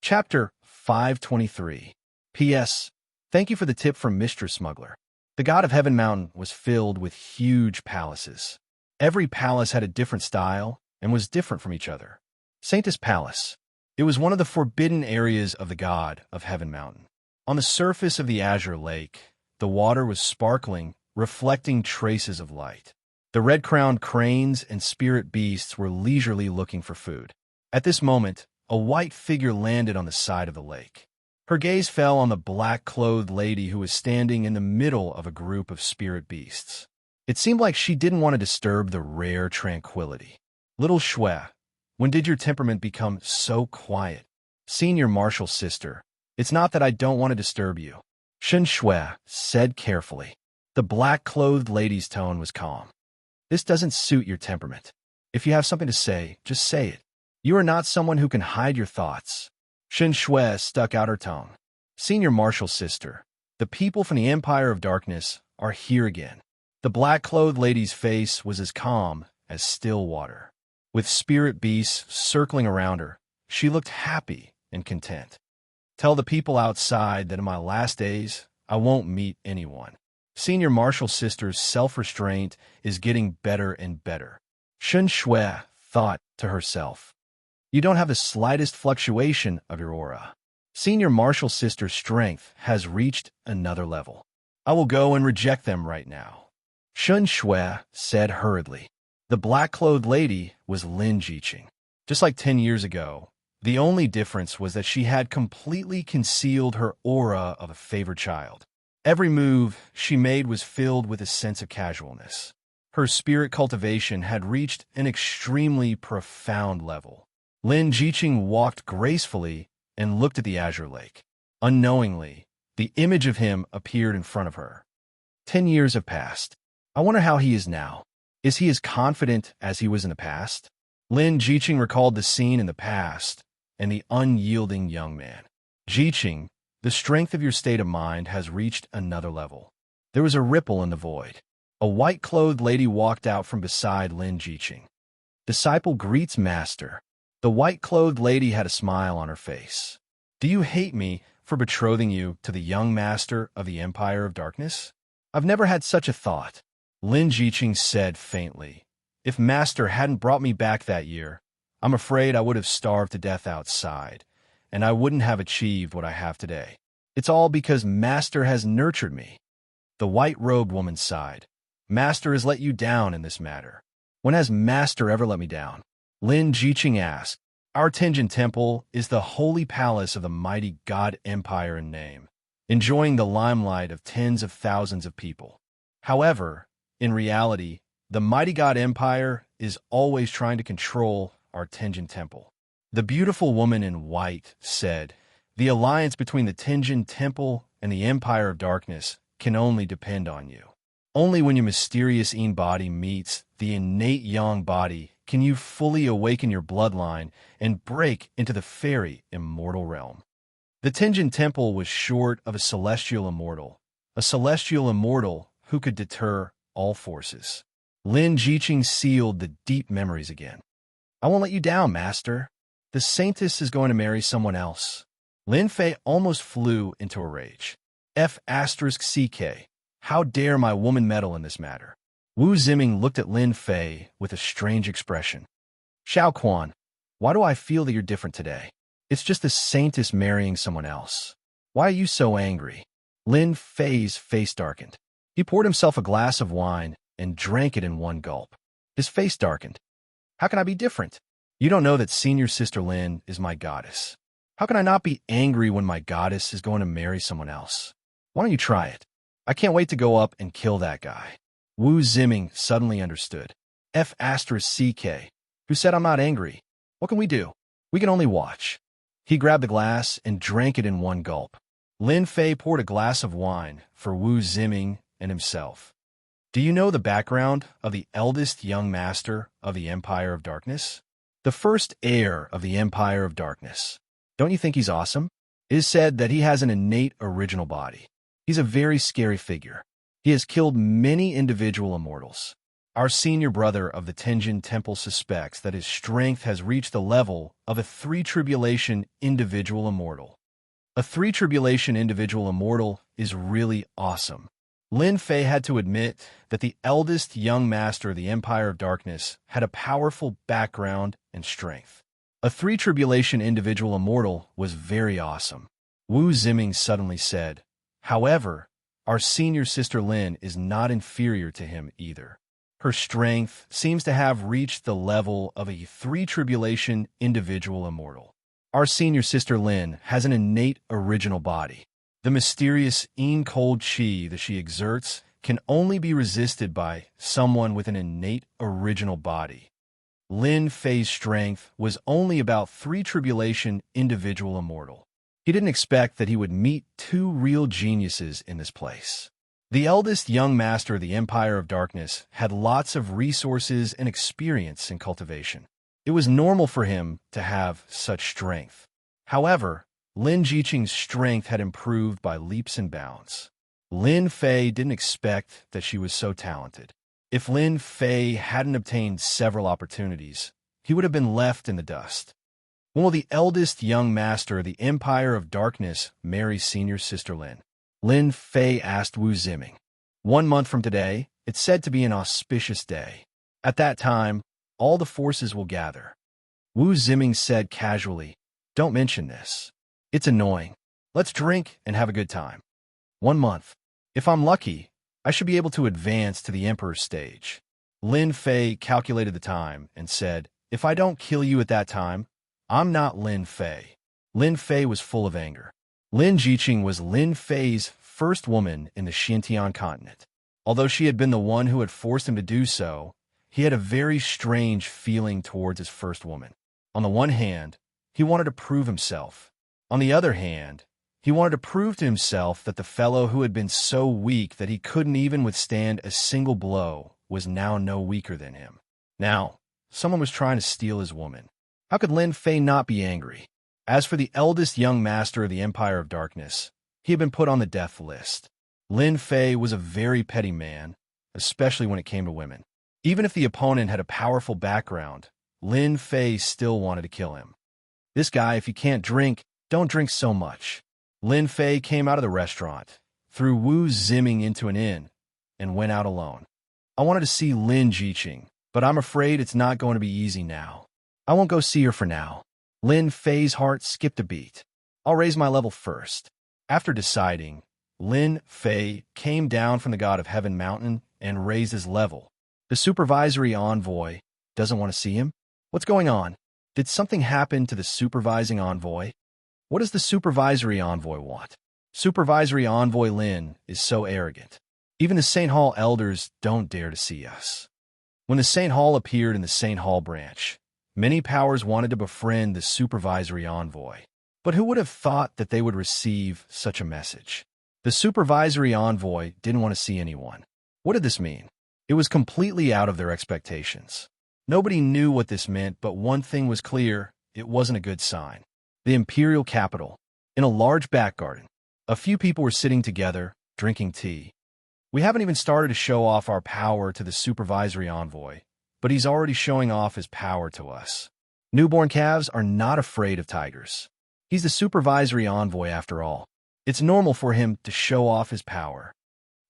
Chapter 523. P.S. Thank you for the tip from Mistress Smuggler. The god of Heaven Mountain was filled with huge palaces. Every palace had a different style and was different from each other. Saintess Palace. It was one of the forbidden areas of the god of Heaven Mountain. On the surface of the azure lake, the water was sparkling, reflecting traces of light. The red-crowned cranes and spirit beasts were leisurely looking for food. At this moment, a white figure landed on the side of the lake. Her gaze fell on the black-clothed lady who was standing in the middle of a group of spirit beasts. It seemed like she didn't want to disturb the rare tranquility. Little Shui, when did your temperament become so quiet? Senior Marshal Sister, it's not that I don't want to disturb you. Xianxia said carefully. The black-clothed lady's tone was calm. This doesn't suit your temperament. If you have something to say, just say it. You are not someone who can hide your thoughts. Xianxia stuck out her tongue. Senior Marshal Sister, the people from the Empire of Darkness are here again. The black-clothed lady's face was as calm as still water. With spirit beasts circling around her, she looked happy and content. Tell the people outside that in my last days, I won't meet anyone. Senior Marshal Sister's self-restraint is getting better and better. Xianxia thought to herself. You don't have the slightest fluctuation of your aura. Senior Marshal Sister's strength has reached another level. I will go and reject them right now. Xianxia said hurriedly. The black-clothed lady was Lin Jiqing. Just like 10 years ago, the only difference was that she had completely concealed her aura of a favored child. Every move she made was filled with a sense of casualness. Her spirit cultivation had reached an extremely profound level. Lin Jiqing walked gracefully and looked at the azure lake. Unknowingly, the image of him appeared in front of her. 10 years have passed. I wonder how he is now. Is he as confident as he was in the past? Lin Jiqing recalled the scene in the past and the unyielding young man. Jiqing, the strength of your state of mind has reached another level. There was a ripple in the void. A white-clothed lady walked out from beside Lin Jiqing. Disciple greets master. The white-clothed lady had a smile on her face. Do you hate me for betrothing you to the young master of the Empire of Darkness? I've never had such a thought. Lin Jiqing said faintly. If master hadn't brought me back that year, I'm afraid I would have starved to death outside, and I wouldn't have achieved what I have today. It's all because master has nurtured me. The white-robed woman sighed. Master has let you down in this matter. When has master ever let me down? Lin Jiqing asked. Our Tenjin Temple is the holy palace of the mighty God Empire in name, enjoying the limelight of tens of thousands of people. However, in reality, the mighty God Empire is always trying to control our Tenjin Temple. The beautiful woman in white said, the alliance between the Tenjin Temple and the Empire of Darkness can only depend on you. Only when your mysterious Yin body meets the innate Yang body can you fully awaken your bloodline and break into the fairy immortal realm. The Tenjin Temple was short of a celestial immortal who could deter all forces. Lin Jiqing sealed the deep memories again. I won't let you down, master. The saintess is going to marry someone else. Lin Fei almost flew into a rage. F***CK. How dare my woman meddle in this matter? Wu Ziming looked at Lin Fei with a strange expression. Xiao Quan, why do I feel that you're different today? It's just the saintess marrying someone else. Why are you so angry? Lin Fei's face darkened. He poured himself a glass of wine and drank it in one gulp. His face darkened. How can I be different? You don't know that Senior Sister Lin is my goddess. How can I not be angry when my goddess is going to marry someone else? Why don't you try it? I can't wait to go up and kill that guy. Wu Ziming suddenly understood. F***CK. Who said I'm not angry? What can we do? We can only watch. He grabbed the glass and drank it in one gulp. Lin Fei poured a glass of wine for Wu Ziming and himself. Do you know the background of the eldest young master of the Empire of Darkness? The first heir of the Empire of Darkness. Don't you think he's awesome? It is said that he has an innate original body. He's a very scary figure. He has killed many individual immortals. Our senior brother of the Tenjin Temple suspects that his strength has reached the level of a three-tribulation individual immortal. A three-tribulation individual immortal is really awesome. Lin Fei had to admit that the eldest young master of the Empire of Darkness had a powerful background and strength. A three-tribulation individual immortal was very awesome. Wu Ziming suddenly said, "However, our senior sister Lin is not inferior to him either. Her strength seems to have reached the level of a three-tribulation individual immortal. Our senior sister Lin has an innate original body. The mysterious cold chi that she exerts can only be resisted by someone with an innate original body. Lin Fei's strength was only about three-tribulation individual immortal. He didn't expect that he would meet two real geniuses in this place. The eldest young master of the Empire of Darkness had lots of resources and experience in cultivation. It was normal for him to have such strength. However, Lin Jiqing's strength had improved by leaps and bounds. Lin Fei didn't expect that she was so talented. If Lin Fei hadn't obtained several opportunities, he would have been left in the dust. When will the eldest young master of the Empire of Darkness marry senior sister Lin? Lin Fei asked Wu Ziming. 1 month from today, it's said to be an auspicious day. At that time, all the forces will gather. Wu Ziming said casually, "Don't mention this. It's annoying. Let's drink and have a good time. 1 month. If I'm lucky, I should be able to advance to the Emperor's stage." Lin Fei calculated the time and said, "If I don't kill you at that time, I'm not Lin Fei." Lin Fei was full of anger. Lin Jiqing was Lin Fei's first woman in the Xintian continent. Although she had been the one who had forced him to do so, he had a very strange feeling towards his first woman. On the one hand, he wanted to prove himself. On the other hand, he wanted to prove to himself that the fellow who had been so weak that he couldn't even withstand a single blow was now no weaker than him. Now, someone was trying to steal his woman. How could Lin Fei not be angry? As for the eldest young master of the Empire of Darkness, he had been put on the death list. Lin Fei was a very petty man, especially when it came to women. Even if the opponent had a powerful background, Lin Fei still wanted to kill him. This guy, if you can't drink, don't drink so much. Lin Fei came out of the restaurant, threw Wu Ziming into an inn, and went out alone. I wanted to see Lin Jiqing, but I'm afraid it's not going to be easy now. I won't go see her for now. Lin Fei's heart skipped a beat. I'll raise my level first. After deciding, Lin Fei came down from the God of Heaven mountain and raised his level. The supervisory envoy doesn't want to see him? What's going on? Did something happen to the supervising envoy? What does the supervisory envoy want? Supervisory envoy Lin is so arrogant. Even the St. Hall elders don't dare to see us. When the St. Hall appeared in the St. Hall branch, many powers wanted to befriend the supervisory envoy. But who would have thought that they would receive such a message? The supervisory envoy didn't want to see anyone. What did this mean? It was completely out of their expectations. Nobody knew what this meant, but one thing was clear: it wasn't a good sign. The imperial capital. In a large back garden, a few people were sitting together, drinking tea. We haven't even started to show off our power to the supervisory envoy, but he's already showing off his power to us. Newborn calves are not afraid of tigers. He's the supervisory envoy after all. It's normal for him to show off his power.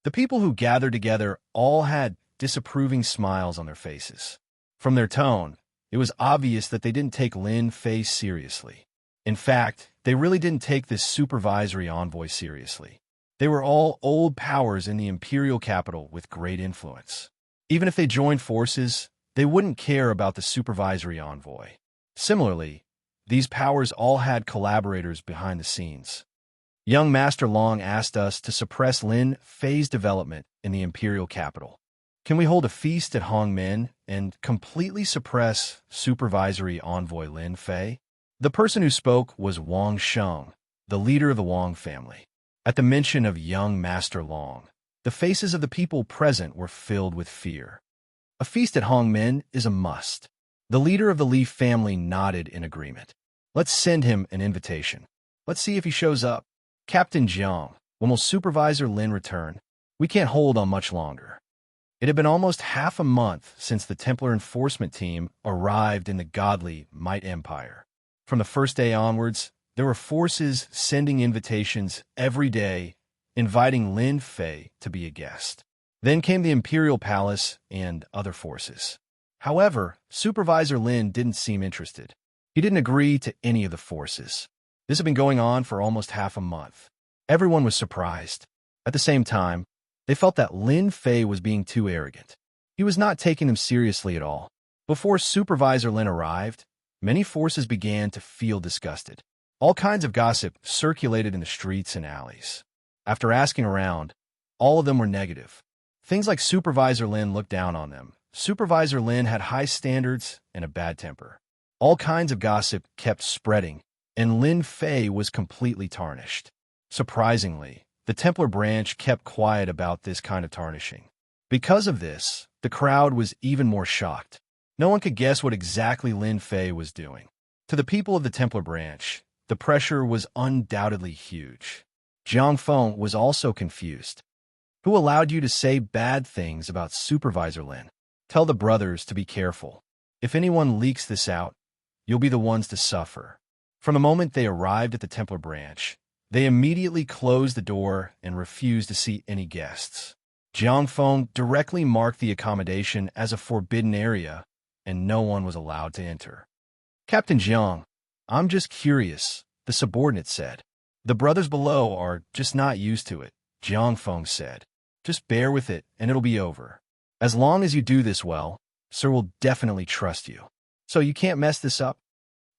The people who gathered together all had disapproving smiles on their faces. From their tone, it was obvious that they didn't take Lin Fei seriously. In fact, they really didn't take this supervisory envoy seriously. They were all old powers in the imperial capital with great influence. Even if they joined forces, they wouldn't care about the supervisory envoy. Similarly, these powers all had collaborators behind the scenes. Young Master Long asked us to suppress Lin Fei's development in the imperial capital. Can we hold a feast at Hongmen and completely suppress supervisory envoy Lin Fei? The person who spoke was Wang Sheng, the leader of the Wang family. At the mention of young Master Long, the faces of the people present were filled with fear. A feast at Hongmen is a must. The leader of the Li family nodded in agreement. Let's send him an invitation. Let's see if he shows up. Captain Jiang, when will Supervisor Lin return? We can't hold on much longer. It had been almost half a month since the Templar enforcement team arrived in the godly Might Empire. From the first day onwards, there were forces sending invitations every day, inviting Lin Fei to be a guest. Then came the Imperial Palace and other forces. However, Supervisor Lin didn't seem interested. He didn't agree to any of the forces. This had been going on for almost half a month. Everyone was surprised. At the same time, they felt that Lin Fei was being too arrogant. He was not taking them seriously at all. Before Supervisor Lin arrived, many forces began to feel disgusted. All kinds of gossip circulated in the streets and alleys. After asking around, all of them were negative. Things like Supervisor Lin looked down on them. Supervisor Lin had high standards and a bad temper. All kinds of gossip kept spreading, and Lin Fei was completely tarnished. Surprisingly, the Templar branch kept quiet about this kind of tarnishing. Because of this, the crowd was even more shocked. No one could guess what exactly Lin Fei was doing. To the people of the Templar branch, the pressure was undoubtedly huge. Jiang Feng was also confused. Who allowed you to say bad things about Supervisor Lin? Tell the brothers to be careful. If anyone leaks this out, you'll be the ones to suffer. From the moment they arrived at the Templar branch, they immediately closed the door and refused to see any guests. Jiang Feng directly marked the accommodation as a forbidden area, and no one was allowed to enter. Captain Jiang, I'm just curious, the subordinate said. The brothers below are just not used to it, Jiang Feng said. Just bear with it, and it'll be over. As long as you do this well, Sir will definitely trust you. So you can't mess this up?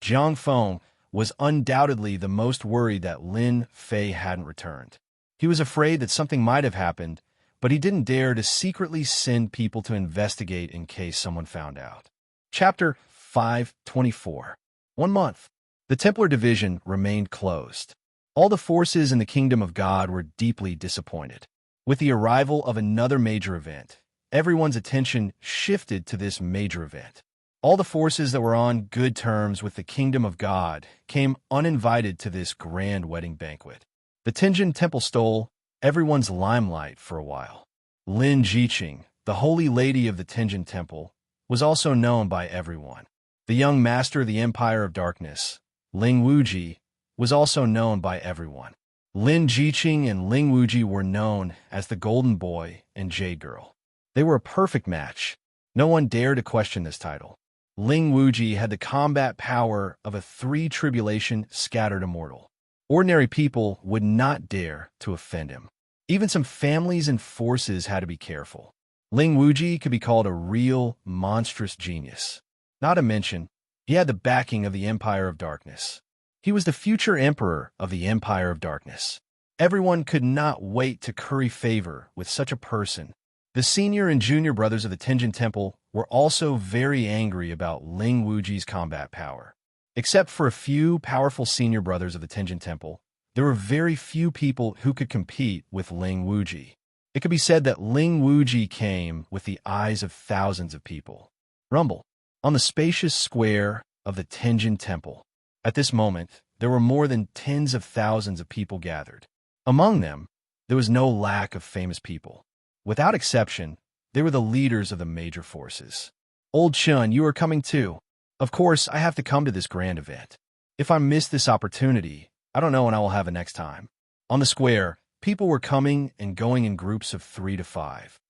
Jiang Feng was undoubtedly the most worried that Lin Fei hadn't returned. He was afraid that something might have happened, but he didn't dare to secretly send people to investigate in case someone found out. Chapter 524. 1 month. The Templar division remained closed. All the forces in the Kingdom of God were deeply disappointed. With the arrival of another major event, everyone's attention shifted to this major event. All the forces that were on good terms with the Kingdom of God came uninvited to this grand wedding banquet. The Tianjin Temple stole everyone's limelight for a while. Lin Jiqing, the Holy Lady of the Tianjin Temple, was also known by everyone. The young master of the Empire of Darkness, Ling Wuji, was also known by everyone. Lin Jiqing and Ling Wuji were known as the Golden Boy and Jade Girl. They were a perfect match. No one dared to question this title. Ling Wuji had the combat power of a three-tribulation scattered immortal. Ordinary people would not dare to offend him. Even some families and forces had to be careful. Ling Wuji could be called a real, monstrous genius. Not to mention, he had the backing of the Empire of Darkness. He was the future emperor of the Empire of Darkness. Everyone could not wait to curry favor with such a person. The senior and junior brothers of the Tianjin Temple were also very angry about Ling Wuji's combat power. Except for a few powerful senior brothers of the Tianjin Temple, there were very few people who could compete with Ling Wuji. It could be said that Ling Wuji came with the eyes of thousands of people. Rumble. On the spacious square of the Tianjin Temple. At this moment, there were more than tens of thousands of people gathered. Among them, there was no lack of famous people. Without exception, they were the leaders of the major forces. Old Chun, you are coming too. Of course, I have to come to this grand event. If I miss this opportunity, I don't know when I will have it next time. On the square, people were coming and going in groups of 3 to 5.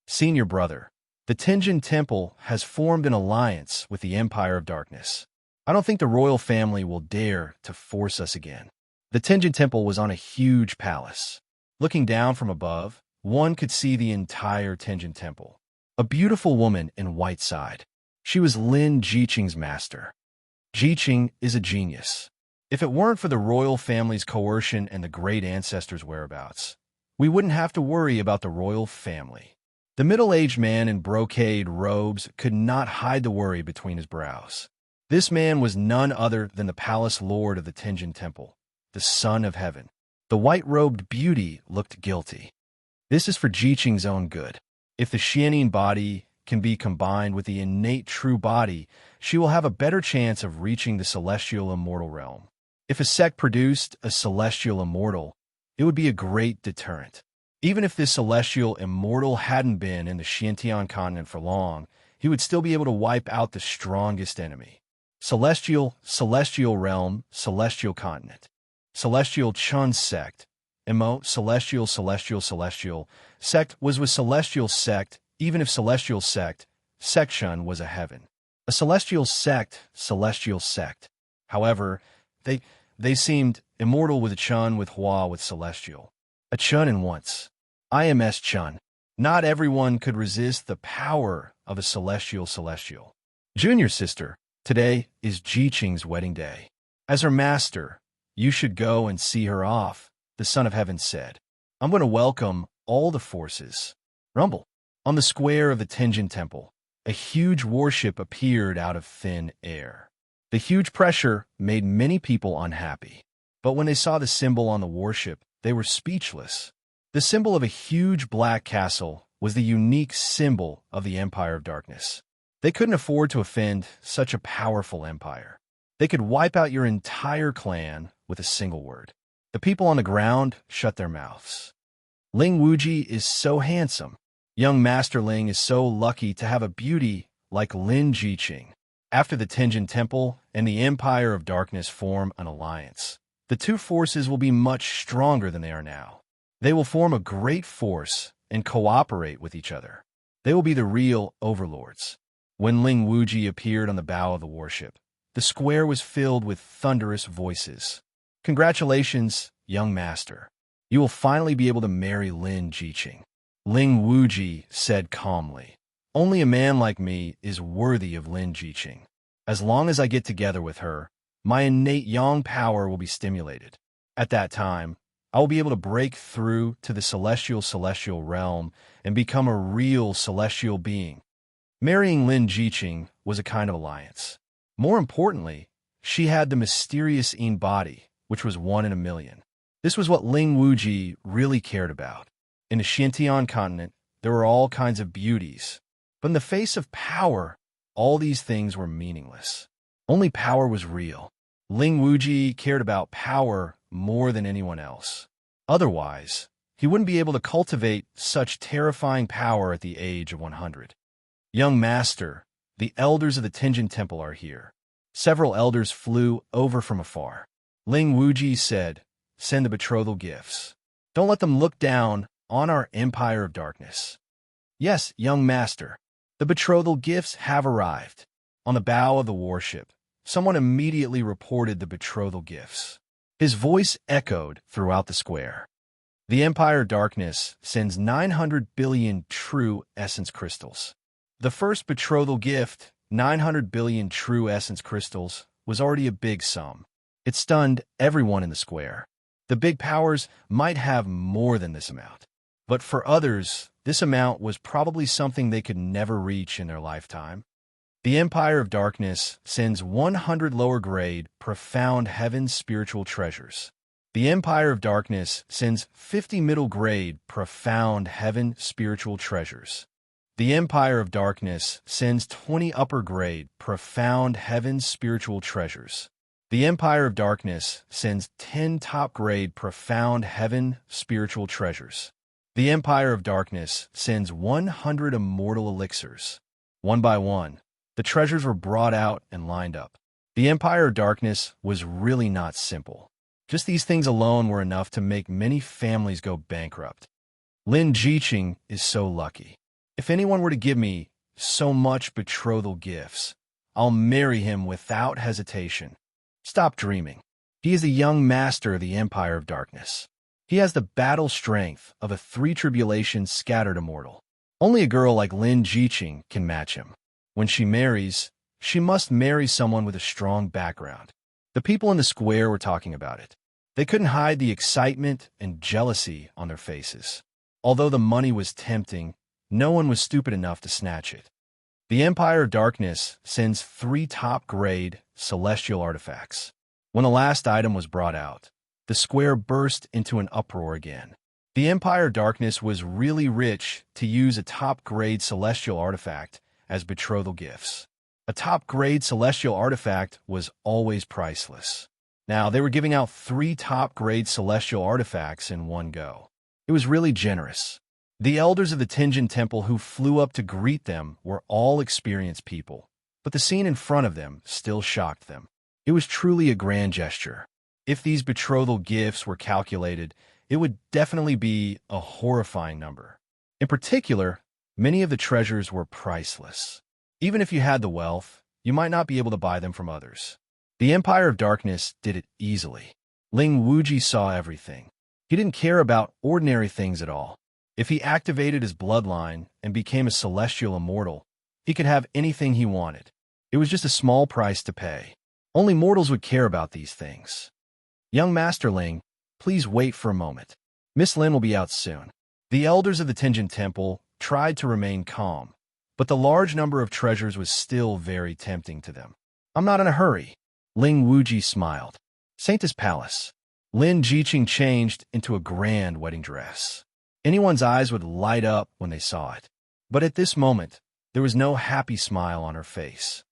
Senior brother, the Tianjin Temple has formed an alliance with the Empire of Darkness. I don't think the royal family will dare to force us again. The Tianjin Temple was on a huge palace. Looking down from above, one could see the entire Tianjin Temple. A beautiful woman in white side. She was Lin Jiqing's master. Jiqing is a genius. If it weren't for the royal family's coercion and the great ancestors' whereabouts, we wouldn't have to worry about the royal family. The middle-aged man in brocade robes could not hide the worry between his brows. This man was none other than the palace lord of the Tianjin Temple, the Son of Heaven. The white-robed beauty looked guilty. This is for Jiqing's own good. If the Xianxia body can be combined with the innate true body, she will have a better chance of reaching the celestial immortal realm. If a sect produced a celestial immortal, it would be a great deterrent. Even if this celestial immortal hadn't been in the Xiantian continent for long, he would still be able to wipe out the strongest enemy. Celestial realm, celestial continent. Celestial Chun sect. Celestial sect was with celestial sect, even if celestial section was a heaven. A celestial sect. However, they seemed immortal with a Chun, with Hua, with celestial. A Chun and once. IMS Chun. Not everyone could resist the power of a celestial. Junior sister, today is Jiqing's wedding day. As her master, you should go and see her off, the Son of Heaven said. I'm going to welcome all the forces. Rumble. On the square of the Tenjin Temple, a huge warship appeared out of thin air. The huge pressure made many people unhappy. But when they saw the symbol on the warship, they were speechless. The symbol of a huge black castle was the unique symbol of the Empire of Darkness. They couldn't afford to offend such a powerful empire. They could wipe out your entire clan with a single word. The people on the ground shut their mouths. Ling Wuji is so handsome. Young Master Ling is so lucky to have a beauty like Lin Jiqing. After the Tenjin Temple and the Empire of Darkness form an alliance, the two forces will be much stronger than they are now. They will form a great force and cooperate with each other. They will be the real overlords. When Ling Wuji appeared on the bow of the warship, the square was filled with thunderous voices. Congratulations, young master. You will finally be able to marry Lin Jiqing. Ling Wuji said calmly. Only a man like me is worthy of Lin Jiqing. As long as I get together with her, my innate yang power will be stimulated. At that time, I will be able to break through to the celestial realm and become a real celestial being. Marrying Lin Jiqing was a kind of alliance. More importantly, she had the mysterious Yin body, which was 1 in a million. This was what Ling Wuji really cared about. In the Xiantian continent, there were all kinds of beauties. But in the face of power, all these things were meaningless. Only power was real. Ling Wuji cared about power more than anyone else. Otherwise, he wouldn't be able to cultivate such terrifying power at the age of 100. Young master, the elders of the Tenjin Temple are here. Several elders flew over from afar. Ling Wuji said, send the betrothal gifts. Don't let them look down on our Empire of Darkness. Yes, young master, the betrothal gifts have arrived. On the bow of the warship, someone immediately reported the betrothal gifts. His voice echoed throughout the square. The Empire of Darkness sends 900 billion true essence crystals. The first betrothal gift, 900 billion true essence crystals, was already a big sum. It stunned everyone in the square. The big powers might have more than this amount. But for others, this amount was probably something they could never reach in their lifetime. The Empire of Darkness sends 100 lower-grade, profound heaven spiritual treasures. The Empire of Darkness sends 50 middle-grade, profound heaven spiritual treasures. The Empire of Darkness sends 20 upper-grade, profound heaven spiritual treasures. The Empire of Darkness sends 10 top-grade, profound heaven spiritual treasures. The Empire of Darkness sends 100 immortal elixirs. One by one, the treasures were brought out and lined up. The Empire of Darkness was really not simple. Just these things alone were enough to make many families go bankrupt. Lin Jiqing is so lucky. If anyone were to give me so much betrothal gifts, I'll marry him without hesitation. Stop dreaming. He is the young master of the Empire of Darkness. He has the battle strength of a 3 tribulations scattered immortal. Only a girl like Lin Jiqing can match him. When she marries, she must marry someone with a strong background. The people in the square were talking about it. They couldn't hide the excitement and jealousy on their faces. Although the money was tempting, no one was stupid enough to snatch it. The Empire of Darkness sends 3 top-grade celestial artifacts. When the last item was brought out, the square burst into an uproar again. The Empire of Darkness was really rich to use a top-grade celestial artifact as betrothal gifts. A top-grade celestial artifact was always priceless. Now, they were giving out 3 top-grade celestial artifacts in one go. It was really generous. The elders of the Tenjin Temple who flew up to greet them were all experienced people, but the scene in front of them still shocked them. It was truly a grand gesture. If these betrothal gifts were calculated, it would definitely be a horrifying number. In particular, many of the treasures were priceless. Even if you had the wealth, you might not be able to buy them from others. The Empire of Darkness did it easily. Ling Wuji saw everything. He didn't care about ordinary things at all. If he activated his bloodline and became a celestial immortal, he could have anything he wanted. It was just a small price to pay. Only mortals would care about these things. Young Master Ling, please wait for a moment. Miss Lin will be out soon. The elders of the Tenjin Temple tried to remain calm, but the large number of treasures was still very tempting to them. I'm not in a hurry. Ling Wuji smiled. Saint's Palace. Lin Jiqing changed into a grand wedding dress. Anyone's eyes would light up when they saw it. But at this moment, there was no happy smile on her face.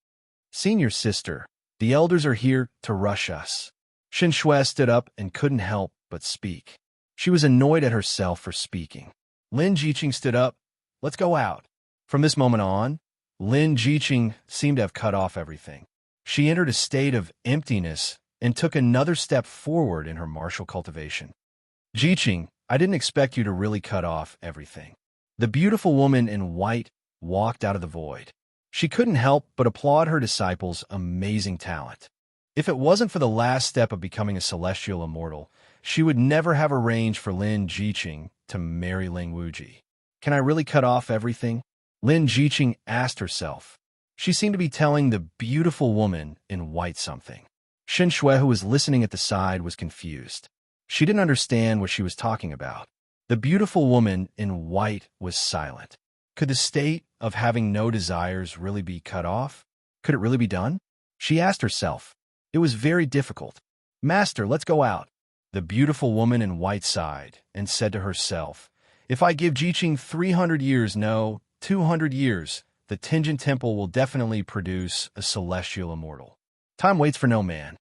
Senior sister, the elders are here to rush us. Xianxia stood up and couldn't help but speak. She was annoyed at herself for speaking. Lin Jiqing stood up. Let's go out. From this moment on, Lin Jiqing seemed to have cut off everything. She entered a state of emptiness and took another step forward in her martial cultivation. Jiqing, I didn't expect you to really cut off everything. The beautiful woman in white walked out of the void. She couldn't help but applaud her disciples' amazing talent. If it wasn't for the last step of becoming a celestial immortal, she would never have arranged for Lin Jiqing to marry Ling Wuji. Can I really cut off everything? Lin Jiqing asked herself. She seemed to be telling the beautiful woman in white something. Xianxia, who was listening at the side, was confused. She didn't understand what she was talking about. The beautiful woman in white was silent. Could the state of having no desires really be cut off? Could it really be done? She asked herself. It was very difficult. Master, let's go out. The beautiful woman in white sighed and said to herself, if I give Jiqing 300 years, no, 200 years, the Tenjin Temple will definitely produce a celestial immortal. Time waits for no man.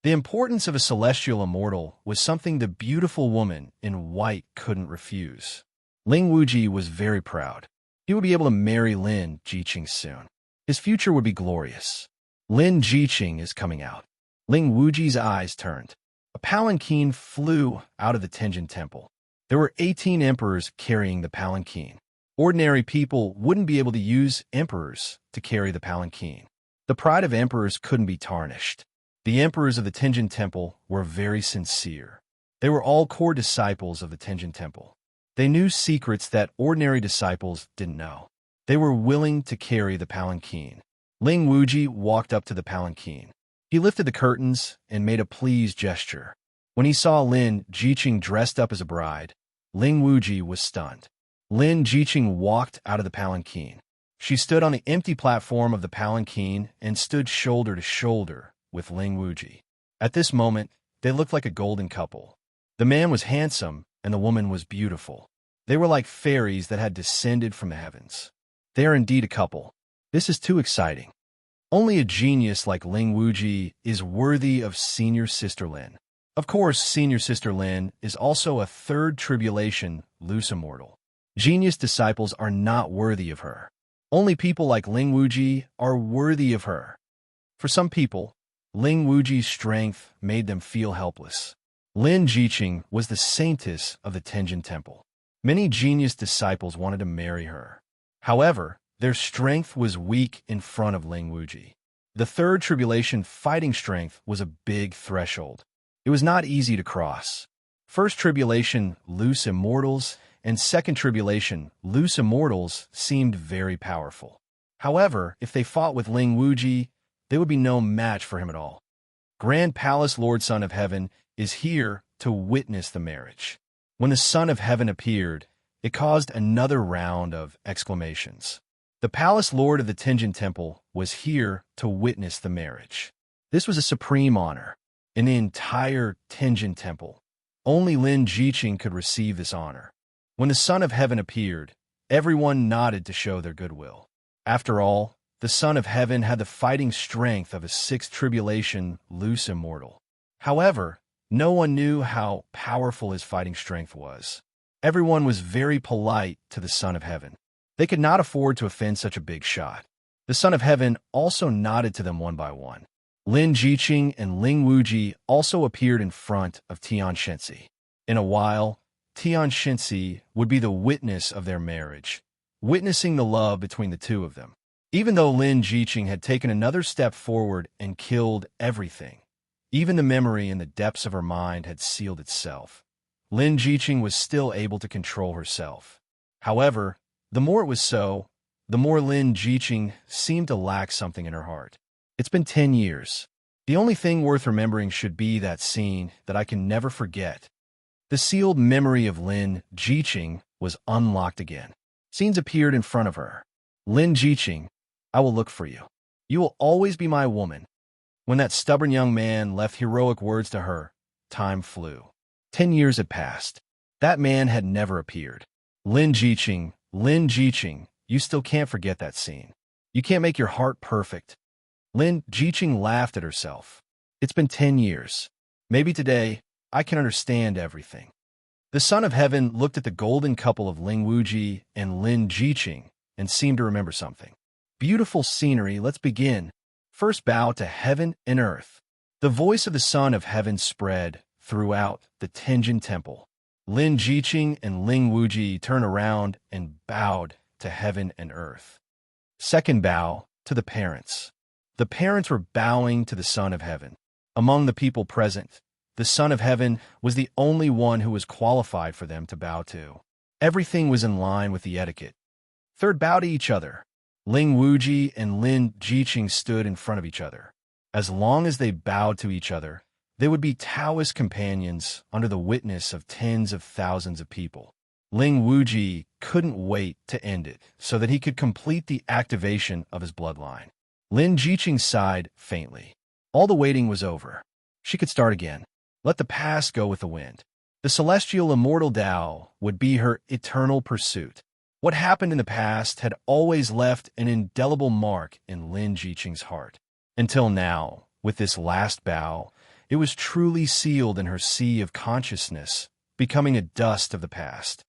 The importance of a celestial immortal was something the beautiful woman in white couldn't refuse. Ling Wuji was very proud. He would be able to marry Lin Jiqing soon. His future would be glorious. Lin Jiqing is coming out. Ling Wuji's eyes turned. A palanquin flew out of the Tenjin Temple. There were 18 emperors carrying the palanquin. Ordinary people wouldn't be able to use emperors to carry the palanquin. The pride of emperors couldn't be tarnished. The emperors of the Tenjin Temple were very sincere. They were all core disciples of the Tenjin Temple. They knew secrets that ordinary disciples didn't know. They were willing to carry the palanquin. Ling Wuji walked up to the palanquin. He lifted the curtains and made a pleased gesture. When he saw Lin Jiqing dressed up as a bride, Ling Wuji was stunned. Lin Jiqing walked out of the palanquin. She stood on the empty platform of the palanquin and stood shoulder to shoulder with Ling Wuji. At this moment, they looked like a golden couple. The man was handsome and the woman was beautiful. They were like fairies that had descended from the heavens. They are indeed a couple. This is too exciting. Only a genius like Ling Wuji is worthy of Senior Sister Lin. Of course, Senior Sister Lin is also a third tribulation loose immortal. Genius disciples are not worthy of her. Only people like Ling Wuji are worthy of her. For some people, Ling Wuji's strength made them feel helpless. Lin Jiqing was the saintess of the Tenjin Temple. Many genius disciples wanted to marry her. However, their strength was weak in front of Ling Wuji. The third tribulation fighting strength was a big threshold. It was not easy to cross. First tribulation, loose immortals, and second tribulation, loose immortals seemed very powerful. However, if they fought with Ling Wuji, they would be no match for him at all. Grand Palace Lord Son of Heaven is here to witness the marriage. When the Son of Heaven appeared, it caused another round of exclamations. The Palace Lord of the Tenjin Temple was here to witness the marriage. This was a supreme honor. In the entire Tenjin Temple, only Lin Jiqing could receive this honor. When the Son of Heaven appeared, everyone nodded to show their goodwill. After all, the Son of Heaven had the fighting strength of a sixth tribulation loose immortal. However, no one knew how powerful his fighting strength was. Everyone was very polite to the Son of Heaven. They could not afford to offend such a big shot. The Son of Heaven also nodded to them one by one. Lin Jiqing and Ling Wuji also appeared in front of Xianxia. In a while, Xianxia would be the witness of their marriage, witnessing the love between the two of them. Even though Lin Jiqing had taken another step forward and killed everything, even the memory in the depths of her mind had sealed itself. Lin Jiqing was still able to control herself. However, the more it was so, the more Lin Jiqing seemed to lack something in her heart. It's been 10 years. The only thing worth remembering should be that scene that I can never forget. The sealed memory of Lin Jiqing was unlocked again. Scenes appeared in front of her. Lin Jiqing, I will look for you. You will always be my woman. When that stubborn young man left heroic words to her, time flew. 10 years had passed. That man had never appeared. Lin Jiqing, you still can't forget that scene. You can't make your heart perfect. Lin Jiqing laughed at herself. It's been 10 years. Maybe today, I can understand everything. The Son of Heaven looked at the golden couple of Ling Wuji and Lin Jiqing and seemed to remember something. Beautiful scenery, let's begin. First bow to heaven and earth. The voice of the Son of Heaven spread throughout the Tenjin Temple. Lin Jiqing and Ling Wuji turned around and bowed to heaven and earth. Second bow to the parents. The parents were bowing to the Son of Heaven. Among the people present, the Son of Heaven was the only one who was qualified for them to bow to. Everything was in line with the etiquette. Third bow to each other. Ling Wuji and Lin Jiqing stood in front of each other. As long as they bowed to each other, they would be Taoist companions under the witness of tens of thousands of people. Ling Wuji couldn't wait to end it so that he could complete the activation of his bloodline. Lin Jiqing sighed faintly. All the waiting was over. She could start again. Let the past go with the wind. The celestial immortal Tao would be her eternal pursuit. What happened in the past had always left an indelible mark in Lin Jiqing's heart. Until now, with this last bow, it was truly sealed in her sea of consciousness, becoming a dust of the past.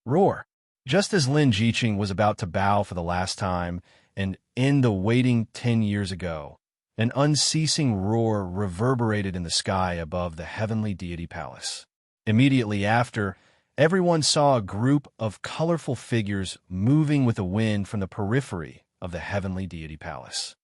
Roar! Just as Lin Jiqing was about to bow for the last time and end the waiting 10 years ago, an unceasing roar reverberated in the sky above the heavenly deity palace. Immediately after, everyone saw a group of colorful figures moving with the wind from the periphery of the heavenly deity palace.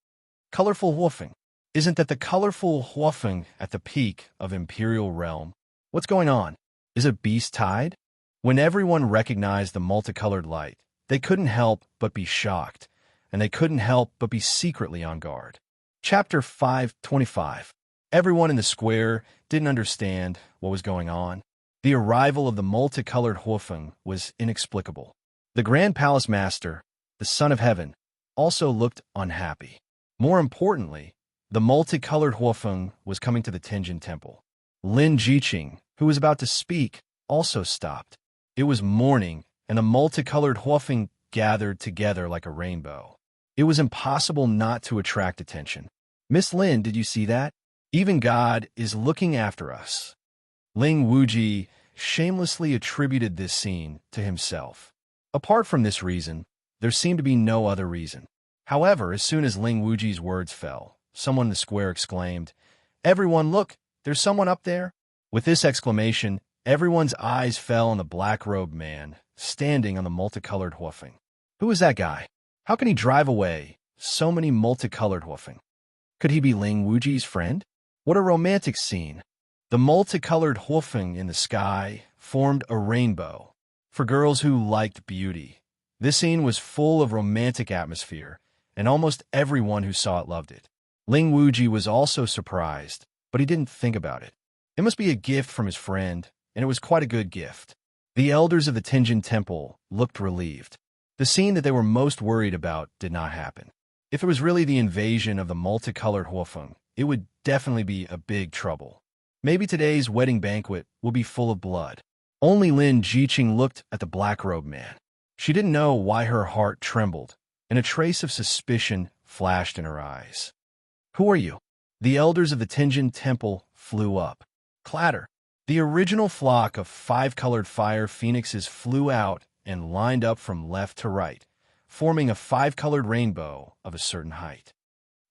Colorful woofing. Isn't that the colorful woofing at the peak of Imperial Realm? What's going on? Is a beast tide? When everyone recognized the multicolored light, they couldn't help but be shocked, and they couldn't help but be secretly on guard. Chapter 525. Everyone in the square didn't understand what was going on. The arrival of the multicolored woofing was inexplicable. The Grand Palace Master, the Son of Heaven, also looked unhappy. More importantly, the multicolored woofing was coming to the Tenjin Temple. Lin Jiqing, who was about to speak, also stopped. It was morning, and the multicolored woofing gathered together like a rainbow. It was impossible not to attract attention. Miss Lin, did you see that? Even God is looking after us. Ling Wuji shamelessly attributed this scene to himself. Apart from this reason, there seemed to be no other reason. However, as soon as Ling Wuji's words fell, someone in the square exclaimed, "Everyone, look, there's someone up there." With this exclamation, everyone's eyes fell on the black-robed man standing on the multicolored woofing. Who is that guy? How can he drive away so many multicolored woofing? Could he be Ling Wuji's friend? What a romantic scene. The multicolored woofing in the sky formed a rainbow. For girls who liked beauty, this scene was full of romantic atmosphere, and almost everyone who saw it loved it. Ling Wuji was also surprised, but he didn't think about it. It must be a gift from his friend, and it was quite a good gift. The elders of the Tenjin Temple looked relieved. The scene that they were most worried about did not happen. If it was really the invasion of the multicolored woofing, it would definitely be a big trouble. Maybe today's wedding banquet will be full of blood. Only Lin Jiqing looked at the black-robed man. She didn't know why her heart trembled, and a trace of suspicion flashed in her eyes. Who are you? The elders of the Tenjin Temple flew up. Clatter. The original flock of 5-colored fire phoenixes flew out and lined up from left to right, forming a 5-colored rainbow of a certain height.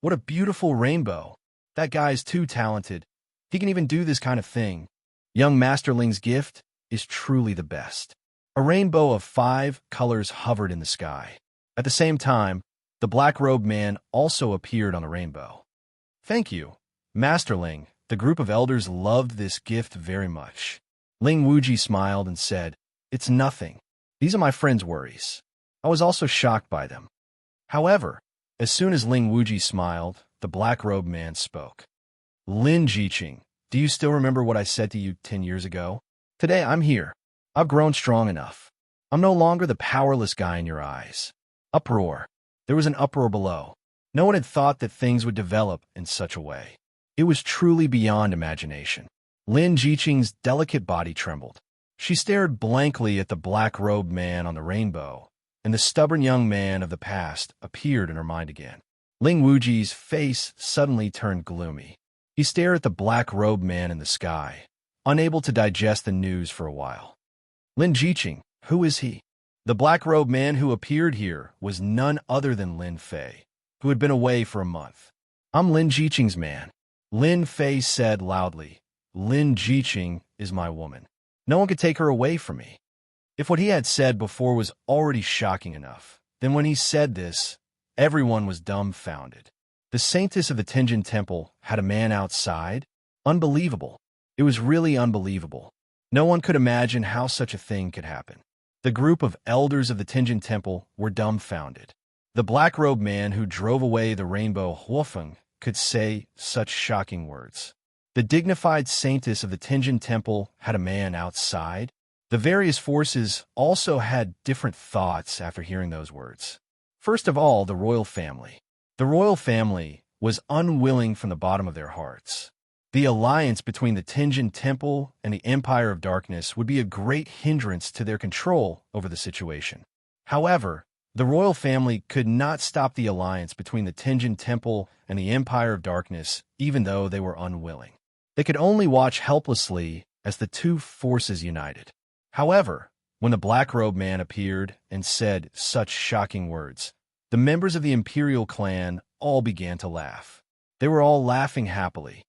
What a beautiful rainbow! That guy's too talented. He can even do this kind of thing. Young Masterling's gift is truly the best. A rainbow of 5 colors hovered in the sky. At the same time, the black-robed man also appeared on the rainbow. Thank you, Masterling. The group of elders loved this gift very much. Ling Wuji smiled and said, "It's nothing. These are my friend's worries." I was also shocked by them. However, as soon as Ling Wuji smiled, the black-robed man spoke. "Lin Jiqing, do you still remember what I said to you 10 years ago? Today I'm here. I've grown strong enough. I'm no longer the powerless guy in your eyes." Uproar. There was an uproar below. No one had thought that things would develop in such a way. It was truly beyond imagination. Lin Jiqing's delicate body trembled. She stared blankly at the black-robed man on the rainbow, and the stubborn young man of the past appeared in her mind again. Ling Wuji's face suddenly turned gloomy. He stared at the black-robed man in the sky, unable to digest the news for a while. Lin Jiqing, who is he? The black-robed man who appeared here was none other than Lin Fei, who had been away for a month. "I'm Lin Jiqing's man," Lin Fei said loudly. "Lin Jiqing is my woman. No one could take her away from me." If what he had said before was already shocking enough, then when he said this, everyone was dumbfounded. The saintess of the Tenjin Temple had a man outside? Unbelievable. It was really unbelievable. No one could imagine how such a thing could happen. The group of elders of the Tenjin Temple were dumbfounded. The black-robed man who drove away the rainbow Huofeng could say such shocking words. The dignified saintess of the Tenjin Temple had a man outside? The various forces also had different thoughts after hearing those words. First of all, the royal family. The royal family was unwilling from the bottom of their hearts. The alliance between the Tenjin Temple and the Empire of Darkness would be a great hindrance to their control over the situation. However, the royal family could not stop the alliance between the Tenjin Temple and the Empire of Darkness, even though they were unwilling. They could only watch helplessly as the two forces united. However, when the black-robed man appeared and said such shocking words, the members of the imperial clan all began to laugh. They were all laughing happily.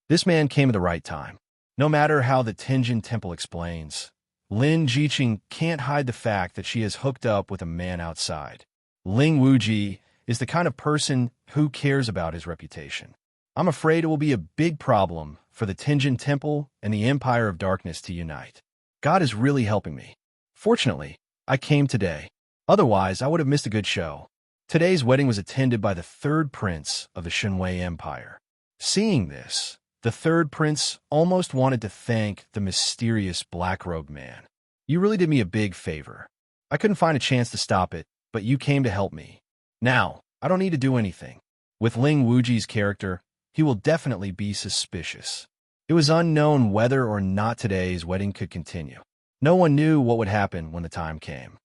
This man came at the right time. No matter how the Tenjin Temple explains, Lin Jiqing can't hide the fact that she is hooked up with a man outside. Ling Wuji is the kind of person who cares about his reputation. I'm afraid it will be a big problem for the Tenjin Temple and the Empire of Darkness to unite. God is really helping me. Fortunately, I came today. Otherwise, I would have missed a good show. Today's wedding was attended by the third prince of the Shenwei Empire. Seeing this, the third prince almost wanted to thank the mysterious black-robed man. "You really did me a big favor. I couldn't find a chance to stop it, but you came to help me. Now, I don't need to do anything." With Ling Wuji's character, he will definitely be suspicious. It was unknown whether or not today's wedding could continue. No one knew what would happen when the time came.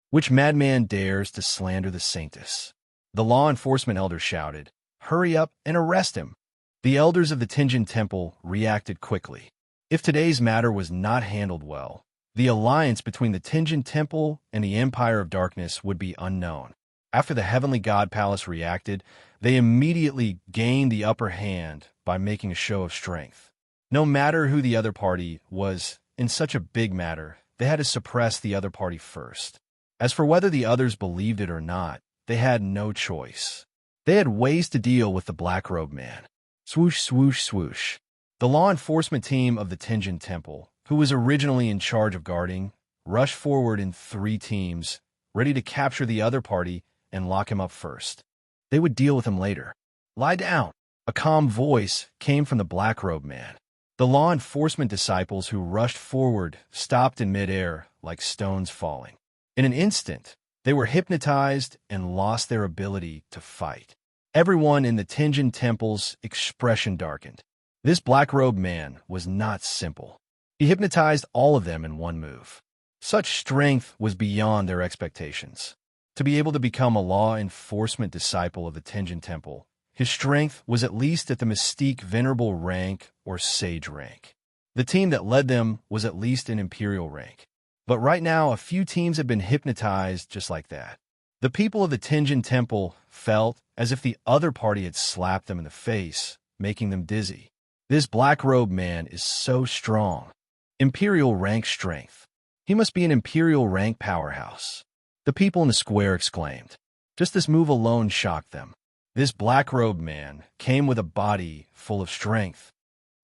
Which madman dares to slander the saintess? The law enforcement elder shouted, "Hurry up and arrest him." The elders of the Tenjin Temple reacted quickly. If today's matter was not handled well, the alliance between the Tenjin Temple and the Empire of Darkness would be unknown. After the Heavenly God Palace reacted, they immediately gained the upper hand by making a show of strength. No matter who the other party was, in such a big matter, they had to suppress the other party first. As for whether the others believed it or not, they had no choice. They had ways to deal with the black-robed man. Swoosh, swoosh, swoosh. The law enforcement team of the Tenjin Temple, who was originally in charge of guarding, rushed forward in 3 teams, ready to capture the other party and lock him up first. They would deal with him later. "Lie down." A calm voice came from the black-robed man. The law enforcement disciples who rushed forward stopped in midair like stones falling. In an instant, they were hypnotized and lost their ability to fight. Everyone in the Tenjin Temple's expression darkened. This black-robed man was not simple. He hypnotized all of them in one move. Such strength was beyond their expectations. To be able to become a law enforcement disciple of the Tenjin Temple, his strength was at least at the mystique venerable rank or sage rank. The team that led them was at least in Imperial rank. But right now, a few teams have been hypnotized just like that. The people of the Tenjin Temple felt as if the other party had slapped them in the face, making them dizzy. This black-robed man is so strong. Imperial rank strength. He must be an Imperial rank powerhouse. The people in the square exclaimed. Just this move alone shocked them. This black-robed man came with a body full of strength.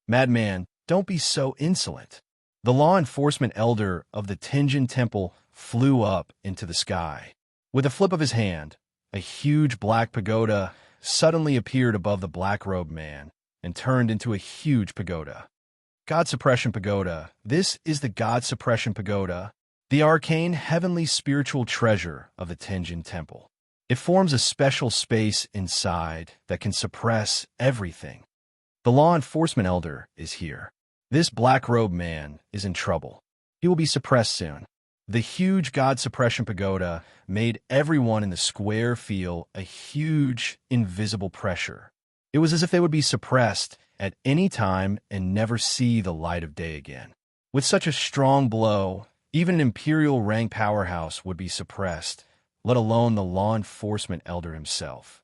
Madman, don't be so insolent. The law enforcement elder of the Tenjin Temple flew up into the sky. With a flip of his hand, a huge black pagoda suddenly appeared above the black-robed man and turned into a huge pagoda. God Suppression Pagoda. This is the God Suppression Pagoda, the arcane heavenly spiritual treasure of the Tenjin Temple. It forms a special space inside that can suppress everything. The law enforcement elder is here. This black-robed man is in trouble. He will be suppressed soon. The huge God Suppression Pagoda made everyone in the square feel a huge, invisible pressure. It was as if they would be suppressed at any time and never see the light of day again. With such a strong blow, even an Imperial rank powerhouse would be suppressed, let alone the law enforcement elder himself.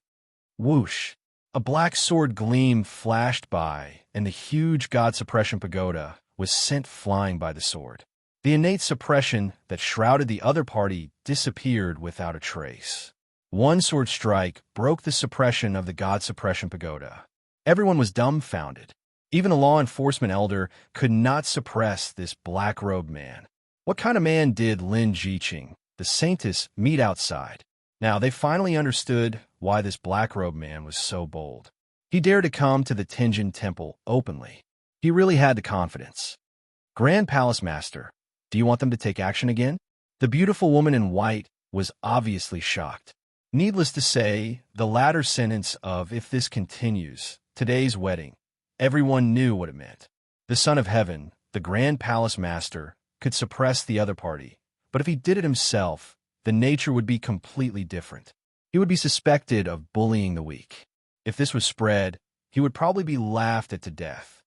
Whoosh! A black sword gleam flashed by, and the huge God Suppression Pagoda was sent flying by the sword. The innate suppression that shrouded the other party disappeared without a trace. One sword strike broke the suppression of the God Suppression Pagoda. Everyone was dumbfounded. Even a law enforcement elder could not suppress this black-robed man. What kind of man did Lin Jiqing, the saintess, meet outside? Now, they finally understood why this black-robed man was so bold. He dared to come to the Tenjin Temple openly. He really had the confidence. Grand Palace Master, do you want them to take action again? The beautiful woman in white was obviously shocked. Needless to say, the latter sentence of, if this continues, today's wedding, everyone knew what it meant. The Son of Heaven, the Grand Palace Master, could suppress the other party, but if he did it himself, the nature would be completely different. He would be suspected of bullying the weak. If this was spread, he would probably be laughed at to death.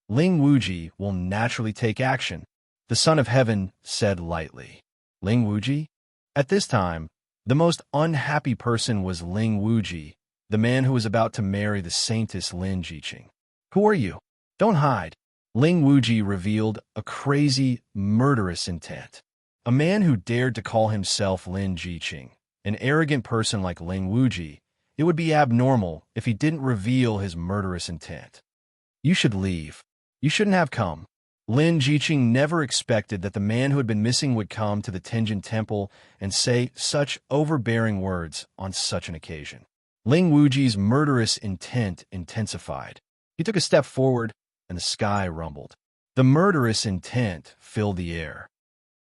Ling Wuji will naturally take action, the Son of Heaven said lightly. Ling Wuji? At this time, the most unhappy person was Ling Wuji, the man who was about to marry the saintess Lin Jiqing. Who are you? Don't hide. Ling Wuji revealed a crazy, murderous intent. A man who dared to call himself Lin Jiqing, an arrogant person like Ling Wuji, it would be abnormal if he didn't reveal his murderous intent. You should leave. You shouldn't have come. Lin Jiqing never expected that the man who had been missing would come to the Tenjin Temple and say such overbearing words on such an occasion. Ling Wuji's murderous intent intensified. He took a step forward, and the sky rumbled. The murderous intent filled the air.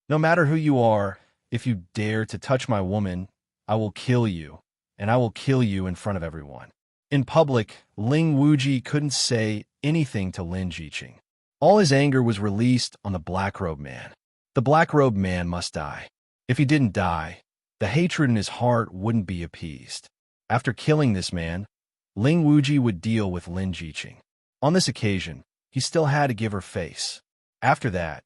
No matter who you are, if you dare to touch my woman, I will kill you, and I will kill you in front of everyone. In public, Ling Wuji couldn't say anything to Lin Jiqing. All his anger was released on the black-robed man. The black-robed man must die. If he didn't die, the hatred in his heart wouldn't be appeased. After killing this man, Ling Wuji would deal with Lin Jiqing. On this occasion, he still had to give her face. After that,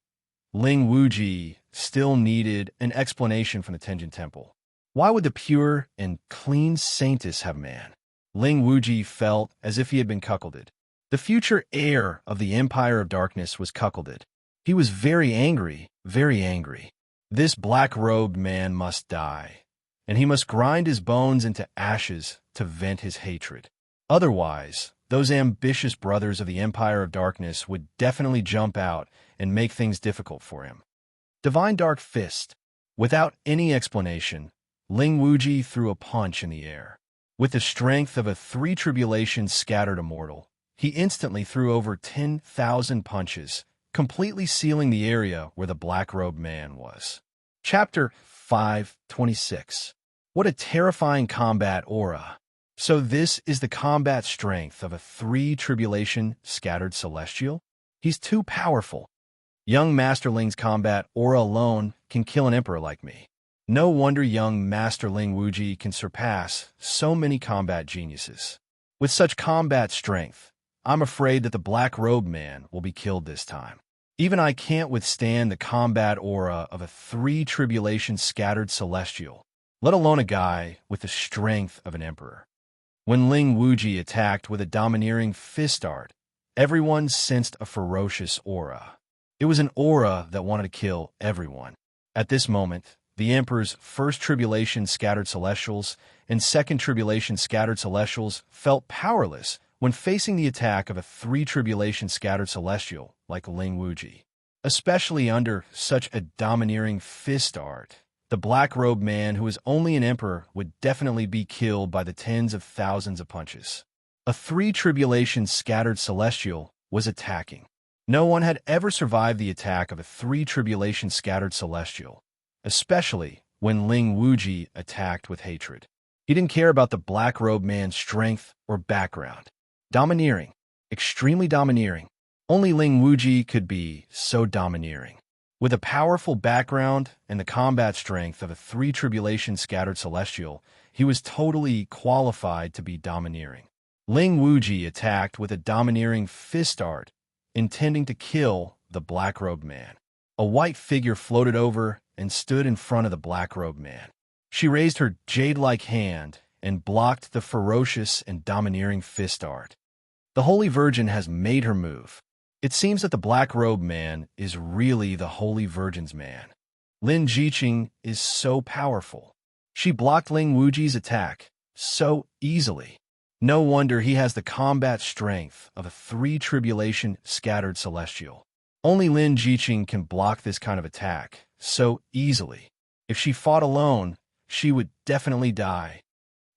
Ling Wuji still needed an explanation from the Tenjin Temple. Why would the pure and clean saintess have a man? Ling Wuji felt as if he had been cuckolded. The future heir of the Empire of Darkness was cuckolded. He was very angry, very angry. This black-robed man must die, and he must grind his bones into ashes to vent his hatred. Otherwise, those ambitious brothers of the Empire of Darkness would definitely jump out and make things difficult for him. Divine Dark Fist. Without any explanation, Ling Wuji threw a punch in the air. With the strength of a three tribulations scattered immortal, he instantly threw over 10,000 punches, completely sealing the area where the black-robed man was. Chapter 5:26. What a terrifying combat aura. So this is the combat strength of a three tribulation scattered celestial? He's too powerful. Young Masterling's combat aura alone can kill an emperor like me. No wonder young Master Ling Wuji can surpass so many combat geniuses. With such combat strength, I'm afraid that the black-robed man will be killed this time. Even I can't withstand the combat aura of a three-tribulation-scattered celestial, let alone a guy with the strength of an emperor. When Ling Wuji attacked with a domineering fist art, everyone sensed a ferocious aura. It was an aura that wanted to kill everyone. At this moment, the Emperor's first tribulation scattered celestials and second tribulation scattered celestials felt powerless when facing the attack of a three-tribulation scattered celestial like Ling Wuji. Especially under such a domineering fist art, the black-robed man who is only an emperor would definitely be killed by the tens of thousands of punches. A three-tribulation scattered celestial was attacking. No one had ever survived the attack of a three-tribulation scattered celestial, especially when Ling Wuji attacked with hatred. He didn't care about the black-robed man's strength or background. Domineering. Extremely domineering. Only Ling Wuji could be so domineering. With a powerful background and the combat strength of a three-tribulation scattered celestial, he was totally qualified to be domineering. Ling Wuji attacked with a domineering fist art, intending to kill the black-robed man. A white figure floated over and stood in front of the black-robed man. She raised her jade-like hand and blocked the ferocious and domineering fist art. The Holy Virgin has made her move. It seems that the black-robed man is really the Holy Virgin's man. Lin Jiqing is so powerful. She blocked Ling Wuji's attack so easily. No wonder he has the combat strength of a three-tribulation scattered celestial. Only Lin Jiqing can block this kind of attack so easily. If she fought alone, she would definitely die.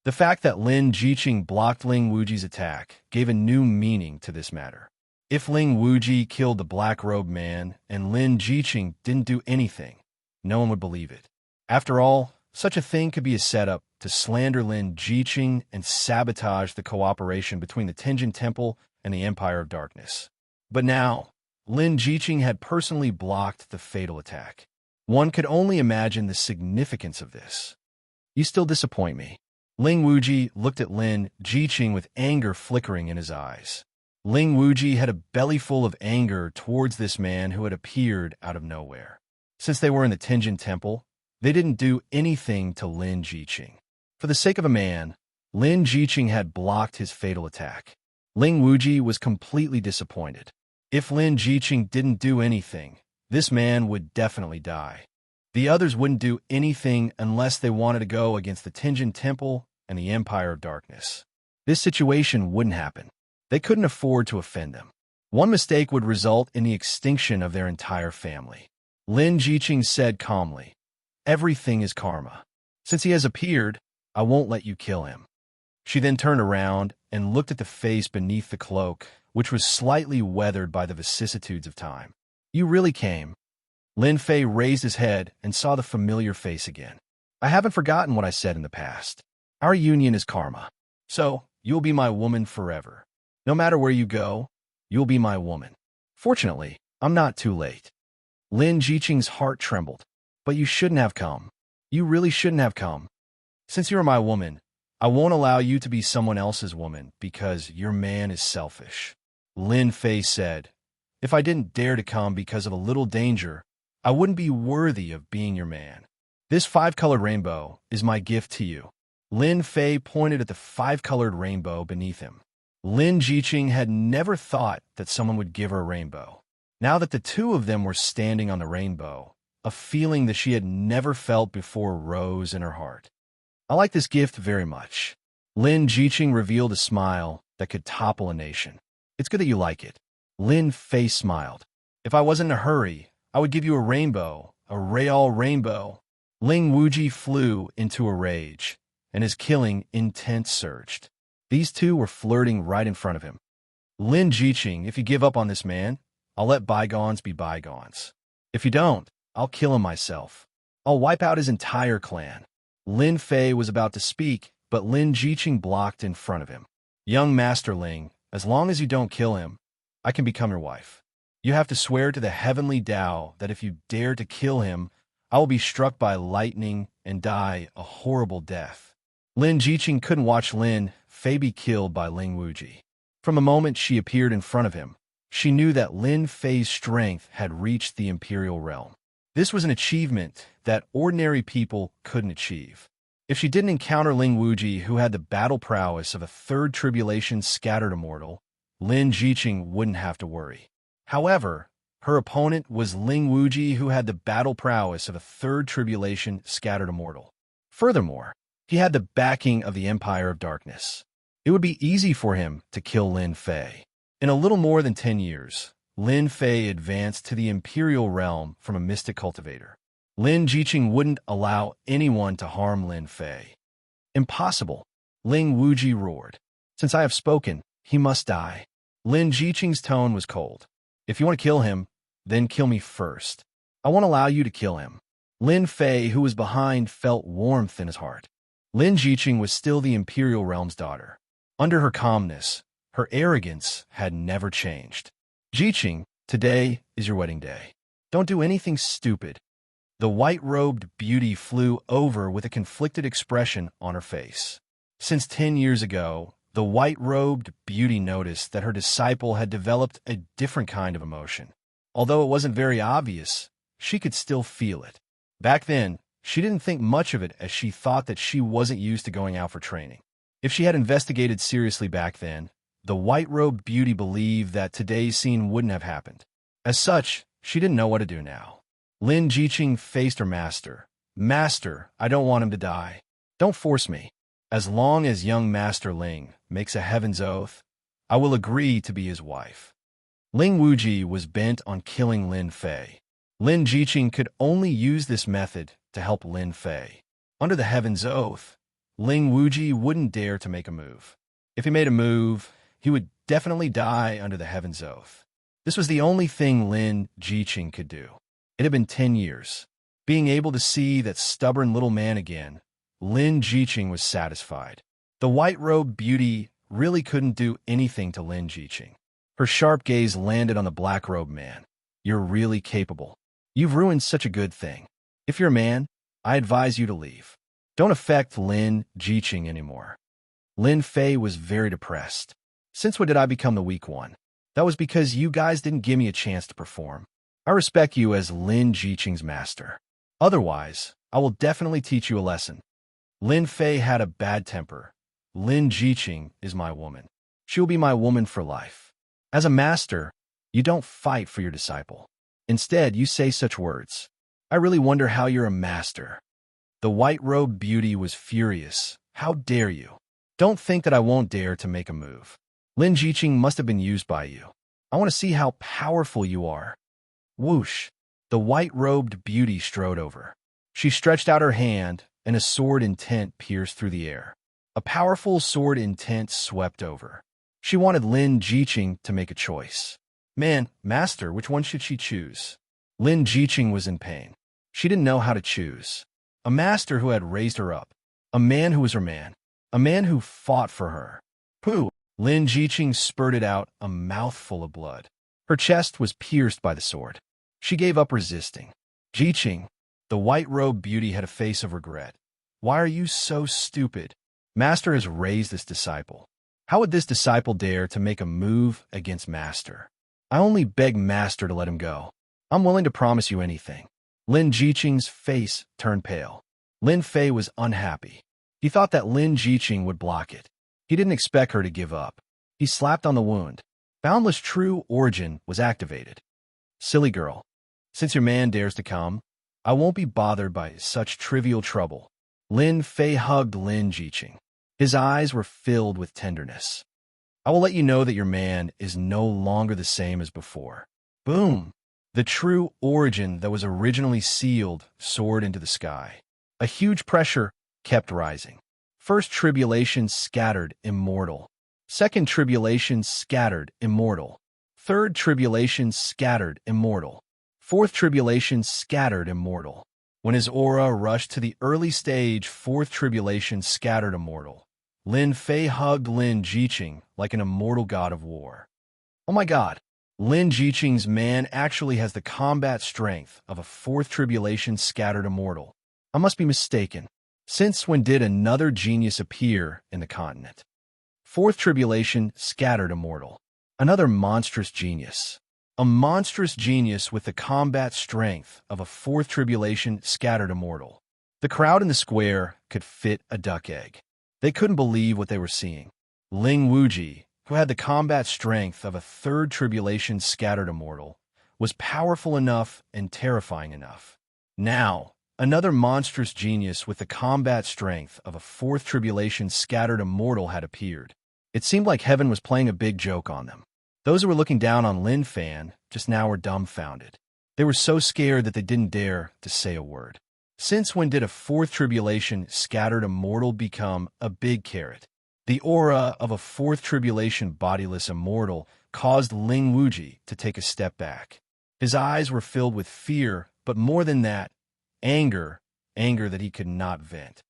The fact that Lin Jiqing blocked Ling Wuji's attack gave a new meaning to this matter. If Ling Wuji killed the black-robed man and Lin Jiqing didn't do anything, no one would believe it. After all, such a thing could be a setup to slander Lin Jiqing and sabotage the cooperation between the Tianjin Temple and the Empire of Darkness. But now, Lin Jiqing had personally blocked the fatal attack. One could only imagine the significance of this. You still disappoint me. Ling Wuji looked at Lin Jiqing with anger flickering in his eyes. Ling Wuji had a belly full of anger towards this man who had appeared out of nowhere. Since they were in the Tianjin Temple, they didn't do anything to Lin Jiqing. For the sake of a man, Lin Jiqing had blocked his fatal attack. Ling Wuji was completely disappointed. If Lin Jiqing didn't do anything, this man would definitely die. The others wouldn't do anything unless they wanted to go against the Tianjin Temple and the Empire of Darkness. This situation wouldn't happen. They couldn't afford to offend them. One mistake would result in the extinction of their entire family. Lin Jiqing said calmly, "Everything is karma. Since he has appeared, I won't let you kill him." She then turned around and looked at the face beneath the cloak, which was slightly weathered by the vicissitudes of time. "You really came." Lin Fei raised his head and saw the familiar face again. "I haven't forgotten what I said in the past. Our union is karma. So, you'll be my woman forever. No matter where you go, you'll be my woman. Fortunately, I'm not too late." Lin Jiqing's heart trembled. "But you shouldn't have come. You really shouldn't have come. Since you're my woman, I won't allow you to be someone else's woman because your man is selfish." Lin Fei said, "If I didn't dare to come because of a little danger, I wouldn't be worthy of being your man. This five-colored rainbow is my gift to you." Lin Fei pointed at the five-colored rainbow beneath him. Lin Jiqing had never thought that someone would give her a rainbow. Now that the two of them were standing on the rainbow, a feeling that she had never felt before rose in her heart. "I like this gift very much." Lin Jiqing revealed a smile that could topple a nation. "It's good that you like it." Lin Fei smiled. "If I wasn't in a hurry, I would give you a rainbow, a real rainbow." Ling Wuji flew into a rage, and his killing intent surged. These two were flirting right in front of him. "Lin Jiqing, if you give up on this man, I'll let bygones be bygones. If you don't, I'll kill him myself. I'll wipe out his entire clan." Lin Fei was about to speak, but Lin Jiqing blocked in front of him. "Young Master Ling, as long as you don't kill him, I can become your wife. You have to swear to the heavenly Tao that if you dare to kill him, I will be struck by lightning and die a horrible death." Lin Jiqing couldn't watch Lin Fei be killed by Ling Wuji. From the moment she appeared in front of him, She knew that Lin Fei's strength had reached the imperial realm. This was an achievement that ordinary people couldn't achieve. If she didn't encounter Ling Wuji, who had the battle prowess of a third tribulation scattered immortal, Lin Jiqing wouldn't have to worry. However, her opponent was Ling Wuji, who had the battle prowess of a third tribulation scattered immortal. Furthermore, he had the backing of the Empire of Darkness. It would be easy for him to kill Lin Fei. In a little more than 10 years, Lin Fei advanced to the imperial realm from a mystic cultivator. Lin Jiqing wouldn't allow anyone to harm Lin Fei. Impossible, Ling Wuji roared. Since I have spoken, he must die. Lin Jiqing's tone was cold. If you want to kill him, then kill me first. I won't allow you to kill him. Lin Fei, who was behind, felt warmth in his heart. Lin Jiqing was still the imperial realm's daughter. Under her calmness, her arrogance had never changed. Jiqing, today is your wedding day. Don't do anything stupid. The white-robed beauty flew over with a conflicted expression on her face. Since 10 years ago, the white-robed beauty noticed that her disciple had developed a different kind of emotion. Although it wasn't very obvious, she could still feel it. Back then, she didn't think much of it as she thought that she wasn't used to going out for training. If she had investigated seriously back then, the white-robed beauty believed that today's scene wouldn't have happened. As such, she didn't know what to do now. Lin Jiqing faced her master. Master, I don't want him to die. Don't force me. As long as young Master Ling makes a heaven's oath, I will agree to be his wife. Ling Wuji was bent on killing Lin Fei. Lin Jiqing could only use this method to help Lin Fei. Under the heaven's oath, Ling Wuji wouldn't dare to make a move. If he made a move, he would definitely die under the heaven's oath. This was the only thing Lin Jiqing could do. It had been 10 years. Being able to see that stubborn little man again, Lin Jiqing was satisfied. The white-robed beauty really couldn't do anything to Lin Jiqing. Her sharp gaze landed on the black-robed man. You're really capable. You've ruined such a good thing. If you're a man, I advise you to leave. Don't affect Lin Jiqing anymore. Lin Fei was very depressed. Since when did I become the weak one? That was because you guys didn't give me a chance to perform. I respect you as Lin Jiqing's master. Otherwise, I will definitely teach you a lesson. Lin Fei had a bad temper. Lin Jiqing is my woman. She will be my woman for life. As a master, you don't fight for your disciple. Instead, you say such words. I really wonder how you're a master. The white-robed beauty was furious. How dare you? Don't think that I won't dare to make a move. Lin Jiqing must have been used by you. I want to see how powerful you are. Whoosh! The white-robed beauty strode over. She stretched out her hand, and a sword intent pierced through the air. A powerful sword intent swept over. She wanted Lin Jiqing to make a choice. Man, master, which one should she choose? Lin Jiqing was in pain. She didn't know how to choose. A master who had raised her up. A man who was her man. A man who fought for her. Pooh! Lin Jiqing spurted out a mouthful of blood. Her chest was pierced by the sword. She gave up resisting. Jiqing, the white-robed beauty, had a face of regret. Why are you so stupid? Master has raised this disciple. How would this disciple dare to make a move against Master? I only beg Master to let him go. I'm willing to promise you anything. Lin Jiqing's face turned pale. Lin Fei was unhappy. He thought that Lin Jiqing would block it. He didn't expect her to give up. He slapped on the wound. Boundless True Origin was activated. Silly girl. Since your man dares to come, I won't be bothered by such trivial trouble. Lin Fei hugged Lin Jiqing. His eyes were filled with tenderness. I will let you know that your man is no longer the same as before. Boom! The true origin that was originally sealed soared into the sky. A huge pressure kept rising. First tribulation scattered, immortal. Second tribulation scattered, immortal. Third tribulation scattered, immortal. Fourth tribulation scattered, immortal. When his aura rushed to the early stage, fourth tribulation scattered, immortal. Lin Fei hugged Lin Jiqing like an immortal god of war. Oh my god, Lin Jiqing's man actually has the combat strength of a fourth tribulation scattered immortal. I must be mistaken. Since when did another genius appear in the continent? Fourth tribulation scattered immortal. Another monstrous genius. A monstrous genius with the combat strength of a fourth tribulation scattered immortal. The crowd in the square could fit a duck egg. They couldn't believe what they were seeing. Ling Wuji, who had the combat strength of a third tribulation scattered immortal, was powerful enough and terrifying enough. Now, another monstrous genius with the combat strength of a fourth tribulation scattered immortal had appeared. It seemed like heaven was playing a big joke on them. Those who were looking down on Lin Fan just now were dumbfounded. They were so scared that they didn't dare to say a word. Since when did a fourth tribulation scattered immortal become a big carrot? The aura of a fourth tribulation bodiless immortal caused Ling Wuji to take a step back. His eyes were filled with fear, but more than that, anger that he could not vent.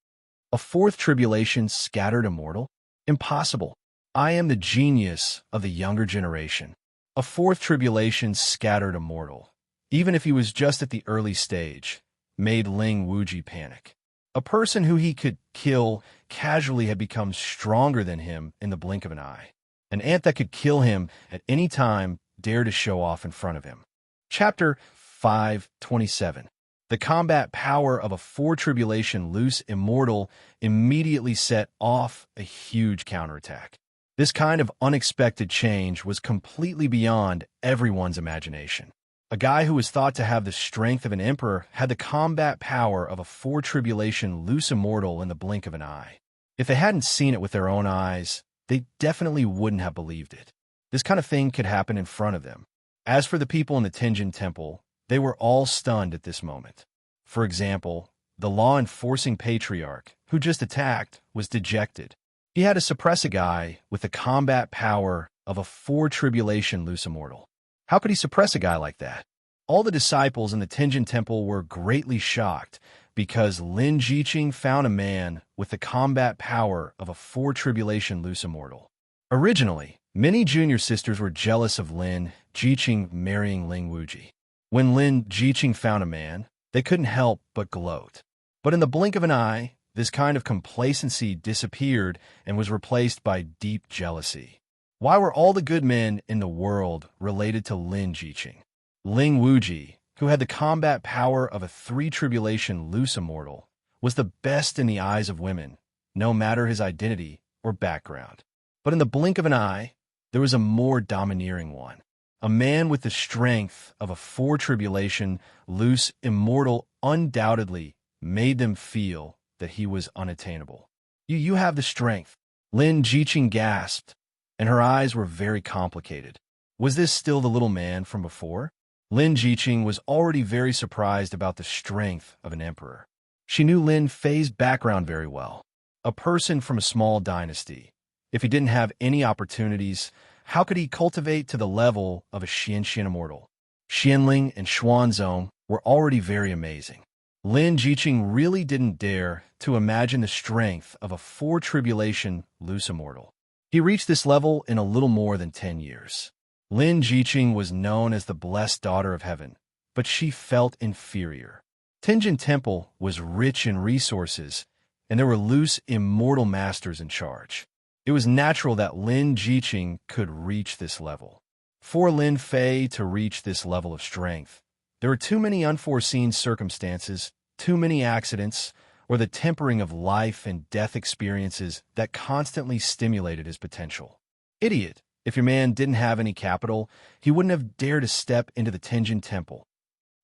A fourth tribulation scattered immortal? Impossible. I am the genius of the younger generation. A fourth tribulation scattered immortal, even if he was just at the early stage, made Ling Wuji panic. A person who he could kill casually had become stronger than him in the blink of an eye. An ant that could kill him at any time dared to show off in front of him. Chapter 5:27. The combat power of a four tribulation loose immortal immediately set off a huge counterattack. This kind of unexpected change was completely beyond everyone's imagination. A guy who was thought to have the strength of an emperor had the combat power of a four tribulation loose immortal in the blink of an eye. If they hadn't seen it with their own eyes, they definitely wouldn't have believed it. This kind of thing could happen in front of them. As for the people in the Tenjin Temple, they were all stunned at this moment. For example, the law-enforcing patriarch, who just attacked, was dejected. He had to suppress a guy with the combat power of a four tribulation loose immortal. How could he suppress a guy like that? All the disciples in the Tenjin Temple were greatly shocked because Lin Jiqing found a man with the combat power of a four tribulation loose immortal. Originally, many junior sisters were jealous of Lin Jiqing marrying Ling Wuji. When Lin Jiqing found a man, they couldn't help but gloat. But in the blink of an eye, this kind of complacency disappeared and was replaced by deep jealousy. Why were all the good men in the world related to Lin Jiqing? Ling Wuji, who had the combat power of a three tribulation loose immortal, was the best in the eyes of women, no matter his identity or background. But in the blink of an eye, there was a more domineering one. A man with the strength of a four tribulation loose immortal undoubtedly made them feel that he was unattainable. You have the strength. Lin Jiqing gasped, and her eyes were very complicated. Was this still the little man from before? Lin Jiqing was already very surprised about the strength of an emperor. She knew Lin Fei's background very well. A person from a small dynasty. If he didn't have any opportunities, how could he cultivate to the level of a Xianxia immortal? Xianling and Xuanzong were already very amazing. Lin Jiqing really didn't dare to imagine the strength of a four tribulation loose immortal. He reached this level in a little more than 10 years. Lin Jiqing was known as the blessed daughter of heaven, but she felt inferior. Tenjin Temple was rich in resources, and there were loose immortal masters in charge. It was natural that Lin Jiqing could reach this level. For Lin Fei to reach this level of strength, there were too many unforeseen circumstances, too many accidents, or the tempering of life and death experiences that constantly stimulated his potential. Idiot! If your man didn't have any capital, he wouldn't have dared to step into the Tenjin Temple.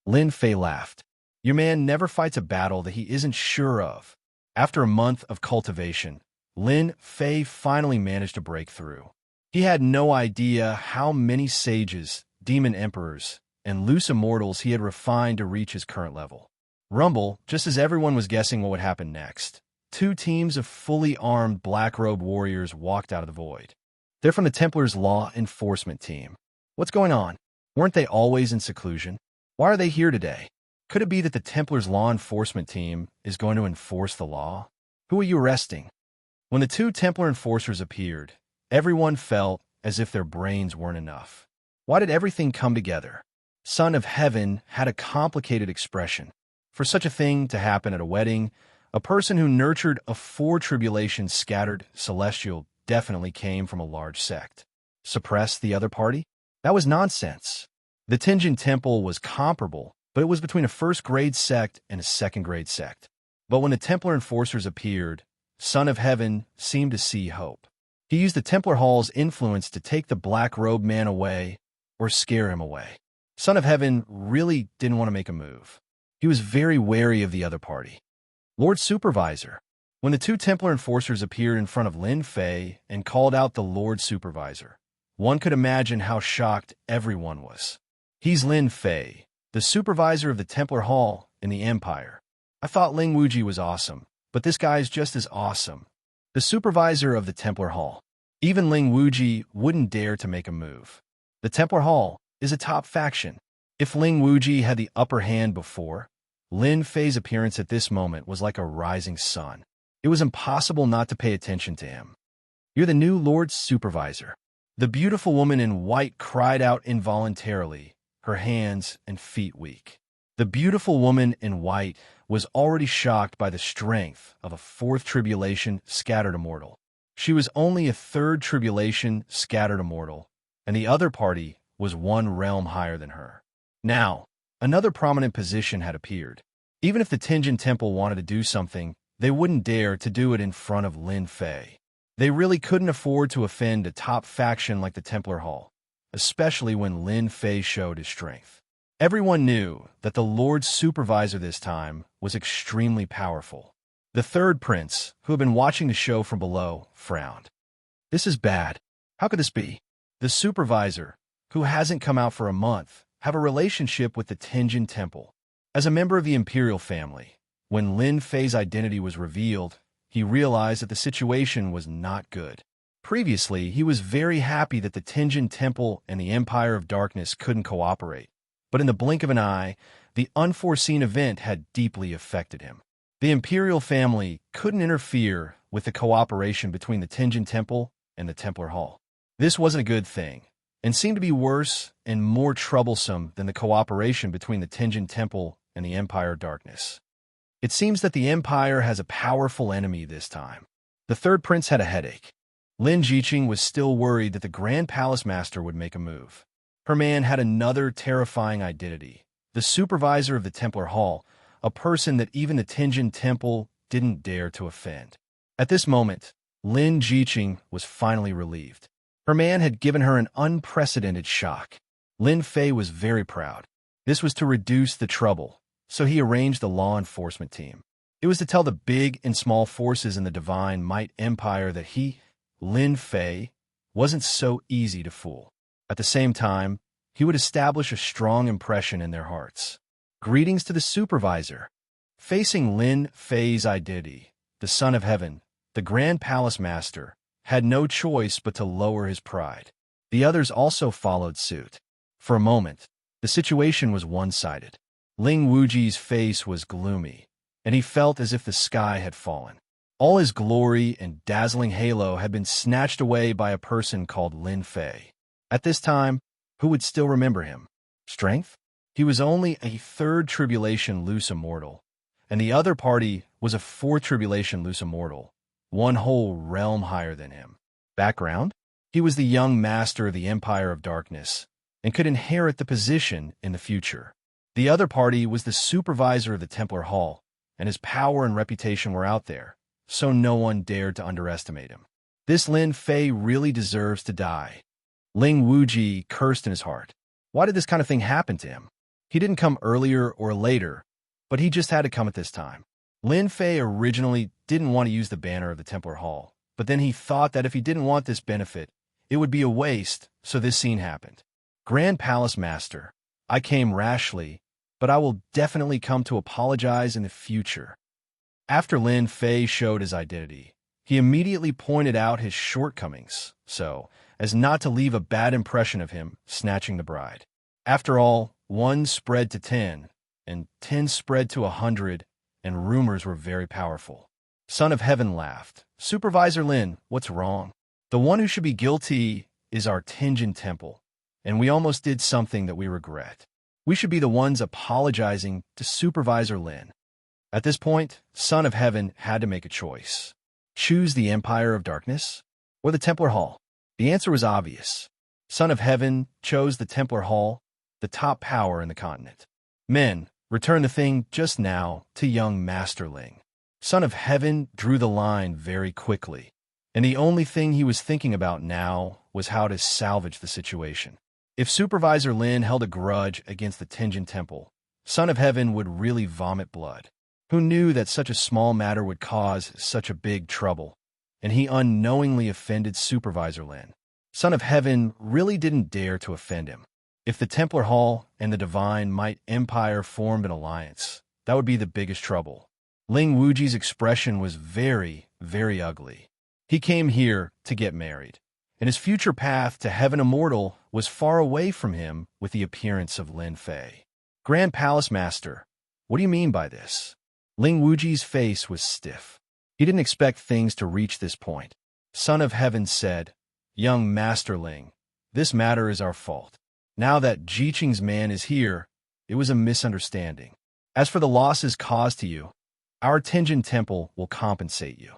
Lin Fei laughed. Your man never fights a battle that he isn't sure of. After a month of cultivation, Lin Fei finally managed to break through. He had no idea how many sages, demon emperors, and loose immortals he had refined to reach his current level. Rumble, just as everyone was guessing what would happen next, two teams of fully armed black-robed warriors walked out of the void. They're from the Templars' law enforcement team. What's going on? Weren't they always in seclusion? Why are they here today? Could it be that the Templars' law enforcement team is going to enforce the law? Who are you arresting? When the two Templar enforcers appeared, everyone felt as if their brains weren't enough. Why did everything come together? Son of Heaven had a complicated expression. For such a thing to happen at a wedding, a person who nurtured a four tribulations scattered celestial definitely came from a large sect. suppress the other party? That was nonsense. The Tenjin Temple was comparable, but it was between a first-grade sect and a second-grade sect. But when the Templar enforcers appeared, Son of Heaven seemed to see hope. He used the Templar Hall's influence to take the black-robed man away or scare him away. Son of Heaven really didn't want to make a move. He was very wary of the other party. Lord Supervisor. When the two Templar enforcers appeared in front of Lin Fei and called out the Lord Supervisor, one could imagine how shocked everyone was. He's Lin Fei, the supervisor of the Templar Hall in the Empire. I thought Ling Wuji was awesome, but this guy's just as awesome. The supervisor of the Templar Hall. Even Ling Wuji wouldn't dare to make a move. The Templar Hall is a top faction. If Ling Wuji had the upper hand before, Lin Fei's appearance at this moment was like a rising sun. It was impossible not to pay attention to him. You're the new Lord Supervisor. The beautiful woman in white cried out involuntarily, her hands and feet weak. The beautiful woman in white was already shocked by the strength of a fourth tribulation scattered immortal. She was only a third tribulation scattered immortal, and the other party was one realm higher than her. Now, another prominent position had appeared. Even if the Tenjin Temple wanted to do something, they wouldn't dare to do it in front of Lin Fei. They really couldn't afford to offend a top faction like the Templar Hall, especially when Lin Fei showed his strength. Everyone knew that the Lord Supervisor this time was extremely powerful. The third prince, who had been watching the show from below, frowned. This is bad. How could this be? The Supervisor, who hasn't come out for a month, have a relationship with the Tenjin Temple. As a member of the Imperial family, when Lin Fei's identity was revealed, he realized that the situation was not good. Previously, he was very happy that the Tenjin Temple and the Empire of Darkness couldn't cooperate. But in the blink of an eye, the unforeseen event had deeply affected him. The Imperial family couldn't interfere with the cooperation between the Tenjin Temple and the Templar Hall. This wasn't a good thing, and seemed to be worse and more troublesome than the cooperation between the Tenjin Temple and the Empire of Darkness. It seems that the Empire has a powerful enemy this time. The third prince had a headache. Lin Jiqing was still worried that the Grand Palace Master would make a move. Her man had another terrifying identity, the supervisor of the Templar Hall, a person that even the Tenjin Temple didn't dare to offend. At this moment, Lin Jiqing was finally relieved. Her man had given her an unprecedented shock. Lin Fei was very proud. This was to reduce the trouble, so he arranged the law enforcement team. It was to tell the big and small forces in the Divine Might Empire that he, Lin Fei, wasn't so easy to fool. At the same time, he would establish a strong impression in their hearts. Greetings to the supervisor. Facing Lin Fei's identity, the Son of Heaven, the Grand Palace Master, had no choice but to lower his pride. The others also followed suit. For a moment, the situation was one-sided. Ling Wuji's face was gloomy, and he felt as if the sky had fallen. All his glory and dazzling halo had been snatched away by a person called Lin Fei. At this time, who would still remember him? Strength? He was only a third tribulation loose immortal, and the other party was a fourth tribulation loose immortal, one whole realm higher than him. Background? He was the young master of the Empire of Darkness, and could inherit the position in the future. The other party was the supervisor of the Templar Hall, and his power and reputation were out there, so no one dared to underestimate him. This Lin Fei really deserves to die. Ling Wuji cursed in his heart. Why did this kind of thing happen to him? He didn't come earlier or later, but he just had to come at this time. Lin Fei originally didn't want to use the banner of the Templar Hall, but then he thought that if he didn't want this benefit, it would be a waste, so this scene happened. Grand Palace Master, I came rashly, but I will definitely come to apologize in the future. After Lin Fei showed his identity, he immediately pointed out his shortcomings, so as not to leave a bad impression of him snatching the bride. After all, 1 spread to 10, and 10 spread to 100, and rumors were very powerful. Son of Heaven laughed. Supervisor Lin, what's wrong? The one who should be guilty is our Tenjin Temple, and we almost did something that we regret. We should be the ones apologizing to Supervisor Lin. At this point, Son of Heaven had to make a choice. Choose the Empire of Darkness or the Templar Hall? The answer was obvious. Son of Heaven chose the Templar Hall, the top power in the continent. Men, return the thing just now to young Master Ling. Son of Heaven drew the line very quickly, and the only thing he was thinking about now was how to salvage the situation. If Supervisor Lin held a grudge against the Tenjin Temple, Son of Heaven would really vomit blood. Who knew that such a small matter would cause such a big trouble? And he unknowingly offended Supervisor Lin. Son of Heaven really didn't dare to offend him. If the Templar Hall and the Divine Might Empire formed an alliance, that would be the biggest trouble. Ling Wuji's expression was very, very ugly. He came here to get married, and his future path to Heaven Immortal was far away from him with the appearance of Lin Fei. Grand Palace Master, what do you mean by this? Ling Wuji's face was stiff. He didn't expect things to reach this point. Son of Heaven said, Young Master Ling, this matter is our fault. Now that Jiqing's man is here, it was a misunderstanding. As for the losses caused to you, our Tenjin Temple will compensate you.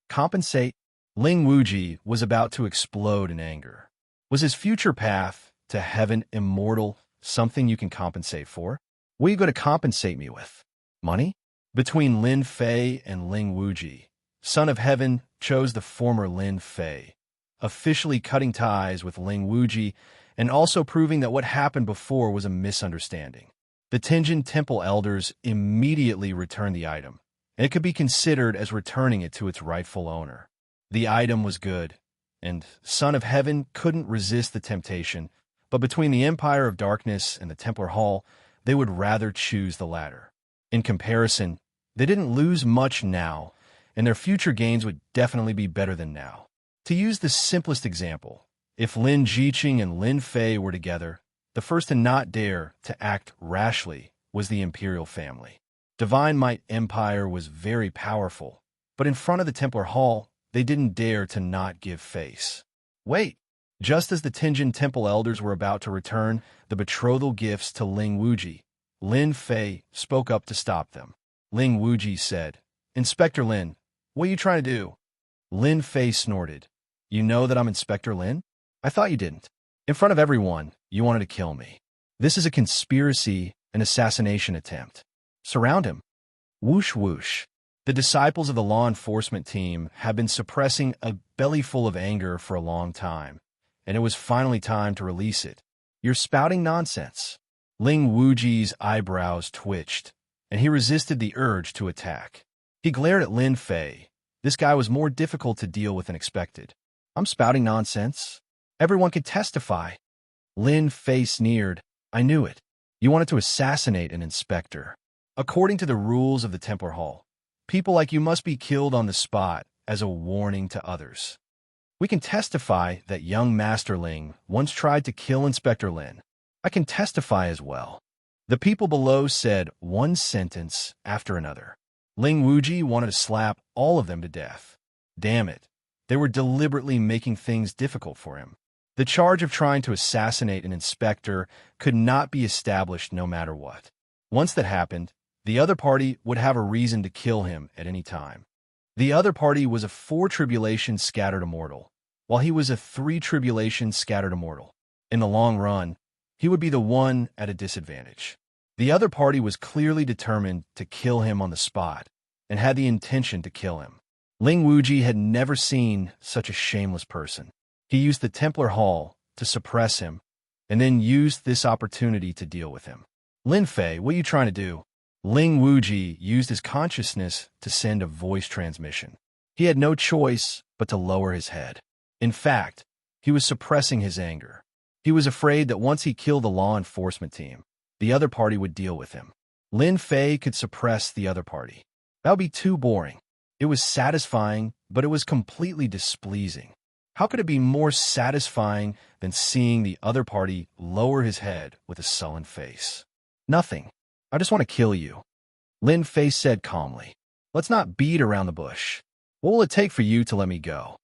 Compensate? Ling Wuji was about to explode in anger. Was his future path to Heaven Immortal something you can compensate for? What are you going to compensate me with? Money? Between Lin Fei and Ling Wuji, Son of Heaven chose the former Lin Fei, officially cutting ties with Ling Wuji and also proving that what happened before was a misunderstanding. The Tenjin Temple elders immediately returned the item, and it could be considered as returning it to its rightful owner. The item was good, and Son of Heaven couldn't resist the temptation, but between the Empire of Darkness and the Templar Hall, they would rather choose the latter. In comparison, they didn't lose much now, and their future gains would definitely be better than now. To use the simplest example, if Lin Jiqing and Lin Fei were together, the first to not dare to act rashly was the imperial family. Divine Might Empire was very powerful, but in front of the Templar Hall, they didn't dare to not give face. Wait! Just as the Tenjin Temple elders were about to return the betrothal gifts to Ling Wuji, Lin Fei spoke up to stop them. Ling Wuji said, Inspector Lin, what are you trying to do? Lin Fei snorted. You know that I'm Inspector Lin? I thought you didn't. In front of everyone, you wanted to kill me. This is a conspiracy, an assassination attempt. Surround him. Whoosh whoosh. The disciples of the law enforcement team have been suppressing a bellyful of anger for a long time, and it was finally time to release it. You're spouting nonsense. Ling Wuji's eyebrows twitched, and he resisted the urge to attack. He glared at Lin Fei. This guy was more difficult to deal with than expected. I'm spouting nonsense. Everyone could testify. Lin Fei sneered. I knew it. You wanted to assassinate an inspector. According to the rules of the Templar Hall, people like you must be killed on the spot as a warning to others. We can testify that young Master Ling once tried to kill Inspector Lin. I can testify as well. The people below said one sentence after another. Ling Wuji wanted to slap all of them to death. Damn it. They were deliberately making things difficult for him. The charge of trying to assassinate an inspector could not be established no matter what. Once that happened, the other party would have a reason to kill him at any time. The other party was a 4 tribulation scattered immortal, while he was a 3 tribulation scattered immortal. In the long run, he would be the one at a disadvantage. The other party was clearly determined to kill him on the spot, and had the intention to kill him. Ling Wuji had never seen such a shameless person. He used the Templar Hall to suppress him, and then used this opportunity to deal with him. Lin Fei, what are you trying to do? Ling Wuji used his consciousness to send a voice transmission. He had no choice but to lower his head. In fact, he was suppressing his anger. He was afraid that once he killed the law enforcement team, the other party would deal with him. Lin Fei could suppress the other party. That would be too boring. It was satisfying, but it was completely displeasing. How could it be more satisfying than seeing the other party lower his head with a sullen face? Nothing. I just want to kill you. Lin Fei said calmly. Let's not beat around the bush. What will it take for you to let me go?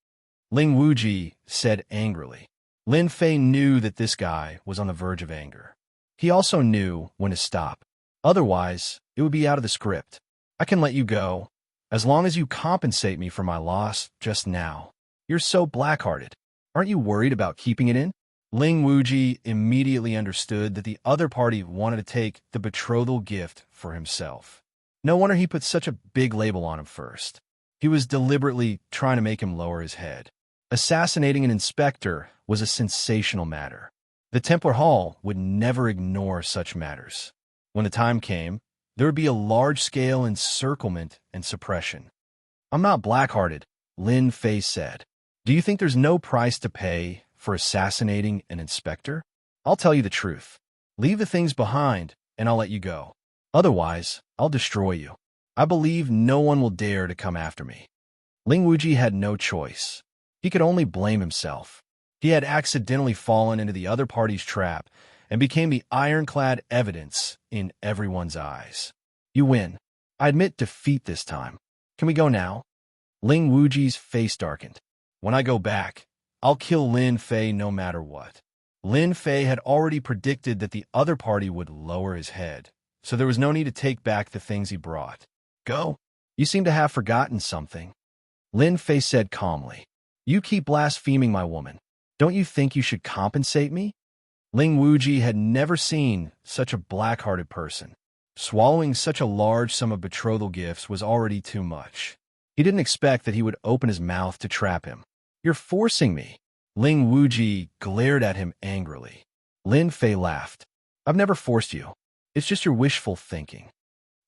Ling Wuji said angrily. Lin Fei knew that this guy was on the verge of anger. He also knew when to stop. Otherwise, it would be out of the script. I can let you go, as long as you compensate me for my loss just now. You're so black-hearted. Aren't you worried about keeping it in? Ling Wuji immediately understood that the other party wanted to take the betrothal gift for himself. No wonder he put such a big label on him first. He was deliberately trying to make him lower his head. Assassinating an inspector was a sensational matter. The Templar Hall would never ignore such matters. When the time came, there would be a large-scale encirclement and suppression. "I'm not black-hearted," Lin Fei said. "Do you think there's no price to pay for assassinating an inspector? I'll tell you the truth. Leave the things behind, and I'll let you go. Otherwise, I'll destroy you. I believe no one will dare to come after me." Ling Wuji had no choice. He could only blame himself. He had accidentally fallen into the other party's trap and became the ironclad evidence in everyone's eyes. "You win. I admit defeat this time. Can we go now?" Ling Wuji's face darkened. "When I go back, I'll kill Lin Fei no matter what." Lin Fei had already predicted that the other party would lower his head, so there was no need to take back the things he brought. "Go. You seem to have forgotten something," Lin Fei said calmly. "You keep blaspheming my woman. Don't you think you should compensate me?" Ling Wuji had never seen such a black-hearted person. Swallowing such a large sum of betrothal gifts was already too much. He didn't expect that he would open his mouth to trap him. "You're forcing me." Ling Wuji glared at him angrily. Lin Fei laughed. "I've never forced you. It's just your wishful thinking."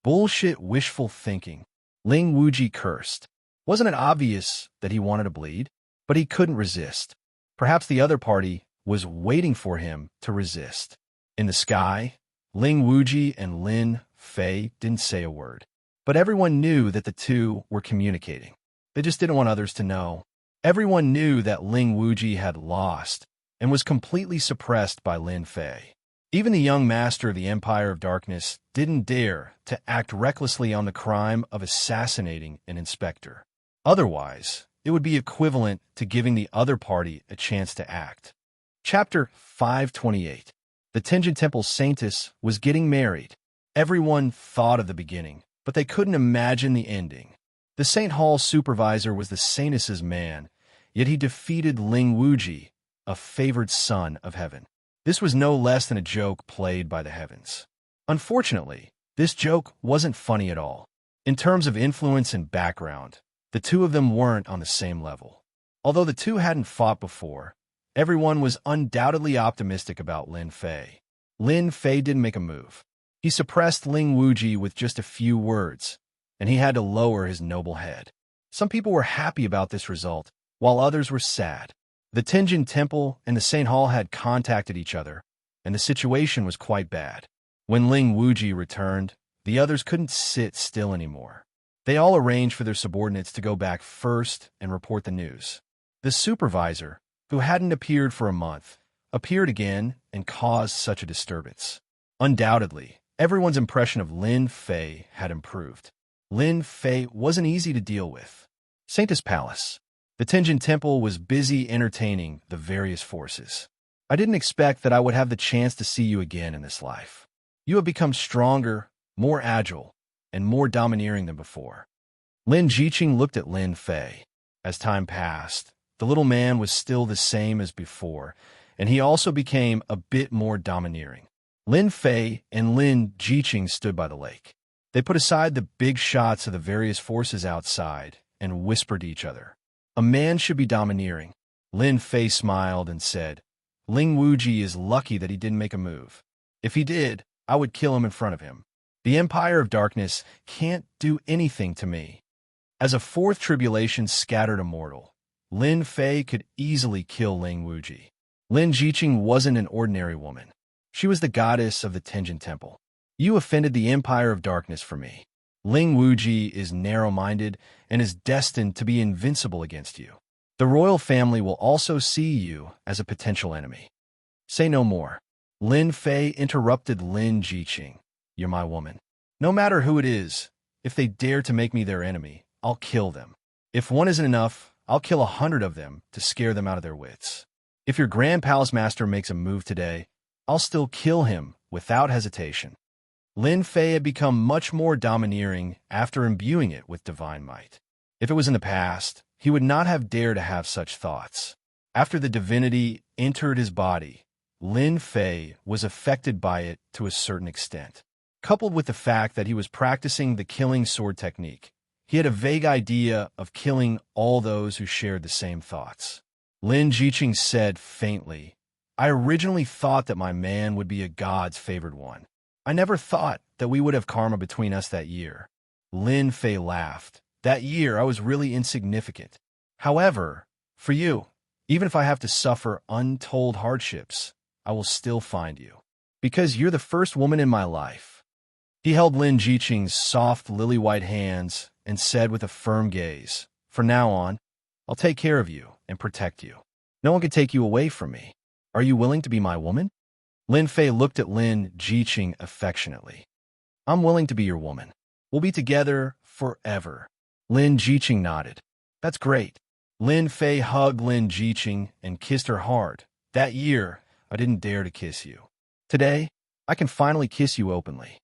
"Bullshit wishful thinking," Ling Wuji cursed. Wasn't it obvious that he wanted to bleed? But he couldn't resist. Perhaps the other party was waiting for him to resist. In the sky, Ling Wuji and Lin Fei didn't say a word. But everyone knew that the two were communicating. They just didn't want others to know. Everyone knew that Ling Wuji had lost and was completely suppressed by Lin Fei. Even the young master of the Empire of Darkness didn't dare to act recklessly on the crime of assassinating an inspector. Otherwise, it would be equivalent to giving the other party a chance to act. Chapter 528. The Tenjin Temple Saintess was getting married. Everyone thought of the beginning, but they couldn't imagine the ending. The Saint Hall supervisor was the Saintess's man, yet he defeated Ling Wuji, a favored son of heaven. This was no less than a joke played by the heavens. Unfortunately, this joke wasn't funny at all. In terms of influence and background, the two of them weren't on the same level. Although the two hadn't fought before, everyone was undoubtedly optimistic about Lin Fei. Lin Fei didn't make a move. He suppressed Ling Wuji with just a few words, and he had to lower his noble head. Some people were happy about this result, while others were sad. The Tenjin Temple and the Saint Hall had contacted each other, and the situation was quite bad. When Ling Wuji returned, the others couldn't sit still anymore. They all arranged for their subordinates to go back first and report the news. The supervisor, who hadn't appeared for a month, appeared again and caused such a disturbance. Undoubtedly, everyone's impression of Lin Fei had improved. Lin Fei wasn't easy to deal with. Saintess Palace. The Tenjin Temple was busy entertaining the various forces. "I didn't expect that I would have the chance to see you again in this life. You have become stronger, more agile, and more domineering than before." Lin Jiqing looked at Lin Fei. As time passed, the little man was still the same as before, and he also became a bit more domineering. Lin Fei and Lin Jiqing stood by the lake. They put aside the big shots of the various forces outside and whispered to each other. "A man should be domineering." Lin Fei smiled and said, "Ling Wuji is lucky that he didn't make a move. If he did, I would kill him in front of him. The Empire of Darkness can't do anything to me." As a fourth tribulation scattered immortal, Lin Fei could easily kill Ling Wuji. Lin Jiqing wasn't an ordinary woman. She was the goddess of the Tenjin Temple. "You offended the Empire of Darkness for me. Ling Wuji is narrow-minded and is destined to be invincible against you. The royal family will also see you as a potential enemy." "Say no more." Lin Fei interrupted Lin Jiqing. "You're my woman. No matter who it is, if they dare to make me their enemy, I'll kill them. If one isn't enough, I'll kill 100 of them to scare them out of their wits. If your Grand Palace Master makes a move today, I'll still kill him without hesitation." Lin Fei had become much more domineering after imbuing it with divine might. If it was in the past, he would not have dared to have such thoughts. After the divinity entered his body, Lin Fei was affected by it to a certain extent. Coupled with the fact that he was practicing the killing sword technique, he had a vague idea of killing all those who shared the same thoughts. Lin Jiqing said faintly, "I originally thought that my man would be a god's favored one. I never thought that we would have karma between us that year." Lin Fei laughed. "That year I was really insignificant. However, for you, even if I have to suffer untold hardships, I will still find you. Because you're the first woman in my life." He held Lin Jiqing's soft, lily-white hands and said with a firm gaze, "From now on, I'll take care of you and protect you. No one can take you away from me. Are you willing to be my woman?" Lin Fei looked at Lin Jiqing affectionately. "I'm willing to be your woman. We'll be together forever." Lin Jiqing nodded. "That's great." Lin Fei hugged Lin Jiqing and kissed her hard. "That year, I didn't dare to kiss you. Today, I can finally kiss you openly."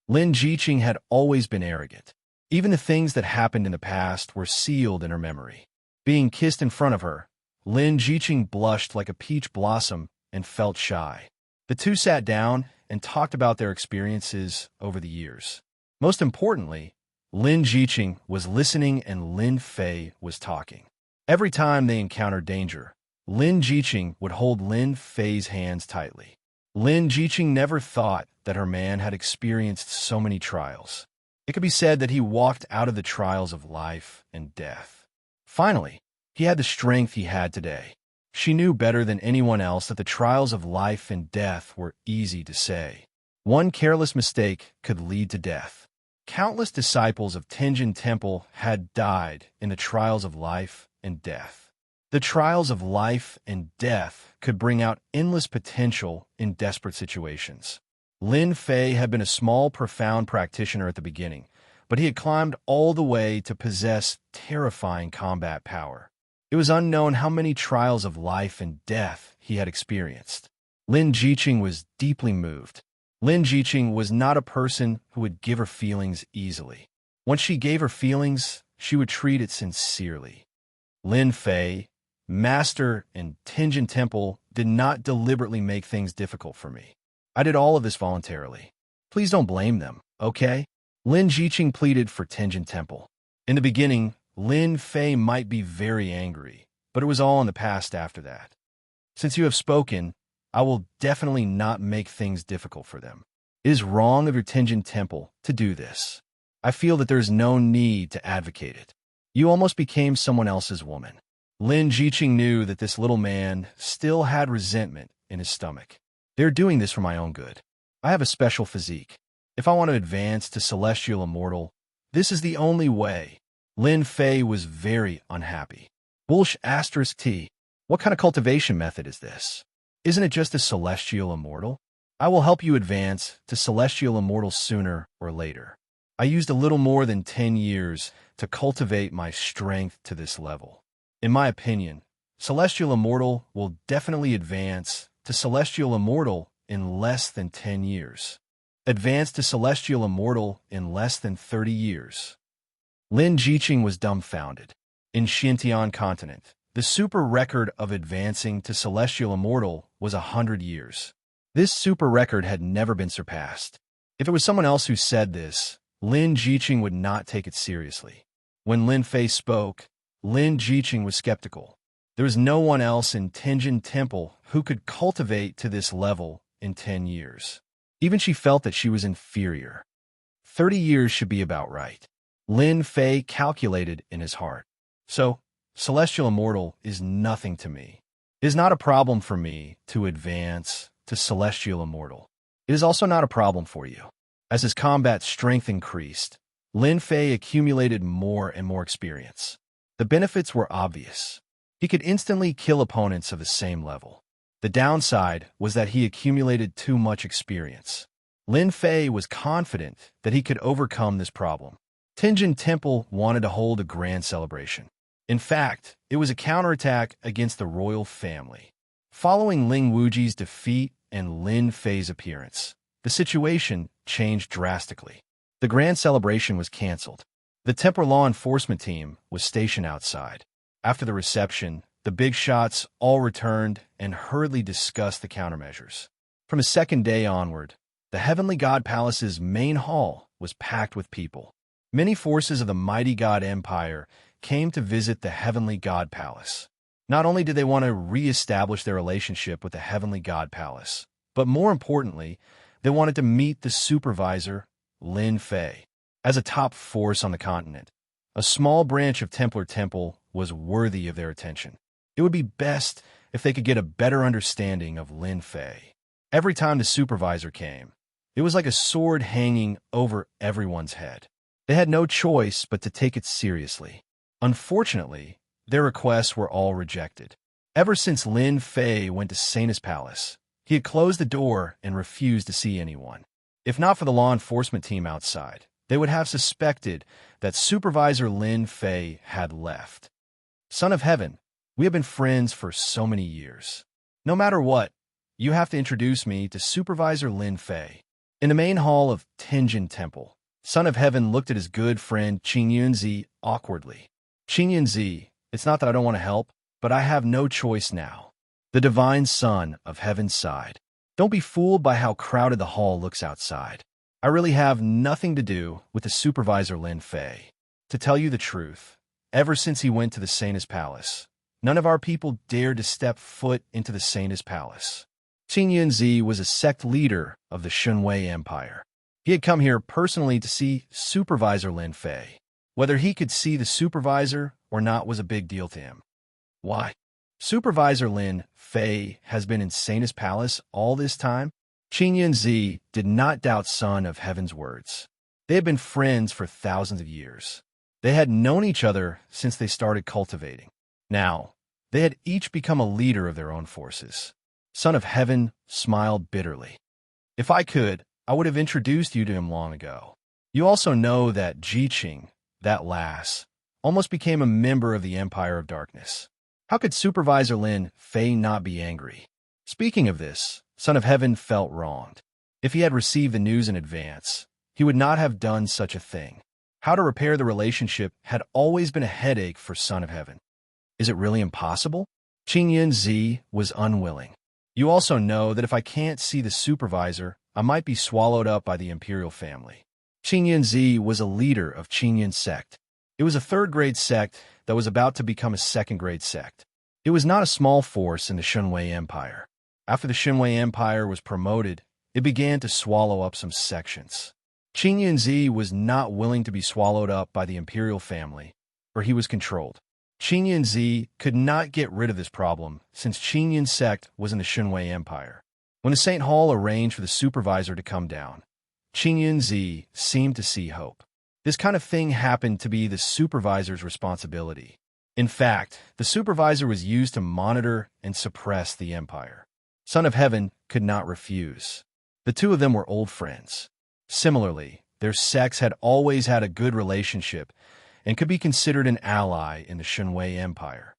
Lin Jiqing had always been arrogant. Even the things that happened in the past were sealed in her memory. Being kissed in front of her, Lin Jiqing blushed like a peach blossom and felt shy. The two sat down and talked about their experiences over the years. Most importantly, Lin Jiqing was listening and Lin Fei was talking. Every time they encountered danger, Lin Jiqing would hold Lin Fei's hands tightly. Lin Jiqing never thought that her man had experienced so many trials. It could be said that he walked out of the trials of life and death. Finally, he had the strength he had today. She knew better than anyone else that the trials of life and death were easy to say. One careless mistake could lead to death. Countless disciples of Tenjin Temple had died in the trials of life and death. The trials of life and death could bring out endless potential in desperate situations. Lin Fei had been a small, profound practitioner at the beginning, but he had climbed all the way to possess terrifying combat power. It was unknown how many trials of life and death he had experienced. Lin Jiqing was deeply moved. Lin Jiqing was not a person who would give her feelings easily. Once she gave her feelings, she would treat it sincerely. Lin Fei, master in Tenjin Temple, did not deliberately make things difficult for me. I did all of this voluntarily. Please don't blame them, okay? Lin Jiqing pleaded for Tenjin Temple. In the beginning, Lin Fei might be very angry, but it was all in the past after that. Since you have spoken, I will definitely not make things difficult for them. It is wrong of your Tenjin Temple to do this. I feel that there is no need to advocate it. You almost became someone else's woman. Lin Jiqing knew that this little man still had resentment in his stomach. They're doing this for my own good. I have a special physique. If I want to advance to Celestial Immortal, this is the only way. Lin Fei was very unhappy. T. What kind of cultivation method is this? Isn't it just a Celestial Immortal? I will help you advance to Celestial Immortal sooner or later. I used a little more than 10 years to cultivate my strength to this level. In my opinion, Celestial Immortal will definitely advance to Celestial Immortal in less than 10 years. Advance to Celestial Immortal in less than 30 years. Lin Jiqing was dumbfounded. In Xianxia continent, the super record of advancing to Celestial Immortal was 100 years. This super record had never been surpassed. If it was someone else who said this, Lin Jiqing would not take it seriously. When Lin Fei spoke, Lin Jiqing was skeptical. There was no one else in Tenjin Temple who could cultivate to this level in 10 years. Even she felt that she was inferior. 30 years should be about right. Lin Fei calculated in his heart. So, Celestial Immortal is nothing to me. It is not a problem for me to advance to Celestial Immortal. It is also not a problem for you. As his combat strength increased, Lin Fei accumulated more and more experience. The benefits were obvious. He could instantly kill opponents of the same level. The downside was that he accumulated too much experience. Lin Fei was confident that he could overcome this problem. Tenjin Temple wanted to hold a grand celebration. In fact, it was a counterattack against the royal family. Following Ling Wuji's defeat and Lin Fei's appearance, the situation changed drastically. The grand celebration was canceled. The temple law enforcement team was stationed outside. After the reception, The big shots all returned and hurriedly discussed the countermeasures. From his second day onward, the Heavenly God Palace's main hall was packed with people. Many forces of the mighty God Empire came to visit the Heavenly God Palace. Not only did they want to re-establish their relationship with the Heavenly God Palace, but more importantly, they wanted to meet the supervisor, Lin Fei. As a top force on the continent, a small branch of Templar Temple was worthy of their attention. It would be best if they could get a better understanding of Lin Fei. Every time the supervisor came, it was like a sword hanging over everyone's head. They had no choice but to take it seriously. Unfortunately, their requests were all rejected. Ever since Lin Fei went to Saint's Palace, he had closed the door and refused to see anyone. If not for the law enforcement team outside, they would have suspected that Supervisor Lin Fei had left. Son of Heaven, we have been friends for so many years. No matter what, you have to introduce me to Supervisor Lin Fei. In the main hall of Tianjin Temple, Son of Heaven looked at his good friend Xianxia awkwardly. Xianxia, it's not that I don't want to help, but I have no choice now. The divine Son of Heaven sighed. Don't be fooled by how crowded the hall looks outside. I really have nothing to do with the Supervisor Lin Fei. To tell you the truth, ever since he went to the Saint's Palace, none of our people dared to step foot into the Saint's Palace. Xianxia was a sect leader of the Xunhui Empire. He had come here personally to see Supervisor Lin Fei. Whether he could see the supervisor or not was a big deal to him. Why? Supervisor Lin Fei has been in Saint's Palace all this time? Xianxia did not doubt Son of Heaven's words. They had been friends for thousands of years. They had known each other since they started cultivating. Now, they had each become a leader of their own forces. Son of Heaven smiled bitterly. If I could, I would have introduced you to him long ago. You also know that Jiqing, that lass, almost became a member of the Empire of Darkness. How could Supervisor Lin Fei not be angry? Speaking of this, Son of Heaven felt wronged. If he had received the news in advance, he would not have done such a thing. How to repair the relationship had always been a headache for Son of Heaven. Is it really impossible? Xianxia was unwilling. You also know that if I can't see the supervisor, I might be swallowed up by the imperial family. Xianxia was a leader of Qinyan sect. It was a third-grade sect that was about to become a second-grade sect. It was not a small force in the Xunhui Empire. After the Xunhui Empire was promoted, it began to swallow up some sections. Xianxia was not willing to be swallowed up by the imperial family, or he was controlled. Xianxia could not get rid of this problem since Qinyan sect was in the Xunhui Empire. When the Saint Hall arranged for the supervisor to come down, Xianxia seemed to see hope. This kind of thing happened to be the supervisor's responsibility. In fact, the supervisor was used to monitor and suppress the empire. Son of Heaven could not refuse. The two of them were old friends. Similarly, their sects had always had a good relationship and could be considered an ally in the Xunhui Empire.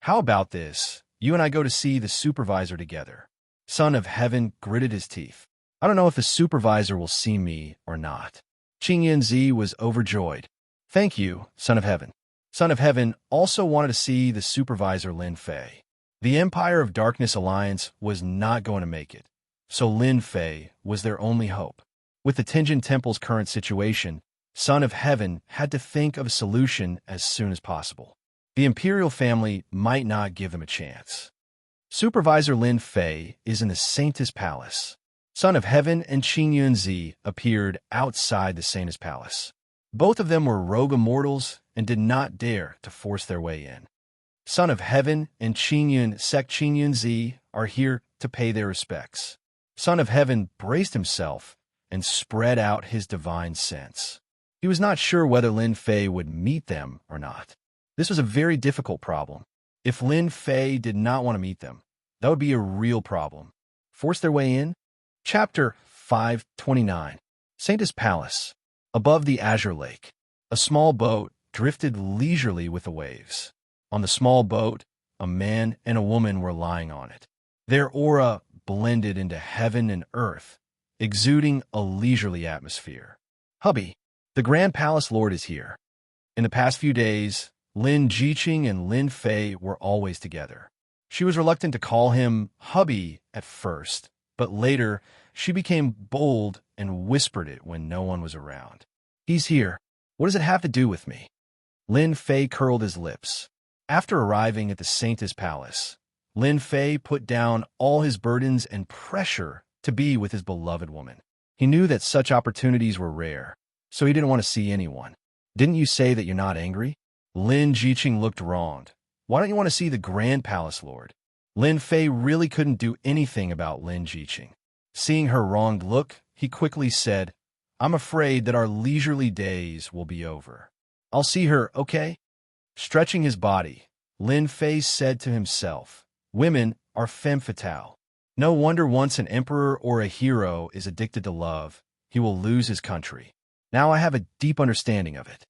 How about this? You and I go to see the supervisor together. Son of Heaven gritted his teeth. I don't know if the supervisor will see me or not. Xianxia was overjoyed. Thank you, Son of Heaven. Son of Heaven also wanted to see the supervisor Lin Fei. The Empire of Darkness Alliance was not going to make it, so Lin Fei was their only hope. With the Tianjin Temple's current situation, Son of Heaven had to think of a solution as soon as possible. The imperial family might not give them a chance. Supervisor Lin Fei is in the Saint's Palace. Son of Heaven and Xianxia appeared outside the Saint's Palace. Both of them were rogue immortals and did not dare to force their way in. Son of Heaven and Xianxia are here to pay their respects. Son of Heaven braced himself and spread out his divine sense. He was not sure whether Lin Fei would meet them or not. This was a very difficult problem. If Lin Fei did not want to meet them, that would be a real problem. Force their way in? Chapter 529. Saint's Palace. Above the azure lake, a small boat drifted leisurely with the waves. On the small boat, a man and a woman were lying on it. Their aura blended into heaven and earth, exuding a leisurely atmosphere. Hubby, the Grand Palace Lord is here. In the past few days, Lin Jiqing and Lin Fei were always together. She was reluctant to call him hubby at first, but later she became bold and whispered it when no one was around. "He's here. What does it have to do with me?" Lin Fei curled his lips. After arriving at the Saintess Palace, Lin Fei put down all his burdens and pressure to be with his beloved woman. He knew that such opportunities were rare, so he didn't want to see anyone. "Didn't you say that you're not angry?" Lin Jiqing looked wronged. "Why don't you want to see the Grand Palace Lord?" Lin Fei really couldn't do anything about Lin Jiqing. Seeing her wronged look, he quickly said, "I'm afraid that our leisurely days will be over. I'll see her, okay?" Stretching his body, Lin Fei said to himself, "Women are femme fatale. No wonder once an emperor or a hero is addicted to love, he will lose his country. Now I have a deep understanding of it."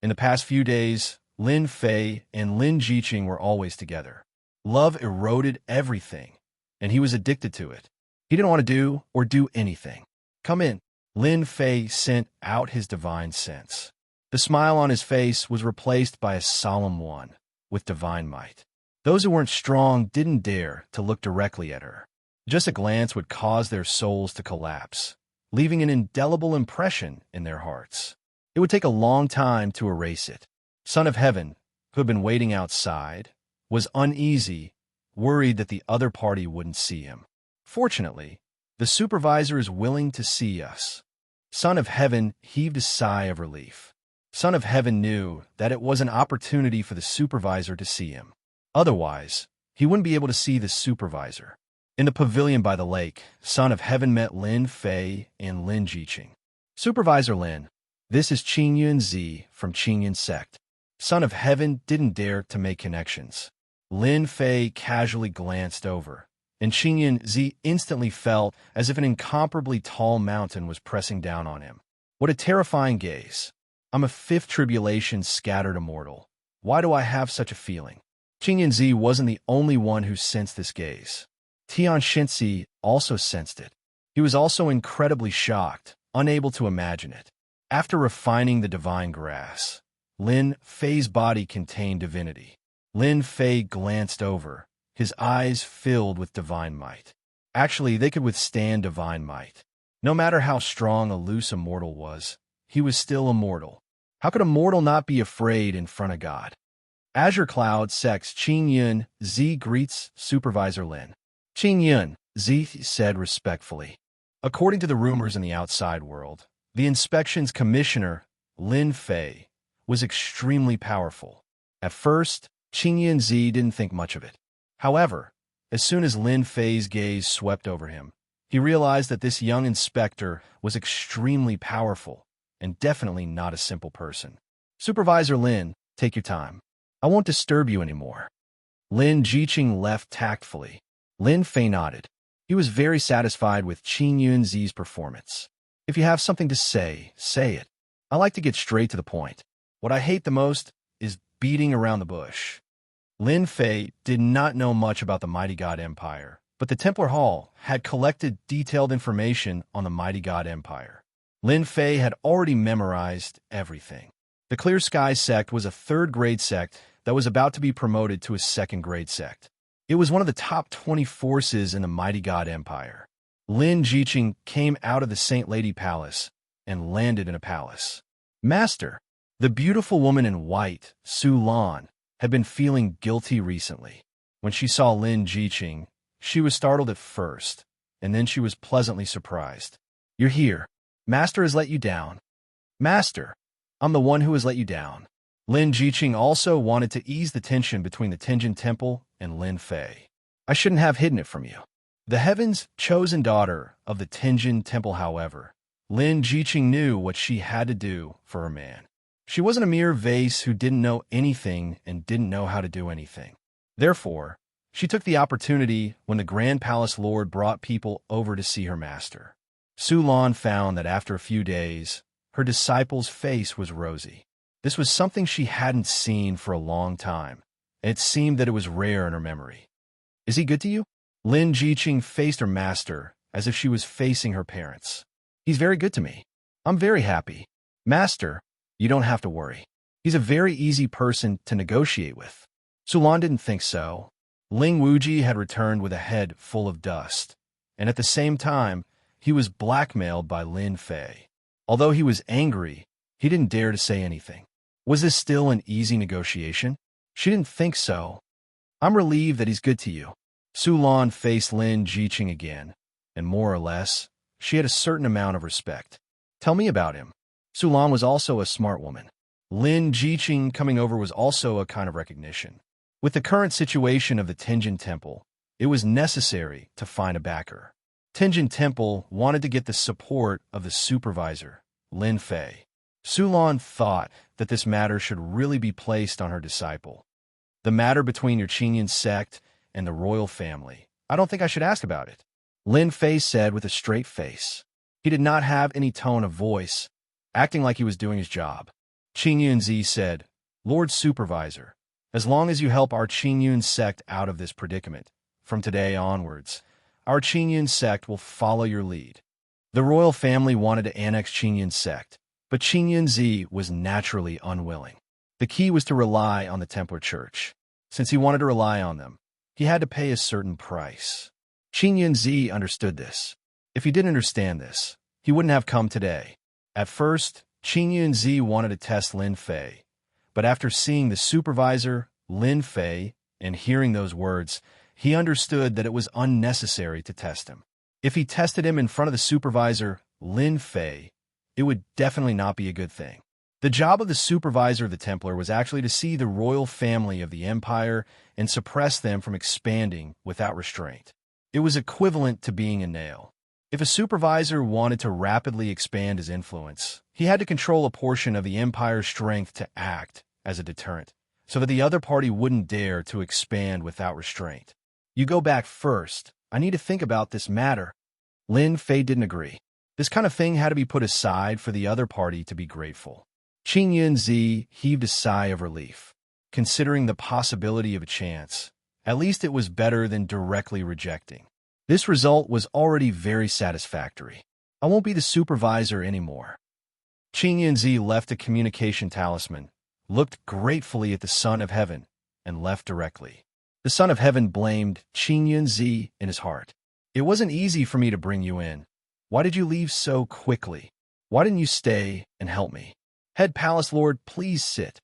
In the past few days, Lin Fei and Lin Jiqing were always together. Love eroded everything, and he was addicted to it. He didn't want to do anything. "Come in." Lin Fei sent out his divine sense. The smile on his face was replaced by a solemn one, with divine might. Those who weren't strong didn't dare to look directly at her. Just a glance would cause their souls to collapse, leaving an indelible impression in their hearts. It would take a long time to erase it. Son of Heaven, who had been waiting outside, was uneasy, worried that the other party wouldn't see him. "Fortunately, the supervisor is willing to see us." Son of Heaven heaved a sigh of relief. Son of Heaven knew that it was an opportunity for the supervisor to see him. Otherwise, he wouldn't be able to see the supervisor. In the pavilion by the lake, Son of Heaven met Lin Fei and Lin Jiqing. "Supervisor Lin, this is Xianxia from Qingyun sect." Son of Heaven didn't dare to make connections. Lin Fei casually glanced over, and Xianxia instantly felt as if an incomparably tall mountain was pressing down on him. What a terrifying gaze. "I'm a fifth tribulation scattered immortal. Why do I have such a feeling?" Xianxia wasn't the only one who sensed this gaze. Xianxia also sensed it. He was also incredibly shocked, unable to imagine it. After refining the divine grass, Lin Fei's body contained divinity. Lin Fei glanced over, his eyes filled with divine might. Actually, they could withstand divine might. No matter how strong a loose immortal was, he was still immortal. How could a mortal not be afraid in front of God? Azure Cloud Sect's Xianxia greets Supervisor Lin. Xianxia said respectfully. According to the rumors in the outside world, the inspections commissioner, Lin Fei, was extremely powerful. At first, Xianxia didn't think much of it. However, as soon as Lin Fei's gaze swept over him, he realized that this young inspector was extremely powerful and definitely not a simple person. "Supervisor Lin, take your time. I won't disturb you anymore." Lin Jiqing left tactfully. Lin Fei nodded. He was very satisfied with Xianxia's performance. "If you have something to say, say it. I like to get straight to the point. What I hate the most is beating around the bush." Lin Fei did not know much about the Mighty God Empire, but the Templar Hall had collected detailed information on the Mighty God Empire. Lin Fei had already memorized everything. The Clear Sky sect was a third-grade sect that was about to be promoted to a second-grade sect. It was one of the top 20 forces in the Mighty God Empire. Lin Jiqing came out of the Saint Lady Palace and landed in a palace. "Master," the beautiful woman in white, Su Lan, had been feeling guilty recently. When she saw Lin Jiqing, she was startled at first, and then she was pleasantly surprised. "You're here. Master has let you down." "Master, I'm the one who has let you down." Lin Jiqing also wanted to ease the tension between the Tenjin Temple and Lin Fei. "I shouldn't have hidden it from you." The Heaven's chosen daughter of the Tenjin Temple, however, Lin Jiqing knew what she had to do for her man. She wasn't a mere vase who didn't know anything and didn't know how to do anything. Therefore, she took the opportunity when the Grand Palace Lord brought people over to see her master. Su Lan found that after a few days, her disciple's face was rosy. This was something she hadn't seen for a long time, and it seemed that it was rare in her memory. "Is he good to you?" Lin Jiqing faced her master as if she was facing her parents. "He's very good to me. I'm very happy. Master, you don't have to worry. He's a very easy person to negotiate with. Sulan didn't think so. Ling Wuji had returned with a head full of dust, and at the same time, he was blackmailed by Lin Fei. Although he was angry, he didn't dare to say anything. Was this still an easy negotiation? She didn't think so. I'm relieved that he's good to you. Sulan faced Lin Jiqing again, and more or less, she had a certain amount of respect. Tell me about him. Sulan was also a smart woman. Lin Jiqing coming over was also a kind of recognition. With the current situation of the Tianjin Temple, it was necessary to find a backer. Tianjin Temple wanted to get the support of the supervisor, Lin Fei. Sulan thought that this matter should really be placed on her disciple. The matter between your Qingyun sect and the royal family. I don't think I should ask about it. Lin Fei said with a straight face. He did not have any tone of voice, acting like he was doing his job. Qingyun Zi said, Lord Supervisor, as long as you help our Qingyun sect out of this predicament, from today onwards, our Qingyun sect will follow your lead. The royal family wanted to annex Qingyun sect, but Qingyun Zi was naturally unwilling. The key was to rely on the Templar Church. Since he wanted to rely on them, he had to pay a certain price. Qingyun Zi understood this. If he didn't understand this, he wouldn't have come today. At first, Qingyun Zi wanted to test Lin Fei, but after seeing the supervisor, Lin Fei, and hearing those words, he understood that it was unnecessary to test him. If he tested him in front of the supervisor, Lin Fei, it would definitely not be a good thing. The job of the supervisor of the Templar was actually to see the royal family of the empire and suppress them from expanding without restraint. It was equivalent to being a nail. If a supervisor wanted to rapidly expand his influence, he had to control a portion of the empire's strength to act as a deterrent, so that the other party wouldn't dare to expand without restraint. You go back first. I need to think about this matter. Lin Fei didn't agree. This kind of thing had to be put aside for the other party to be grateful. Qingyun Zi heaved a sigh of relief. Considering the possibility of a chance, at least it was better than directly rejecting. This result was already very satisfactory. I won't be the supervisor anymore. Qingyun Zi left a communication talisman, looked gratefully at the Son of Heaven, and left directly. The Son of Heaven blamed Qingyun Zi in his heart. It wasn't easy for me to bring you in. Why did you leave so quickly? Why didn't you stay and help me? Head Palace Lord, please sit.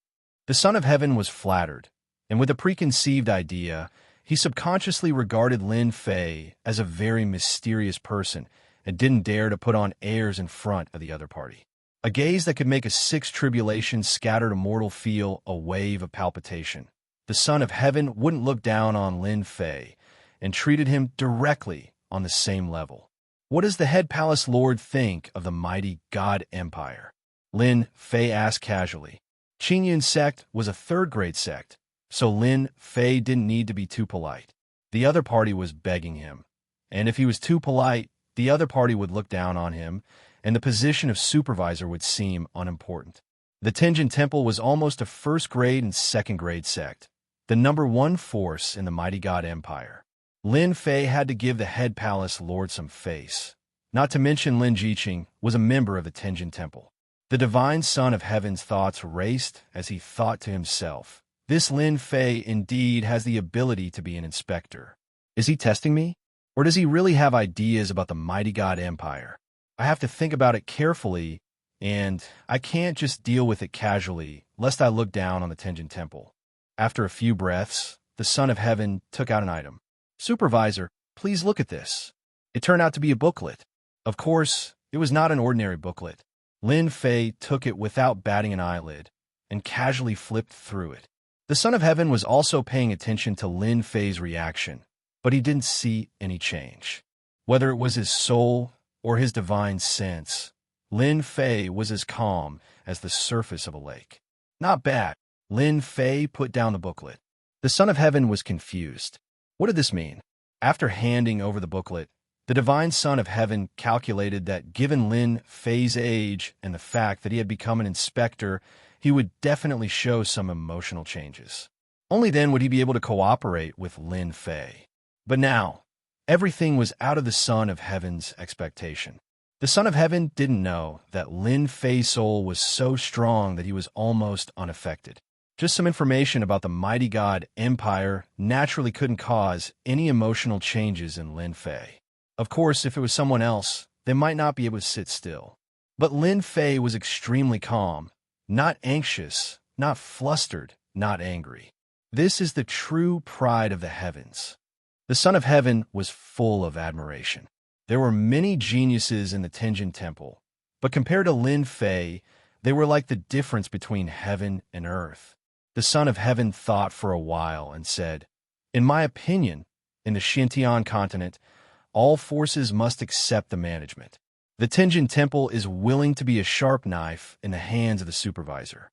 The Son of Heaven was flattered, and with a preconceived idea, he subconsciously regarded Lin Fei as a very mysterious person and didn't dare to put on airs in front of the other party. A gaze that could make a sixth tribulation scattered a mortal feel a wave of palpitation. The Son of Heaven wouldn't look down on Lin Fei and treated him directly on the same level. What does the Head Palace Lord think of the mighty God Empire? Lin Fei asked casually. Qingyun sect was a third-grade sect, so Lin Fei didn't need to be too polite. The other party was begging him, and if he was too polite, the other party would look down on him, and the position of supervisor would seem unimportant. The Tianjin Temple was almost a first-grade and second-grade sect, the number one force in the mighty God Empire. Lin Fei had to give the Head Palace Lord some face. Not to mention Lin Jiqing was a member of the Tianjin Temple. The divine Son of Heaven's thoughts raced as he thought to himself, this Lin Fei indeed has the ability to be an inspector. Is he testing me? Or does he really have ideas about the mighty God Empire? I have to think about it carefully, and I can't just deal with it casually, lest I look down on the Tianjin Temple. After a few breaths, the Son of Heaven took out an item. Supervisor, please look at this. It turned out to be a booklet. Of course, it was not an ordinary booklet. Lin Fei took it without batting an eyelid and casually flipped through it. The Son of Heaven was also paying attention to Lin Fei's reaction, but he didn't see any change. Whether it was his soul or his divine sense, Lin Fei was as calm as the surface of a lake. Not bad. Lin Fei put down the booklet. The Son of Heaven was confused. What did this mean? After handing over the booklet, the divine Son of Heaven calculated that given Lin Fei's age and the fact that he had become an inspector, he would definitely show some emotional changes. Only then would he be able to cooperate with Lin Fei. But now, everything was out of the Son of Heaven's expectation. The Son of Heaven didn't know that Lin Fei's soul was so strong that he was almost unaffected. Just some information about the mighty god Empire naturally couldn't cause any emotional changes in Lin Fei. Of course, if it was someone else, they might not be able to sit still. But Lin Fei was extremely calm, not anxious, not flustered, not angry. This is the true pride of the heavens. The Son of Heaven was full of admiration. There were many geniuses in the Tenjin Temple, but compared to Lin Fei, they were like the difference between heaven and earth. The Son of Heaven thought for a while and said, "In my opinion, in the Xintian continent, all forces must accept the management. The Tenjin Temple is willing to be a sharp knife in the hands of the supervisor."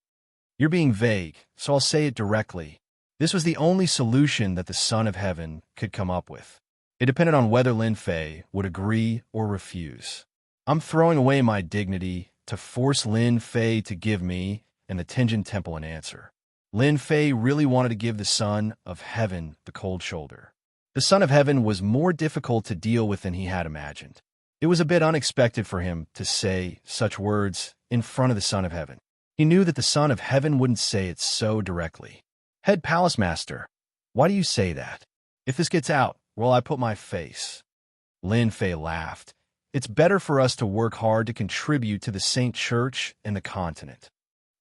You're being vague, so I'll say it directly. This was the only solution that the Son of Heaven could come up with. It depended on whether Lin Fei would agree or refuse. I'm throwing away my dignity to force Lin Fei to give me and the Tenjin Temple an answer. Lin Fei really wanted to give the Son of Heaven the cold shoulder. The Son of Heaven was more difficult to deal with than he had imagined. It was a bit unexpected for him to say such words in front of the Son of Heaven. He knew that the Son of Heaven wouldn't say it so directly. "Head Palace Master, why do you say that? If this gets out, where will I put my face?" Lin Fei laughed. "It's better for us to work hard to contribute to the Saint Church and the continent."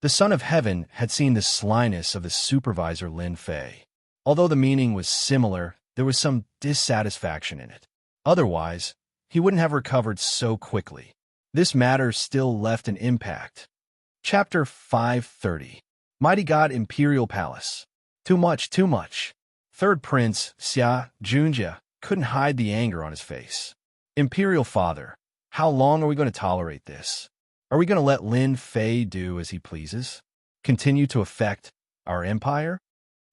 The Son of Heaven had seen the slyness of the supervisor Lin Fei. Although the meaning was similar, there was some dissatisfaction in it. Otherwise, he wouldn't have recovered so quickly. This matter still left an impact. Chapter 530. Mighty God Imperial Palace. Too much, too much. Third Prince Xianxia couldn't hide the anger on his face. "Imperial Father, how long are we going to tolerate this? Are we going to let Lin Fei do as he pleases? Continue to affect our empire?"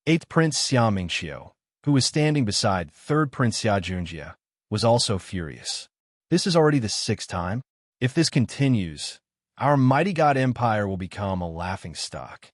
Eighth Prince Xianxia, who was standing beside Third Prince Xianxia, was also furious. "This is already the 6th time. If this continues, our mighty god empire will become a laughingstock."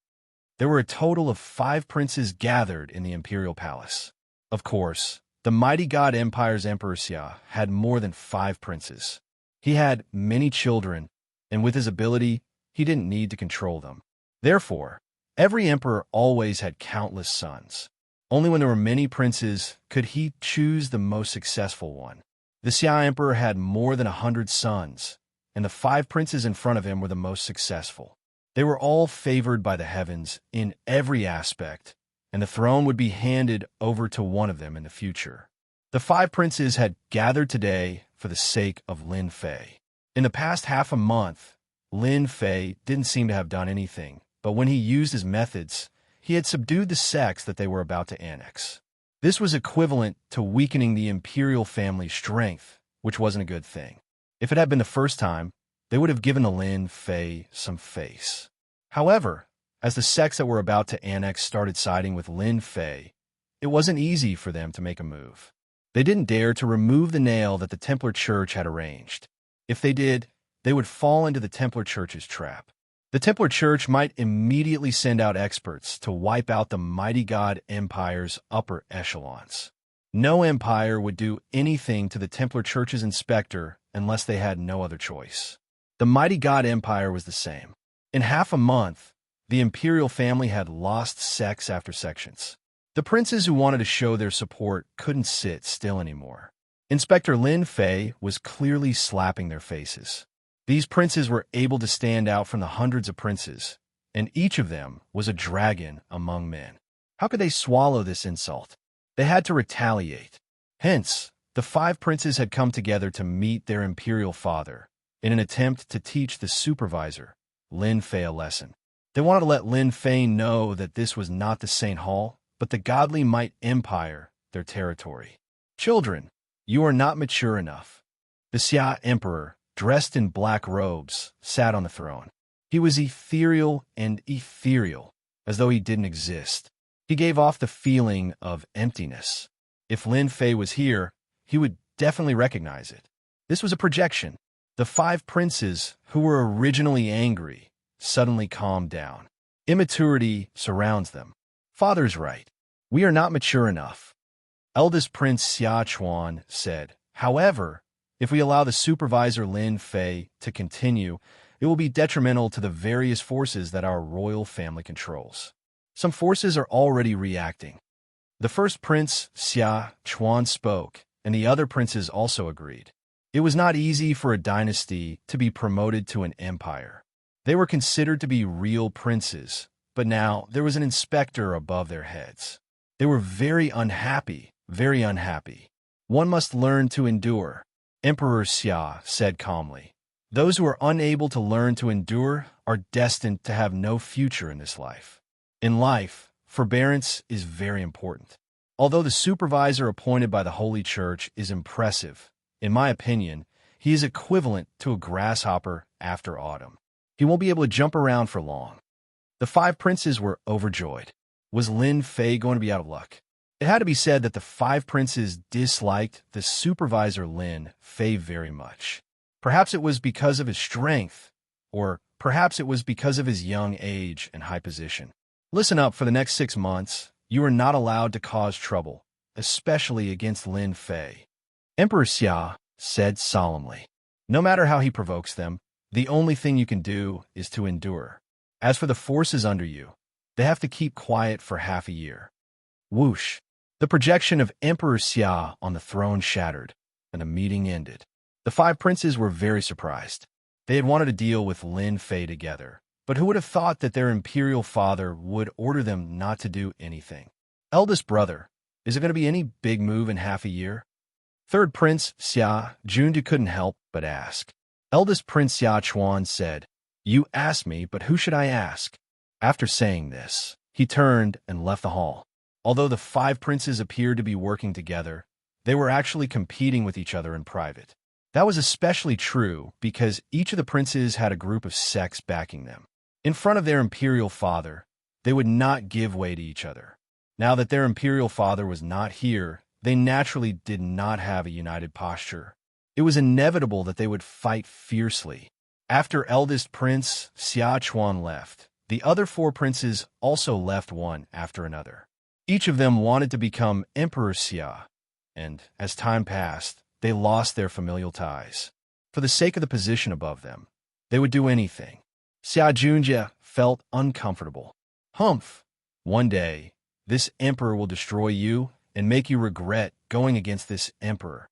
There were a total of 5 princes gathered in the imperial palace. Of course, the mighty god empire's Emperor Xia had more than 5 princes. He had many children, and with his ability, he didn't need to control them. Therefore, every emperor always had countless sons. Only when there were many princes could he choose the most successful one. The Xia emperor had more than 100 sons, and the 5 princes in front of him were the most successful. They were all favored by the heavens in every aspect, and the throne would be handed over to one of them in the future. The 5 princes had gathered today for the sake of Lin Fei. In the past half a month, Lin Fei didn't seem to have done anything, but when he used his methods, he had subdued the sects that they were about to annex. This was equivalent to weakening the imperial family's strength, which wasn't a good thing. If it had been the first time, they would have given the Lin Fei some face. However, as the sects that were about to annex started siding with Lin Fei, it wasn't easy for them to make a move. They didn't dare to remove the nail that the Templar Church had arranged. If they did, they would fall into the Templar Church's trap. The Templar Church might immediately send out experts to wipe out the mighty god empire's upper echelons. No empire would do anything to the Templar Church's inspector unless they had no other choice. The mighty god empire was the same. In half a month, the imperial family had lost sects after sections. The princes who wanted to show their support couldn't sit still anymore. Inspector Lin Fei was clearly slapping their faces. These princes were able to stand out from the hundreds of princes, and each of them was a dragon among men. How could they swallow this insult? They had to retaliate. Hence, the 5 princes had come together to meet their imperial father in an attempt to teach the supervisor, Lin Fei, a lesson. They wanted to let Lin Fei know that this was not the Saint Hall, but the godly might empire, their territory. "Children, you are not mature enough." The Xia emperor, dressed in black robes, sat on the throne. He was ethereal, as though he didn't exist. He gave off the feeling of emptiness. If Lin Fei was here, he would definitely recognize it. This was a projection. The 5 princes, who were originally angry, suddenly calmed down. Immaturity surrounds them. "Father's right. We are not mature enough." Eldest Prince Xia Chuan said. "However, If we allow the supervisor Lin Fei to continue, it will be detrimental to the various forces that our royal family controls. Some forces are already reacting. The first prince, Xia Chuan, spoke, and the other princes also agreed. It was not easy for a dynasty to be promoted to an empire. They were considered to be real princes, but now there was an inspector above their heads. They were very unhappy, very unhappy. One must learn to endure, Emperor Xia said calmly. Those who are unable to learn to endure are destined to have no future in this life. In life, forbearance is very important. Although the supervisor appointed by the Holy Church is impressive, in my opinion, he is equivalent to a grasshopper after autumn. He won't be able to jump around for long. The 5 princes were overjoyed. Was Lin Fei going to be out of luck? It had to be said that the 5 princes disliked the supervisor Lin Fei very much. Perhaps it was because of his strength, or perhaps it was because of his young age and high position. Listen up, for the next 6 months, you are not allowed to cause trouble, especially against Lin Fei. Emperor Xia said solemnly. No matter how he provokes them, the only thing you can do is to endure. As for the forces under you, they have to keep quiet for half a year. Whoosh! The projection of Emperor Xia on the throne shattered, and the meeting ended. The 5 princes were very surprised. They had wanted to deal with Lin Fei together, but who would have thought that their imperial father would order them not to do anything? Eldest brother, is it going to be any big move in half a year? Third Prince Xia Jundu couldn't help but ask. Eldest Prince Xia Chuan said, "You asked me, but who should I ask?" After saying this, he turned and left the hall. Although the 5 princes appeared to be working together, they were actually competing with each other in private. That was especially true because each of the princes had a group of sects backing them. In front of their imperial father, they would not give way to each other. Now that their imperial father was not here, they naturally did not have a united posture. It was inevitable that they would fight fiercely. After eldest prince Xia Chuan left, the other 4 princes also left one after another. Each of them wanted to become Emperor Xia, and as time passed, they lost their familial ties. For the sake of the position above them, they would do anything. Xianxia felt uncomfortable. Humph! One day, this emperor will destroy you and make you regret going against this emperor.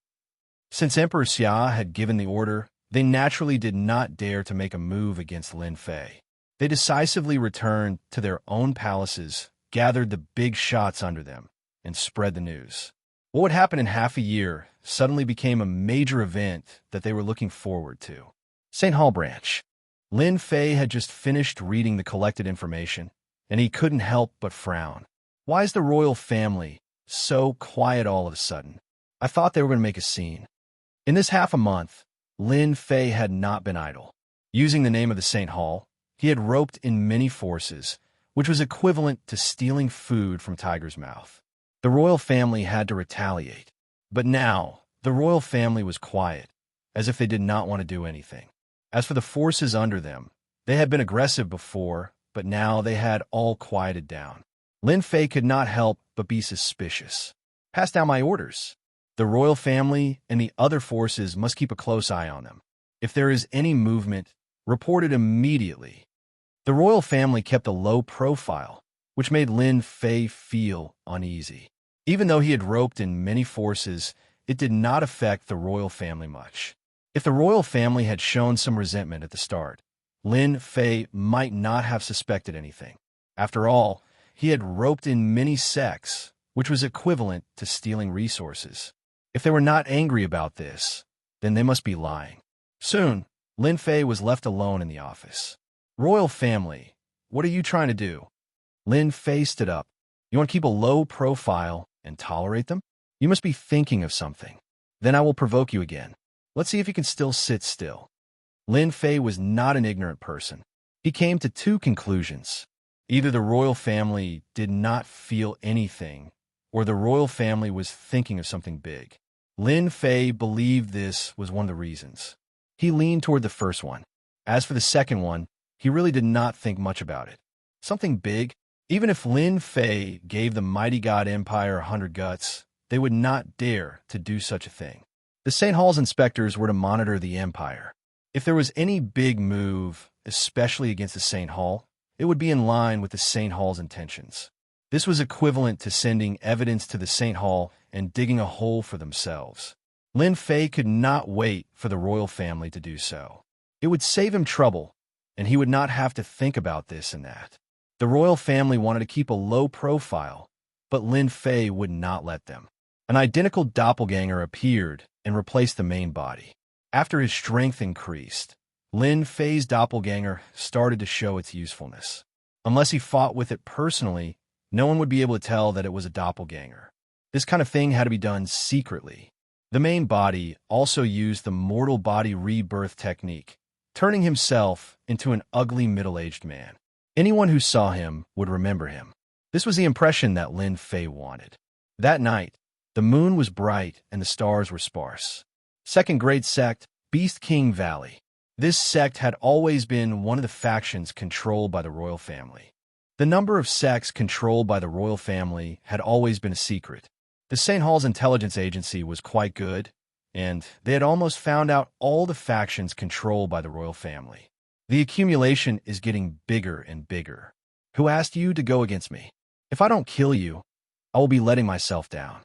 Since Emperor Xia had given the order, they naturally did not dare to make a move against Lin Fei. They decisively returned to their own palaces, gathered the big shots under them, and spread the news. What would happen in half a year suddenly became a major event that they were looking forward to. St. Hall Branch. Lin Fei had just finished reading the collected information, and he couldn't help but frown. Why is the royal family so quiet all of a sudden? I thought they were going to make a scene. In this half a month, Lin Fei had not been idle. Using the name of the St. Hall, he had roped in many forces, which was equivalent to stealing food from Tiger's mouth. The royal family had to retaliate. But now, the royal family was quiet, as if they did not want to do anything. As for the forces under them, they had been aggressive before, but now they had all quieted down. Lin Fei could not help but be suspicious. Pass down my orders. The royal family and the other forces must keep a close eye on them. If there is any movement, report it immediately. The royal family kept a low profile, which made Lin Fei feel uneasy. Even though he had roped in many forces, it did not affect the royal family much. If the royal family had shown some resentment at the start, Lin Fei might not have suspected anything. After all, he had roped in many sects, which was equivalent to stealing resources. If they were not angry about this, then they must be lying. Soon, Lin Fei was left alone in the office. Royal family, what are you trying to do? Lin Fei stood up. You want to keep a low profile and tolerate them? You must be thinking of something. Then I will provoke you again. Let's see if you can still sit still. Lin Fei was not an ignorant person. He came to 2 conclusions. Either the royal family did not feel anything, or the royal family was thinking of something big. Lin Fei believed this was one of the reasons. He leaned toward the first one. As for the second one, he really did not think much about it. Something big? Even if Lin Fei gave the mighty god empire 100 guts, they would not dare to do such a thing. The St. Hall's inspectors were to monitor the Empire. If there was any big move, especially against the St. Hall, it would be in line with the St. Hall's intentions. This was equivalent to sending evidence to the St. Hall and digging a hole for themselves. Lin Fei could not wait for the royal family to do so. It would save him trouble, and he would not have to think about this and that. The royal family wanted to keep a low profile, but Lin Fei would not let them. An identical doppelganger appeared and replaced the main body. After his strength increased, Lin Fei's doppelganger started to show its usefulness. Unless he fought with it personally, no one would be able to tell that it was a doppelganger. This kind of thing had to be done secretly. The main body also used the mortal body rebirth technique, turning himself into an ugly middle-aged man. Anyone who saw him would remember him. This was the impression that Lin Fei wanted. That night, the moon was bright and the stars were sparse. Second-grade sect, Beast King Valley. This sect had always been one of the factions controlled by the royal family. The number of sects controlled by the royal family had always been a secret. The St. Hall's intelligence agency was quite good, and they had almost found out all the factions controlled by the royal family. The accumulation is getting bigger and bigger. Who asked you to go against me? If I don't kill you, I will be letting myself down.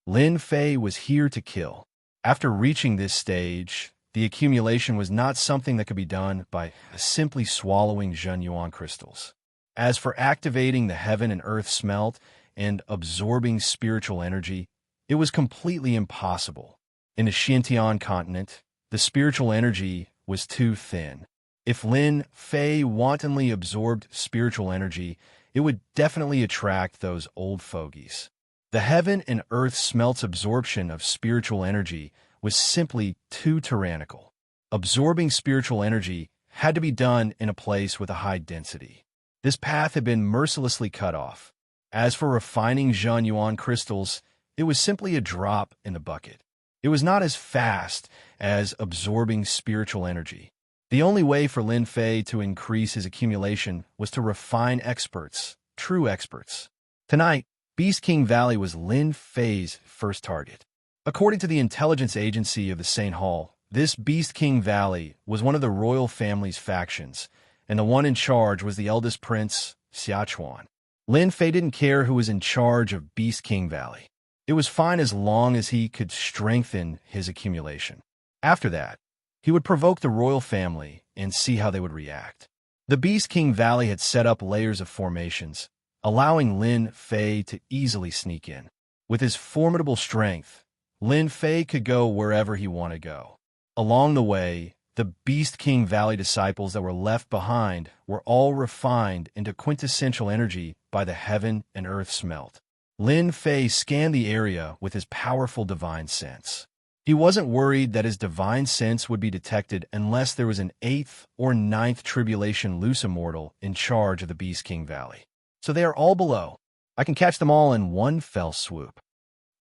Lin Fei was here to kill. After reaching this stage, the accumulation was not something that could be done by simply swallowing Xianxia crystals. As for activating the heaven and earth smelt and absorbing spiritual energy, it was completely impossible. In the Xianxia continent, the spiritual energy was too thin. If Lin Fei wantonly absorbed spiritual energy, it would definitely attract those old fogies. The heaven and earth smelt's absorption of spiritual energy was simply too tyrannical. Absorbing spiritual energy had to be done in a place with a high density. This path had been mercilessly cut off. As for refining Xianxia crystals, it was simply a drop in the bucket. It was not as fast as absorbing spiritual energy. The only way for Lin Fei to increase his accumulation was to refine experts, true experts. Tonight, Beast King Valley was Lin Fei's first target. According to the intelligence agency of the St. Hall, this Beast King Valley was one of the royal family's factions, and the one in charge was the eldest prince, Xianxia. Lin Fei didn't care who was in charge of Beast King Valley. It was fine as long as he could strengthen his accumulation. After that, he would provoke the royal family and see how they would react. The Beast King Valley had set up layers of formations, allowing Lin Fei to easily sneak in. With his formidable strength, Lin Fei could go wherever he wanted to go. Along the way, the Beast King Valley disciples that were left behind were all refined into quintessential energy by the heaven and earth smelt. Lin Fei scanned the area with his powerful divine sense. He wasn't worried that his divine sense would be detected unless there was an 8th or 9th tribulation loose immortal in charge of the Beast King Valley. So they are all below. I can catch them all in one fell swoop.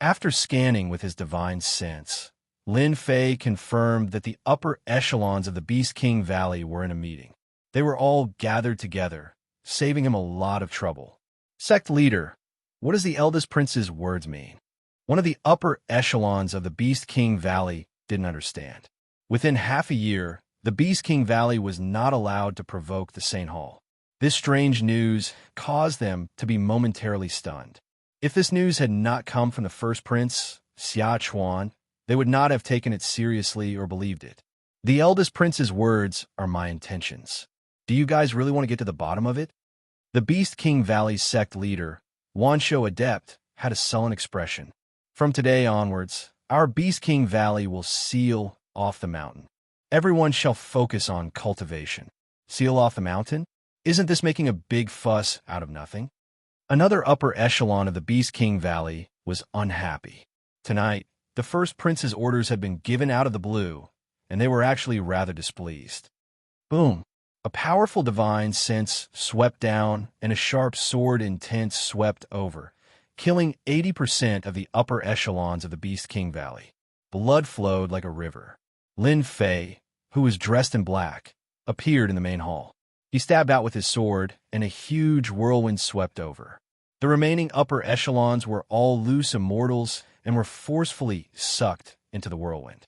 After scanning with his divine sense, Lin Fei confirmed that the upper echelons of the Beast King Valley were in a meeting. They were all gathered together, saving him a lot of trouble. Sect leader, what does the eldest prince's words mean? One of the upper echelons of the Beast King Valley didn't understand. Within half a year, the Beast King Valley was not allowed to provoke the St. Hall. This strange news caused them to be momentarily stunned. If this news had not come from the first prince, Xianxia, they would not have taken it seriously or believed it. The eldest prince's words are my intentions. Do you guys really want to get to the bottom of it? The Beast King Valley's sect leader, Wuxia Adept, had a sullen expression. From today onwards, our Beast King Valley will seal off the mountain. Everyone shall focus on cultivation. Seal off the mountain? Isn't this making a big fuss out of nothing? Another upper echelon of the Beast King Valley was unhappy. Tonight, the first prince's orders had been given out of the blue, and they were actually rather displeased. Boom! A powerful divine sense swept down, and a sharp sword intent swept over, killing 80% of the upper echelons of the Beast King Valley. Blood flowed like a river. Lin Fei, who was dressed in black, appeared in the main hall. He stabbed out with his sword, and a huge whirlwind swept over. The remaining upper echelons were all loose immortals and were forcefully sucked into the whirlwind.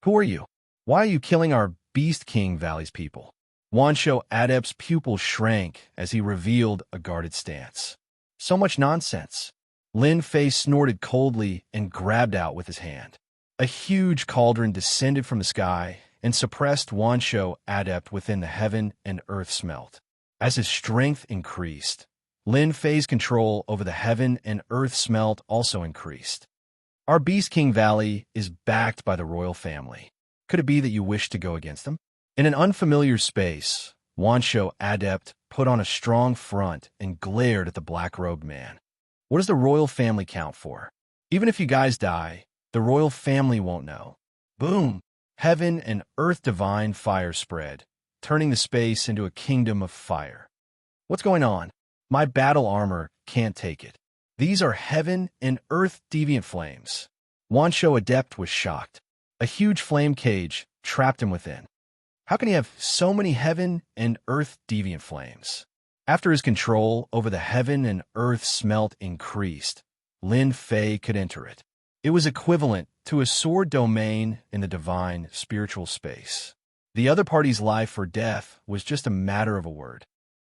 Who are you? Why are you killing our Beast King Valley's people? Wanshou Adept's pupil shrank as he revealed a guarded stance. So much nonsense. Lin Fei snorted coldly and grabbed out with his hand. A huge cauldron descended from the sky and suppressed Wanshou Adept within the heaven and earth smelt. As his strength increased, Lin Fei's control over the heaven and earth smelt also increased. Our Beast King Valley is backed by the royal family. Could it be that you wish to go against them? In an unfamiliar space, Wanshou Adept put on a strong front and glared at the black-robed man. What does the royal family count for? Even if you guys die, the royal family won't know. Boom! Heaven and earth divine fire spread, turning the space into a kingdom of fire. What's going on? My battle armor can't take it. These are heaven and earth deviant flames. Wanshou Adept was shocked. A huge flame cage trapped him within. How can he have so many heaven and earth deviant flames? After his control over the heaven and earth smelt increased, Lin Fei could enter it. It was equivalent to a sword domain in the divine spiritual space. The other party's life or death was just a matter of a word.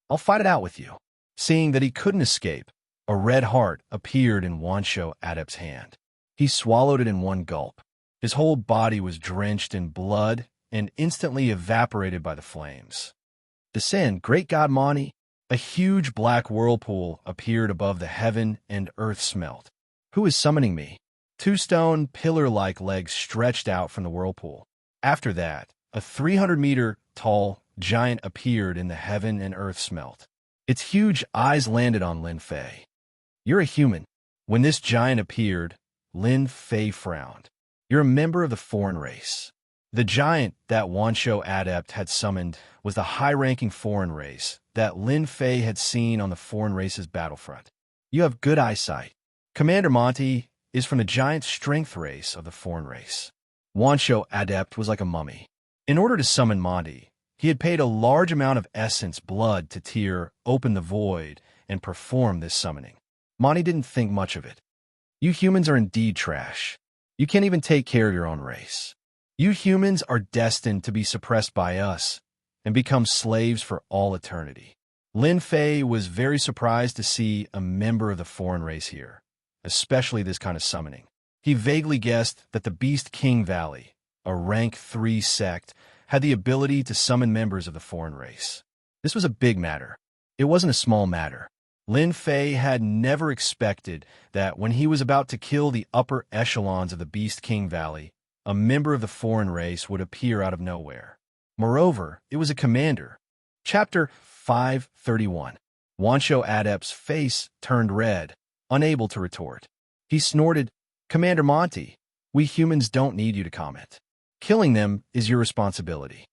I'll fight it out with you. Seeing that he couldn't escape, a red heart appeared in Wanshou Adept's hand. He swallowed it in one gulp. His whole body was drenched in blood and instantly evaporated by the flames. Descend, great god Mani. A huge black whirlpool appeared above the heaven and earth smelt. Who is summoning me? Two stone pillar-like legs stretched out from the whirlpool. After that, a 300-meter-tall giant appeared in the heaven and earth smelt. Its huge eyes landed on Lin Fei. You're a human. When this giant appeared, Lin Fei frowned. You're a member of the foreign race. The giant that Wanshou Adept had summoned was the high-ranking foreign race that Lin Fei had seen on the foreign race's battlefront. You have good eyesight. Commander Monty is from the giant strength race of the foreign race. Wanshou Adept was like a mummy. In order to summon Monty, he had paid a large amount of essence blood to tear open the void and perform this summoning. Monty didn't think much of it. You humans are indeed trash. You can't even take care of your own race. You humans are destined to be suppressed by us and become slaves for all eternity. Lin Fei was very surprised to see a member of the foreign race here, especially this kind of summoning. He vaguely guessed that the Beast King Valley, a rank 3 sect, had the ability to summon members of the foreign race. This was a big matter. It wasn't a small matter. Lin Fei had never expected that when he was about to kill the upper echelons of the Beast King Valley, a member of the foreign race would appear out of nowhere. Moreover, it was a commander. Chapter 531. Wanshou Adept's face turned red, unable to retort. He snorted, Commander Monty, we humans don't need you to comment. Killing them is your responsibility.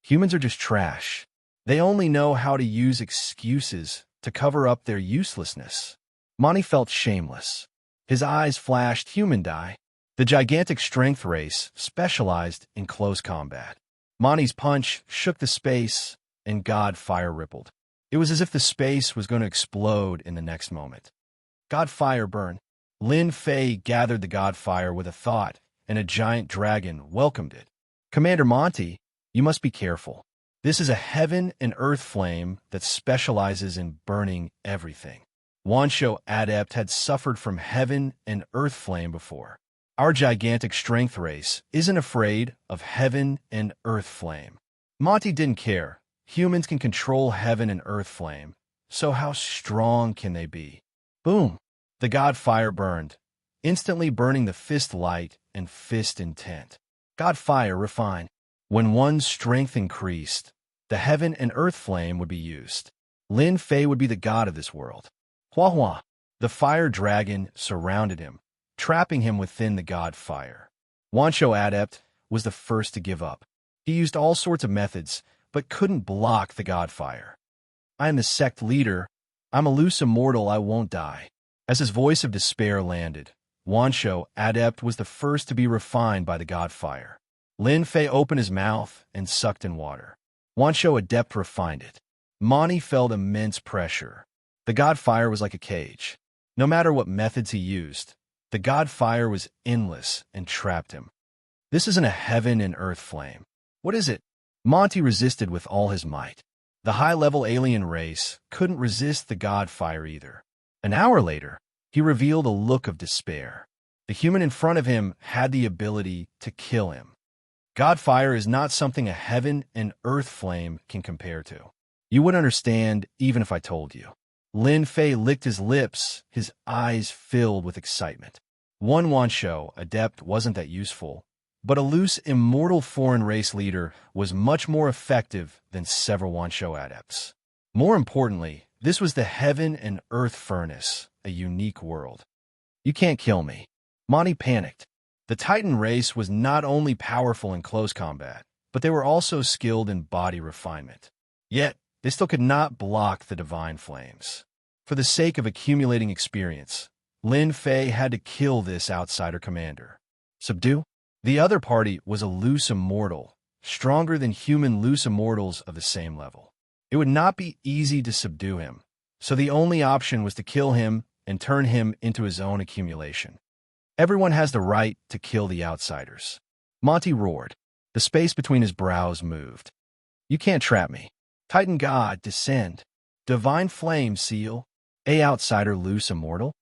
Humans are just trash. They only know how to use excuses to cover up their uselessness. Monty felt shameless. His eyes flashed human dye. The gigantic strength race specialized in close combat. Monty's punch shook the space, and God fire rippled. It was as if the space was going to explode in the next moment. God fire burn. Lin Fei gathered the God fire with a thought, and a giant dragon welcomed it. Commander Monty, you must be careful. This is a heaven and earth flame that specializes in burning everything. Wanshou Adept had suffered from heaven and earth flame before. Our gigantic strength race isn't afraid of heaven and earth flame. Monty didn't care. Humans can control heaven and earth flame, so how strong can they be? Boom! The God fire burned, instantly burning the fist light and fist intent. God fire refine. When one's strength increased, the heaven and earth flame would be used. Lin Fei would be the god of this world. Hua Hua! The fire dragon surrounded him, trapping him within the god fire. Wanshou Adept was the first to give up. He used all sorts of methods, but couldn't block the god fire. I am the sect leader. I'm a loose immortal, I won't die. As his voice of despair landed, Wanshou Adept was the first to be refined by the god fire. Lin Fei opened his mouth and sucked in water. Wanshou Adept refined it. Monty felt immense pressure. The god fire was like a cage. No matter what methods he used, the god fire was endless and trapped him. This isn't a heaven and earth flame. What is it? Monty resisted with all his might. The high-level alien race couldn't resist the god fire either. An hour later, he revealed a look of despair. The human in front of him had the ability to kill him. God fire is not something a heaven and earth flame can compare to. You wouldn't understand even if I told you. Lin Fei licked his lips, his eyes filled with excitement. One Wanshou adept wasn't that useful, but a loose immortal foreign race leader was much more effective than several Wanshou adepts. More importantly, this was the heaven and earth furnace, a unique world. You can't kill me. Monty panicked. The Titan race was not only powerful in close combat, but they were also skilled in body refinement. Yet, they still could not block the divine flames. For the sake of accumulating experience, Lin Fei had to kill this outsider commander. Subdue? The other party was a loose immortal, stronger than human loose immortals of the same level. It would not be easy to subdue him, so the only option was to kill him and turn him into his own accumulation. Everyone has the right to kill the outsiders. Monty roared. The space between his brows moved. You can't trap me. Titan God, descend. Divine flame, seal. A outsider loose immortal?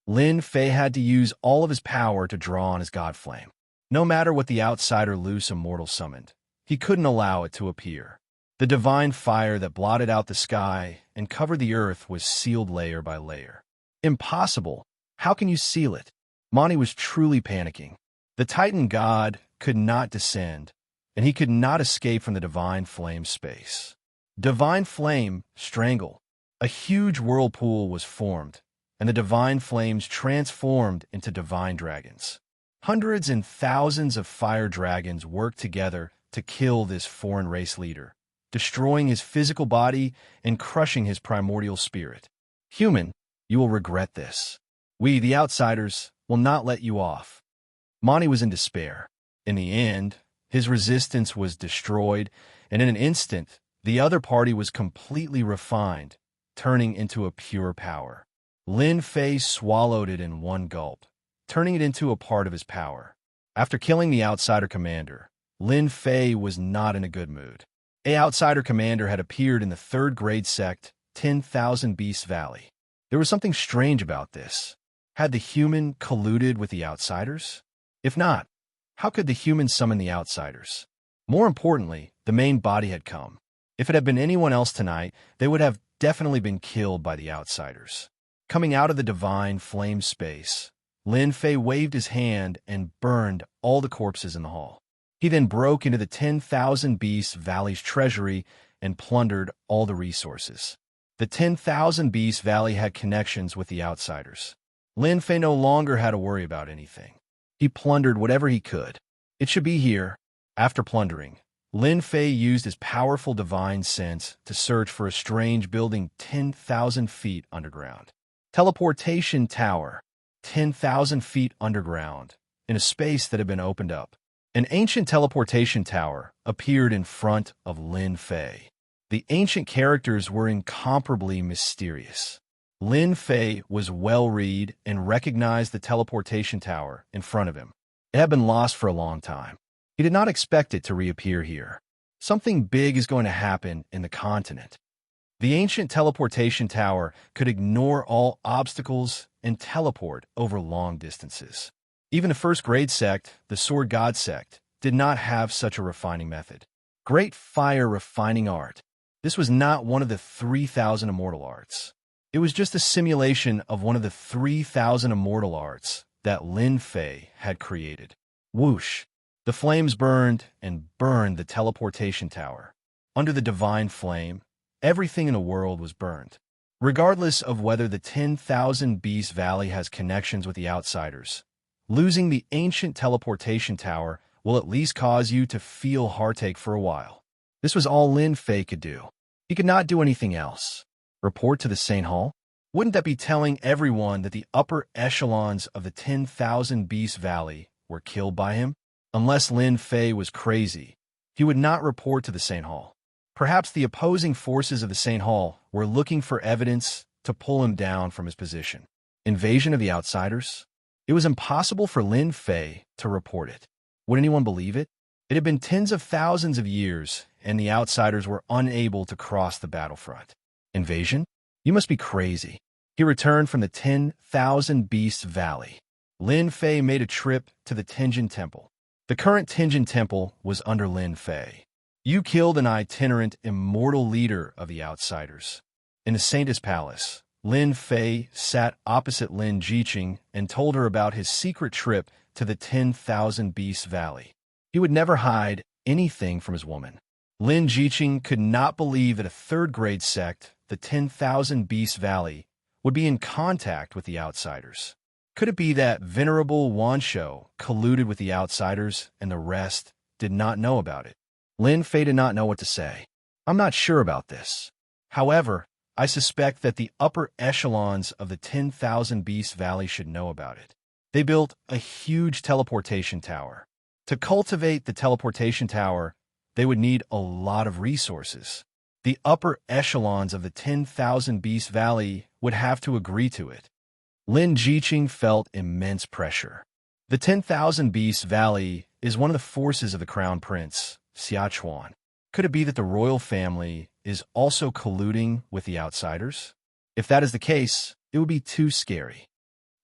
Lin Fei had to use all of his power to draw on his god flame. No matter what the outsider loose immortal summoned, he couldn't allow it to appear. The divine fire that blotted out the sky and covered the earth was sealed layer by layer. Impossible. How can you seal it? Monty was truly panicking. The Titan God could not descend, and he could not escape from the divine flame space. Divine flame, strangle. A huge whirlpool was formed, and the divine flames transformed into divine dragons. Hundreds and thousands of fire dragons worked together to kill this foreign race leader, destroying his physical body and crushing his primordial spirit. Human, you will regret this. We, the outsiders, will not let you off. Monty was in despair. In the end, his resistance was destroyed, and in an instant, the other party was completely refined, turning into a pure power. Lin Fei swallowed it in one gulp, turning it into a part of his power. After killing the outsider commander, Lin Fei was not in a good mood. An outsider commander had appeared in the third grade sect, 10,000 Beast Valley. There was something strange about this. Had the human colluded with the outsiders? If not, how could the human summon the outsiders? More importantly, the main body had come. If it had been anyone else tonight, they would have definitely been killed by the outsiders. Coming out of the divine flame space, Lin Fei waved his hand and burned all the corpses in the hall. He then broke into the 10,000 Beast Valley's treasury and plundered all the resources. The 10,000 Beast Valley had connections with the outsiders. Lin Fei no longer had to worry about anything. He plundered whatever he could. It should be here. After plundering, Lin Fei used his powerful divine sense to search for a strange building 10,000 feet underground. Teleportation tower, 10,000 feet underground, in a space that had been opened up. An ancient teleportation tower appeared in front of Lin Fei. The ancient characters were incomparably mysterious. Lin Fei was well-read and recognized the teleportation tower in front of him. It had been lost for a long time. He did not expect it to reappear here. Something big is going to happen in the continent. The ancient teleportation tower could ignore all obstacles and teleport over long distances. Even the first grade sect, the Sword God sect, did not have such a refining method. Great fire refining art. This was not one of the 3,000 immortal arts. It was just a simulation of one of the 3,000 immortal arts that Lin Fei had created. Whoosh! The flames burned and burned the teleportation tower. Under the divine flame, everything in the world was burned. Regardless of whether the 10,000 Beast Valley has connections with the outsiders, losing the ancient teleportation tower will at least cause you to feel heartache for a while. This was all Lin Fei could do. He could not do anything else. Report to the Saint Hall? Wouldn't that be telling everyone that the upper echelons of the 10,000 Beast Valley were killed by him? Unless Lin Fei was crazy, he would not report to the Saint Hall. Perhaps the opposing forces of the Saint Hall were looking for evidence to pull him down from his position. Invasion of the outsiders? It was impossible for Lin Fei to report it. Would anyone believe it? It had been tens of thousands of years, and the outsiders were unable to cross the battlefront. Invasion? You must be crazy. He returned from the 10,000 Beasts Valley. Lin Fei made a trip to the Tenjin Temple. The current Tenjin Temple was under Lin Fei. You killed an itinerant immortal leader of the outsiders. In the Saintess Palace, Lin Fei sat opposite Lin Jiqing and told her about his secret trip to the 10,000 Beasts Valley. He would never hide anything from his woman. Lin Jiqing could not believe that a third-grade sect, the 10,000 Beasts Valley, would be in contact with the outsiders. Could it be that venerable Wuxia colluded with the outsiders and the rest did not know about it? Lin Fei did not know what to say. I'm not sure about this. However, I suspect that the upper echelons of the 10,000 Beasts Valley should know about it. They built a huge teleportation tower. To cultivate the teleportation tower, they would need a lot of resources. The upper echelons of the 10,000 Beasts Valley would have to agree to it. Lin Jiqing felt immense pressure. The 10,000 Beasts Valley is one of the forces of the Crown Prince, Xianxia. Could it be that the royal family is also colluding with the outsiders? If that is the case, it would be too scary.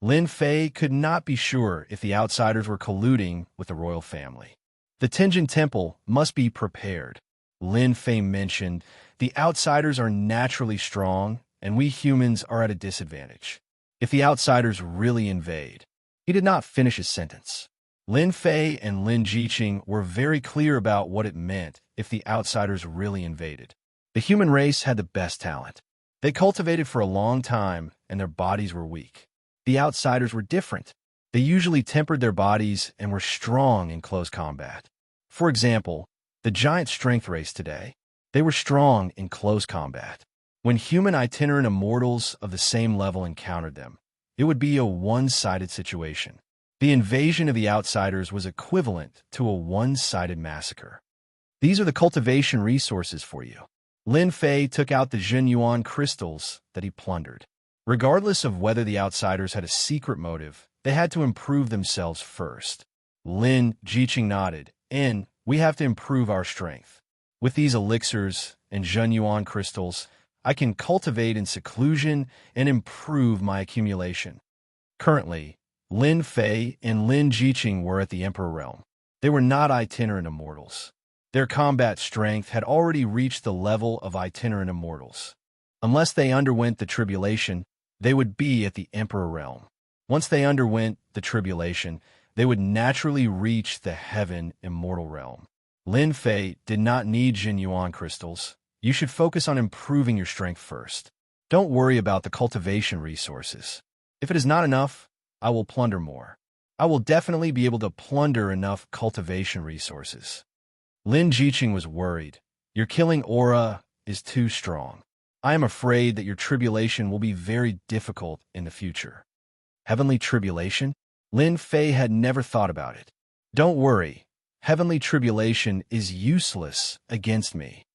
Lin Fei could not be sure if the outsiders were colluding with the royal family. The Tenjin Temple must be prepared. Lin Fei mentioned, the outsiders are naturally strong, and we humans are at a disadvantage. If the outsiders really invade. He did not finish his sentence. Lin Fei and Lin Jiqing were very clear about what it meant if the outsiders really invaded. The human race had the best talent. They cultivated for a long time, and their bodies were weak. The outsiders were different. They usually tempered their bodies and were strong in close combat. For example, the giant strength race today, they were strong in close combat. When human itinerant immortals of the same level encountered them, it would be a one-sided situation. The invasion of the outsiders was equivalent to a one-sided massacre. These are the cultivation resources for you. Lin Fei took out the Zhenyuan crystals that he plundered. Regardless of whether the outsiders had a secret motive, they had to improve themselves first. Lin Jiqing nodded, and we have to improve our strength. With these elixirs and Zhenyuan crystals, I can cultivate in seclusion and improve my accumulation. Currently, Lin Fei and Lin Jiqing were at the Emperor Realm. They were not itinerant immortals. Their combat strength had already reached the level of itinerant immortals. Unless they underwent the tribulation, they would be at the Emperor Realm. Once they underwent the tribulation, they would naturally reach the Heaven Immortal Realm. Lin Fei did not need Zhenyuan crystals. You should focus on improving your strength first. Don't worry about the cultivation resources. If it is not enough, I will plunder more. I will definitely be able to plunder enough cultivation resources. Lin Jiqing was worried. Your killing aura is too strong. I am afraid that your tribulation will be very difficult in the future. Heavenly tribulation? Lin Fei had never thought about it. Don't worry. Heavenly tribulation is useless against me.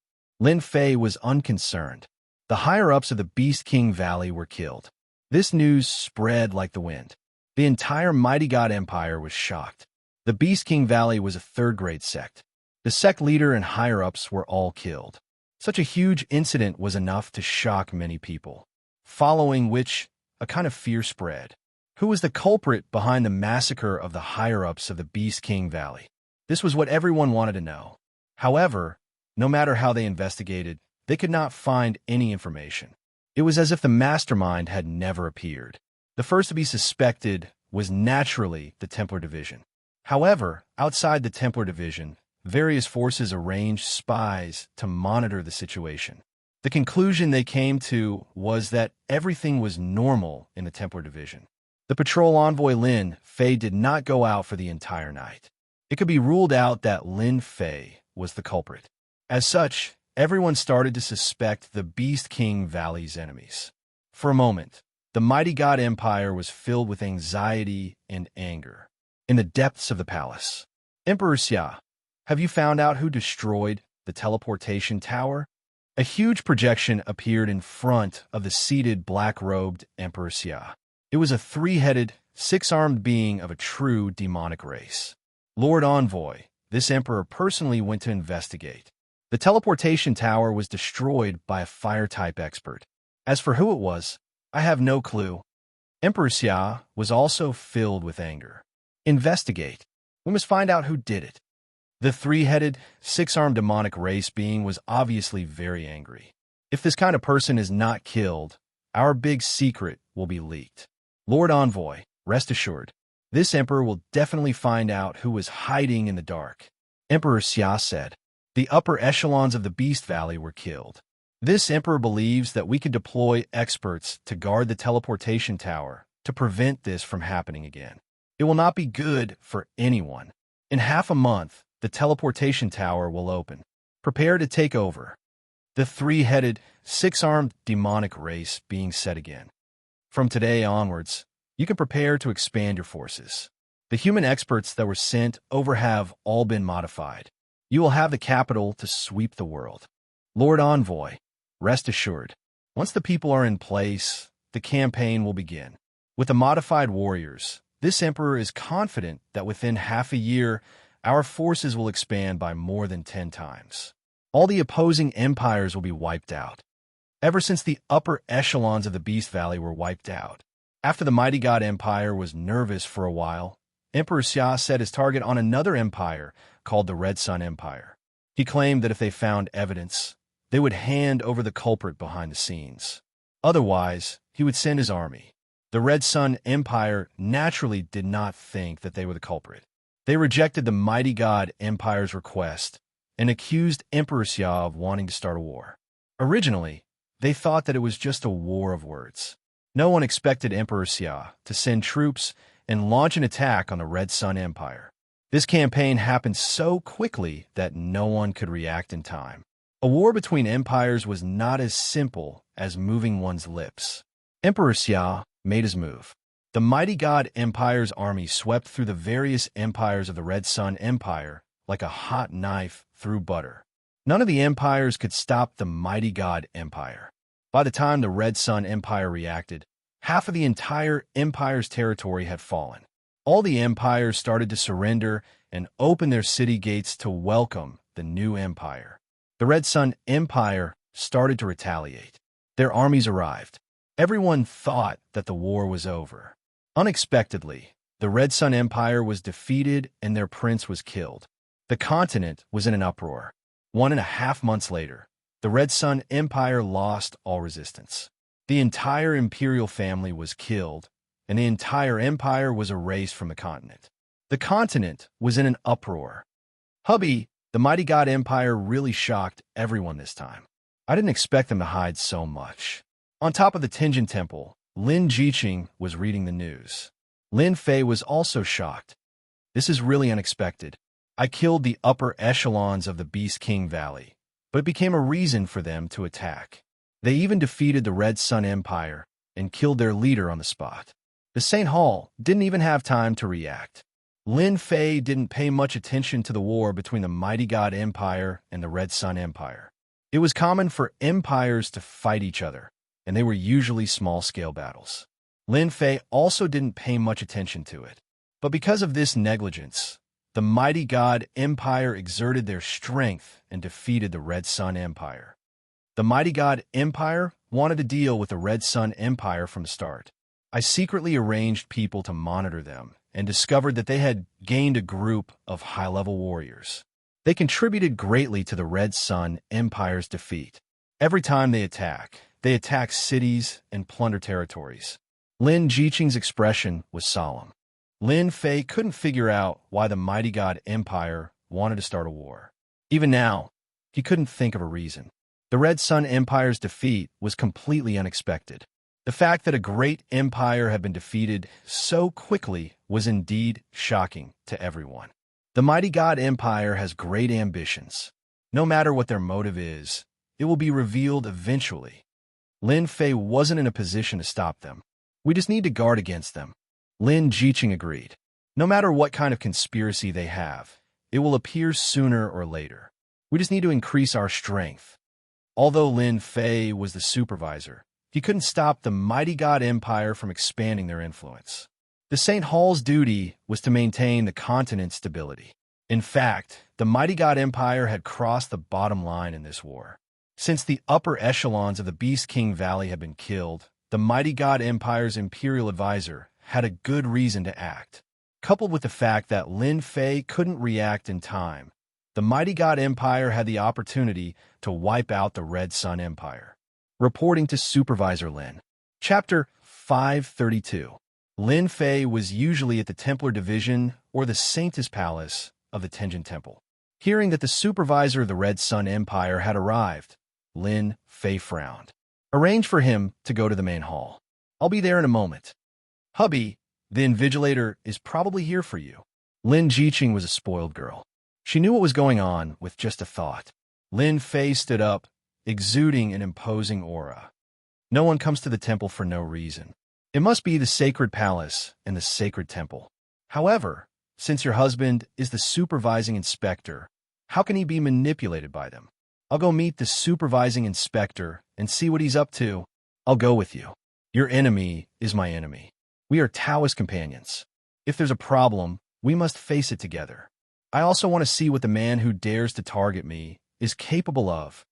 Lin Fei was unconcerned. The higher-ups of the Beast King Valley were killed. This news spread like the wind. The entire Mighty God Empire was shocked. The Beast King Valley was a third-grade sect. The sect leader and higher-ups were all killed. Such a huge incident was enough to shock many people, following which a kind of fear spread. Who was the culprit behind the massacre of the higher-ups of the Beast King Valley? This was what everyone wanted to know. However, no matter how they investigated, they could not find any information. It was as if the mastermind had never appeared. The first to be suspected was naturally the Templar Division. However, outside the Templar Division, various forces arranged spies to monitor the situation. The conclusion they came to was that everything was normal in the Templar Division. The patrol envoy Lin Fei did not go out for the entire night. It could be ruled out that Lin Fei was the culprit. As such, everyone started to suspect the Beast King Valley's enemies. For a moment, the Mighty God Empire was filled with anxiety and anger. In the depths of the palace, Emperor Xia, have you found out who destroyed the teleportation tower? A huge projection appeared in front of the seated black-robed Emperor Xia. It was a three-headed, six-armed being of a true demonic race. Lord Envoy, this emperor personally went to investigate. The teleportation tower was destroyed by a fire-type expert. As for who it was, I have no clue. Emperor Xia was also filled with anger. Investigate. We must find out who did it. The three-headed, six-armed demonic race being was obviously very angry. If this kind of person is not killed, our big secret will be leaked. Lord Envoy, rest assured, this emperor will definitely find out who was hiding in the dark. Emperor Xia said. The upper echelons of the Beast Valley were killed. This emperor believes that we could deploy experts to guard the teleportation tower to prevent this from happening again. It will not be good for anyone. In half a month, the teleportation tower will open. Prepare to take over. The three-headed, six-armed demonic race being said again. From today onwards, you can prepare to expand your forces. The human experts that were sent over have all been modified. You will have the capital to sweep the world. Lord Envoy, rest assured, once the people are in place, the campaign will begin. With the modified warriors, this emperor is confident that within half a year, our forces will expand by more than 10 times. All the opposing empires will be wiped out. Ever since the upper echelons of the Beast Valley were wiped out, after the Mighty God Empire was nervous for a while, Emperor Xia set his target on another empire called the Red Sun Empire. He claimed that if they found evidence, they would hand over the culprit behind the scenes. Otherwise, he would send his army. The Red Sun Empire naturally did not think that they were the culprit. They rejected the Mighty God Empire's request and accused Emperor Xia of wanting to start a war. Originally, they thought that it was just a war of words. No one expected Emperor Xia to send troops and launch an attack on the Red Sun Empire. This campaign happened so quickly that no one could react in time. A war between empires was not as simple as moving one's lips. Emperor Xia made his move. The Mighty God Empire's army swept through the various empires of the Red Sun Empire like a hot knife through butter. None of the empires could stop the Mighty God Empire. By the time the Red Sun Empire reacted, half of the entire empire's territory had fallen. All the empires started to surrender and open their city gates to welcome the new empire. The Red Sun Empire started to retaliate. Their armies arrived. Everyone thought that the war was over. Unexpectedly, the Red Sun Empire was defeated and their prince was killed. The continent was in an uproar. 1.5 months later, the Red Sun Empire lost all resistance. The entire imperial family was killed, and the entire empire was erased from the continent. The continent was in an uproar. Hubby, the Mighty God Empire really shocked everyone this time. I didn't expect them to hide so much. On top of the Tianjin Temple, Lin Jiqing was reading the news. Lin Fei was also shocked. This is really unexpected. I killed the upper echelons of the Beast King Valley, but it became a reason for them to attack. They even defeated the Red Sun Empire and killed their leader on the spot. The St. Hall didn't even have time to react. Lin Fei didn't pay much attention to the war between the Mighty God Empire and the Red Sun Empire. It was common for empires to fight each other, and they were usually small-scale battles. Lin Fei also didn't pay much attention to it. But because of this negligence, the Mighty God Empire exerted their strength and defeated the Red Sun Empire. The Mighty God Empire wanted to deal with the Red Sun Empire from the start. I secretly arranged people to monitor them and discovered that they had gained a group of high-level warriors. They contributed greatly to the Red Sun Empire's defeat. Every time they attack cities and plunder territories. Lin Jiqing's expression was solemn. Lin Fei couldn't figure out why the Mighty God Empire wanted to start a war. Even now, he couldn't think of a reason. The Red Sun Empire's defeat was completely unexpected. The fact that a great empire had been defeated so quickly was indeed shocking to everyone. The Mighty God Empire has great ambitions. No matter what their motive is, it will be revealed eventually. Lin Fei wasn't in a position to stop them. We just need to guard against them. Lin Jiqing agreed. No matter what kind of conspiracy they have, it will appear sooner or later. We just need to increase our strength. Although Lin Fei was the supervisor, he couldn't stop the Mighty God Empire from expanding their influence. The St. Hall's duty was to maintain the continent's stability. In fact, the mighty god empire had crossed the bottom line in this war. Since the upper echelons of the Beast King Valley had been killed, the mighty god empire's imperial advisor had a good reason to act. Coupled with the fact that Lin Fei couldn't react in time, the mighty god empire had the opportunity to wipe out the Red Sun Empire. Reporting to Supervisor Lin. Chapter 532. Lin Fei was usually at the Templar Division or the Saintess Palace of the Tenjin Temple. Hearing that the supervisor of the Red Sun Empire had arrived, Lin Fei frowned. Arrange for him to go to the main hall. I'll be there in a moment. Hubby, the Invigilator is probably here for you. Lin Jiqing was a spoiled girl. She knew what was going on with just a thought. Lin Fei stood up, exuding an imposing aura. No one comes to the temple for no reason. It must be the sacred palace and the sacred temple. However, since your husband is the supervising inspector, how can he be manipulated by them? I'll go meet the supervising inspector and see what he's up to. I'll go with you. Your enemy is my enemy. We are Taoist companions. If there's a problem, we must face it together. I also want to see what the man who dares to target me is capable of.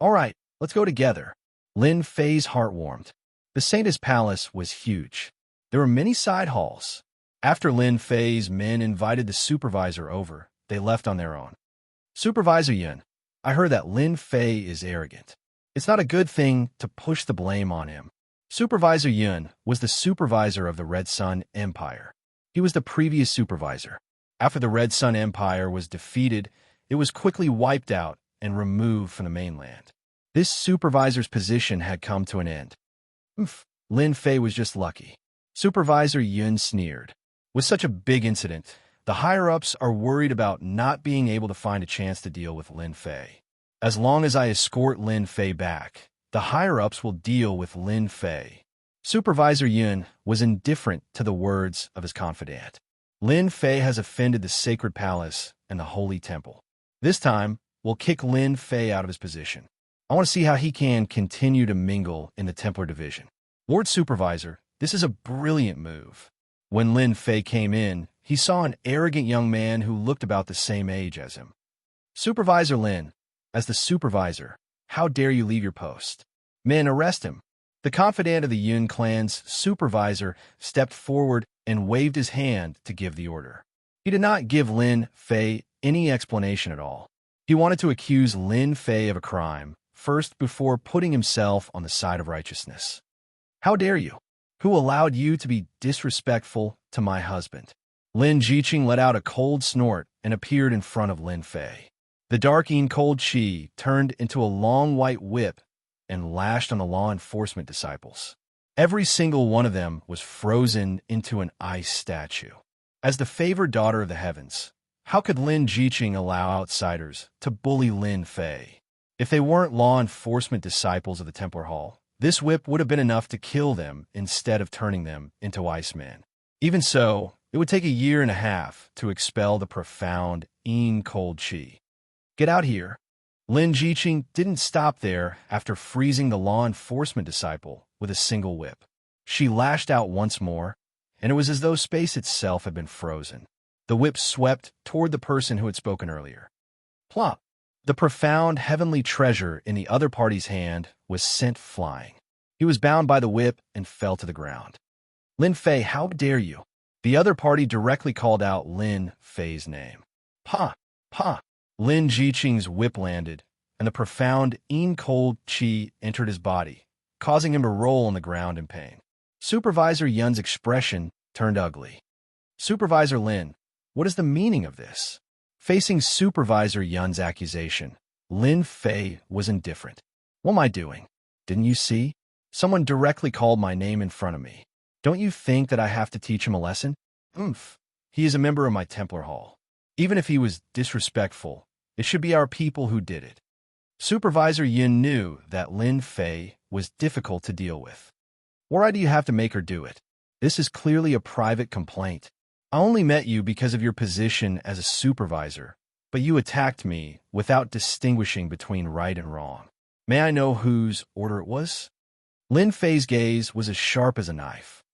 All right, let's go together. Lin Fei's heart warmed. The Saintess Palace was huge. There were many side halls. After Lin Fei's men invited the supervisor over, they left on their own. Supervisor Yun, I heard that Lin Fei is arrogant. It's not a good thing to push the blame on him. Supervisor Yun was the supervisor of the Red Sun Empire. He was the previous supervisor. After the Red Sun Empire was defeated, it was quickly wiped out and removed from the mainland. This supervisor's position had come to an end. Lin Fei was just lucky. Supervisor Yun sneered. With such a big incident, the higher-ups are worried about not being able to find a chance to deal with Lin Fei. As long as I escort Lin Fei back, the higher-ups will deal with Lin Fei. Supervisor Yun was indifferent to the words of his confidant. Lin Fei has offended the sacred palace and the holy temple. This time, we'll kick Lin Fei out of his position. I want to see how he can continue to mingle in the Templar Division. Lord Supervisor, this is a brilliant move. When Lin Fei came in, he saw an arrogant young man who looked about the same age as him. Supervisor Lin, as the supervisor, how dare you leave your post? Men, arrest him. The confidant of the Yun clan's supervisor stepped forward and waved his hand to give the order. He did not give Lin Fei any explanation at all. He wanted to accuse Lin Fei of a crime first before putting himself on the side of righteousness. How dare you? Who allowed you to be disrespectful to my husband? Lin Jiqing let out a cold snort and appeared in front of Lin Fei. The dark-yin cold chi turned into a long white whip and lashed on the law enforcement disciples. Every single one of them was frozen into an ice statue. As the favored daughter of the heavens, how could Lin Jiqing allow outsiders to bully Lin Fei? If they weren't law enforcement disciples of the Templar Hall, this whip would have been enough to kill them instead of turning them into icemen. Even so, it would take a year and a half to expel the profound yin cold chi. Get out here. Lin Jiqing didn't stop there after freezing the law enforcement disciple with a single whip. She lashed out once more, and it was as though space itself had been frozen. The whip swept toward the person who had spoken earlier. Plop! The profound heavenly treasure in the other party's hand was sent flying. He was bound by the whip and fell to the ground. Lin Fei, how dare you? The other party directly called out Lin Fei's name. Pa! Pa! Lin Jiqing's whip landed, and the profound yin-cold chi entered his body, causing him to roll on the ground in pain. Supervisor Yun's expression turned ugly. Supervisor Lin, what is the meaning of this? Facing Supervisor Yun's accusation, Lin Fei was indifferent. What am I doing? Didn't you see? Someone directly called my name in front of me. Don't you think that I have to teach him a lesson? He is a member of my Templar Hall. Even if he was disrespectful, it should be our people who did it. Supervisor Yin knew that Lin Fei was difficult to deal with. Why do you have to make her do it? This is clearly a private complaint. I only met you because of your position as a supervisor, but you attacked me without distinguishing between right and wrong. May I know whose order it was? Lin Fei's gaze was as sharp as a knife.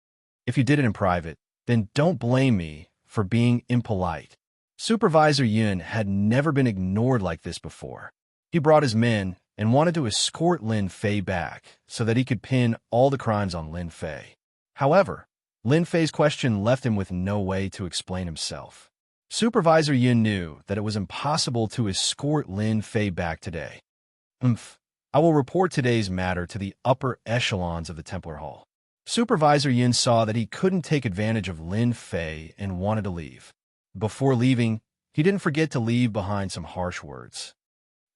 If you did it in private, Then don't blame me for being impolite. Supervisor Yun had never been ignored like this before. He brought his men and wanted to escort Lin Fei back so that he could pin all the crimes on Lin Fei. However, Lin Fei's question left him with no way to explain himself. Supervisor Yun knew that it was impossible to escort Lin Fei back today. I will report today's matter to the upper echelons of the Templar Hall. Supervisor Yin saw that he couldn't take advantage of Lin Fei and wanted to leave. Before leaving, he didn't forget to leave behind some harsh words.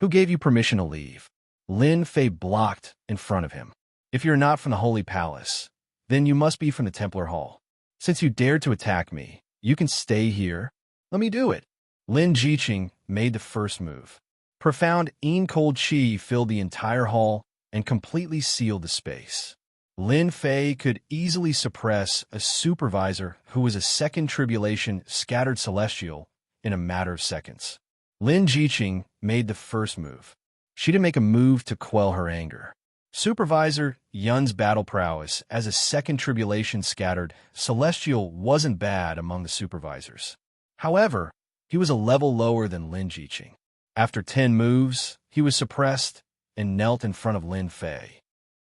Who gave you permission to leave? Lin Fei blocked in front of him. If you're not from the Holy Palace, then you must be from the Templar Hall. Since you dared to attack me, you can stay here. Let me do it. Lin Jiqing made the first move. Profound cold chi filled the entire hall and completely sealed the space. Lin Fei could easily suppress a supervisor who was a second tribulation scattered celestial in a matter of seconds. Lin Jiqing made the first move. She didn't make a move to quell her anger. Supervisor Yun's battle prowess as a second tribulation scattered celestial wasn't bad among the supervisors. However, he was a level lower than Lin Jiqing. After 10 moves, he was suppressed and knelt in front of Lin Fei.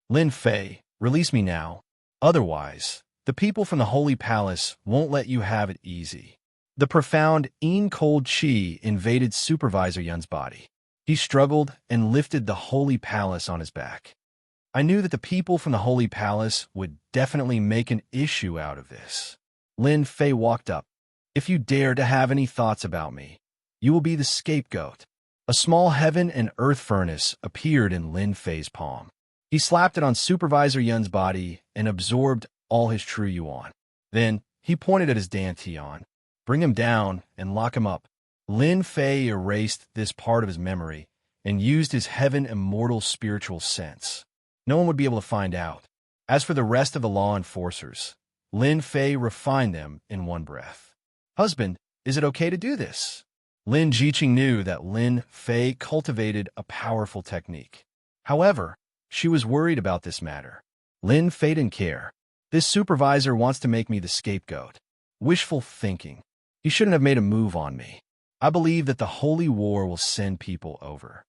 Lin Fei, release me now. Otherwise, the people from the Holy Palace won't let you have it easy. The profound cold chi invaded Supervisor Yun's body. He struggled and lifted the Holy Palace on his back. I knew that the people from the Holy Palace would definitely make an issue out of this. Lin Fei walked up. If you dare to have any thoughts about me, you will be the scapegoat. A small heaven and earth furnace appeared in Lin Fei's palm. He slapped it on Supervisor Yun's body and absorbed all his true yuan. Then, he pointed at his dantian. Bring him down and lock him up. Lin Fei erased this part of his memory and used his heaven immortal spiritual sense. No one would be able to find out. As for the rest of the law enforcers, Lin Fei refined them in one breath. Husband, is it okay to do this? Lin Jiqing knew that Lin Fei cultivated a powerful technique. However, she was worried about this matter. Lin Fei didn't care. This supervisor wants to make me the scapegoat. Wishful thinking. He shouldn't have made a move on me. I believe that the Holy War will send people over.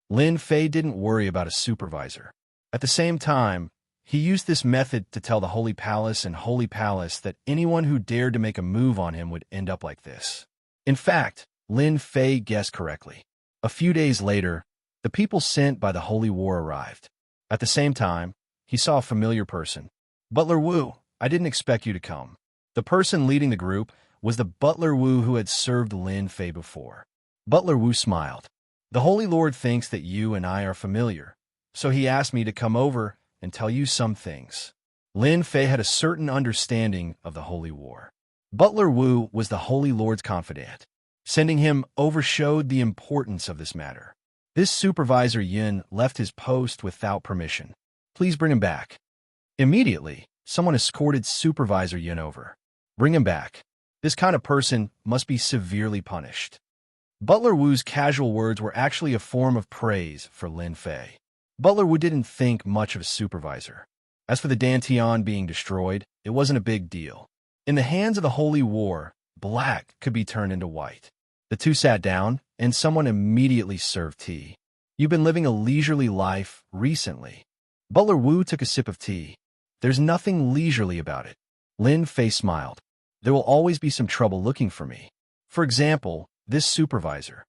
Lin Fei didn't worry about a supervisor. At the same time, he used this method to tell the Holy Palace and Holy Palace that anyone who dared to make a move on him would end up like this. In fact, Lin Fei guessed correctly. A few days later, the people sent by the Holy War arrived. At the same time, he saw a familiar person. Butler Wu, I didn't expect you to come. The person leading the group was the Butler Wu who had served Lin Fei before. Butler Wu smiled. The Holy Lord thinks that you and I are familiar, so he asked me to come over and tell you some things. Lin Fei had a certain understanding of the Holy War. Butler Wu was the Holy Lord's confidant. Sending him overshowed the importance of this matter. This supervisor Yun left his post without permission. Please bring him back. Immediately, someone escorted Supervisor Yun over. Bring him back. This kind of person must be severely punished. Butler Wu's casual words were actually a form of praise for Lin Fei. Butler Wu didn't think much of a supervisor. As for the Dantian being destroyed, it wasn't a big deal. In the hands of the Holy War, black could be turned into white. The two sat down, and someone immediately served tea. You've been living a leisurely life recently. Butler Wu took a sip of tea. There's nothing leisurely about it. Lin Fei smiled. There will always be some trouble looking for me. For example, this supervisor.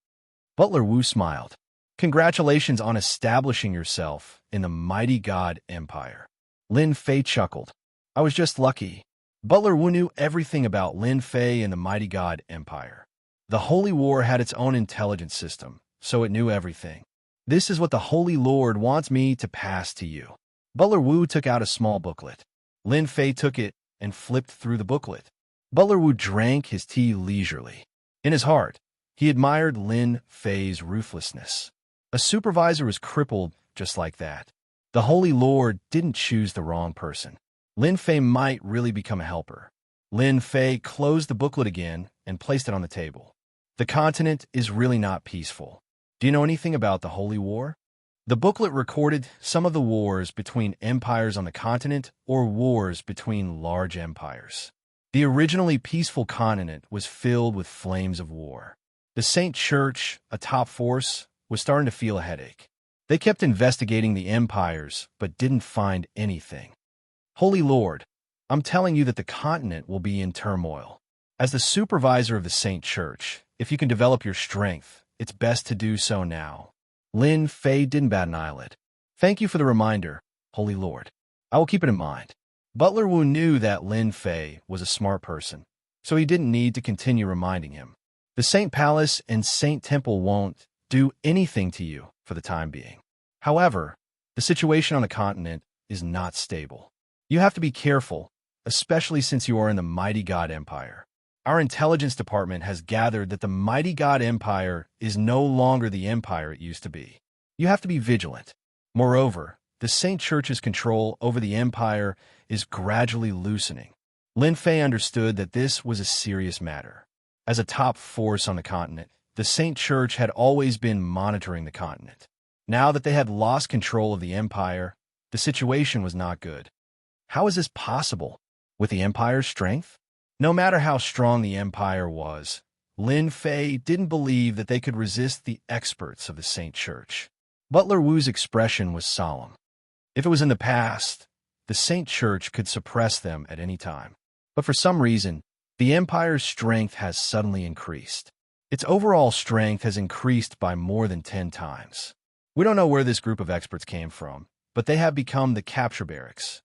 Butler Wu smiled. Congratulations on establishing yourself in the mighty God Empire. Lin Fei chuckled. I was just lucky. Butler Wu knew everything about Lin Fei and the mighty God Empire. The Holy War had its own intelligence system, so it knew everything. This is what the Holy Lord wants me to pass to you. Butler Wu took out a small booklet. Lin Fei took it and flipped through the booklet. Butler Wu drank his tea leisurely. In his heart, he admired Lin Fei's ruthlessness. A supervisor was crippled just like that. The Holy Lord didn't choose the wrong person. Lin Fei might really become a helper. Lin Fei closed the booklet again and placed it on the table. The continent is really not peaceful. Do you know anything about the Holy War? The booklet recorded some of the wars between empires on the continent or wars between large empires. The originally peaceful continent was filled with flames of war. The Saint Church, a top force, was starting to feel a headache. They kept investigating the empires, but didn't find anything. Holy Lord, I'm telling you that the continent will be in turmoil. As the supervisor of the Saint Church, if you can develop your strength, it's best to do so now. Lin Fei didn't bat an eyelid. Thank you for the reminder, Holy Lord. I will keep it in mind. Butler Wu knew that Lin Fei was a smart person, so he didn't need to continue reminding him. The Saint Palace and Saint Temple won't do anything to you for the time being. However, the situation on the continent is not stable. You have to be careful, especially since you are in the Mighty God Empire. Our intelligence department has gathered that the Mighty God Empire is no longer the empire it used to be. You have to be vigilant. Moreover, the Saint Church's control over the empire is gradually loosening. Lin Fei understood that this was a serious matter. As a top force on the continent, the Saint Church had always been monitoring the continent. Now that they had lost control of the empire, the situation was not good. How is this possible? With the empire's strength? No matter how strong the empire was, Lin Fei didn't believe that they could resist the experts of the Saint Church. Butler Wu's expression was solemn. If it was in the past, the Saint Church could suppress them at any time. But for some reason, the empire's strength has suddenly increased. Its overall strength has increased by more than 10 times. We don't know where this group of experts came from, but they have become the capture barracks.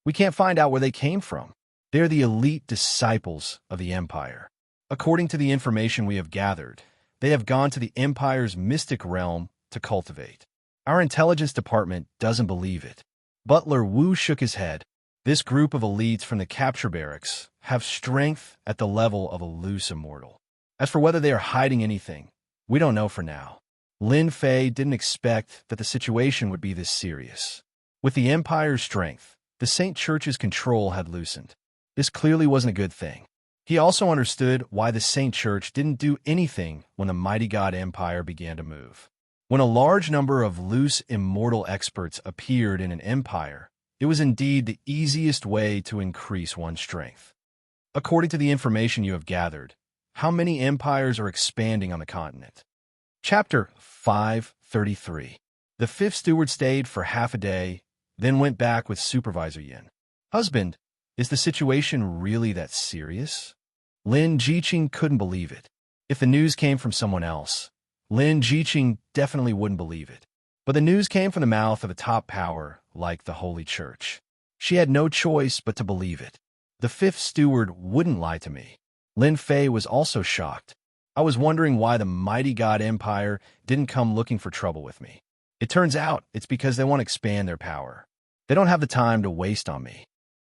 We can't find out where they came from. They're the elite disciples of the empire. According to the information we have gathered, they have gone to the empire's mystic realm to cultivate. Our intelligence department doesn't believe it. Butler Wu shook his head. This group of elites from the capture barracks have strength at the level of a loose immortal. As for whether they are hiding anything, we don't know for now. Lin Fei didn't expect that the situation would be this serious. With the empire's strength, the Saint Church's control had loosened. This clearly wasn't a good thing. He also understood why the Saint Church didn't do anything when the Mighty God Empire began to move. When a large number of loose immortal experts appeared in an empire, it was indeed the easiest way to increase one's strength. According to the information you have gathered, how many empires are expanding on the continent? Chapter 533. The fifth steward stayed for half a day, then went back with Supervisor Yin. Husband, is the situation really that serious? Lin Jiqing couldn't believe it. If the news came from someone else, Lin Jiqing definitely wouldn't believe it. But the news came from the mouth of a top power like the Holy Church. She had no choice but to believe it. The fifth steward wouldn't lie to me. Lin Fei was also shocked. I was wondering why the Mighty God Empire didn't come looking for trouble with me. It turns out it's because they want to expand their power. They don't have the time to waste on me.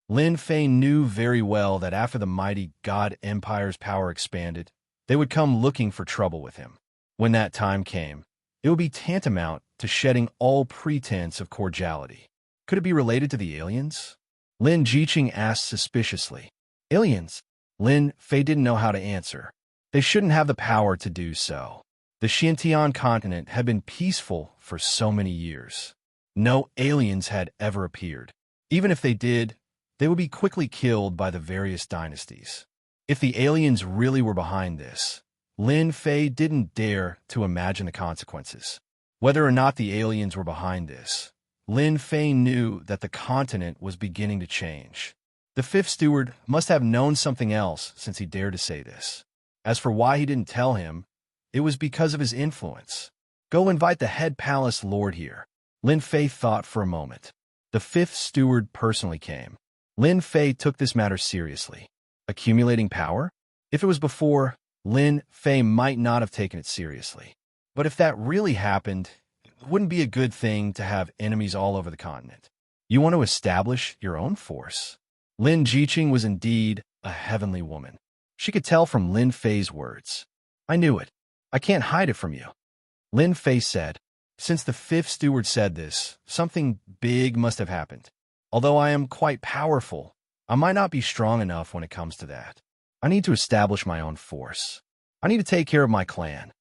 Lin Fei knew very well that after the Mighty God Empire's power expanded, they would come looking for trouble with him. When that time came, it would be tantamount to shedding all pretense of cordiality. Could it be related to the aliens? Lin Jiqing asked suspiciously. Aliens? Lin Fei didn't know how to answer. They shouldn't have the power to do so. The Xianxia continent had been peaceful for so many years. No aliens had ever appeared. Even if they did, they would be quickly killed by the various dynasties. If the aliens really were behind this, Lin Fei didn't dare to imagine the consequences. Whether or not the aliens were behind this, Lin Fei knew that the continent was beginning to change. The fifth steward must have known something else since he dared to say this. As for why he didn't tell him, it was because of his influence. Go invite the head palace lord here. Lin Fei thought for a moment. The fifth steward personally came. Lin Fei took this matter seriously. Accumulating power? If it was before, Lin Fei might not have taken it seriously. But if that really happened, it wouldn't be a good thing to have enemies all over the continent. You want to establish your own force. Lin Jiqing was indeed a heavenly woman. She could tell from Lin Fei's words. I knew it. I can't hide it from you. Lin Fei said. Since the fifth steward said this, something big must have happened. Although I am quite powerful, I might not be strong enough when it comes to that. I need to establish my own force. I need to take care of my clan.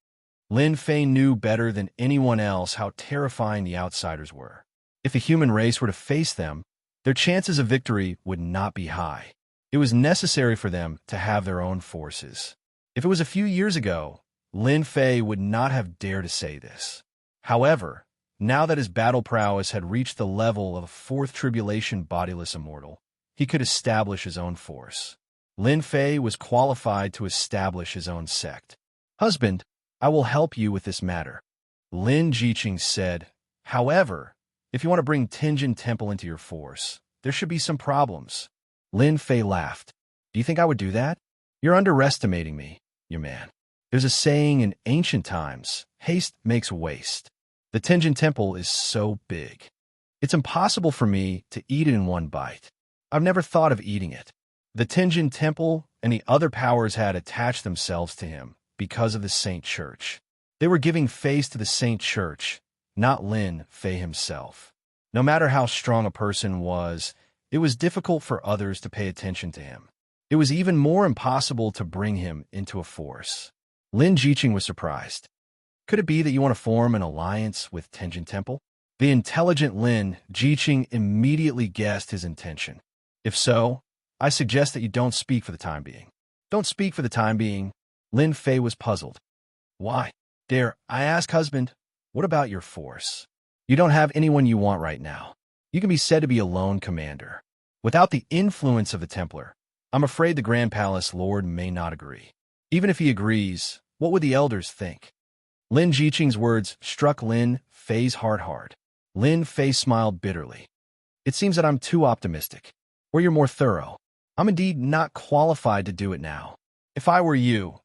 Lin Fei knew better than anyone else how terrifying the outsiders were. If the human race were to face them, their chances of victory would not be high. It was necessary for them to have their own forces. If it was a few years ago, Lin Fei would not have dared to say this. However, now that his battle prowess had reached the level of a fourth tribulation bodiless immortal, he could establish his own force. Lin Fei was qualified to establish his own sect. "Husband, I will help you with this matter," Lin Jiqing said. "However, if you want to bring Tianjin Temple into your force, there should be some problems." Lin Fei laughed. "Do you think I would do that? You're underestimating me, you man. There's a saying in ancient times, haste makes waste. The Tianjin Temple is so big. It's impossible for me to eat it in one bite. I've never thought of eating it." The Tianjin Temple and the other powers had attached themselves to him because of the Saint Church. They were giving face to the Saint Church, not Lin Fei himself. No matter how strong a person was, it was difficult for others to pay attention to him. It was even more impossible to bring him into a force. Lin Jiqing was surprised. "Could it be that you want to form an alliance with Tianjin Temple?" The intelligent Lin Jiqing immediately guessed his intention. "If so, I suggest that you don't speak for the time being." "Don't speak for the time being?" Lin Fei was puzzled. "Why? Dare I ask, husband, what about your force? You don't have anyone you want right now. You can be said to be a lone commander. Without the influence of the Templar, I'm afraid the Grand Palace Lord may not agree. Even if he agrees, what would the elders think?" Lin Jiqing's words struck Lin Fei's heart hard. Lin Fei smiled bitterly. "It seems that I'm too optimistic, or you're more thorough. I'm indeed not qualified to do it now. If I were you,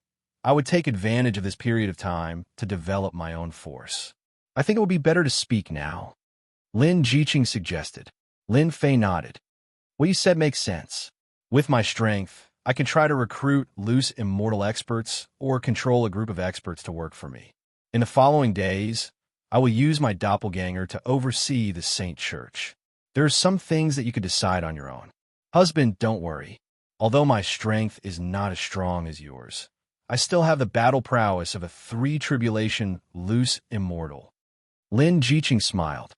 I would take advantage of this period of time to develop my own force. I think it would be better to speak now," Lin Jiqing suggested. Lin Fei nodded. "What you said makes sense. With my strength, I can try to recruit loose immortal experts or control a group of experts to work for me. In the following days, I will use my doppelganger to oversee the Saint Church. There are some things that you could decide on your own. Husband, don't worry. Although my strength is not as strong as yours, I still have the battle prowess of a three-tribulation loose immortal." Lin Jiqing smiled.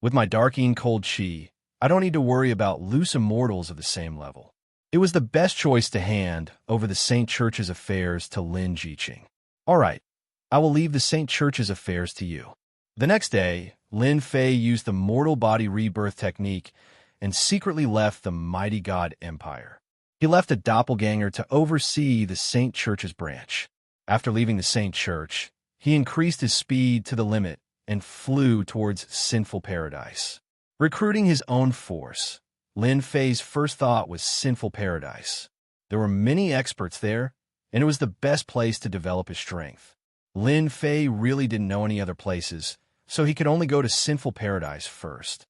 "With my darking cold chi, I don't need to worry about loose immortals of the same level." It was the best choice to hand over the Saint Church's affairs to Lin Jiqing. "All right, I will leave the Saint Church's affairs to you." The next day, Lin Fei used the mortal body rebirth technique and secretly left the mighty god empire. He left a doppelganger to oversee the Saint Church's branch. After leaving the Saint Church, he increased his speed to the limit and flew towards sinful paradise. Recruiting his own force, Lin Fei's first thought was sinful paradise. There were many experts there, and it was the best place to develop his strength. Lin Fei really didn't know any other places, so he could only go to sinful paradise first.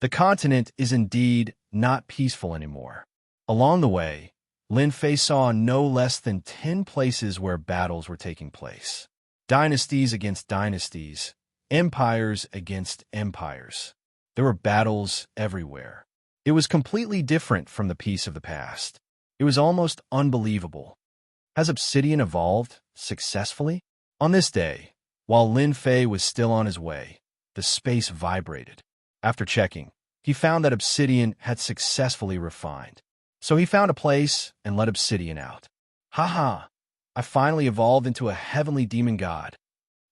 The continent is indeed not peaceful anymore. Along the way, Lin Fei saw no less than 10 places where battles were taking place. Dynasties against dynasties, empires against empires. There were battles everywhere. It was completely different from the peace of the past. It was almost unbelievable. Has Obsidian evolved successfully? On this day, while Lin Fei was still on his way, the space vibrated. After checking, he found that Obsidian had successfully refined. So he found a place and let Obsidian out. "Ha! I finally evolved into a heavenly demon god."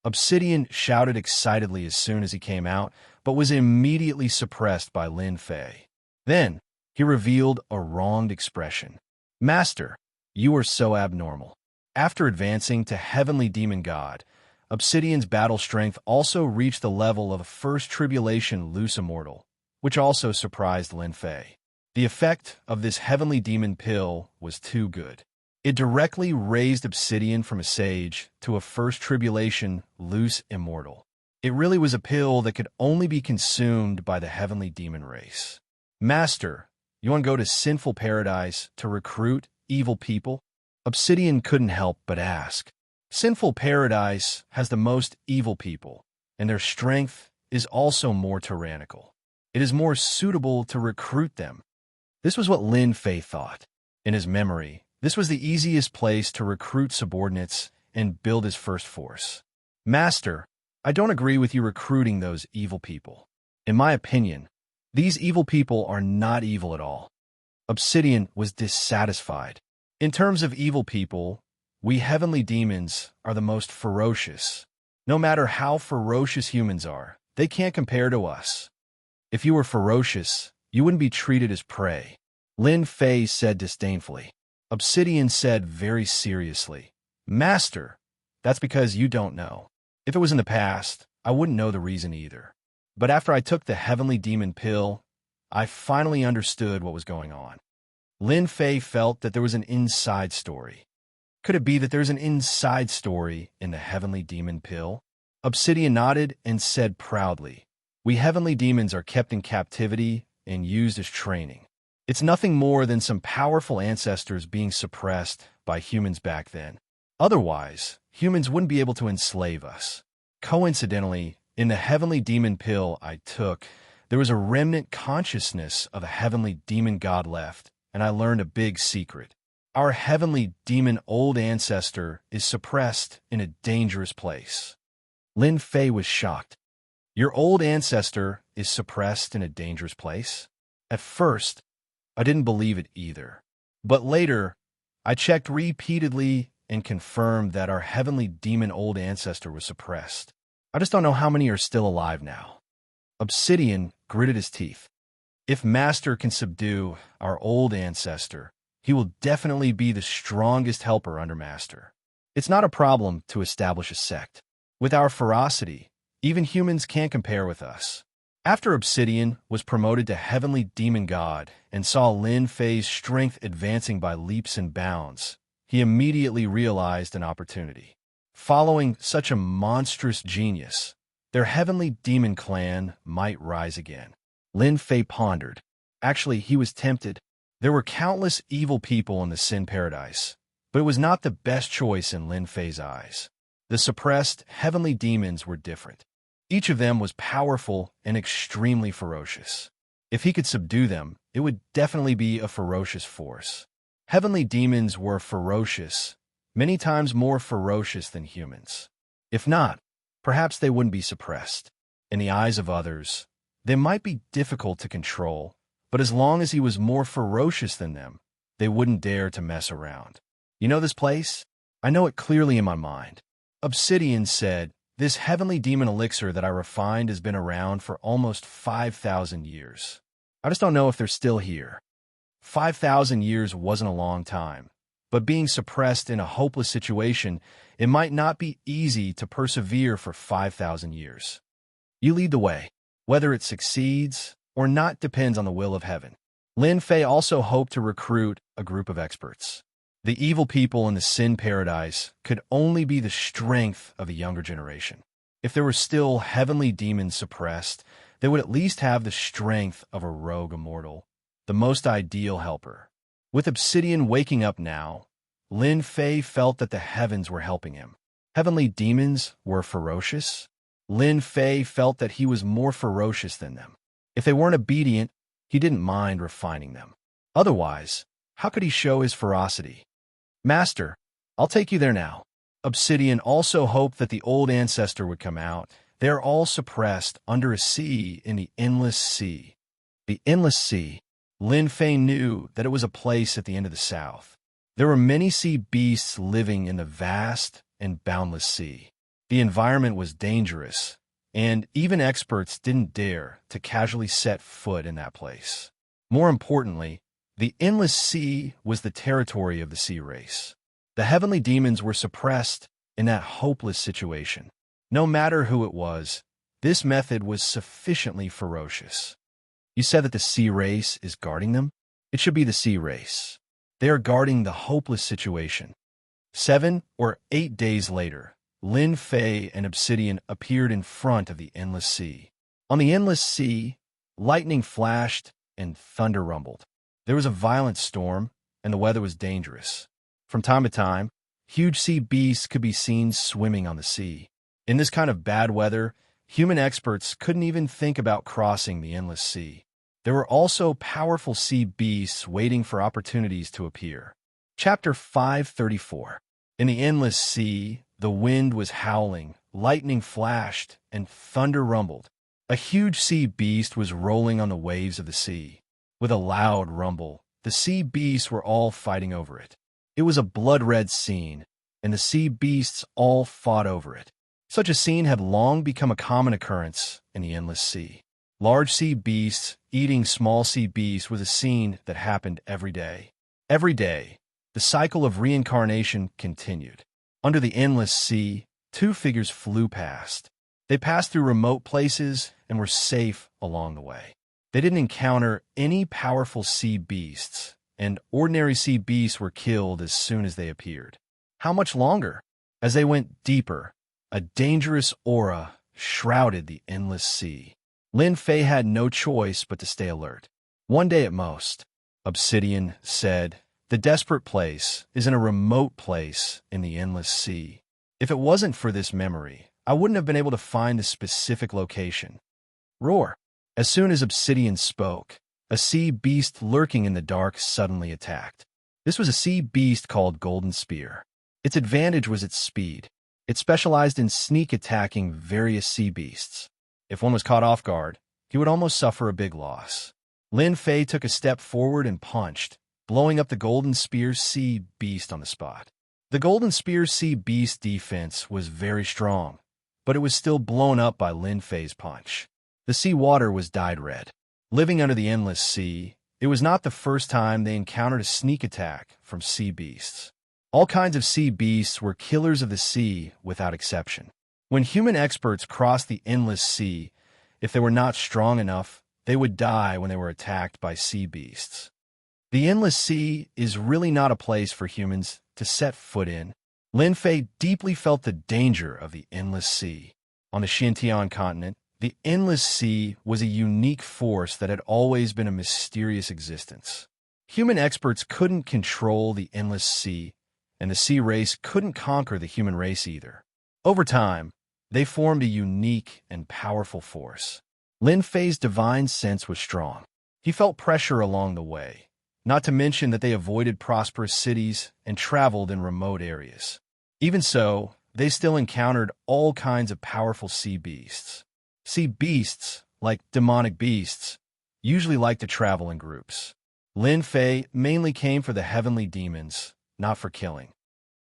Obsidian shouted excitedly as soon as he came out, but was immediately suppressed by Lin Fei. Then, he revealed a wronged expression. "Master, you are so abnormal." After advancing to heavenly demon god, Obsidian's battle strength also reached the level of a first tribulation loose immortal, which also surprised Lin Fei. The effect of this heavenly demon pill was too good. It directly raised Obsidian from a sage to a first tribulation loose immortal. It really was a pill that could only be consumed by the heavenly demon race. "Master, you want to go to sinful paradise to recruit evil people?" Obsidian couldn't help but ask. Sinful paradise has the most evil people, and their strength is also more tyrannical. It is more suitable to recruit them. This was what Lin Fei thought. In his memory, this was the easiest place to recruit subordinates and build his first force. "Master, I don't agree with you recruiting those evil people. In my opinion, these evil people are not evil at all. Obsidian was dissatisfied. In terms of evil people, we heavenly demons are the most ferocious. No matter how ferocious humans are, they can't compare to us. If you were ferocious, you wouldn't be treated as prey. Lin Fei said disdainfully. Obsidian said very seriously, Master, that's because you don't know. If it was in the past, I wouldn't know the reason either. But after I took the heavenly demon pill, I finally understood what was going on. Lin Fei felt that there was an inside story. Could it be that there's an inside story in the heavenly demon pill? Obsidian nodded and said proudly, We heavenly demons are kept in captivity and used as training. It's nothing more than some powerful ancestors being suppressed by humans back then. Otherwise, humans wouldn't be able to enslave us. Coincidentally, in the heavenly demon pill I took, there was a remnant consciousness of a heavenly demon god left, and I learned a big secret. Our heavenly demon old ancestor is suppressed in a dangerous place. Lin Fei was shocked. Your old ancestor is suppressed in a dangerous place? At first, I didn't believe it either. But later, I checked repeatedly and confirmed that our heavenly demon old ancestor was suppressed. I just don't know how many are still alive now. Obsidian gritted his teeth. If Master can subdue our old ancestor, he will definitely be the strongest helper under Master. It's not a problem to establish a sect. With our ferocity, even humans can't compare with us. After Obsidian was promoted to Heavenly Demon God and saw Lin Fei's strength advancing by leaps and bounds, he immediately realized an opportunity. Following such a monstrous genius, their Heavenly Demon clan might rise again. Lin Fei pondered. Actually, he was tempted. There were countless evil people in the Sin Paradise, but it was not the best choice in Lin Fei's eyes. The suppressed heavenly demons were different. Each of them was powerful and extremely ferocious. If he could subdue them, it would definitely be a ferocious force. Heavenly demons were ferocious, many times more ferocious than humans. If not, perhaps they wouldn't be suppressed. In the eyes of others, they might be difficult to control, but as long as he was more ferocious than them, they wouldn't dare to mess around. You know this place? I know it clearly in my mind. Obsidian said, This heavenly demon elixir that I refined has been around for almost 5,000 years. I just don't know if they're still here. 5,000 years wasn't a long time, but being suppressed in a hopeless situation, it might not be easy to persevere for 5,000 years. You lead the way. Whether it succeeds or not depends on the will of heaven. Lin Fei also hoped to recruit a group of experts. The evil people in the Sin Paradise could only be the strength of a younger generation. If there were still heavenly demons suppressed, they would at least have the strength of a rogue immortal, the most ideal helper. With Obsidian waking up now, Lin Fei felt that the heavens were helping him. Heavenly demons were ferocious. Lin Fei felt that he was more ferocious than them. If they weren't obedient, he didn't mind refining them. Otherwise, how could he show his ferocity? Master, I'll take you there now. Obsidian also hoped that the old ancestor would come out. They are all suppressed under a sea in the Endless Sea. The Endless Sea. Lin Fei knew that it was a place at the end of the south. There were many sea beasts living in the vast and boundless sea. The environment was dangerous, and even experts didn't dare to casually set foot in that place. More importantly, the Endless Sea was the territory of the sea race. The heavenly demons were suppressed in that hopeless situation. No matter who it was, this method was sufficiently ferocious. You said that the sea race is guarding them? It should be the sea race. They are guarding the hopeless situation. 7 or 8 days later, Lin Fei and Obsidian appeared in front of the Endless Sea. On the Endless Sea, lightning flashed and thunder rumbled. There was a violent storm, and the weather was dangerous. From time to time, huge sea beasts could be seen swimming on the sea. In this kind of bad weather, human experts couldn't even think about crossing the Endless Sea. There were also powerful sea beasts waiting for opportunities to appear. Chapter 534. In the Endless Sea, the wind was howling, lightning flashed, and thunder rumbled. A huge sea beast was rolling on the waves of the sea. With a loud rumble, The sea beasts were all fighting over it. It was a blood-red scene, and the sea beasts all fought over it. Such a scene had long become a common occurrence in the endless sea. Large sea beasts eating small sea beasts was a scene that happened every day. Every day, the cycle of reincarnation continued. Under the endless sea, two figures flew past. They passed through remote places and were safe along the way. They didn't encounter any powerful sea beasts, and ordinary sea beasts were killed as soon as they appeared. How much longer? As they went deeper, a dangerous aura shrouded the endless sea. Lin Fei had no choice but to stay alert. One day at most, Obsidian said, "The desperate place is in a remote place in the endless sea. If it wasn't for this memory, I wouldn't have been able to find the specific location." Roar! As soon as Obsidian spoke, a sea beast lurking in the dark suddenly attacked. This was a sea beast called Golden Spear. Its advantage was its speed. It specialized in sneak attacking various sea beasts. If one was caught off guard, he would almost suffer a big loss. Lin Fei took a step forward and punched, blowing up the Golden Spear's sea beast on the spot. The Golden Spear's sea beast defense was very strong, but it was still blown up by Lin Fei's punch. The sea water was dyed red. Living under the endless sea, it was not the first time they encountered a sneak attack from sea beasts. All kinds of sea beasts were killers of the sea without exception. When human experts crossed the endless sea, if they were not strong enough, they would die when they were attacked by sea beasts. The endless sea is really not a place for humans to set foot in. Lin Fei deeply felt the danger of the endless sea. On the Xianxia continent, the endless sea was a unique force that had always been a mysterious existence. Human experts couldn't control the endless sea, and the sea race couldn't conquer the human race either. Over time, they formed a unique and powerful force. Lin Fei's divine sense was strong. He felt pressure along the way, not to mention that they avoided prosperous cities and traveled in remote areas. Even so, they still encountered all kinds of powerful sea beasts. Sea beasts, like demonic beasts, usually like to travel in groups. Lin Fei mainly came for the heavenly demons, not for killing.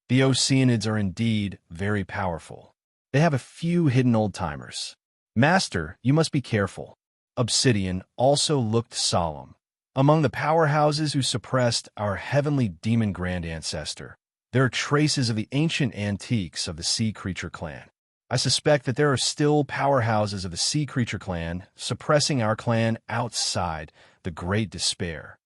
The Oceanids are indeed very powerful. They have a few hidden old-timers. "Master, you must be careful." Obsidian also looked solemn. "Among the powerhouses who suppressed our heavenly demon grand ancestor, there are traces of the ancient antiques of the Sea Creature clan. I suspect that there are still powerhouses of the Sea Creature clan suppressing our clan outside the Great Despair."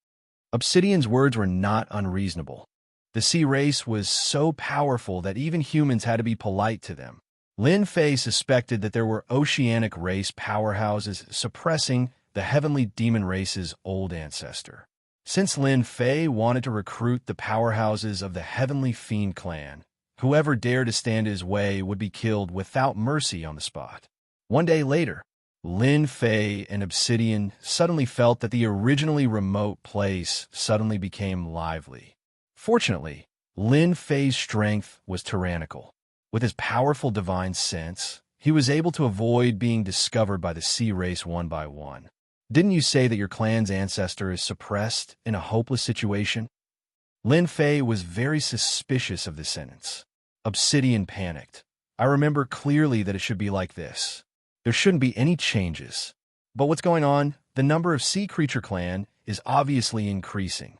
Obsidian's words were not unreasonable. The sea race was so powerful that even humans had to be polite to them. Lin Fei suspected that there were oceanic race powerhouses suppressing the heavenly demon race's old ancestor. Since Lin Fei wanted to recruit the powerhouses of the heavenly fiend clan, whoever dared to stand his way would be killed without mercy on the spot. One day later, Lin Fei and Obsidian suddenly felt that the originally remote place suddenly became lively. Fortunately, Lin Fei's strength was tyrannical. With his powerful divine sense, he was able to avoid being discovered by the sea race one by one. "Didn't you say that your clan's ancestor is suppressed in a hopeless situation?" Lin Fei was very suspicious of this sentence. Obsidian panicked. "I remember clearly that it should be like this. There shouldn't be any changes. But what's going on? The number of Sea Creature clan is obviously increasing."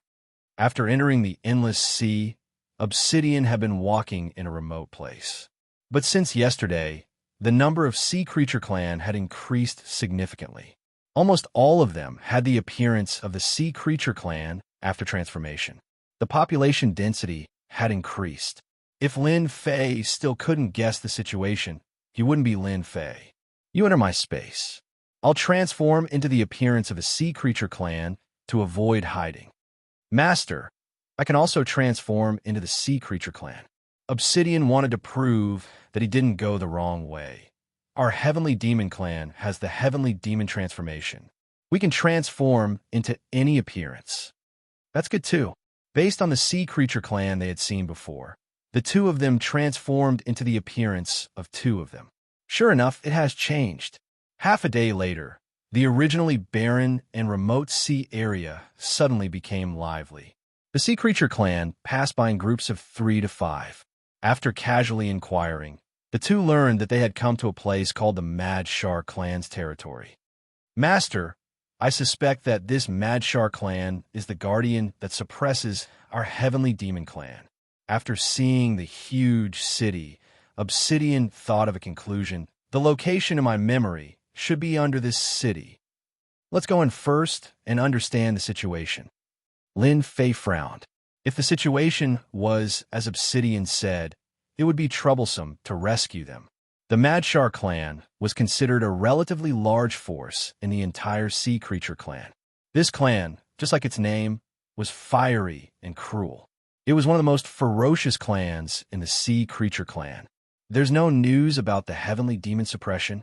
After entering the endless sea, Obsidian had been walking in a remote place. But since yesterday, the number of Sea Creature clan had increased significantly. Almost all of them had the appearance of the Sea Creature clan after transformation. The population density had increased. If Lin Fei still couldn't guess the situation, he wouldn't be Lin Fei. "You enter my space. I'll transform into the appearance of a Sea Creature clan to avoid hiding." "Master, I can also transform into the Sea Creature clan." Obsidian wanted to prove that he didn't go the wrong way. "Our Heavenly Demon clan has the Heavenly Demon transformation. We can transform into any appearance." "That's good too." Based on the Sea Creature clan they had seen before, the two of them transformed into the appearance of two of them. Sure enough, it has changed. Half a day later, The originally barren and remote sea area suddenly became lively. The Sea Creature clan passed by in groups of 3 to 5. After casually inquiring, the two learned that they had come to a place called the Mad Shark clan's territory. Master, I suspect that this Mad Shark clan is the guardian that suppresses our heavenly demon clan. After seeing the huge city, Obsidian thought of a conclusion. The location in my memory should be under this city. Let's go in first and understand the situation. Lin Fei frowned. If the situation was, as Obsidian said, it would be troublesome to rescue them. The Mad Shark clan was considered a relatively large force in the entire Sea Creature clan. This clan, just like its name, was fiery and cruel. It was one of the most ferocious clans in the Sea Creature clan. There's no news about the heavenly demon suppression.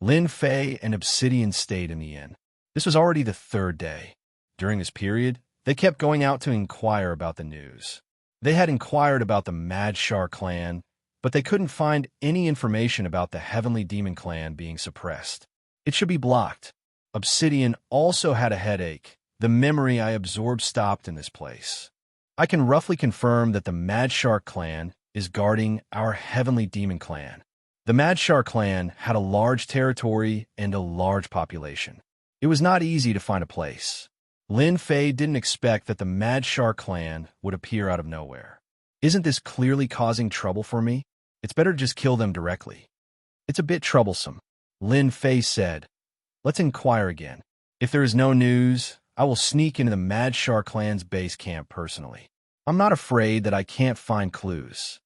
Lin Fei and Obsidian stayed in the inn. This was already the 3rd day. During this period, they kept going out to inquire about the news. They had inquired about the Mad Shark clan, but they couldn't find any information about the Heavenly Demon clan being suppressed. It should be blocked. Obsidian also had a headache. The memory I absorbed stopped in this place. I can roughly confirm that the Mad Shark clan is guarding our Heavenly Demon clan. The Mad Shark clan had a large territory and a large population. It was not easy to find a place. Lin Fei didn't expect that the Mad Shark clan would appear out of nowhere. Isn't this clearly causing trouble for me? It's better to just kill them directly. It's a bit troublesome. Lin Fei said, let's inquire again. If there is no news, I will sneak into the Mad Shark clan's base camp personally. I'm not afraid that I can't find clues.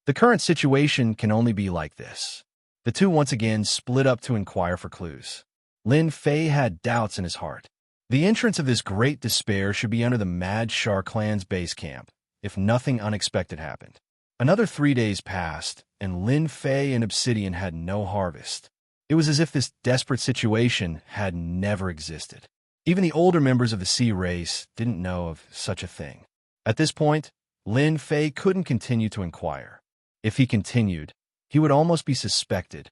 The current situation can only be like this. The two once again split up to inquire for clues. Lin Fei had doubts in his heart. The entrance of this great despair should be under the Mad Shark clan's base camp, if nothing unexpected happened. Another 3 days passed, and Lin Fei and Obsidian had no harvest. It was as if this desperate situation had never existed. Even the older members of the sea race didn't know of such a thing. At this point, Lin Fei couldn't continue to inquire. If he continued, he would almost be suspected.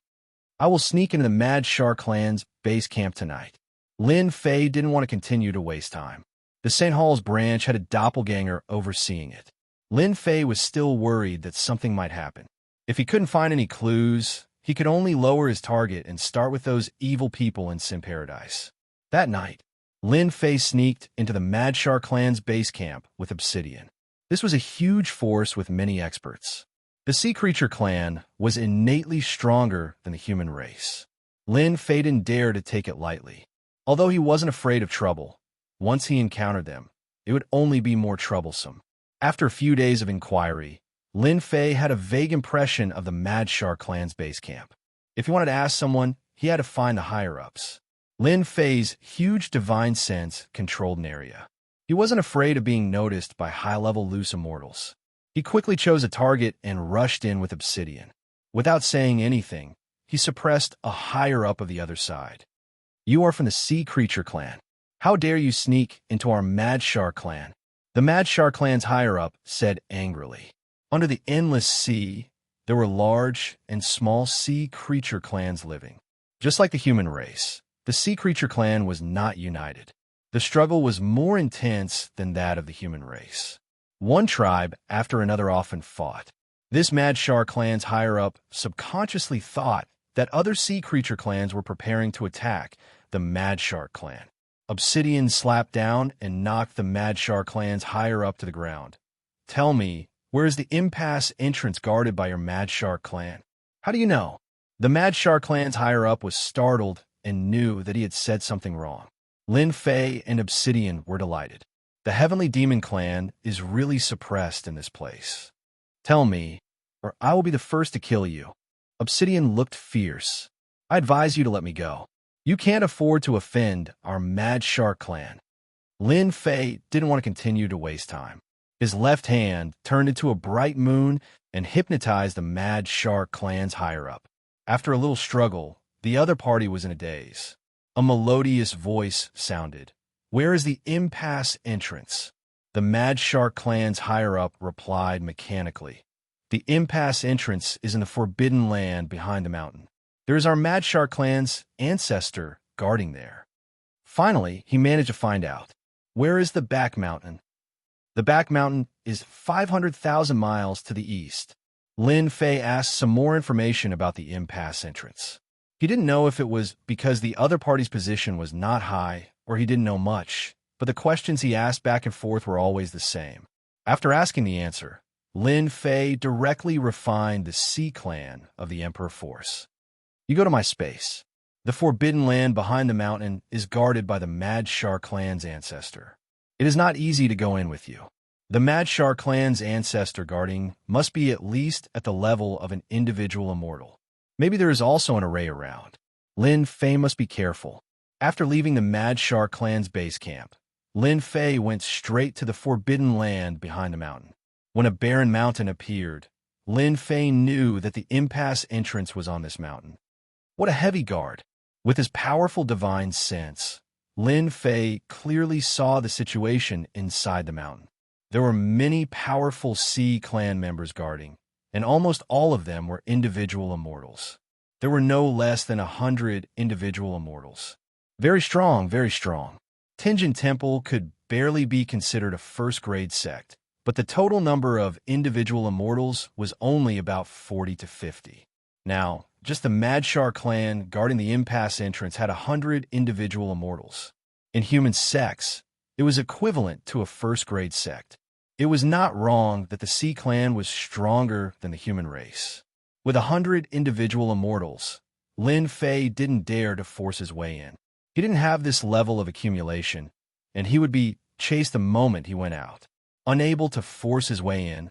I will sneak into the Mad Shark clan's base camp tonight. Lin Fei didn't want to continue to waste time. The St. Hall's branch had a doppelganger overseeing it. Lin Fei was still worried that something might happen. If he couldn't find any clues, he could only lower his target and start with those evil people in Sim Paradise. That night, Lin Fei sneaked into the Mad Shark clan's base camp with Obsidian. This was a huge force with many experts. The Sea Creature clan was innately stronger than the human race. Lin Fei didn't dare to take it lightly. Although he wasn't afraid of trouble, once he encountered them, it would only be more troublesome. After a few days of inquiry, Lin Fei had a vague impression of the Mad Shark clan's base camp. If he wanted to ask someone, he had to find the higher-ups. Lin Fei's huge divine sense controlled an area. He wasn't afraid of being noticed by high-level loose immortals. He quickly chose a target and rushed in with Obsidian. Without saying anything, he suppressed a higher-up of the other side. You are from the Sea Creature clan. How dare you sneak into our Mad Shark clan? The Mad Shark clan's higher-up said angrily. Under the endless sea, there were large and small Sea Creature clans living. Just like the human race, the Sea Creature clan was not united. The struggle was more intense than that of the human race. One tribe after another often fought. This Mad Shark clan's higher-up subconsciously thought that other Sea Creature clans were preparing to attack the Mad Shark clan. Obsidian slapped down and knocked the Mad Shark clan's higher-up to the ground. Tell me, where is the impasse entrance guarded by your Mad Shark clan? How do you know? The Mad Shark clan's higher-up was startled and knew that he had said something wrong. Lin Fei and Obsidian were delighted. The Heavenly Demon clan is really suppressed in this place. Tell me, or I will be the first to kill you. Obsidian looked fierce. I advise you to let me go. You can't afford to offend our Mad Shark clan. Lin Fei didn't want to continue to waste time. His left hand turned into a bright moon and hypnotized the Mad Shark clan's higher-up. After a little struggle, the other party was in a daze. A melodious voice sounded. Where is the impasse entrance? The Mad Shark clan's higher-up replied mechanically. The impasse entrance is in the forbidden land behind the mountain. There is our Mad Shark clan's ancestor guarding there. Finally, he managed to find out. Where is the back mountain? The back mountain is 500,000 miles to the east. Lin Fei asked some more information about the impasse entrance. He didn't know if it was because the other party's position was not high or he didn't know much, but the questions he asked back and forth were always the same. After asking the answer, Lin Fei directly refined the Sea Clan of the Emperor Force. You go to my space. The forbidden land behind the mountain is guarded by the Mad Shar clan's ancestor. It is not easy to go in with you. The Mad Shar clan's ancestor guarding must be at least at the level of an individual immortal. Maybe there is also an array around. Lin Fei must be careful. After leaving the Mad Shar clan's base camp, Lin Fei went straight to the forbidden land behind the mountain. When a barren mountain appeared, Lin Fei knew that the impasse entrance was on this mountain. What a heavy guard! With his powerful divine sense, Lin Fei clearly saw the situation inside the mountain. There were many powerful Sea Clan members guarding, and almost all of them were individual immortals. There were no less than 100 individual immortals. Very strong, very strong. Tenjin Temple could barely be considered a first-grade sect, but the total number of individual immortals was only about 40 to 50. Now, just the Mad Shar clan guarding the impasse entrance had 100 individual immortals. In human sects, it was equivalent to a first-grade sect. It was not wrong that the Sea Clan was stronger than the human race. With 100 individual immortals, Lin Fei didn't dare to force his way in. He didn't have this level of accumulation, and he would be chased the moment he went out. Unable to force his way in,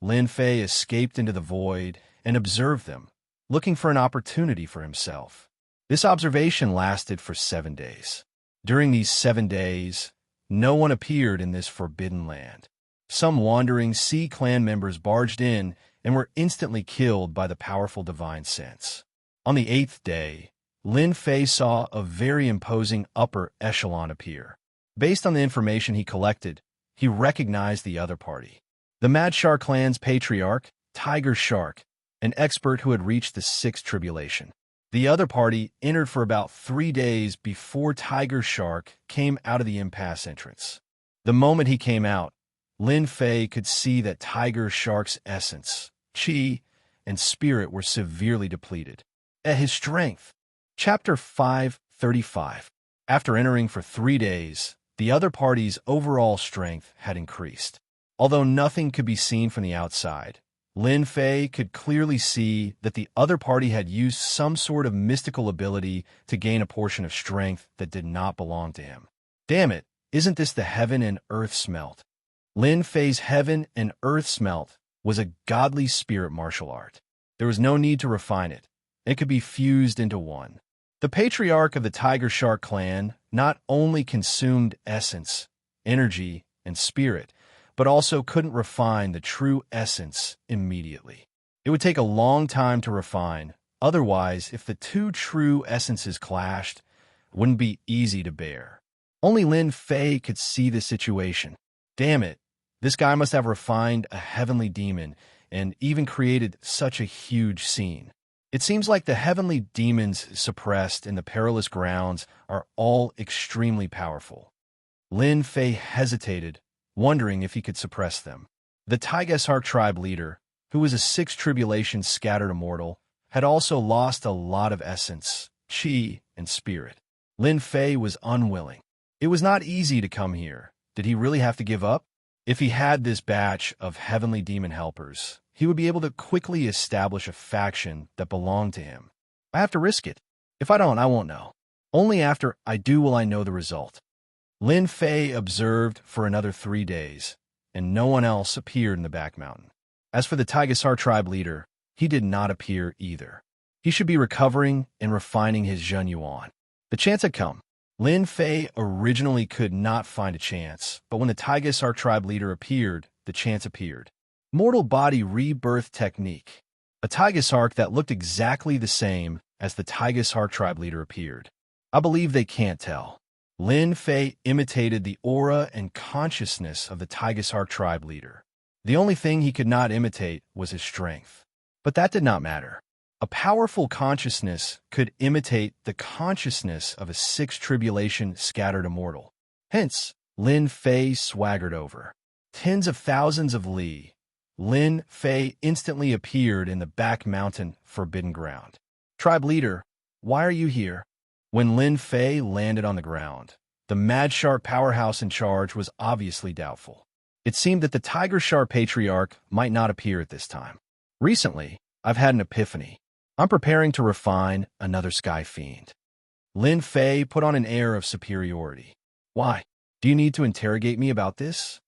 Lin Fei escaped into the void and observed them, looking for an opportunity for himself. This observation lasted for 7 days. During these 7 days, no one appeared in this forbidden land. Some wandering Sea Clan members barged in and were instantly killed by the powerful divine sense. On the 8th day, Lin Fei saw a very imposing upper echelon appear. Based on the information he collected, he recognized the other party. The Mad Shar clan's patriarch, Tiger Shark, an expert who had reached the 6th tribulation. The other party entered for about 3 days before Tiger Shark came out of the impasse entrance. The moment he came out, Lin Fei could see that Tiger Shark's essence, chi, and spirit were severely depleted. At his strength. Chapter 535. After entering for 3 days, the other party's overall strength had increased. Although nothing could be seen from the outside, Lin Fei could clearly see that the other party had used some sort of mystical ability to gain a portion of strength that did not belong to him. Damn it, isn't this the Heaven and Earth Smelt? Lin Fei's Heaven and Earth Smelt was a godly spirit martial art. There was no need to refine it. It could be fused into one. The patriarch of the Tiger Shark clan not only consumed essence, energy, and spirit, but also couldn't refine the true essence immediately. It would take a long time to refine. Otherwise, if the two true essences clashed, it wouldn't be easy to bear. Only Lin Fei could see the situation. Damn it, this guy must have refined a heavenly demon and even created such a huge scene. It seems like the heavenly demons suppressed in the perilous grounds are all extremely powerful. Lin Fei hesitated, wondering if he could suppress them. The Taigesark tribe leader, who was a 6th tribulation scattered immortal, had also lost a lot of essence, chi, and spirit. Lin Fei was unwilling. It was not easy to come here. Did he really have to give up? If he had this batch of heavenly demon helpers, he would be able to quickly establish a faction that belonged to him. I have to risk it. If I don't, I won't know. Only after I do will I know the result. Lin Fei observed for another 3 days, and no one else appeared in the back mountain. As for the Taigesar tribe leader, he did not appear either. He should be recovering and refining his Zhen Yuan. The chance had come. Lin Fei originally could not find a chance, but when the Taigesar tribe leader appeared, the chance appeared. Mortal Body Rebirth Technique. A Taigesark that looked exactly the same as the Taigesark tribe leader appeared. I believe they can't tell. Lin Fei imitated the aura and consciousness of the Taigesark tribe leader. The only thing he could not imitate was his strength. But that did not matter. A powerful consciousness could imitate the consciousness of a sixth tribulation scattered immortal. Hence, Lin Fei swaggered over. Tens of thousands of li. Lin Fei instantly appeared in the back mountain forbidden ground. Tribe leader, why are you here? When Lin Fei landed on the ground, the Mad Shark powerhouse in charge was obviously doubtful. It seemed that the Tiger Shark patriarch might not appear at this time. Recently, I've had an epiphany. I'm preparing to refine another sky fiend. Lin Fei put on an air of superiority. Why? Do you need to interrogate me about this?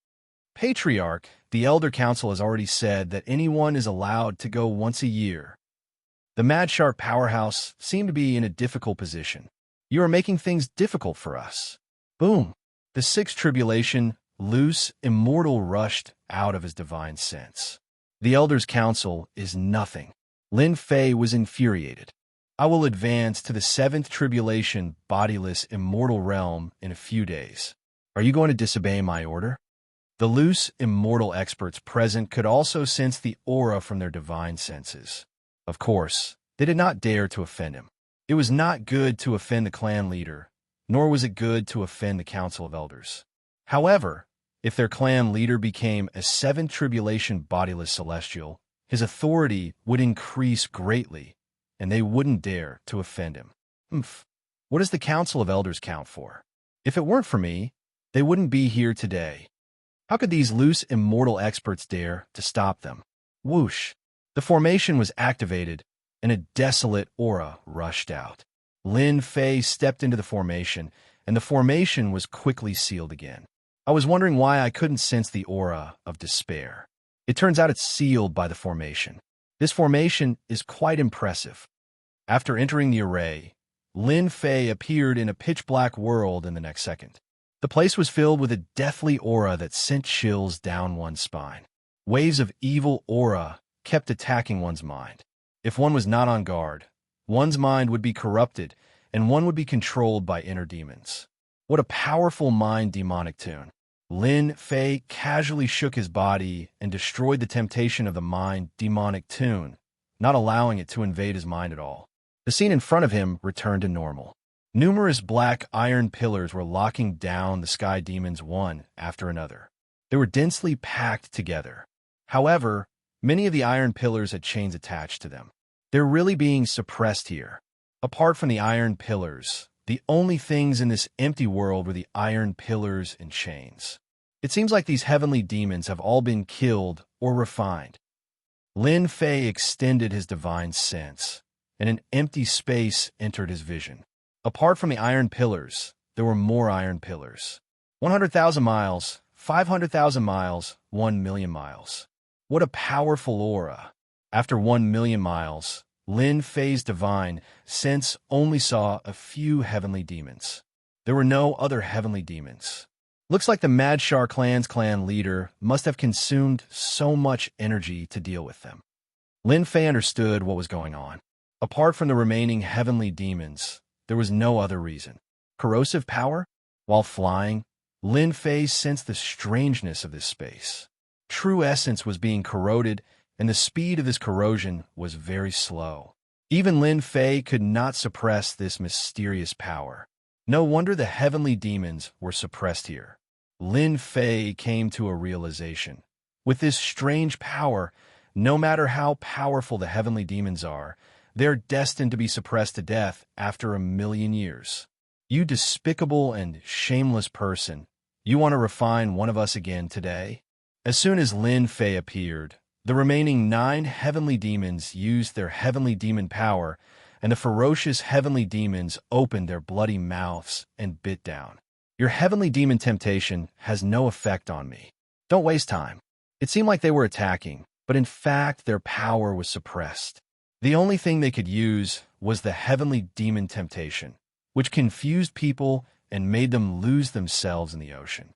Patriarch, the Elder Council has already said that anyone is allowed to go once a year. The Mad Shark powerhouse seemed to be in a difficult position. You are making things difficult for us. Boom. The sixth tribulation, loose, immortal rushed out of his divine sense. The Elder's Council is nothing. Lin Fei was infuriated. I will advance to the seventh tribulation, bodiless, immortal realm in a few days. Are you going to disobey my order? The loose, immortal experts present could also sense the aura from their divine senses. Of course, they did not dare to offend him. It was not good to offend the clan leader, nor was it good to offend the Council of Elders. However, if their clan leader became a seventh tribulation bodiless celestial, his authority would increase greatly, and they wouldn't dare to offend him. What does the Council of Elders count for? If it weren't for me, they wouldn't be here today. How could these loose, immortal experts dare to stop them? Whoosh! The formation was activated, and a desolate aura rushed out. Lin Fei stepped into the formation, and the formation was quickly sealed again. I was wondering why I couldn't sense the aura of despair. It turns out it's sealed by the formation. This formation is quite impressive. After entering the array, Lin Fei appeared in a pitch-black world in the next second. The place was filled with a deathly aura that sent chills down one's spine. Waves of evil aura kept attacking one's mind. If one was not on guard, one's mind would be corrupted, and one would be controlled by inner demons. What a powerful mind demonic tune. Lin Fei casually shook his body and destroyed the temptation of the mind demonic tune, not allowing it to invade his mind at all. The scene in front of him returned to normal. Numerous black iron pillars were locking down the sky demons one after another. They were densely packed together. However, many of the iron pillars had chains attached to them. They're really being suppressed here. Apart from the iron pillars, the only things in this empty world were the iron pillars and chains. It seems like these heavenly demons have all been killed or refined. Lin Fei extended his divine sense, and an empty space entered his vision. Apart from the iron pillars, there were more iron pillars. 100,000 miles, 500,000 miles, 1 million miles. What a powerful aura. After 1 million miles, Lin Fei's divine sense only saw a few heavenly demons. There were no other heavenly demons. Looks like the Mad Shark clan's clan leader must have consumed so much energy to deal with them. Lin Fei understood what was going on. Apart from the remaining heavenly demons, there was no other reason. Corrosive power? While flying, Lin Fei sensed the strangeness of this space. True essence was being corroded, and the speed of this corrosion was very slow. Even Lin Fei could not suppress this mysterious power. No wonder the heavenly demons were suppressed here. Lin Fei came to a realization. With this strange power, no matter how powerful the heavenly demons are, they're destined to be suppressed to death after 1 million years. You despicable and shameless person, you want to refine one of us again today? As soon as Lin Fei appeared, the remaining 9 heavenly demons used their heavenly demon power, and the ferocious heavenly demons opened their bloody mouths and bit down. Your heavenly demon temptation has no effect on me. Don't waste time. It seemed like they were attacking, but in fact their power was suppressed. The only thing they could use was the heavenly demon temptation, which confused people and made them lose themselves in the ocean.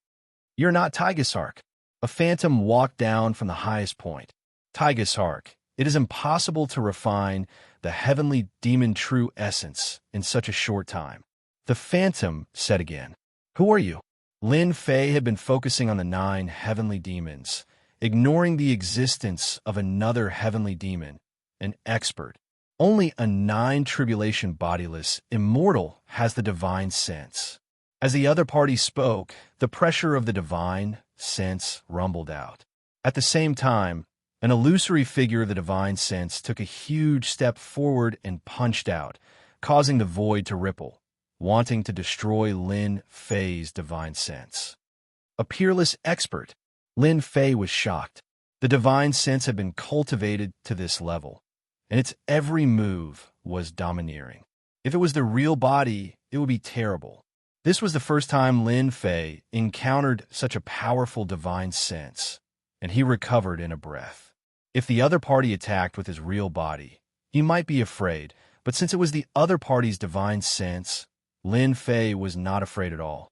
You're not Tiger Shark. A phantom walked down from the highest point. Tiger Shark, it is impossible to refine the heavenly demon true essence in such a short time. The phantom said again, "Who are you?" Lin Fei had been focusing on the 9 heavenly demons, ignoring the existence of another heavenly demon, an expert. Only a nine-tribulation bodiless immortal has the divine sense. As the other party spoke, the pressure of the divine sense rumbled out. At the same time, an illusory figure of the divine sense took a huge step forward and punched out, causing the void to ripple, wanting to destroy Lin Fei's divine sense. A peerless expert, Lin Fei was shocked. The divine sense had been cultivated to this level, and its every move was domineering. If it was the real body, it would be terrible. This was the first time Lin Fei encountered such a powerful divine sense, and he recovered in a breath. If the other party attacked with his real body, he might be afraid, but since it was the other party's divine sense, Lin Fei was not afraid at all.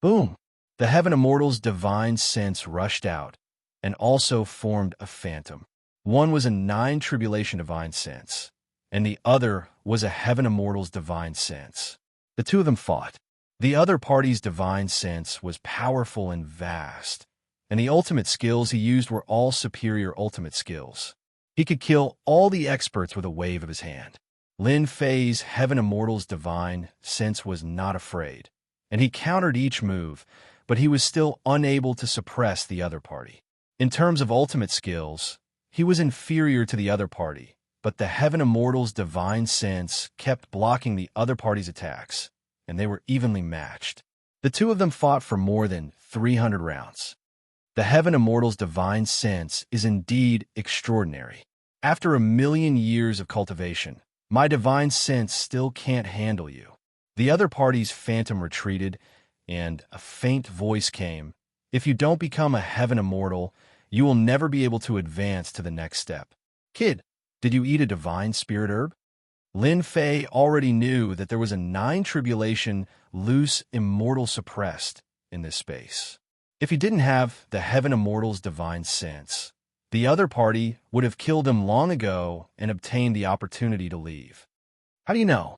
Boom! The Heaven Immortal's divine sense rushed out, and also formed a phantom. One was a nine-tribulation divine sense, and the other was a Heaven Immortal's divine sense. The two of them fought. The other party's divine sense was powerful and vast, and the ultimate skills he used were all superior ultimate skills. He could kill all the experts with a wave of his hand. Lin Fei's Heaven Immortal's divine sense was not afraid, and he countered each move, but he was still unable to suppress the other party. In terms of ultimate skills, he was inferior to the other party, but the Heaven Immortal's divine sense kept blocking the other party's attacks, and they were evenly matched. The two of them fought for more than 300 rounds. The Heaven Immortal's divine sense is indeed extraordinary. After 1,000,000 years of cultivation, my divine sense still can't handle you. The other party's phantom retreated, and a faint voice came. If you don't become a Heaven Immortal, you will never be able to advance to the next step. Kid, did you eat a divine spirit herb? Lin Fei already knew that there was a nine-tribulation loose immortal suppressed in this space. If he didn't have the Heaven Immortal's divine sense, the other party would have killed him long ago and obtained the opportunity to leave. How do you know?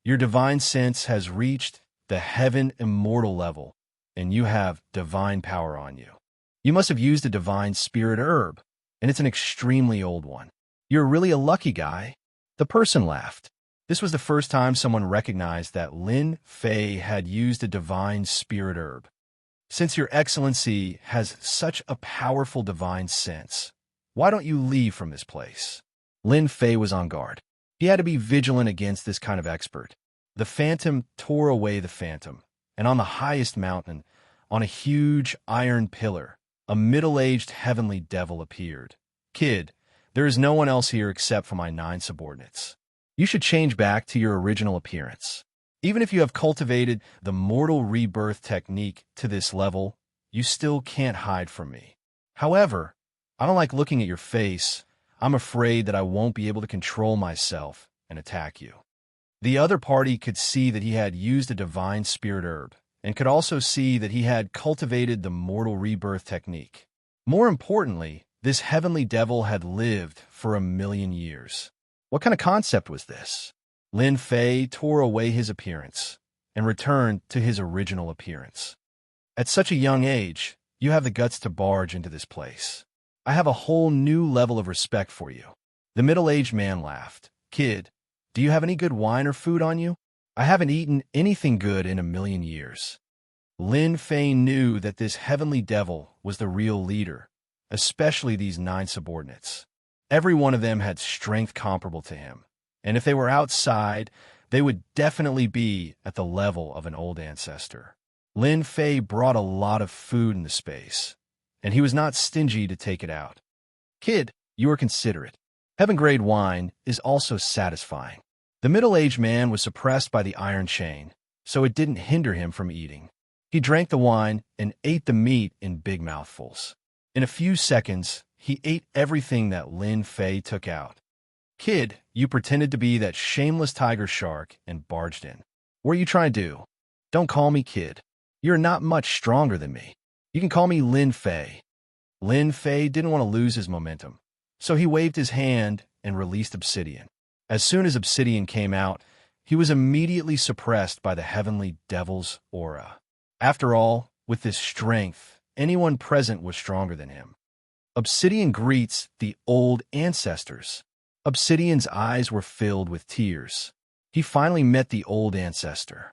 Your divine sense has reached the Heaven Immortal level, and you have divine power on you. You must have used a divine spirit herb, and it's an extremely old one. You're really a lucky guy. The person laughed. This was the first time someone recognized that Lin Fei had used a divine spirit herb. Since your excellency has such a powerful divine sense, why don't you leave from this place? Lin Fei was on guard. He had to be vigilant against this kind of expert. The phantom tore away the phantom, and on the highest mountain, on a huge iron pillar, a middle-aged heavenly devil appeared. Kid, there is no one else here except for my 9 subordinates. You should change back to your original appearance. Even if you have cultivated the mortal rebirth technique to this level, you still can't hide from me. However, I don't like looking at your face. I'm afraid that I won't be able to control myself and attack you. The other party could see that he had used a divine spirit herb, and could also see that he had cultivated the mortal rebirth technique. More importantly, this heavenly devil had lived for 1,000,000 years. What kind of concept was this? Lin Fei tore away his appearance and returned to his original appearance. At such a young age, you have the guts to barge into this place. I have a whole new level of respect for you. The middle-aged man laughed. Kid, do you have any good wine or food on you? I haven't eaten anything good in 1,000,000 years. Lin Fei knew that this heavenly devil was the real leader, especially these 9 subordinates. Every one of them had strength comparable to him, and if they were outside, they would definitely be at the level of an old ancestor. Lin Fei brought a lot of food in the space, and he was not stingy to take it out. Kid, you are considerate. Heaven-grade wine is also satisfying. The middle-aged man was suppressed by the iron chain, so it didn't hinder him from eating. He drank the wine and ate the meat in big mouthfuls. In a few seconds, he ate everything that Lin Fei took out. Kid, you pretended to be that shameless tiger shark and barged in. What are you trying to do? Don't call me kid. You're not much stronger than me. You can call me Lin Fei. Lin Fei didn't want to lose his momentum, so he waved his hand and released obsidian. As soon as obsidian came out, he was immediately suppressed by the heavenly devil's aura. After all, with this strength, anyone present was stronger than him. Obsidian greets the old ancestors. Obsidian's eyes were filled with tears. He finally met the old ancestor.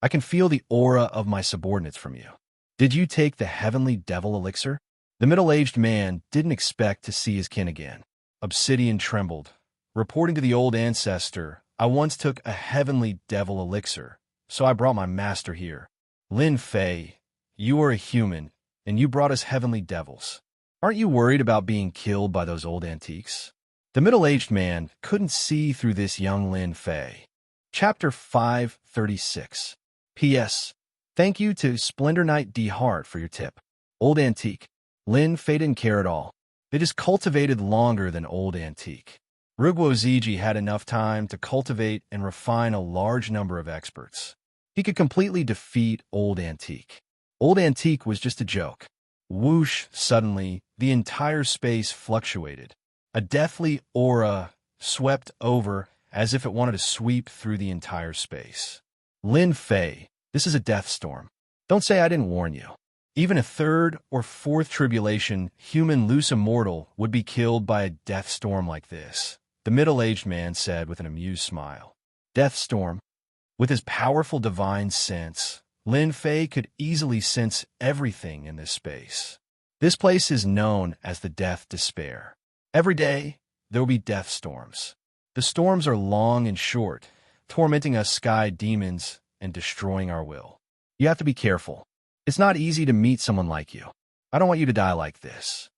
I can feel the aura of my subordinates from you. Did you take the heavenly devil elixir? The middle-aged man didn't expect to see his kin again. Obsidian trembled. Reporting to the old ancestor, I once took a heavenly devil elixir, so I brought my master here. Lin Fei, you are a human, and you brought us heavenly devils. Aren't you worried about being killed by those old antiques? The middle-aged man couldn't see through this young Lin Fei. Chapter 536. P.S. Thank you to Splendor Knight D. Hart for your tip. Old antique. Lin Fei didn't care at all. It is cultivated longer than old antique. Rugwo Ziji had enough time to cultivate and refine a large number of experts. He could completely defeat old antique. Old antique was just a joke. Whoosh, suddenly, the entire space fluctuated. A deathly aura swept over as if it wanted to sweep through the entire space. Lin Fei, this is a death storm. Don't say I didn't warn you. Even a third or fourth tribulation human loose immortal would be killed by a death storm like this, the middle-aged man said with an amused smile. Death storm? With his powerful divine sense, Lin Fei could easily sense everything in this space. This place is known as the Death Despair. Every day, there will be death storms. The storms are long and short, tormenting us sky demons and destroying our will. You have to be careful. It's not easy to meet someone like you. I don't want you to die like this.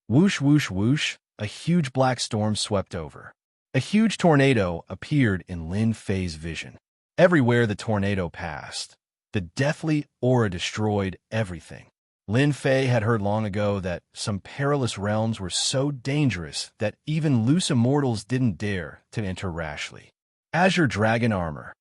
Whoosh, whoosh, whoosh, a huge black storm swept over. A huge tornado appeared in Lin Fei's vision. Everywhere the tornado passed, the deathly aura destroyed everything. Lin Fei had heard long ago that some perilous realms were so dangerous that even loose immortals didn't dare to enter rashly. Azure Dragon Armor.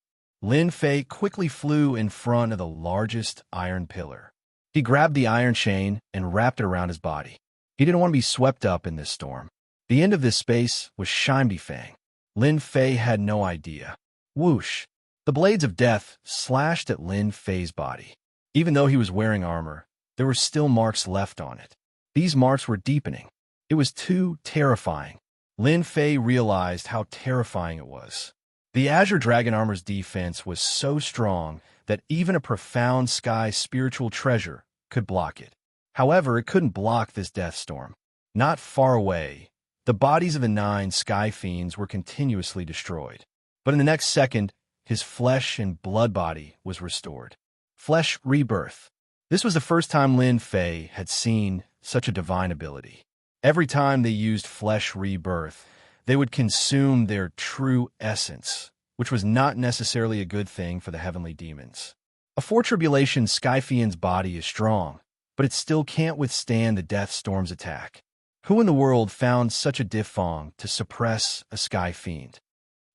Lin Fei quickly flew in front of the largest iron pillar. He grabbed the iron chain and wrapped it around his body. He didn't want to be swept up in this storm. The end of this space was Shimdifang. Lin Fei had no idea. Whoosh! The blades of death slashed at Lin Fei's body. Even though he was wearing armor, there were still marks left on it. These marks were deepening. It was too terrifying. Lin Fei realized how terrifying it was. The Azure Dragon Armor's defense was so strong that even a profound sky spiritual treasure could block it. However, it couldn't block this death storm. Not far away, the bodies of the 9 sky fiends were continuously destroyed. But in the next second, his flesh and blood body was restored. Flesh rebirth. This was the first time Lin Fei had seen such a divine ability. Every time they used flesh rebirth, they would consume their true essence, which was not necessarily a good thing for the heavenly demons. A four-tribulation Skyfiend's body is strong, but it still can't withstand the death storm's attack. Who in the world found such a diphthong to suppress a Skyfiend?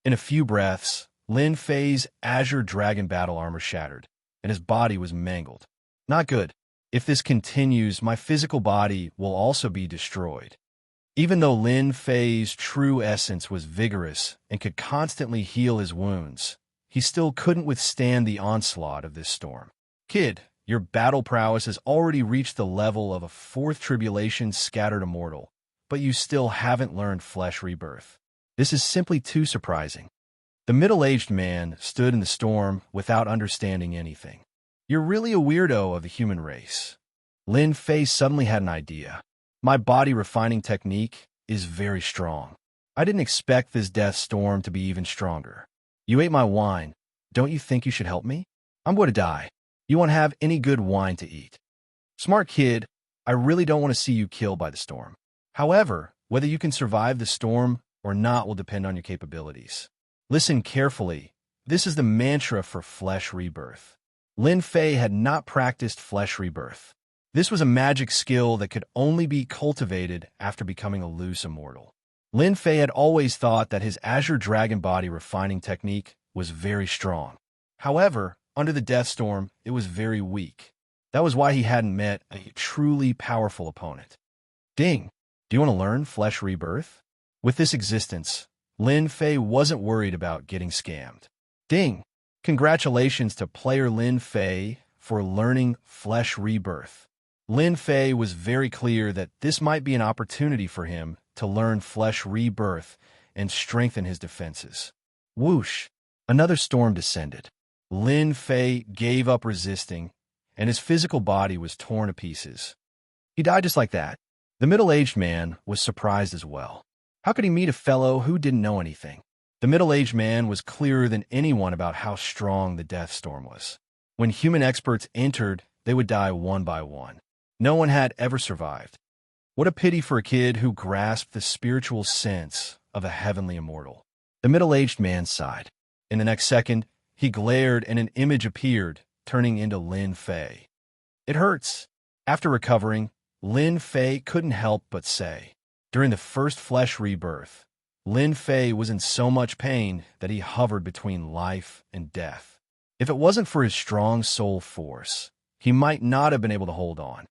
In a few breaths, Lin Fei's Azure Dragon battle armor shattered, and his body was mangled. Not good. If this continues, my physical body will also be destroyed. Even though Lin Fei's true essence was vigorous and could constantly heal his wounds, he still couldn't withstand the onslaught of this storm. Kid, your battle prowess has already reached the level of a fourth tribulation scattered immortal, but you still haven't learned flesh rebirth. This is simply too surprising. The middle-aged man stood in the storm without understanding anything. You're really a weirdo of the human race. Lin Fei suddenly had an idea. My body refining technique is very strong. I didn't expect this death storm to be even stronger. You ate my wine. Don't you think you should help me? I'm going to die. You won't have any good wine to eat. Smart kid, I really don't want to see you killed by the storm. However, whether you can survive the storm or not will depend on your capabilities. Listen carefully. This is the mantra for flesh rebirth. Lin Fei had not practiced flesh rebirth. This was a magic skill that could only be cultivated after becoming a loose immortal. Lin Fei had always thought that his Azure Dragon body refining technique was very strong. However, under the Death Storm, it was very weak. That was why he hadn't met a truly powerful opponent. Ding! Do you want to learn flesh rebirth? With this existence, Lin Fei wasn't worried about getting scammed. Ding! Congratulations to player Lin Fei for learning flesh rebirth. Lin Fei was very clear that this might be an opportunity for him to learn flesh rebirth and strengthen his defenses. Whoosh! Another storm descended. Lin Fei gave up resisting, and his physical body was torn to pieces. He died just like that. The middle-aged man was surprised as well. How could he meet a fellow who didn't know anything? The middle-aged man was clearer than anyone about how strong the death storm was. When human experts entered, they would die one by one. No one had ever survived. What a pity for a kid who grasped the spiritual sense of a heavenly immortal. The middle-aged man sighed. In the next second, he glared and an image appeared, turning into Lin Fei. It hurts. After recovering, Lin Fei couldn't help but say. During the first flesh rebirth, Lin Fei was in so much pain that he hovered between life and death. If it wasn't for his strong soul force, he might not have been able to hold on.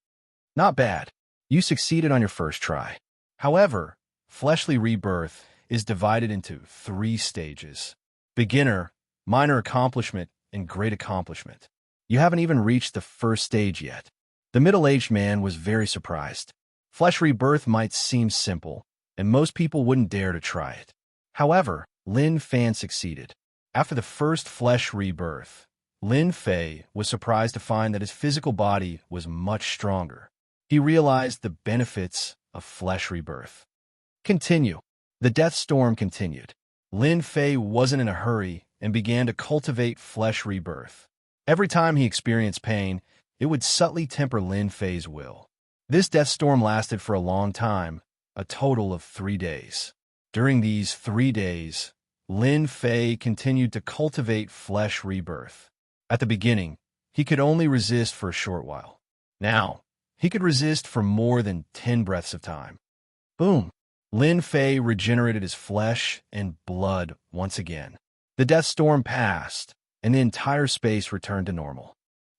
Not bad. You succeeded on your first try. However, fleshly rebirth is divided into 3 stages: beginner, minor accomplishment, and great accomplishment. You haven't even reached the first stage yet. The middle-aged man was very surprised. Flesh rebirth might seem simple, and most people wouldn't dare to try it. However, Lin Fei succeeded. After the first flesh rebirth, Lin Fei was surprised to find that his physical body was much stronger. He realized the benefits of flesh rebirth. Continue. The death storm continued. Lin Fei wasn't in a hurry and began to cultivate flesh rebirth. Every time he experienced pain, it would subtly temper Lin Fei's will. This death storm lasted for a long time, a total of 3 days. During these 3 days, Lin Fei continued to cultivate flesh rebirth. At the beginning, he could only resist for a short while. Now, he could resist for more than 10 breaths of time. Boom! Lin Fei regenerated his flesh and blood once again. The death storm passed, and the entire space returned to normal.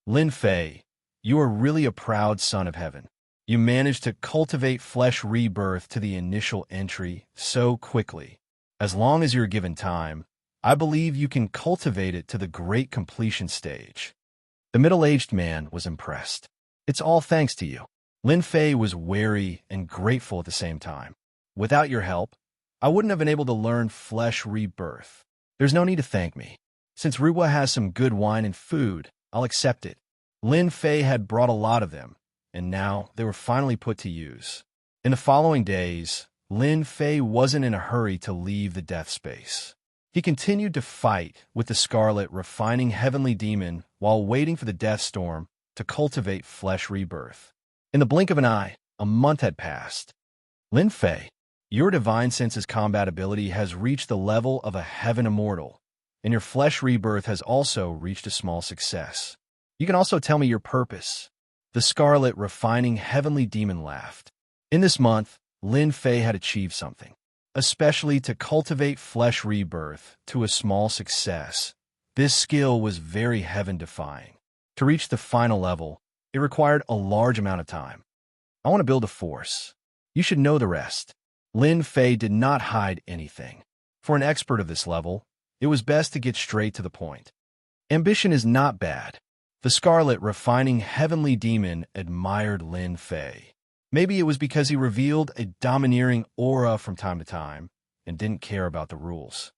Lin Fei, you are really a proud son of heaven. You managed to cultivate flesh rebirth to the initial entry so quickly. As long as you're given time, I believe you can cultivate it to the great completion stage. The middle-aged man was impressed. It's all thanks to you. Lin Fei was wary and grateful at the same time. Without your help, I wouldn't have been able to learn flesh rebirth. There's no need to thank me. Since Wuxia has some good wine and food, I'll accept it. Lin Fei had brought a lot of them, and now they were finally put to use. In the following days, Lin Fei wasn't in a hurry to leave the death space. He continued to fight with the scarlet, refining heavenly demon while waiting for the death storm to cultivate flesh rebirth. In the blink of an eye, a month had passed. Lin Fei, your divine senses combat ability has reached the level of a heaven immortal, and your flesh rebirth has also reached a small success. You can also tell me your purpose. The scarlet, refining heavenly demon laughed. In this month, Lin Fei had achieved something, especially to cultivate flesh rebirth to a small success. This skill was very heaven-defying. To reach the final level, it required a large amount of time. I want to build a force. You should know the rest. Lin Fei did not hide anything. For an expert of this level, it was best to get straight to the point. Ambition is not bad. The scarlet, refining heavenly demon admired Lin Fei. Maybe it was because he revealed a domineering aura from time to time and didn't care about the rules.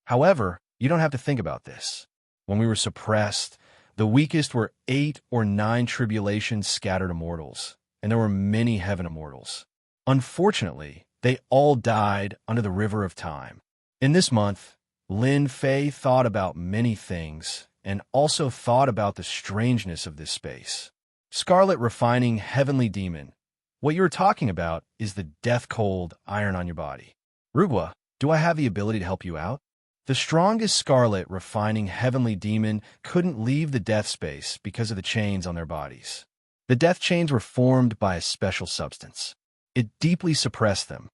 However, you don't have to think about this. When we were suppressed, the weakest were 8 or 9 tribulations scattered immortals, and there were many heaven immortals. Unfortunately, they all died under the river of time. In this month, Lin Fei thought about many things and also thought about the strangeness of this space. Scarlet, refining heavenly demon, what you're talking about is the death-cold iron on your body. Wuxia, do I have the ability to help you out? The strongest scarlet, refining heavenly demon couldn't leave the death space because of the chains on their bodies. The death chains were formed by a special substance. It deeply suppressed them.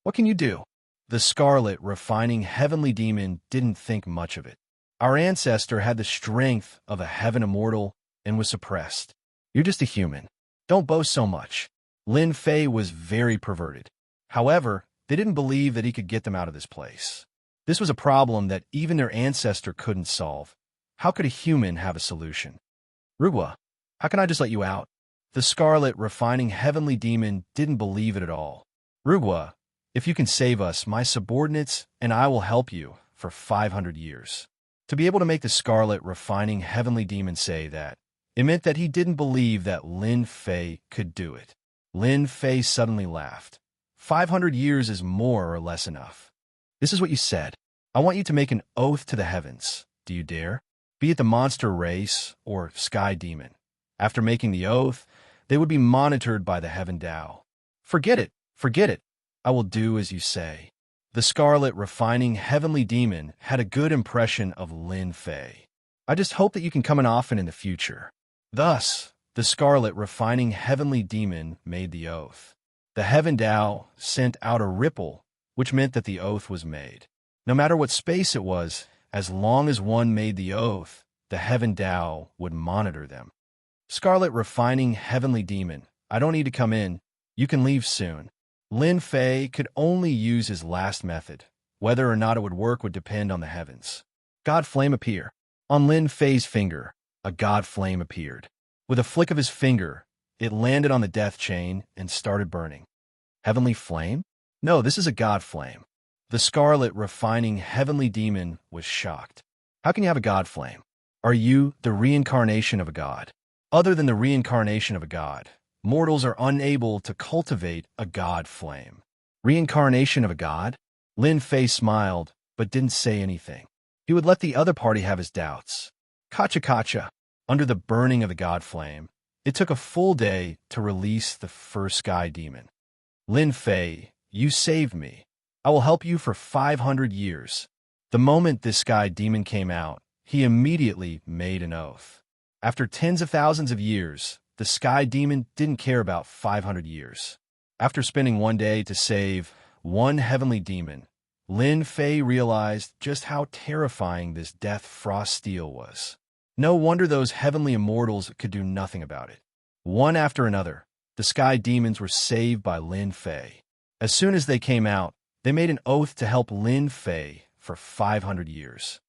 What can you do? The scarlet, refining heavenly demon didn't think much of it. Our ancestor had the strength of a heaven immortal and was suppressed. You're just a human. Don't boast so much. Lin Fei was very perverted. However, they didn't believe that he could get them out of this place. This was a problem that even their ancestor couldn't solve. How could a human have a solution? Wuxia, how can I just let you out? The scarlet, refining heavenly demon didn't believe it at all. Wuxia, If you can save us, my subordinates and I will help you for 500 years. To be able to make the Scarlet Refining Heavenly Demon say that, it meant that he didn't believe that Lin Fei could do it. Lin Fei suddenly laughed. 500 years is more or less enough. This is what you said. I want you to make an oath to the heavens. Do you dare? Be it the monster race or sky demon. After making the oath, they would be monitored by the Heaven Tao. Forget it. Forget it. I will do as you say. The Scarlet Refining Heavenly Demon had a good impression of Lin Fei. I just hope that you can come in often in the future. Thus, the Scarlet Refining Heavenly Demon made the oath. The Heaven Tao sent out a ripple, which meant that the oath was made. No matter what space it was, as long as one made the oath, the Heaven Tao would monitor them. Scarlet Refining Heavenly Demon, I don't need to come in. You can leave soon. Lin Fei could only use his last method. Whether or not it would work would depend on the heavens. God Flame appear. On Lin Fei's finger, a God Flame appeared. With a flick of his finger, it landed on the death chain and started burning. Heavenly Flame? No, this is a God Flame. The Scarlet Refining Heavenly Demon was shocked. How can you have a God Flame? Are you the reincarnation of a god? Other than the reincarnation of a god, mortals are unable to cultivate a God Flame. Reincarnation of a god? Lin Fei smiled, but didn't say anything. He would let the other party have his doubts. Kacha. Under the burning of the God Flame, it took a full day to release the first sky demon. Lin Fei, you saved me. I will help you for 500 years. The moment this sky demon came out, he immediately made an oath. After tens of thousands of years, the sky demon didn't care about 500 years. After spending one day to save one heavenly demon, Lin Fei realized just how terrifying this death frost steel was. No wonder those heavenly immortals could do nothing about it. One after another, the sky demons were saved by Lin Fei. As soon as they came out, they made an oath to help Lin Fei for 500 years.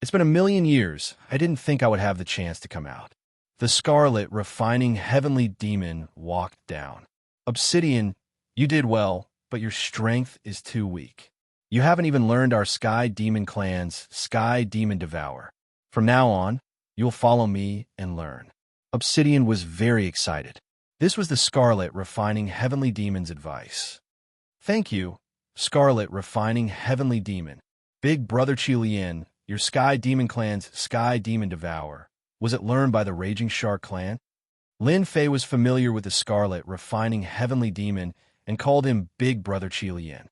It's been 1,000,000 years. I didn't think I would have the chance to come out. The Scarlet Refining Heavenly Demon walked down. Obsidian, you did well, but your strength is too weak. You haven't even learned our Sky Demon clan's Sky Demon Devour. From now on, you'll follow me and learn. Obsidian was very excited. This was the Scarlet Refining Heavenly Demon's advice. Thank you, Scarlet Refining Heavenly Demon. Big Brother Qilian, your Sky Demon clan's Sky Demon Devour. Was it learned by the Raging Shark clan? Lin Fei was familiar with the Scarlet Refining Heavenly Demon and called him Big Brother Qilian.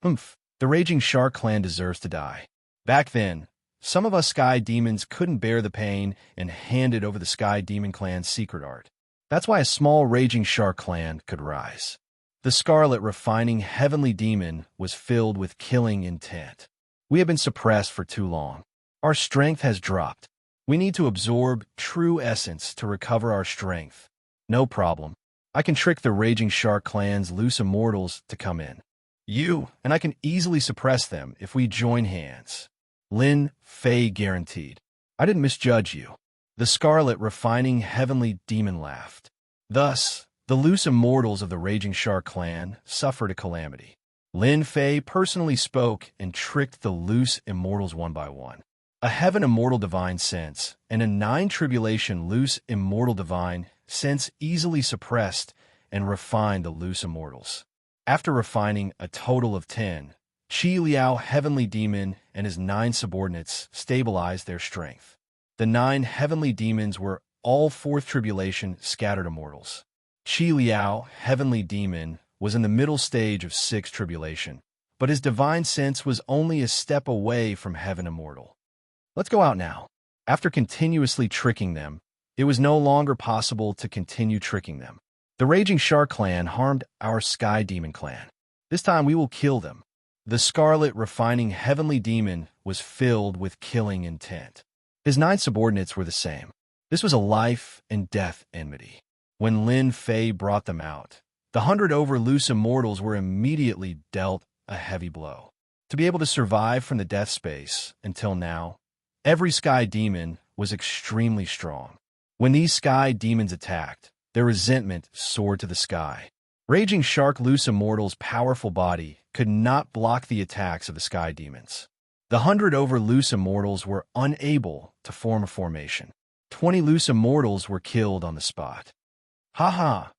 The Raging Shark clan deserves to die. Back then, some of us Sky Demons couldn't bear the pain and handed over the Sky Demon clan's secret art. That's why a small Raging Shark clan could rise. The Scarlet Refining Heavenly Demon was filled with killing intent. We have been suppressed for too long. Our strength has dropped. We need to absorb true essence to recover our strength. No problem. I can trick the Raging Shark clan's loose immortals to come in. You and I can easily suppress them if we join hands. Lin Fei guaranteed. I didn't misjudge you. The Scarlet Refining Heavenly Demon laughed. Thus, the loose immortals of the Raging Shark clan suffered a calamity. Lin Fei personally spoke and tricked the loose immortals one by one. A Heaven Immortal Divine Sense and a 9 Tribulation Loose Immortal Divine Sense easily suppressed and refined the loose immortals. After refining a total of 10, Qi Liao Heavenly Demon and his 9 subordinates stabilized their strength. The 9 heavenly demons were all 4th Tribulation scattered immortals. Qi Liao Heavenly Demon was in the middle stage of 6th Tribulation, but his divine sense was only a step away from Heaven Immortal. Let's go out now. After continuously tricking them, it was no longer possible to continue tricking them. The Raging Shark clan harmed our Sky Demon clan. This time we will kill them. The Scarlet Refining Heavenly Demon was filled with killing intent. His 9 subordinates were the same. This was a life and death enmity. When Lin Fei brought them out, the 100 over loose immortals were immediately dealt a heavy blow. To be able to survive from the death space until now, every Sky Demon was extremely strong. When these Sky Demons attacked, their resentment soared to the sky. Raging Shark Loose Immortal's powerful body could not block the attacks of the Sky Demons. The 100 over Loose Immortals were unable to form a formation. 20 Loose Immortals were killed on the spot. Haha,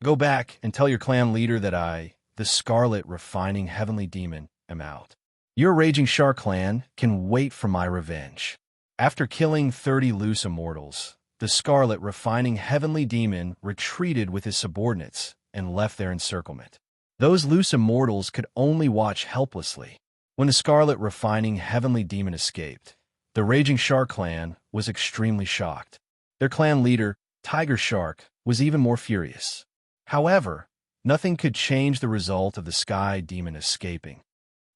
go back and tell your clan leader that I, the Scarlet Refining Heavenly Demon, am out. Your Raging Shark clan can wait for my revenge. After killing 30 Loose Immortals, the Scarlet Refining Heavenly Demon retreated with his subordinates and left their encirclement. Those Loose Immortals could only watch helplessly. When the Scarlet Refining Heavenly Demon escaped, the Raging Shark clan was extremely shocked. Their clan leader, Tiger Shark, was even more furious. However, nothing could change the result of the Sky Demon escaping.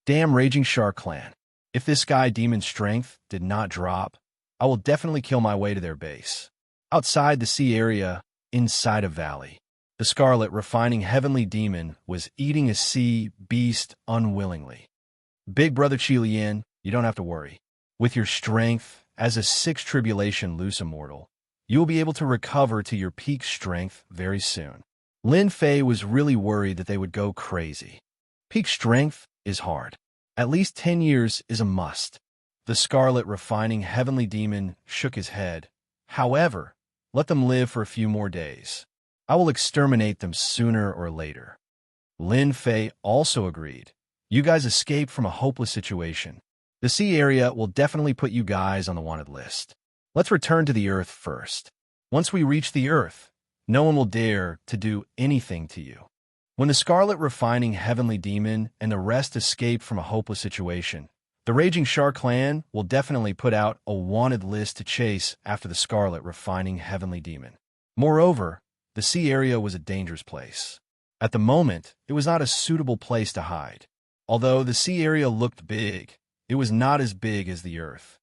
Damn Raging Shark clan. If this Sky Demon's strength did not drop, I will definitely kill my way to their base. Outside the sea area, inside a valley, the Scarlet Refining Heavenly Demon was eating a sea beast unwillingly. Big Brother Qilian, you don't have to worry. With your strength as a 6 Tribulation Loose Immortal, you will be able to recover to your peak strength very soon. Lin Fei was really worried that they would go crazy. Peak strength is hard. At least 10 years is a must. The Scarlet Refining Heavenly Demon shook his head. However, let them live for a few more days. I will exterminate them sooner or later. Lin Fei also agreed. You guys escaped from a hopeless situation. The sea area will definitely put you guys on the wanted list. Let's return to the Earth first. Once we reach the Earth, no one will dare to do anything to you. When the Scarlet Refining Heavenly Demon and the rest escape from a hopeless situation, the Raging Shark clan will definitely put out a wanted list to chase after the Scarlet Refining Heavenly Demon. Moreover, the sea area was a dangerous place. At the moment, it was not a suitable place to hide. Although the sea area looked big, it was not as big as the Earth.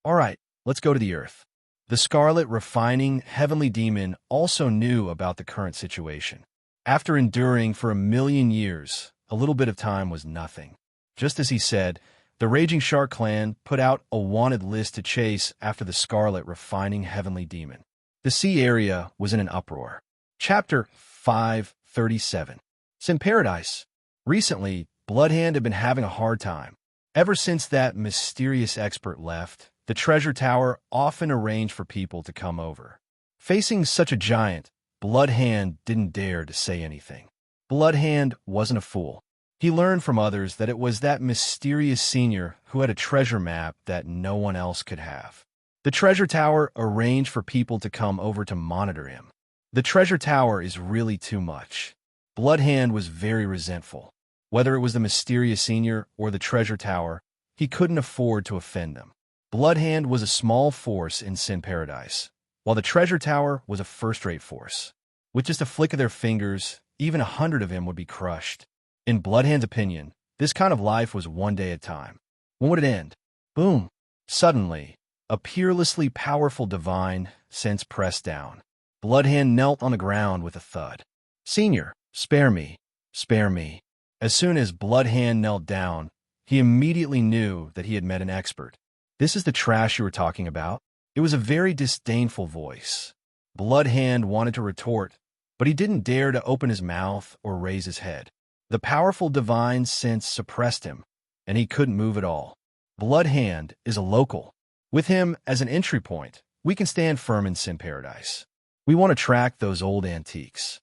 All right, let's go to the Earth. The Scarlet Refining Heavenly Demon also knew about the current situation. After enduring for 1,000,000 years, a little bit of time was nothing. Just as he said, the Raging Shark clan put out a wanted list to chase after the Scarlet Refining Heavenly Demon. The sea area was in an uproar. Chapter 537. Sin Paradise. Recently, Bloodhand had been having a hard time. Ever since that mysterious expert left, the treasure tower often arranged for people to come over. Facing such a giant, Bloodhand didn't dare to say anything. Bloodhand wasn't a fool. He learned from others that it was that mysterious senior who had a treasure map that no one else could have. The treasure tower arranged for people to come over to monitor him. The treasure tower is really too much. Bloodhand was very resentful. Whether it was the mysterious senior or the treasure tower, he couldn't afford to offend them. Bloodhand was a small force in Sin Paradise, while the treasure tower was a first-rate force. With just a flick of their fingers, even 100 of him would be crushed. In Bloodhand's opinion, this kind of life was one day at a time. When would it end? Boom! Suddenly, a peerlessly powerful divine sense pressed down. Bloodhand knelt on the ground with a thud. Senior, spare me, spare me. As soon as Bloodhand knelt down, he immediately knew that he had met an expert. This is the trash you were talking about? It was a very disdainful voice. Bloodhand wanted to retort, but he didn't dare to open his mouth or raise his head. The powerful divine sense suppressed him, and he couldn't move at all. Bloodhand is a local. With him as an entry point, we can stand firm in Sin Paradise. We want to track those old antiques.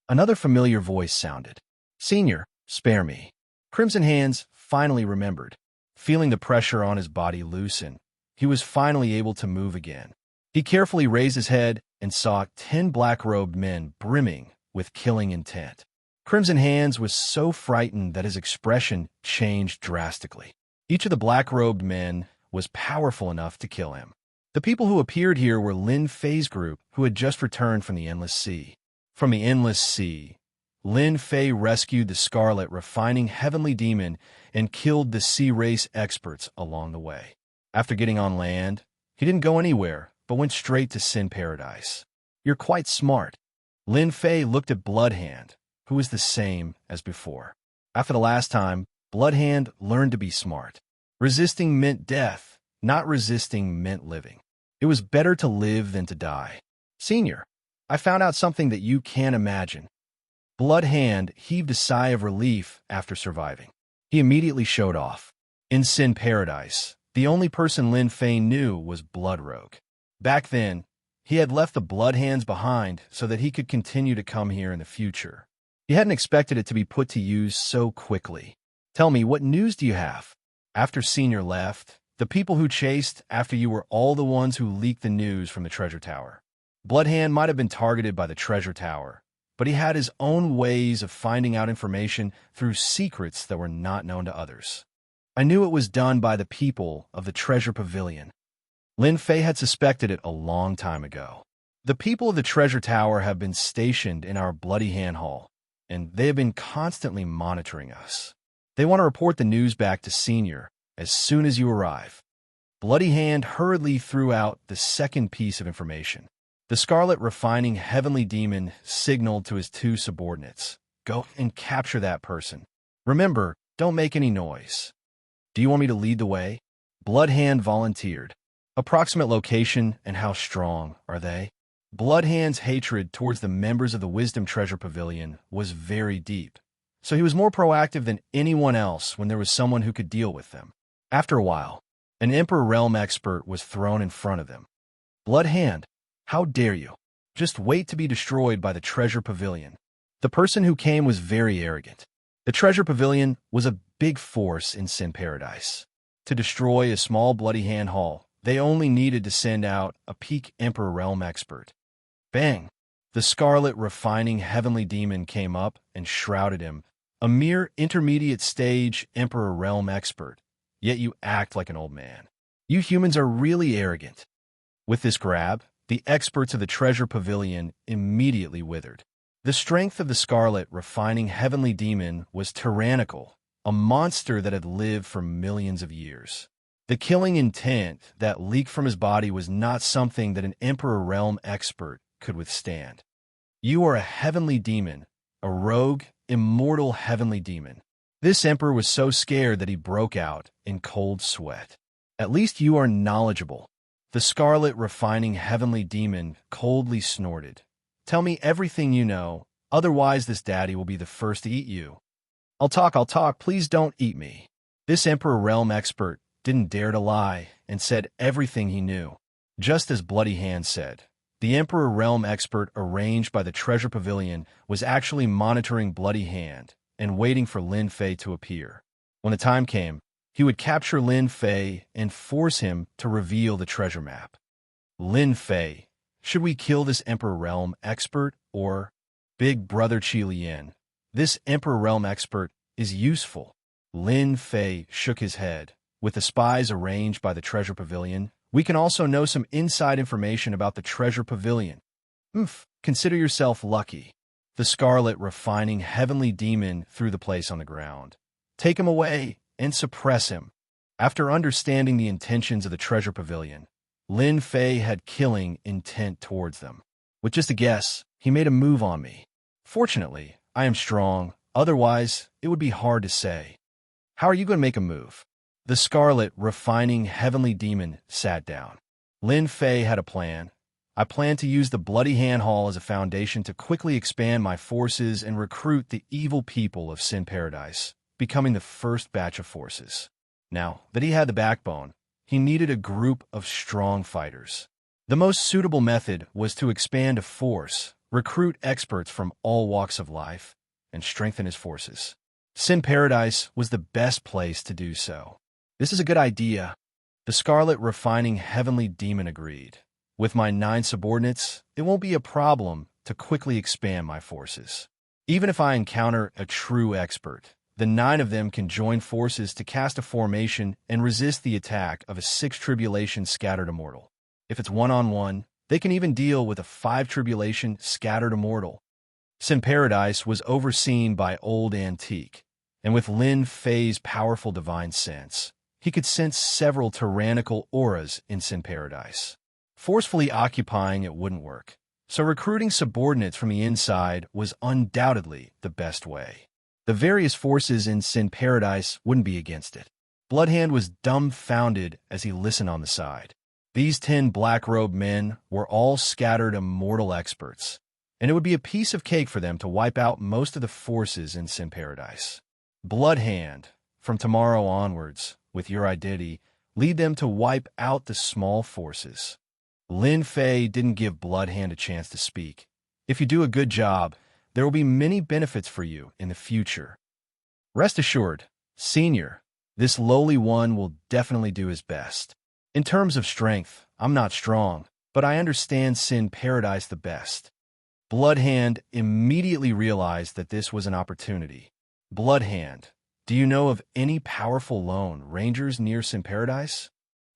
Another familiar voice sounded. Senior, spare me. Crimson Hands finally remembered. Feeling the pressure on his body loosen, he was finally able to move again. He carefully raised his head and saw 10 black-robed men brimming with killing intent. Crimson Hands was so frightened that his expression changed drastically. Each of the black-robed men was powerful enough to kill him. The people who appeared here were Lin Fei's group, who had just returned from the Endless Sea. From the Endless Sea, Lin Fei rescued the Scarlet Refining Heavenly Demon and killed the sea race experts along the way. After getting on land, he didn't go anywhere, but went straight to Sin Paradise. You're quite smart. Lin Fei looked at Bloodhand, who was the same as before. After the last time, Bloodhand learned to be smart. Resisting meant death, not resisting meant living. It was better to live than to die. Senior, I found out something that you can't imagine. Blood Hand heaved a sigh of relief after surviving. He immediately showed off. In Sin Paradise, the only person Lin Fei knew was Blood Rogue. Back then, he had left the Blood Hands behind so that he could continue to come here in the future. He hadn't expected it to be put to use so quickly. Tell me, what news do you have? After Senior left, the people who chased after you were all the ones who leaked the news from the treasure tower. Bloodhand might have been targeted by the treasure tower, but he had his own ways of finding out information through secrets that were not known to others. I knew it was done by the people of the treasure pavilion. Lin Fei had suspected it a long time ago. The people of the treasure tower have been stationed in our Bloody Hand Hall, and they have been constantly monitoring us. They want to report the news back to Senior as soon as you arrive. Bloody Hand hurriedly threw out the second piece of information. The Scarlet Refining Heavenly Demon signaled to his two subordinates. Go and capture that person. Remember, don't make any noise. Do you want me to lead the way? Blood Hand volunteered. Approximate location and how strong are they? Blood Hand's hatred towards the members of the Wisdom Treasure Pavilion was very deep, so he was more proactive than anyone else when there was someone who could deal with them. After a while, an Emperor Realm expert was thrown in front of them. Blood Hand, how dare you? Just wait to be destroyed by the Treasure Pavilion. The person who came was very arrogant. The Treasure Pavilion was a big force in Sin Paradise. To destroy a small Bloody Hand Hall, they only needed to send out a peak Emperor Realm expert. Bang! The Scarlet Refining Heavenly Demon came up and shrouded him, a mere intermediate stage Emperor Realm expert. Yet you act like an old man. You humans are really arrogant. With this grab, the experts of the Treasure Pavilion immediately withered. The strength of the Scarlet Refining Heavenly Demon was tyrannical, a monster that had lived for millions of years. The killing intent that leaked from his body was not something that an Emperor Realm expert could withstand. You are a heavenly demon, a rogue, immortal heavenly demon. This emperor was so scared that he broke out in cold sweat. At least you are knowledgeable. The Scarlet Refining Heavenly Demon coldly snorted. Tell me everything you know, otherwise this daddy will be the first to eat you. I'll talk, please don't eat me. This Emperor Realm expert didn't dare to lie and said everything he knew. Just as Bloody Hand said, the Emperor Realm expert arranged by the Treasure Pavilion was actually monitoring Bloody Hand and waiting for Lin Fei to appear. When the time came, he would capture Lin Fei and force him to reveal the treasure map. Lin Fei, should we kill this Emperor Realm expert or Big Brother Qi Lian? This Emperor Realm expert is useful. Lin Fei shook his head. With the spies arranged by the Treasure Pavilion, we can also know some inside information about the Treasure Pavilion. Consider yourself lucky. The Scarlet Refining Heavenly Demon threw the place on the ground. Take him away and suppress him. After understanding the intentions of the Treasure Pavilion, Lin Fei had killing intent towards them. With just a guess, he made a move on me. Fortunately, I am strong, otherwise it would be hard to say. How are you going to make a move? The Scarlet Refining Heavenly Demon sat down. Lin Fei had a plan. I plan to use the Bloody Hand Hall as a foundation to quickly expand my forces and recruit the evil people of Sin Paradise, becoming the first batch of forces. Now that he had the backbone, he needed a group of strong fighters. The most suitable method was to expand a force, recruit experts from all walks of life, and strengthen his forces. Sin Paradise was the best place to do so. This is a good idea. The Scarlet Refining Heavenly Demon agreed. With my 9 subordinates, it won't be a problem to quickly expand my forces. Even if I encounter a true expert, the 9 of them can join forces to cast a formation and resist the attack of a 6 Tribulation Scattered Immortal. If it's one-on-one, they can even deal with a 5 Tribulation Scattered Immortal. Sin Paradise was overseen by Old Antique, and with Lin Fei's powerful divine sense, he could sense several tyrannical auras in Sin Paradise. Forcefully occupying it wouldn't work, so recruiting subordinates from the inside was undoubtedly the best way. The various forces in Sin Paradise wouldn't be against it. Bloodhand was dumbfounded as he listened on the side. These 10 black-robed men were all scattered immortal experts, and it would be a piece of cake for them to wipe out most of the forces in Sin Paradise. Bloodhand, from tomorrow onwards, with your identity, lead them to wipe out the small forces. Lin Fei didn't give Bloodhand a chance to speak. If you do a good job, there will be many benefits for you in the future. Rest assured, Senior, this lowly one will definitely do his best. In terms of strength, I'm not strong, but I understand Sin Paradise the best. Bloodhand immediately realized that this was an opportunity. Bloodhand, do you know of any powerful lone rangers near Sin Paradise?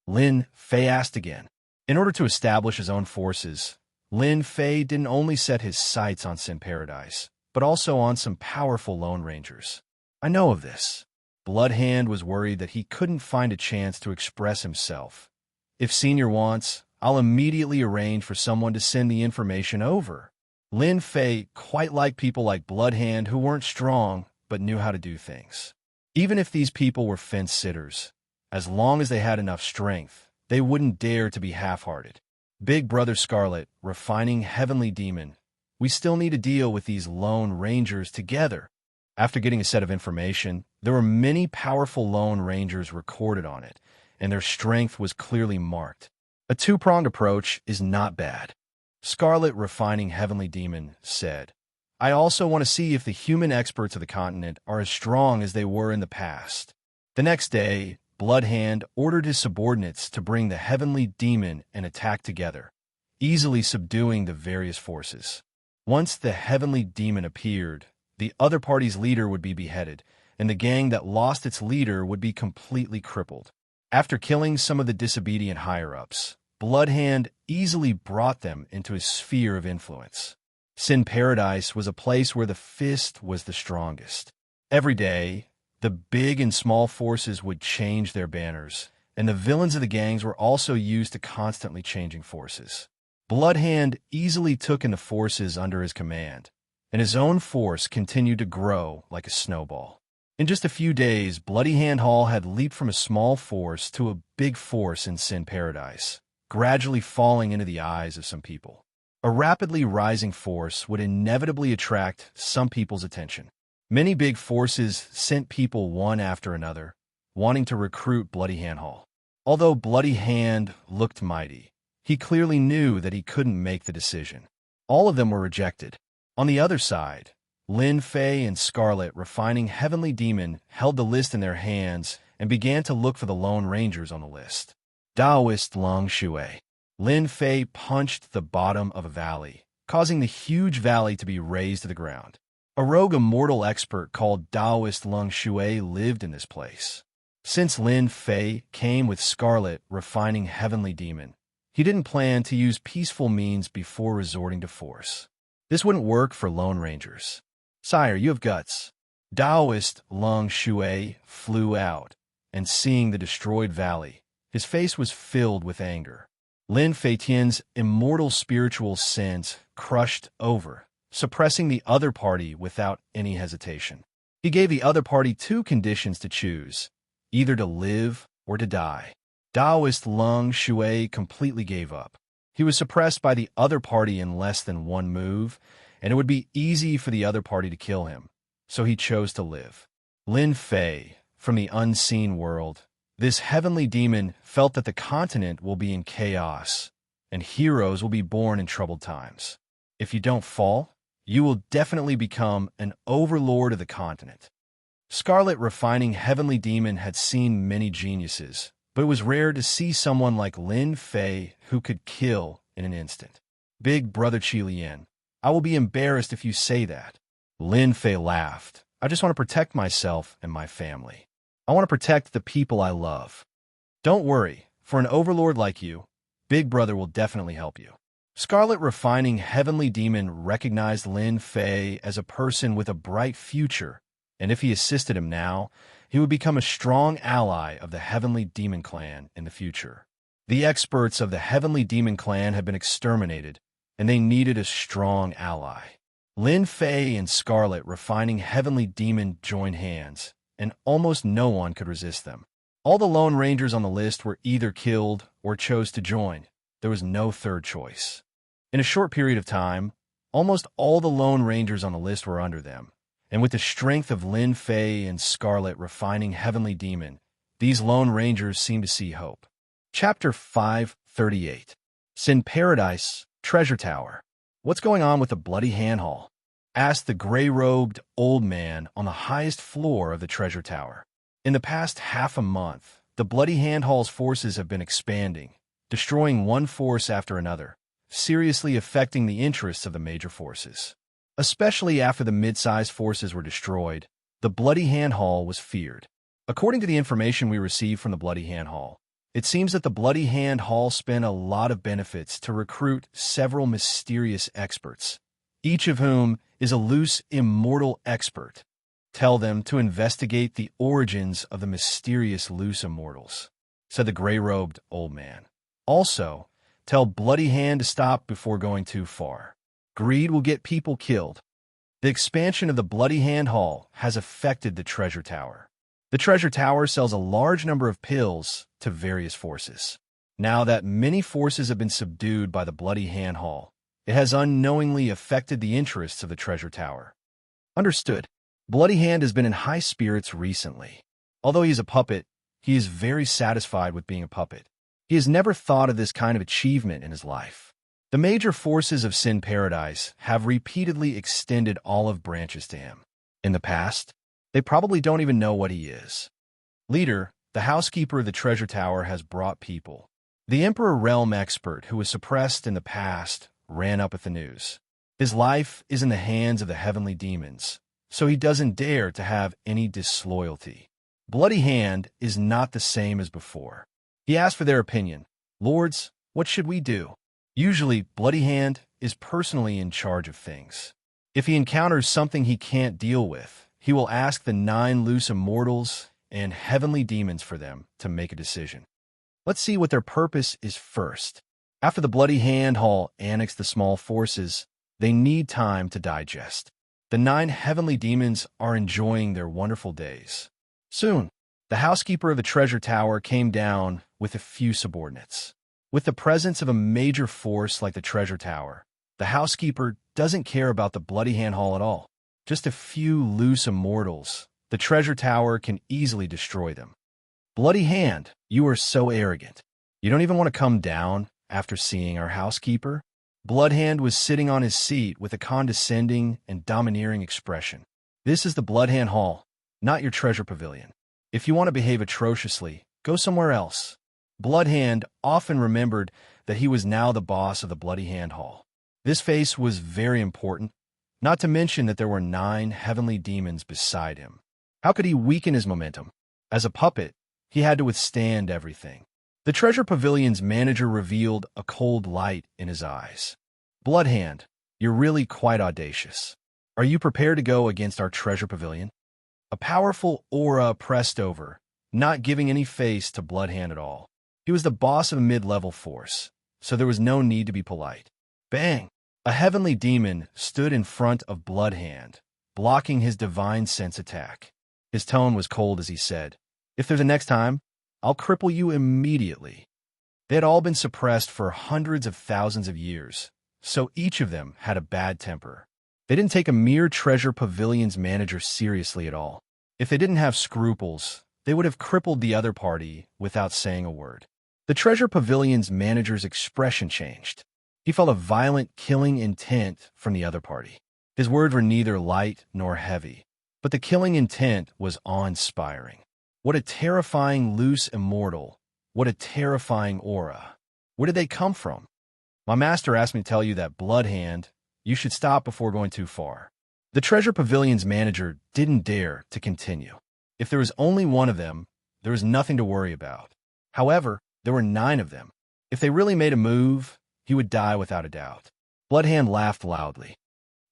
Lin Fei asked again. In order to establish his own forces, Lin Fei didn't only set his sights on Sin Paradise, but also on some powerful lone rangers. I know of this. Bloodhand was worried that he couldn't find a chance to express himself. If Senior wants, I'll immediately arrange for someone to send the information over. Lin Fei quite liked people like Bloodhand who weren't strong but knew how to do things. Even if these people were fence-sitters, as long as they had enough strength, they wouldn't dare to be half-hearted. Big Brother Scarlet, refining Heavenly Demon, we still need to deal with these lone rangers together. After getting a set of information, there were many powerful lone rangers recorded on it, and their strength was clearly marked. A two-pronged approach is not bad. Scarlet, refining Heavenly Demon, said, I also want to see if the human experts of the continent are as strong as they were in the past. The next day, Bloodhand ordered his subordinates to bring the Heavenly Demon and attack together, easily subduing the various forces. Once the Heavenly Demon appeared, the other party's leader would be beheaded, and the gang that lost its leader would be completely crippled. After killing some of the disobedient higher-ups, Bloodhand easily brought them into his sphere of influence. Sin Paradise was a place where the fist was the strongest. Every day, the big and small forces would change their banners, and the villains of the gangs were also used to constantly changing forces. Bloodhand easily took in the forces under his command, and his own force continued to grow like a snowball. In just a few days, Bloody Hand Hall had leaped from a small force to a big force in Sin Paradise, gradually falling into the eyes of some people. A rapidly rising force would inevitably attract some people's attention. Many big forces sent people one after another, wanting to recruit Bloody Hand Hall. Although Bloody Hand looked mighty, he clearly knew that he couldn't make the decision. All of them were rejected. On the other side, Lin Fei and Scarlet, refining Heavenly Demon, held the list in their hands and began to look for the Lone Rangers on the list. Taoist Long Shui. Lin Fei punched the bottom of a valley, causing the huge valley to be razed to the ground. A rogue immortal expert called Taoist Lung Shui lived in this place. Since Lin Fei came with Scarlet, refining Heavenly Demon, he didn't plan to use peaceful means before resorting to force. This wouldn't work for Lone Rangers. Sire, you have guts. Taoist Lung Shui flew out, and seeing the destroyed valley, his face was filled with anger. Lin Feitian's immortal spiritual sense crushed over, suppressing the other party without any hesitation. He gave the other party two conditions to choose, either to live or to die. Taoist Lung Shui completely gave up. He was suppressed by the other party in less than one move, and it would be easy for the other party to kill him, so he chose to live. Lin Fei, from the unseen world, this heavenly demon felt that the continent will be in chaos, and heroes will be born in troubled times. If you don't fall, you will definitely become an overlord of the continent. Scarlet, refining Heavenly Demon, had seen many geniuses, but it was rare to see someone like Lin Fei who could kill in an instant. Big Brother Qilian, I will be embarrassed if you say that. Lin Fei laughed. I just want to protect myself and my family. I want to protect the people I love. Don't worry, for an overlord like you, Big Brother will definitely help you. Scarlet, refining Heavenly Demon, recognized Lin Fei as a person with a bright future, and if he assisted him now, he would become a strong ally of the Heavenly Demon Clan in the future. The experts of the Heavenly Demon Clan had been exterminated, and they needed a strong ally. Lin Fei and Scarlet, refining Heavenly Demon, joined hands, and almost no one could resist them. All the Lone Rangers on the list were either killed or chose to join. There was no third choice. In a short period of time, Almost all the Lone Rangers on the list were under them, and with the strength of Lin Fei and Scarlet refining Heavenly Demon, these Lone Rangers seemed to see hope. Chapter 538. Sin Paradise, Treasure Tower. What's going on with the Bloody Hand Hall? Asked the gray-robed old man on the highest floor of the treasure tower. In the past half a month, the Bloody Hand Hall's forces have been expanding, destroying one force after another, seriously affecting the interests of the major forces. Especially after the mid-sized forces were destroyed, the Bloody Hand Hall was feared. According to the information we received from the Bloody Hand Hall, it seems that the Bloody Hand Hall spent a lot of benefits to recruit several mysterious experts, each of whom is a loose immortal expert. Tell them to investigate the origins of the mysterious loose immortals, said the gray-robed old man. Also, tell Bloody Hand to stop before going too far. Greed will get people killed. The expansion of the Bloody Hand Hall has affected the treasure tower. The treasure tower sells a large number of pills to various forces. Now that many forces have been subdued by the Bloody Hand Hall, it has unknowingly affected the interests of the treasure tower. Understood. Bloody Hand has been in high spirits recently. Although he is a puppet, he is very satisfied with being a puppet. He has never thought of this kind of achievement in his life. The major forces of Sin Paradise have repeatedly extended olive branches to him. In the past, they probably don't even know what he is. Leader, the housekeeper of the treasure tower has brought people. The Emperor Realm expert who was suppressed in the past ran up with the news. His life is in the hands of the heavenly demons, so he doesn't dare to have any disloyalty. Bloody Hand is not the same as before. He asked for their opinion. Lords, what should we do? Usually, Bloody Hand is personally in charge of things. If he encounters something he can't deal with, he will ask the 9 loose immortals and heavenly demons for them to make a decision. Let's see what their purpose is first. After the Bloody Hand Hall annexed the small forces, they need time to digest. The 9 heavenly demons are enjoying their wonderful days. Soon, the housekeeper of the treasure tower came down with a few subordinates. With the presence of a major force like the treasure tower, the housekeeper doesn't care about the Bloody Hand Hall at all. Just a few loose immortals, the treasure tower can easily destroy them. Bloody Hand, you are so arrogant. You don't even want to come down after seeing our housekeeper? Bloodhand was sitting on his seat with a condescending and domineering expression. This is the Bloodhand Hall, not your treasure pavilion. If you want to behave atrociously, go somewhere else. Bloodhand often remembered that he was now the boss of the Bloody Hand Hall. This face was very important, not to mention that there were 9 heavenly demons beside him. How could he weaken his momentum? As a puppet, he had to withstand everything. The treasure pavilion's manager revealed a cold light in his eyes. Bloodhand, you're really quite audacious. Are you prepared to go against our treasure pavilion? A powerful aura pressed over, not giving any face to Bloodhand at all. He was the boss of a mid-level force, so there was no need to be polite. Bang! A heavenly demon stood in front of Bloodhand, blocking his divine sense attack. His tone was cold as he said, "If there's a next time, I'll cripple you immediately." They had all been suppressed for hundreds of thousands of years, so each of them had a bad temper. They didn't take a mere treasure pavilion's manager seriously at all. If they didn't have scruples, they would have crippled the other party without saying a word. The treasure pavilion's manager's expression changed. He felt a violent killing intent from the other party. His words were neither light nor heavy, but the killing intent was awe-inspiring. What a terrifying loose immortal. What a terrifying aura. Where did they come from? My master asked me to tell you that, Bloodhand, you should stop before going too far. The treasure pavilion's manager didn't dare to continue. If there was only one of them, there was nothing to worry about. However, there were 9 of them. If they really made a move, he would die without a doubt. Bloodhand laughed loudly.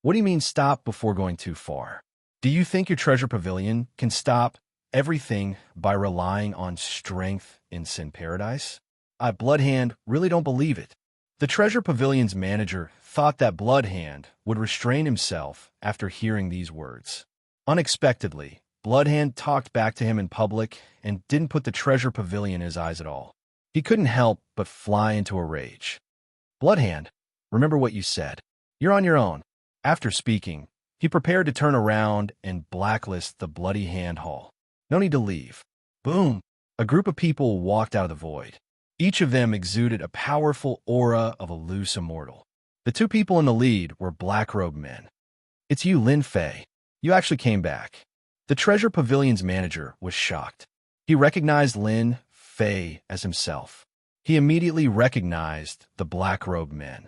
What do you mean stop before going too far? Do you think your treasure pavilion can stop everything by relying on strength in Sin Paradise? I, Bloodhand, really don't believe it. The treasure pavilion's manager thought that Bloodhand would restrain himself after hearing these words. Unexpectedly, Bloodhand talked back to him in public and didn't put the treasure pavilion in his eyes at all. He couldn't help but fly into a rage. Bloodhand, remember what you said. You're on your own. After speaking, he prepared to turn around and blacklist the Bloody Hand Hall. No need to leave. Boom! A group of people walked out of the void. Each of them exuded a powerful aura of a loose immortal. The two people in the lead were black-robed men. "It's you, Lin Fei. You actually came back." The Treasure Pavilion's manager was shocked. He recognized Lin Fei as himself. He immediately recognized the black-robed men.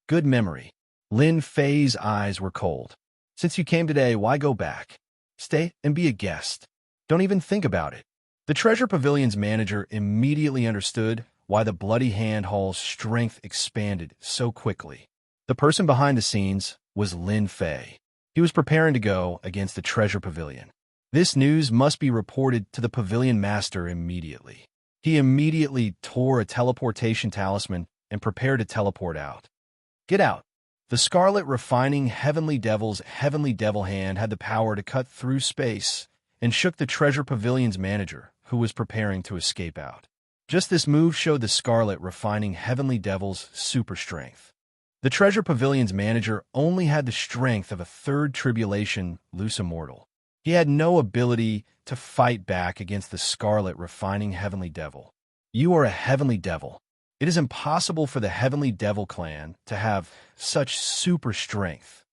Good memory. Lin Fei's eyes were cold. "Since you came today, why go back? Stay and be a guest. Don't even think about it." The Treasure Pavilion's manager immediately understood why the Bloody Hand Hall's strength expanded so quickly. The person behind the scenes was Lin Fei. He was preparing to go against the Treasure Pavilion. This news must be reported to the Pavilion Master immediately. He immediately tore a teleportation talisman and prepared to teleport out. "Get out." The Scarlet Refining Heavenly Devil's Heavenly Devil Hand had the power to cut through space and shook the Treasure Pavilion's manager, who was preparing to escape out. Just this move showed the Scarlet Refining Heavenly Devil's super strength. The Treasure Pavilion's manager only had the strength of a third tribulation loose immortal. He had no ability to fight back against the Scarlet Refining Heavenly Devil. "You are a Heavenly Devil. It is impossible for the Heavenly Devil clan to have such super strength."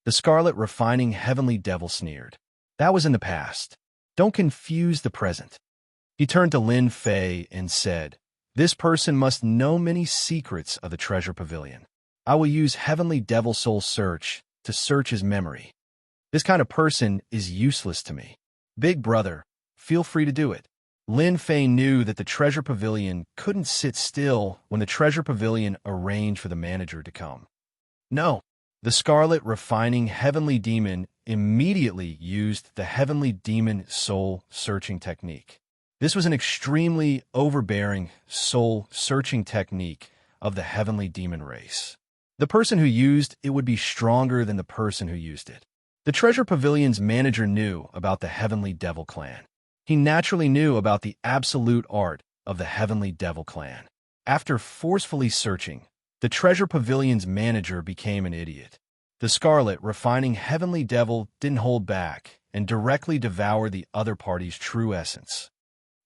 The Scarlet Refining Heavenly Devil sneered. "That was in the past. Don't confuse the present." He turned to Lin Fei and said, "This person must know many secrets of the Treasure Pavilion. I will use Heavenly Devil Soul Search to search his memory. This kind of person is useless to me. Big brother, feel free to do it." Lin Fei knew that the Treasure Pavilion couldn't sit still when the Treasure Pavilion arranged for the manager to come. "No." The Scarlet Refining Heavenly Demon immediately used the Heavenly Demon Soul Searching technique. This was an extremely overbearing soul-searching technique of the Heavenly Demon race. The person who used it would be stronger than the person who used it. The Treasure Pavilion's manager knew about the Heavenly Devil clan. He naturally knew about the absolute art of the Heavenly Devil clan. After forcefully searching, the Treasure Pavilion's manager became an idiot. The Scarlet Refining Heavenly Devil didn't hold back and directly devoured the other party's true essence.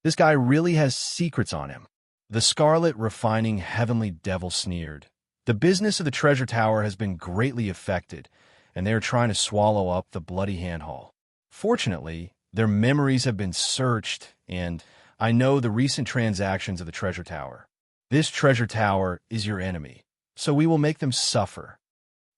"This guy really has secrets on him." The Scarlet Refining Heavenly Devil sneered. "The business of the Treasure Tower has been greatly affected, and they are trying to swallow up the Bloody Hand Hall. Fortunately, their memories have been searched, and I know the recent transactions of the Treasure Tower. This Treasure Tower is your enemy, so we will make them suffer."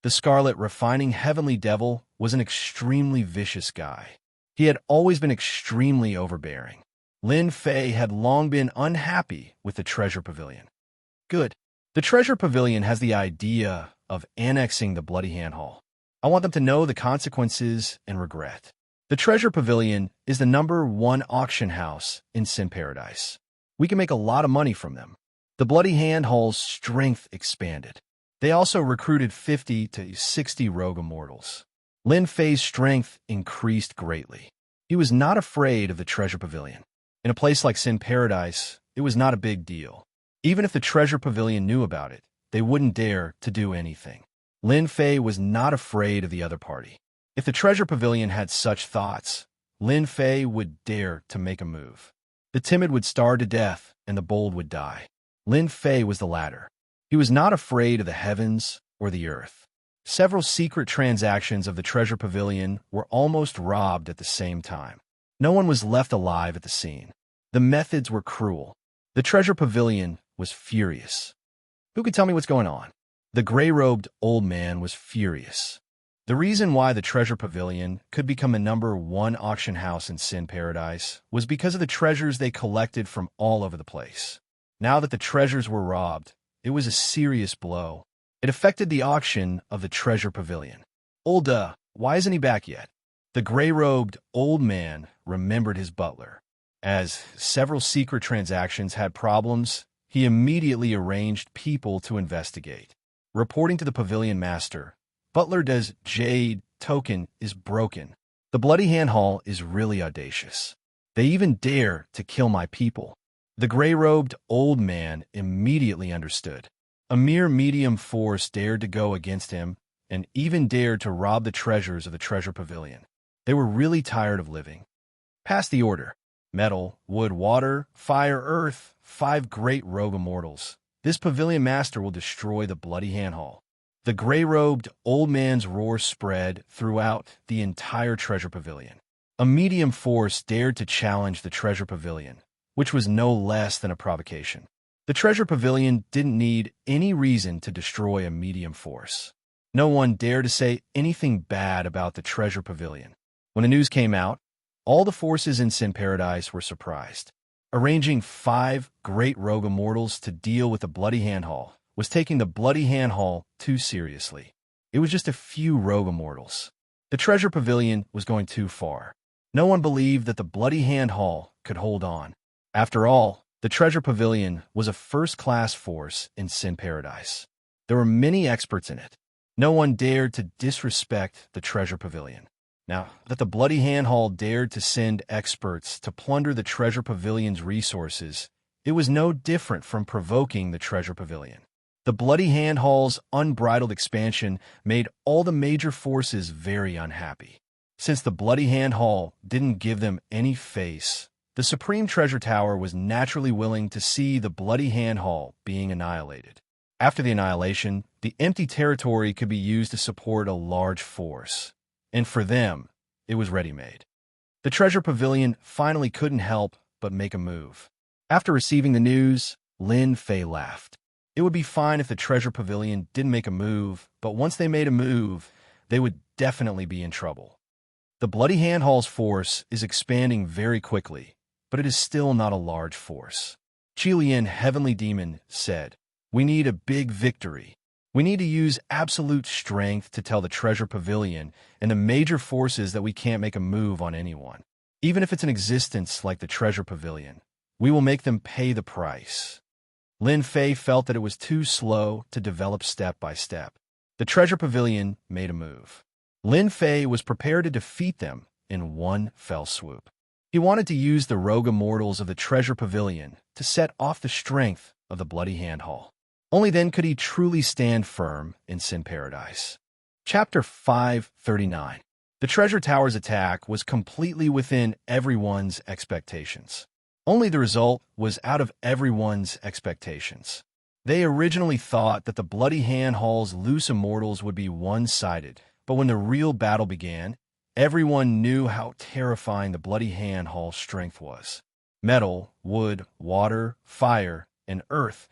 The Scarlet Refining Heavenly Devil was an extremely vicious guy. He had always been extremely overbearing. Lin Fei had long been unhappy with the Treasure Pavilion. "Good. The Treasure Pavilion has the idea of annexing the Bloody Hand Hall. I want them to know the consequences and regret. The Treasure Pavilion is the #1 auction house in Sin Paradise. We can make a lot of money from them." The Bloody Hand Hall's strength expanded. They also recruited 50 to 60 rogue immortals. Lin Fei's strength increased greatly. He was not afraid of the Treasure Pavilion. In a place like Sin Paradise, it was not a big deal. Even if the Treasure Pavilion knew about it, they wouldn't dare to do anything. Lin Fei was not afraid of the other party. If the Treasure Pavilion had such thoughts, Lin Fei would dare to make a move. The timid would starve to death, and the bold would die. Lin Fei was the latter. He was not afraid of the heavens or the earth. Several secret transactions of the Treasure Pavilion were almost robbed at the same time. No one was left alive at the scene. The methods were cruel. The Treasure Pavilion was furious. Who could tell me what's going on? The gray-robed old man was furious. The reason why the Treasure Pavilion could become the #1 auction house in Sin Paradise was because of the treasures they collected from all over the place. Now that the treasures were robbed, it was a serious blow. It affected the auction of the Treasure Pavilion. Why isn't he back yet?" The gray-robed old man remembered his butler. As several secret transactions had problems, he immediately arranged people to investigate. Reporting to the Pavilion Master, "Butler does Jade token is broken. The Bloody Hand Hall is really audacious. They even dare to kill my people." The gray-robed old man immediately understood. A mere medium force dared to go against him, and even dared to rob the treasures of the treasure pavilion. They were really tired of living. Pass the order. Metal, wood, water, fire, earth, 5 great rogue immortals. This pavilion master will destroy the bloody hand hall. The gray-robed old man's roar spread throughout the entire treasure pavilion. A medium force dared to challenge the treasure pavilion, which was no less than a provocation. The treasure pavilion didn't need any reason to destroy a medium force. No one dared to say anything bad about the treasure pavilion. When the news came out, all the forces in Sin Paradise were surprised. Arranging 5 great rogue immortals to deal with the bloody hand hall was taking the bloody hand hall too seriously. It was just a few rogue immortals. The treasure pavilion was going too far. No one believed that the bloody hand hall could hold on. After all, the treasure pavilion was a first-class force in Sin Paradise. There were many experts in it. No one dared to disrespect the treasure pavilion. Now that the bloody hand hall dared to send experts to plunder the treasure pavilion's resources, it was no different from provoking the treasure pavilion. The bloody hand hall's unbridled expansion made all the major forces very unhappy. Since the bloody hand hall didn't give them any face, the Supreme Treasure Tower was naturally willing to see the bloody hand hall being annihilated. After the annihilation, the empty territory could be used to support a large force. And for them, it was ready-made. The treasure pavilion finally couldn't help but make a move. After receiving the news, Lin Fei laughed. It would be fine if the treasure pavilion didn't make a move, but once they made a move, they would definitely be in trouble. The bloody hand hall's force is expanding very quickly, but it is still not a large force. Qilian, Heavenly Demon, said, "We need a big victory. We need to use absolute strength to tell the treasure pavilion and the major forces that we can't make a move on anyone. Even if it's an existence like the treasure pavilion, we will make them pay the price." Lin Fei felt that it was too slow to develop step by step. The treasure pavilion made a move. Lin Fei was prepared to defeat them in one fell swoop. He wanted to use the rogue immortals of the treasure pavilion to set off the strength of the bloody hand hall. Only then could he truly stand firm in Sin Paradise. Chapter 539. The Treasure Tower's attack was completely within everyone's expectations. Only the result was out of everyone's expectations. They originally thought that the bloody hand hall's loose immortals would be one-sided, but when the real battle began, everyone knew how terrifying the bloody hand hall's strength was. Metal, wood, water, fire, and earth,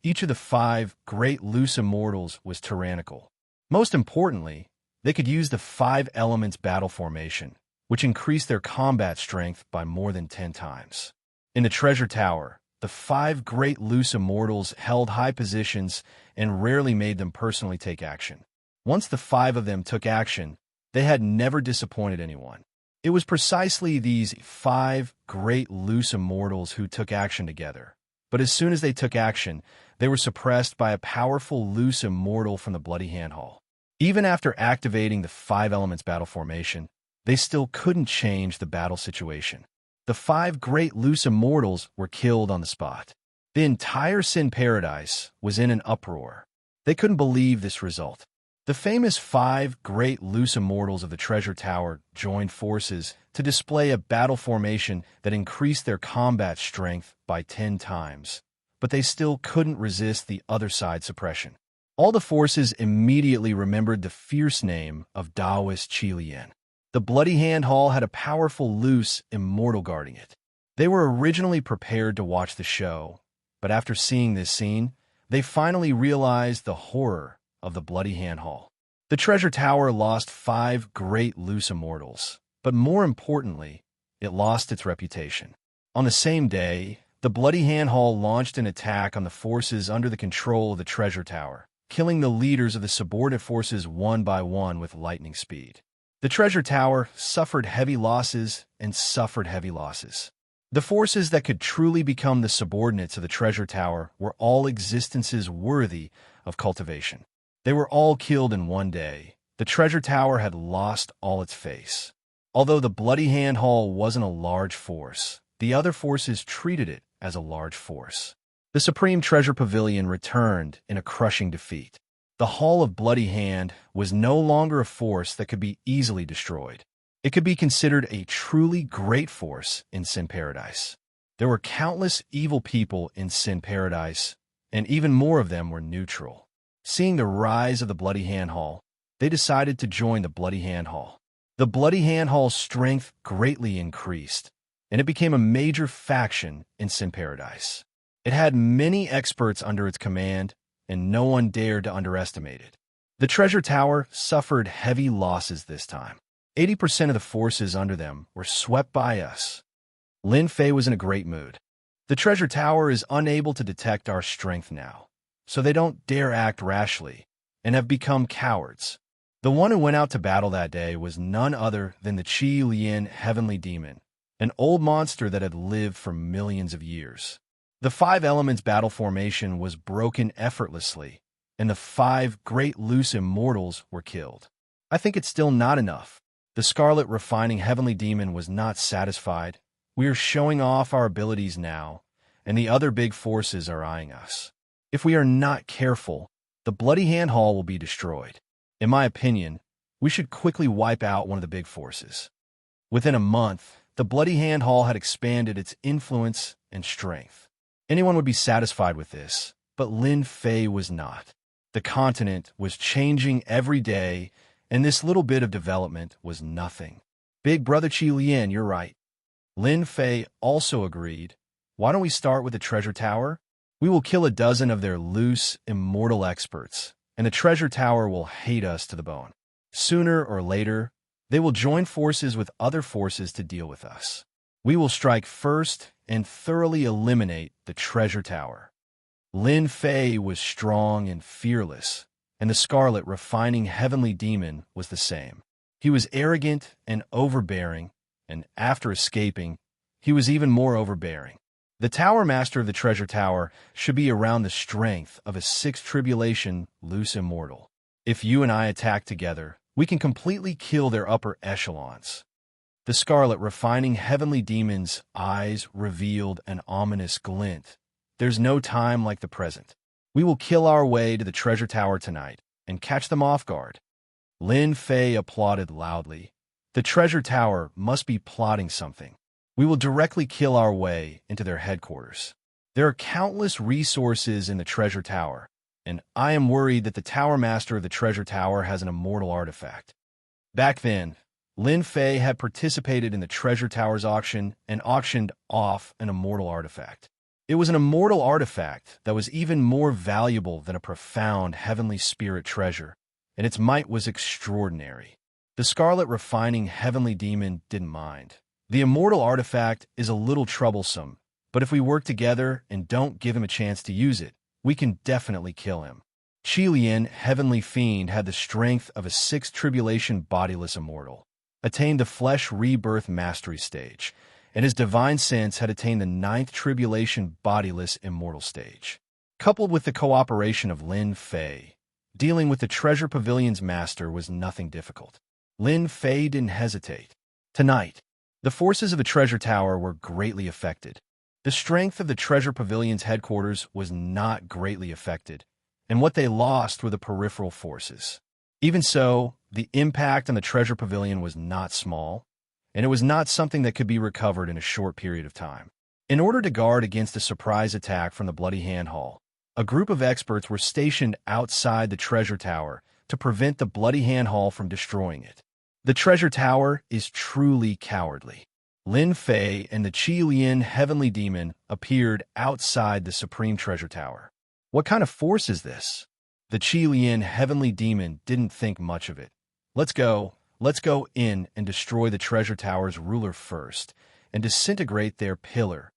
each of the 5 great loose immortals was tyrannical. Most importantly, they could use the 5 elements battle formation, which increased their combat strength by more than 10 times. In the Treasure Tower, the 5 great loose immortals held high positions and rarely made them personally take action. Once the 5 of them took action, they had never disappointed anyone. It was precisely these 5 great loose immortals who took action together. But as soon as they took action, they were suppressed by a powerful loose immortal from the bloody hand hall. Even after activating the 5 elements battle formation, they still couldn't change the battle situation. The 5 great loose immortals were killed on the spot. The entire Sin Paradise was in an uproar. They couldn't believe this result. The famous 5 great loose immortals of the Treasure Tower joined forces to display a battle formation that increased their combat strength by 10 times. But they still couldn't resist the other side's suppression. All the forces immediately remembered the fierce name of Taoist Qilian. The bloody hand hall had a powerful loose immortal guarding it. They were originally prepared to watch the show, but after seeing this scene, they finally realized the horror of the bloody hand hall. The Treasure Tower lost 5 great loose immortals, but more importantly, it lost its reputation. On the same day, the bloody hand hall launched an attack on the forces under the control of the Treasure Tower, killing the leaders of the subordinate forces one by one with lightning speed. The Treasure Tower suffered heavy losses and suffered heavy losses. The forces that could truly become the subordinates of the Treasure Tower were all existences worthy of cultivation. They were all killed in one day. The Treasure Tower had lost all its face. Although the bloody hand hall wasn't a large force, the other forces treated it as a large force. The Supreme Treasure Pavilion returned in a crushing defeat. The Hall of Bloody Hand was no longer a force that could be easily destroyed. It could be considered a truly great force in Sin Paradise. There were countless evil people in Sin Paradise, and even more of them were neutral. Seeing the rise of the Bloody Hand Hall, they decided to join the Bloody Hand Hall. The Bloody Hand Hall's strength greatly increased, and it became a major faction in Sin Paradise. It had many experts under its command, and no one dared to underestimate it. The Treasure Tower suffered heavy losses this time. 80% of the forces under them were swept by us. Lin Fei was in a great mood. The Treasure Tower is unable to detect our strength now, so they don't dare act rashly, and have become cowards. The one who went out to battle that day was none other than the Qi Lian Heavenly Demon, an old monster that had lived for millions of years. The 5 elements battle formation was broken effortlessly, and the 5 great loose immortals were killed. I think it's still not enough. The Scarlet Refining Heavenly Demon was not satisfied. We are showing off our abilities now, and the other big forces are eyeing us. If we are not careful, the Bloody Hand Hall will be destroyed. In my opinion, we should quickly wipe out one of the big forces. Within a month, the Bloody Hand Hall had expanded its influence and strength. Anyone would be satisfied with this, but Lin Fei was not. The continent was changing every day, and this little bit of development was nothing. Big Brother Qi Lian, you're right. Lin Fei also agreed. Why don't we start with the Treasure Tower? We will kill a dozen of their loose, immortal experts, and the Treasure Tower will hate us to the bone. Sooner or later, they will join forces with other forces to deal with us. We will strike first and thoroughly eliminate the Treasure Tower. Lin Fei was strong and fearless, and the Scarlet Refining Heavenly Demon was the same. He was arrogant and overbearing, and after escaping, he was even more overbearing. The Tower Master of the Treasure Tower should be around the strength of a 6th Tribulation loose immortal. If you and I attack together, we can completely kill their upper echelons. The Scarlet Refining Heavenly Demon's eyes revealed an ominous glint. There's no time like the present. We will kill our way to the Treasure Tower tonight and catch them off guard. Lin Fei applauded loudly. The Treasure Tower must be plotting something. We will directly kill our way into their headquarters. There are countless resources in the Treasure Tower, and I am worried that the Tower Master of the Treasure Tower has an immortal artifact. Back then, Lin Fei had participated in the Treasure Tower's auction and auctioned off an immortal artifact. It was an immortal artifact that was even more valuable than a profound heavenly spirit treasure, and its might was extraordinary. The Scarlet Refining Heavenly Demon didn't mind. The immortal artifact is a little troublesome, but if we work together and don't give him a chance to use it, we can definitely kill him. Qi Lian Heavenly Fiend had the strength of a 6th Tribulation bodiless immortal, attained the Flesh Rebirth Mastery stage, and his divine sense had attained the 9th Tribulation bodiless immortal stage. Coupled with the cooperation of Lin Fei, dealing with the Treasure Pavilion's master was nothing difficult. Lin Fei didn't hesitate. Tonight, the forces of the Treasure Tower were greatly affected. The strength of the Treasure Pavilion's headquarters was not greatly affected, and what they lost were the peripheral forces. Even so, the impact on the Treasure Pavilion was not small, and it was not something that could be recovered in a short period of time. In order to guard against a surprise attack from the Bloody Hand Hall, a group of experts were stationed outside the Treasure Tower to prevent the Bloody Hand Hall from destroying it. The Treasure Tower is truly cowardly. Lin Fei and the Qi Lian Heavenly Demon appeared outside the Supreme Treasure Tower. What kind of force is this? The Qi Lian Heavenly Demon didn't think much of it. Let's go in and destroy the Treasure Tower's ruler first, and disintegrate their pillar.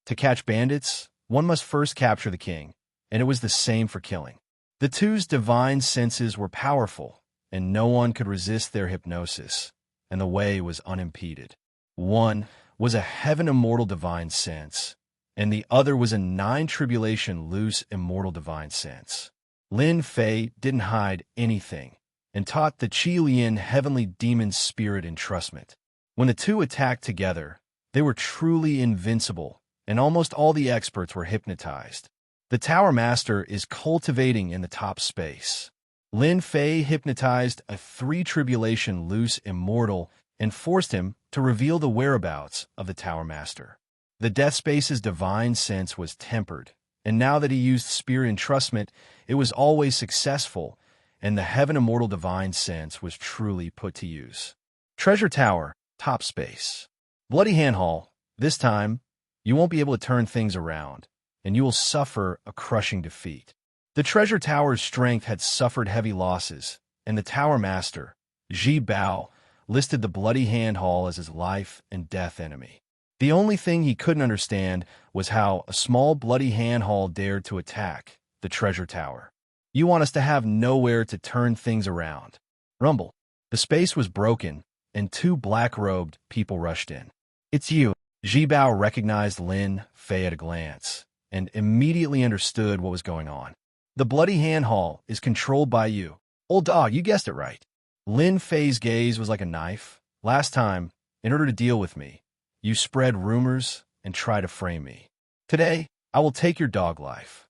To catch bandits, one must first capture the king, and it was the same for killing. The two's divine senses were powerful, and no one could resist their hypnosis, and the way was unimpeded. One was a heaven immortal divine sense, and the other was a 9 Tribulation loose immortal divine sense. Lin Fei didn't hide anything, and taught the Qi Lian Heavenly Demon's spirit entrustment. When the two attacked together, they were truly invincible, and almost all the experts were hypnotized. The Tower Master is cultivating in the top space. Lin Fei hypnotized a three-tribulation loose immortal and forced him to reveal the whereabouts of the Tower Master. The Death Space's divine sense was tempered, and now that he used Spirit Entrustment, it was always successful, and the Heaven Immortal Divine Sense was truly put to use. Treasure Tower, top space. Bloody Hand Hall, this time, you won't be able to turn things around, and you will suffer a crushing defeat. The Treasure Tower's strength had suffered heavy losses, and the Tower Master, Ji Bao, listed the Bloody Hand Hall as his life and death enemy. The only thing he couldn't understand was how a small Bloody Hand Hall dared to attack the Treasure Tower. You want us to have nowhere to turn things around. Rumble. The space was broken, and two black-robed people rushed in. It's you. Ji Bao recognized Lin Fei at a glance, and immediately understood what was going on. The Bloody Hand Hall is controlled by you. Old dog, you guessed it right. Lin Fei's gaze was like a knife. Last time, in order to deal with me, you spread rumors and try to frame me. Today, I will take your dog life.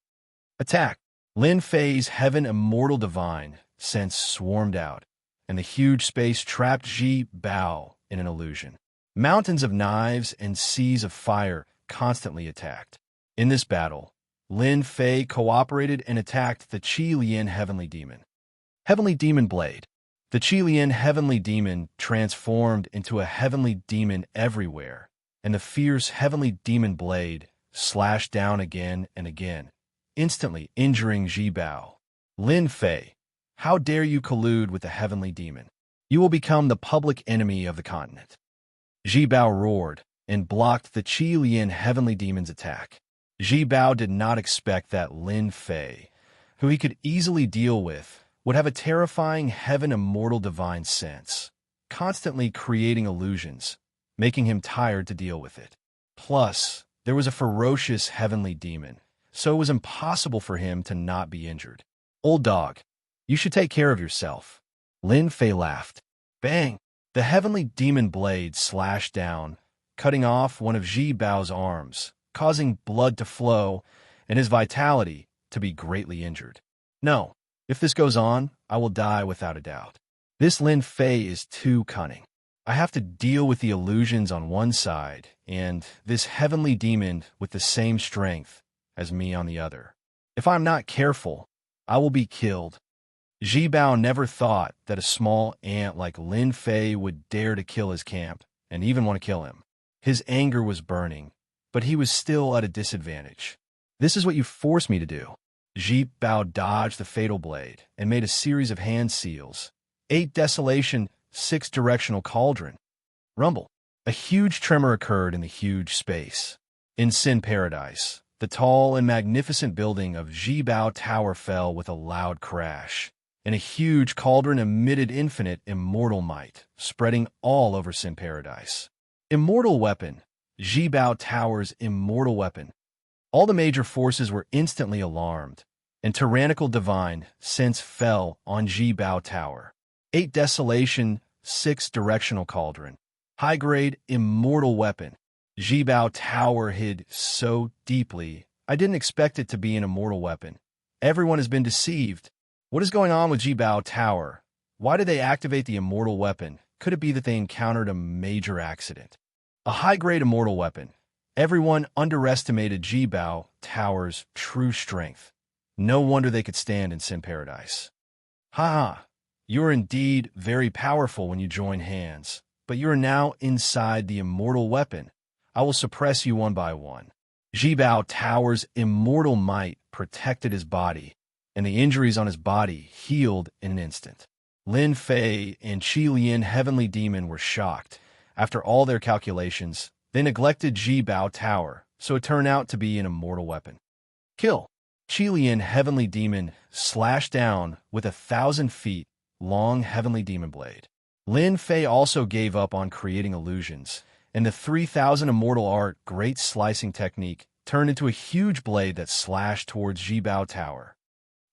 Attack! Lin Fei's Heaven Immortal Divine sense swarmed out, and the huge space trapped Ji Bao in an illusion. Mountains of knives and seas of fire constantly attacked. In this battle, Lin Fei cooperated and attacked the Qi Lian Heavenly Demon. Heavenly Demon Blade. The Qi Lian Heavenly Demon transformed into a heavenly demon everywhere, and the fierce Heavenly Demon Blade slashed down again and again, instantly injuring Ji Bao. Lin Fei, how dare you collude with the Heavenly Demon? You will become the public enemy of the continent. Ji Bao roared and blocked the Qi Lian Heavenly Demon's attack. Ji Bao did not expect that Lin Fei, who he could easily deal with, would have a terrifying Heaven Immortal Divine sense, constantly creating illusions, making him tired to deal with it. Plus, there was a ferocious Heavenly Demon, so it was impossible for him to not be injured. Old dog, you should take care of yourself. Lin Fei laughed. Bang! The Heavenly Demon Blade slashed down, cutting off one of Ji Bao's arms, causing blood to flow and his vitality to be greatly injured. No, if this goes on, I will die without a doubt. This Lin Fei is too cunning. I have to deal with the illusions on one side, and this Heavenly Demon with the same strength as me on the other. If I'm not careful, I will be killed. Ji Bao never thought that a small ant like Lin Fei would dare to kill his camp, and even want to kill him. His anger was burning, but he was still at a disadvantage. This is what you forced me to do. Ji Bao dodged the fatal blade and made a series of hand seals. 8 Desolation, 6 Directional Cauldron. Rumble. A huge tremor occurred in the huge space. In Sin Paradise, the tall and magnificent building of Ji Bao Tower fell with a loud crash, and a huge cauldron emitted infinite immortal might, spreading all over Sin Paradise. Immortal Weapon. Ji Bao Tower's immortal weapon. All the major forces were instantly alarmed, and tyrannical divine sense fell on Ji Bao Tower. 8 Desolation, 6 Directional Cauldron. High-grade immortal weapon. Ji Bao Tower hid so deeply, I didn't expect it to be an immortal weapon. Everyone has been deceived. What is going on with Ji Bao Tower? Why did they activate the immortal weapon? Could it be that they encountered a major accident? A high-grade immortal weapon. Everyone underestimated Ji Bao Tower's true strength. No wonder they could stand in Sin Paradise. Ha! You are indeed very powerful when you join hands, but you are now inside the immortal weapon. I will suppress you one by one. Ji Bao Tower's immortal might protected his body, and the injuries on his body healed in an instant. Lin Fei and Qi Lian Heavenly Demon were shocked. After all their calculations, they neglected Ji Bao Tower, so it turned out to be an immortal weapon. Kill. Qi Lian Heavenly Demon slashed down with 1,000 feet long Heavenly Demon Blade. Lin Fei also gave up on creating illusions, and the 3,000 Immortal Art Great Slicing Technique turned into a huge blade that slashed towards Ji Bao Tower.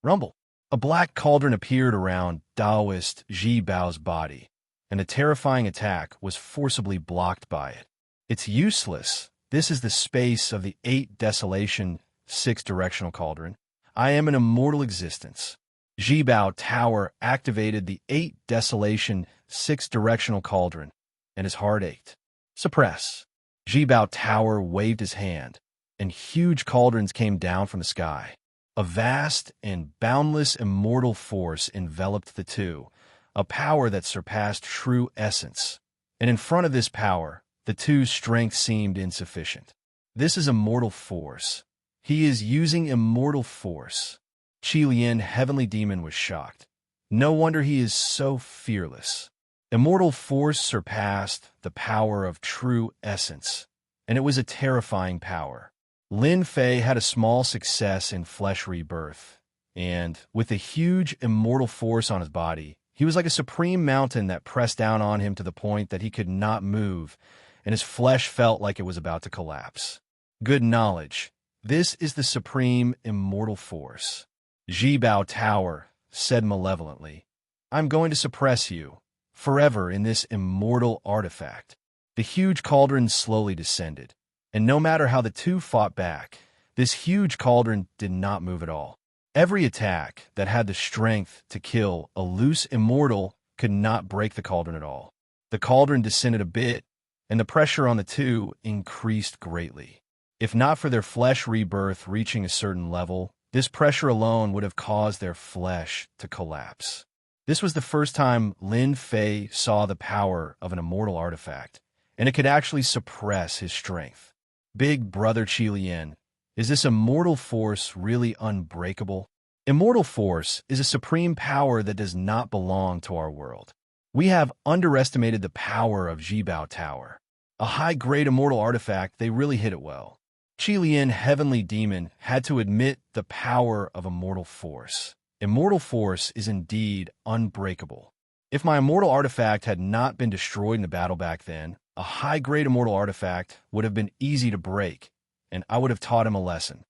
Rumble. A black cauldron appeared around Taoist Ji Bao's body, and a terrifying attack was forcibly blocked by it. It's useless. This is the space of the 8 Desolation, 6-directional cauldron. I am an immortal existence. Jibao Tower activated the 8 desolation 6-directional cauldron, and his heart ached. Suppress. Jibao Tower waved his hand, and huge cauldrons came down from the sky. A vast and boundless immortal force enveloped the two, a power that surpassed true essence. And in front of this power, the two's strength seemed insufficient. This is immortal force. He is using immortal force. Qilian, heavenly demon, was shocked. No wonder he is so fearless. Immortal force surpassed the power of true essence, and it was a terrifying power. Lin Fei had a small success in flesh rebirth, and with a huge immortal force on his body, he was like a supreme mountain that pressed down on him to the point that he could not move, and his flesh felt like it was about to collapse. Good knowledge. This is the supreme immortal force. Jibao Tower said malevolently, I'm going to suppress you forever in this immortal artifact. The huge cauldron slowly descended, and no matter how the two fought back, this huge cauldron did not move at all. Every attack that had the strength to kill a loose immortal could not break the cauldron at all. The cauldron descended a bit, and the pressure on the two increased greatly. If not for their flesh rebirth reaching a certain level, this pressure alone would have caused their flesh to collapse. This was the first time Lin Fei saw the power of an immortal artifact, and it could actually suppress his strength. Big brother Qilian, is this immortal force really unbreakable? Immortal force is a supreme power that does not belong to our world. We have underestimated the power of Jibao Tower. A high-grade immortal artifact, they really hit it well. Qilian, heavenly demon, had to admit the power of immortal force. Immortal force is indeed unbreakable. If my immortal artifact had not been destroyed in the battle back then, a high-grade immortal artifact would have been easy to break, and I would have taught him a lesson.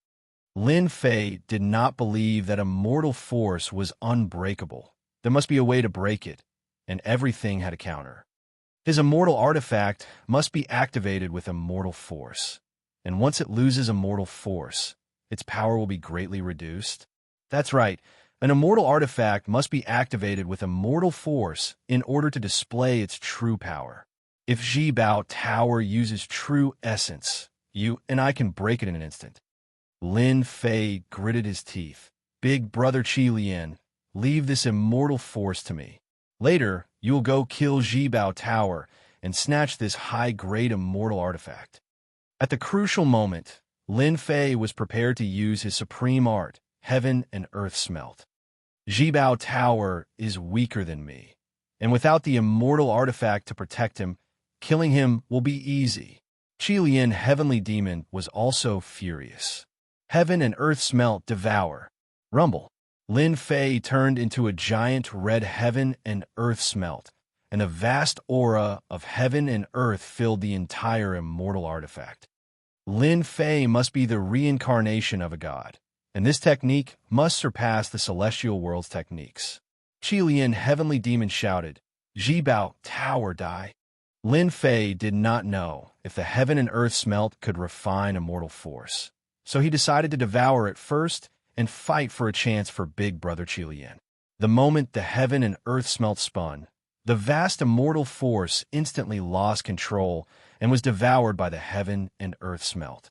Lin Fei did not believe that immortal force was unbreakable. There must be a way to break it, and everything had a counter. His immortal artifact must be activated with immortal force, and once it loses immortal force, its power will be greatly reduced. That's right, an immortal artifact must be activated with immortal force in order to display its true power. If Jibao Tower uses true essence, you and I can break it in an instant. Lin Fei gritted his teeth. Big brother Qilian, leave this immortal force to me. Later, you'll go kill Jibao Tower and snatch this high-grade immortal artifact. At the crucial moment, Lin Fei was prepared to use his supreme art, Heaven and Earth Smelt. Jibao Tower is weaker than me, and without the immortal artifact to protect him, killing him will be easy. Qilian, heavenly demon, was also furious. Heaven and Earth Smelt, devour. Rumble. Lin Fei turned into a giant red heaven and earth smelt, and a vast aura of heaven and earth filled the entire immortal artifact. Lin Fei must be the reincarnation of a god, and this technique must surpass the celestial world's techniques. Qilian, heavenly demon, shouted, Jibao Tower, die. Lin Fei did not know if the heaven and earth smelt could refine immortal force, so he decided to devour it first and fight for a chance for big brother Qilian. The moment the heaven and earth smelt spun, the vast immortal force instantly lost control and was devoured by the heaven and earth smelt.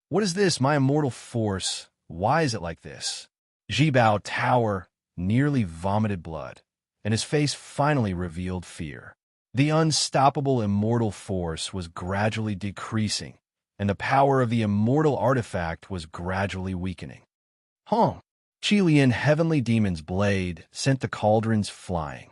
What is this, my immortal force? Why is it like this? Jibao Tower nearly vomited blood, and his face finally revealed fear. The unstoppable immortal force was gradually decreasing, and the power of the immortal artifact was gradually weakening. Qilian, heavenly demon's blade sent the cauldrons flying.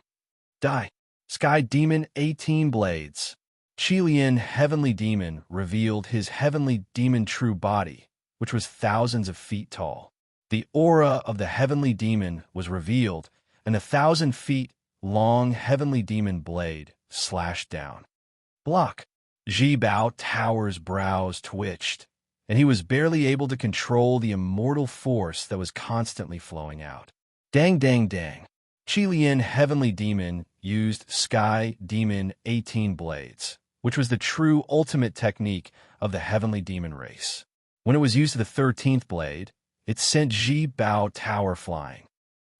Die. Sky demon, 18 blades. Qilian, heavenly demon, revealed his heavenly demon true body, which was thousands of feet tall. The aura of the heavenly demon was revealed, and the 1,000 feet long heavenly demon blade slashed down. Block. Jibao Tower's brows twitched, and he was barely able to control the immortal force that was constantly flowing out. Dang, dang, dang. Qilian, heavenly demon, used Sky Demon 18 blades, which was the true ultimate technique of the heavenly demon race. When it was used to the 13th blade, it sent Ji Bao Tower flying.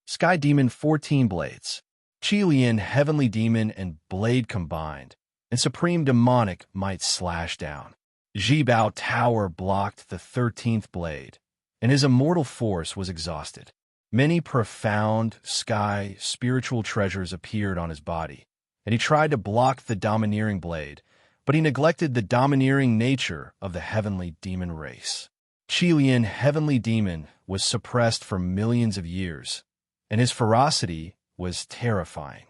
Sky Demon 14 blades. Qi Lian Heavenly Demon and Blade combined, and Supreme Demonic might slash down. Ji Bao Tower blocked the 13th blade, and his immortal force was exhausted. Many profound, sky, spiritual treasures appeared on his body, and he tried to block the domineering blade, but he neglected the domineering nature of the heavenly demon race. Qi Lian Heavenly Demon was suppressed for millions of years, and his ferocity was terrifying.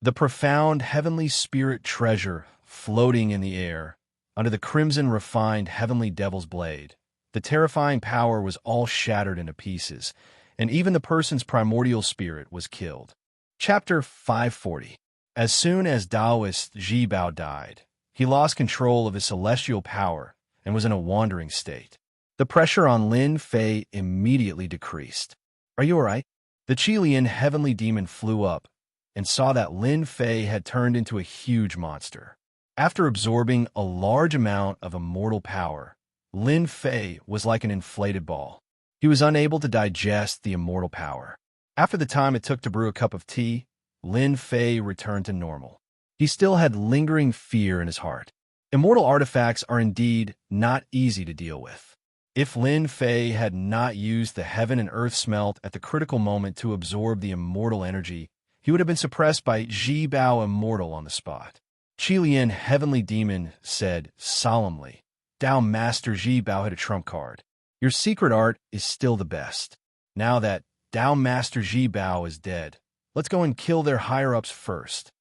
The profound heavenly spirit treasure floating in the air under the crimson refined heavenly devil's blade. The terrifying power was all shattered into pieces, and even the person's primordial spirit was killed. Chapter 540. As soon as Taoist Ji Bao died, he lost control of his celestial power and was in a wandering state. The pressure on Lin Fei immediately decreased. "Are you all right?" The Qi Lian Heavenly Demon flew up and saw that Lin Fei had turned into a huge monster. After absorbing a large amount of immortal power, Lin Fei was like an inflated ball. He was unable to digest the immortal power. After the time it took to brew a cup of tea, Lin Fei returned to normal. He still had lingering fear in his heart. Immortal artifacts are indeed not easy to deal with. If Lin Fei had not used the heaven and earth smelt at the critical moment to absorb the immortal energy, he would have been suppressed by Ji Bao Immortal on the spot. Qi Lian Heavenly Demon said solemnly, "Tao Master Ji Bao had a trump card. Your secret art is still the best. Now that Tao Master Ji Bao is dead, let's go and kill their higher-ups first."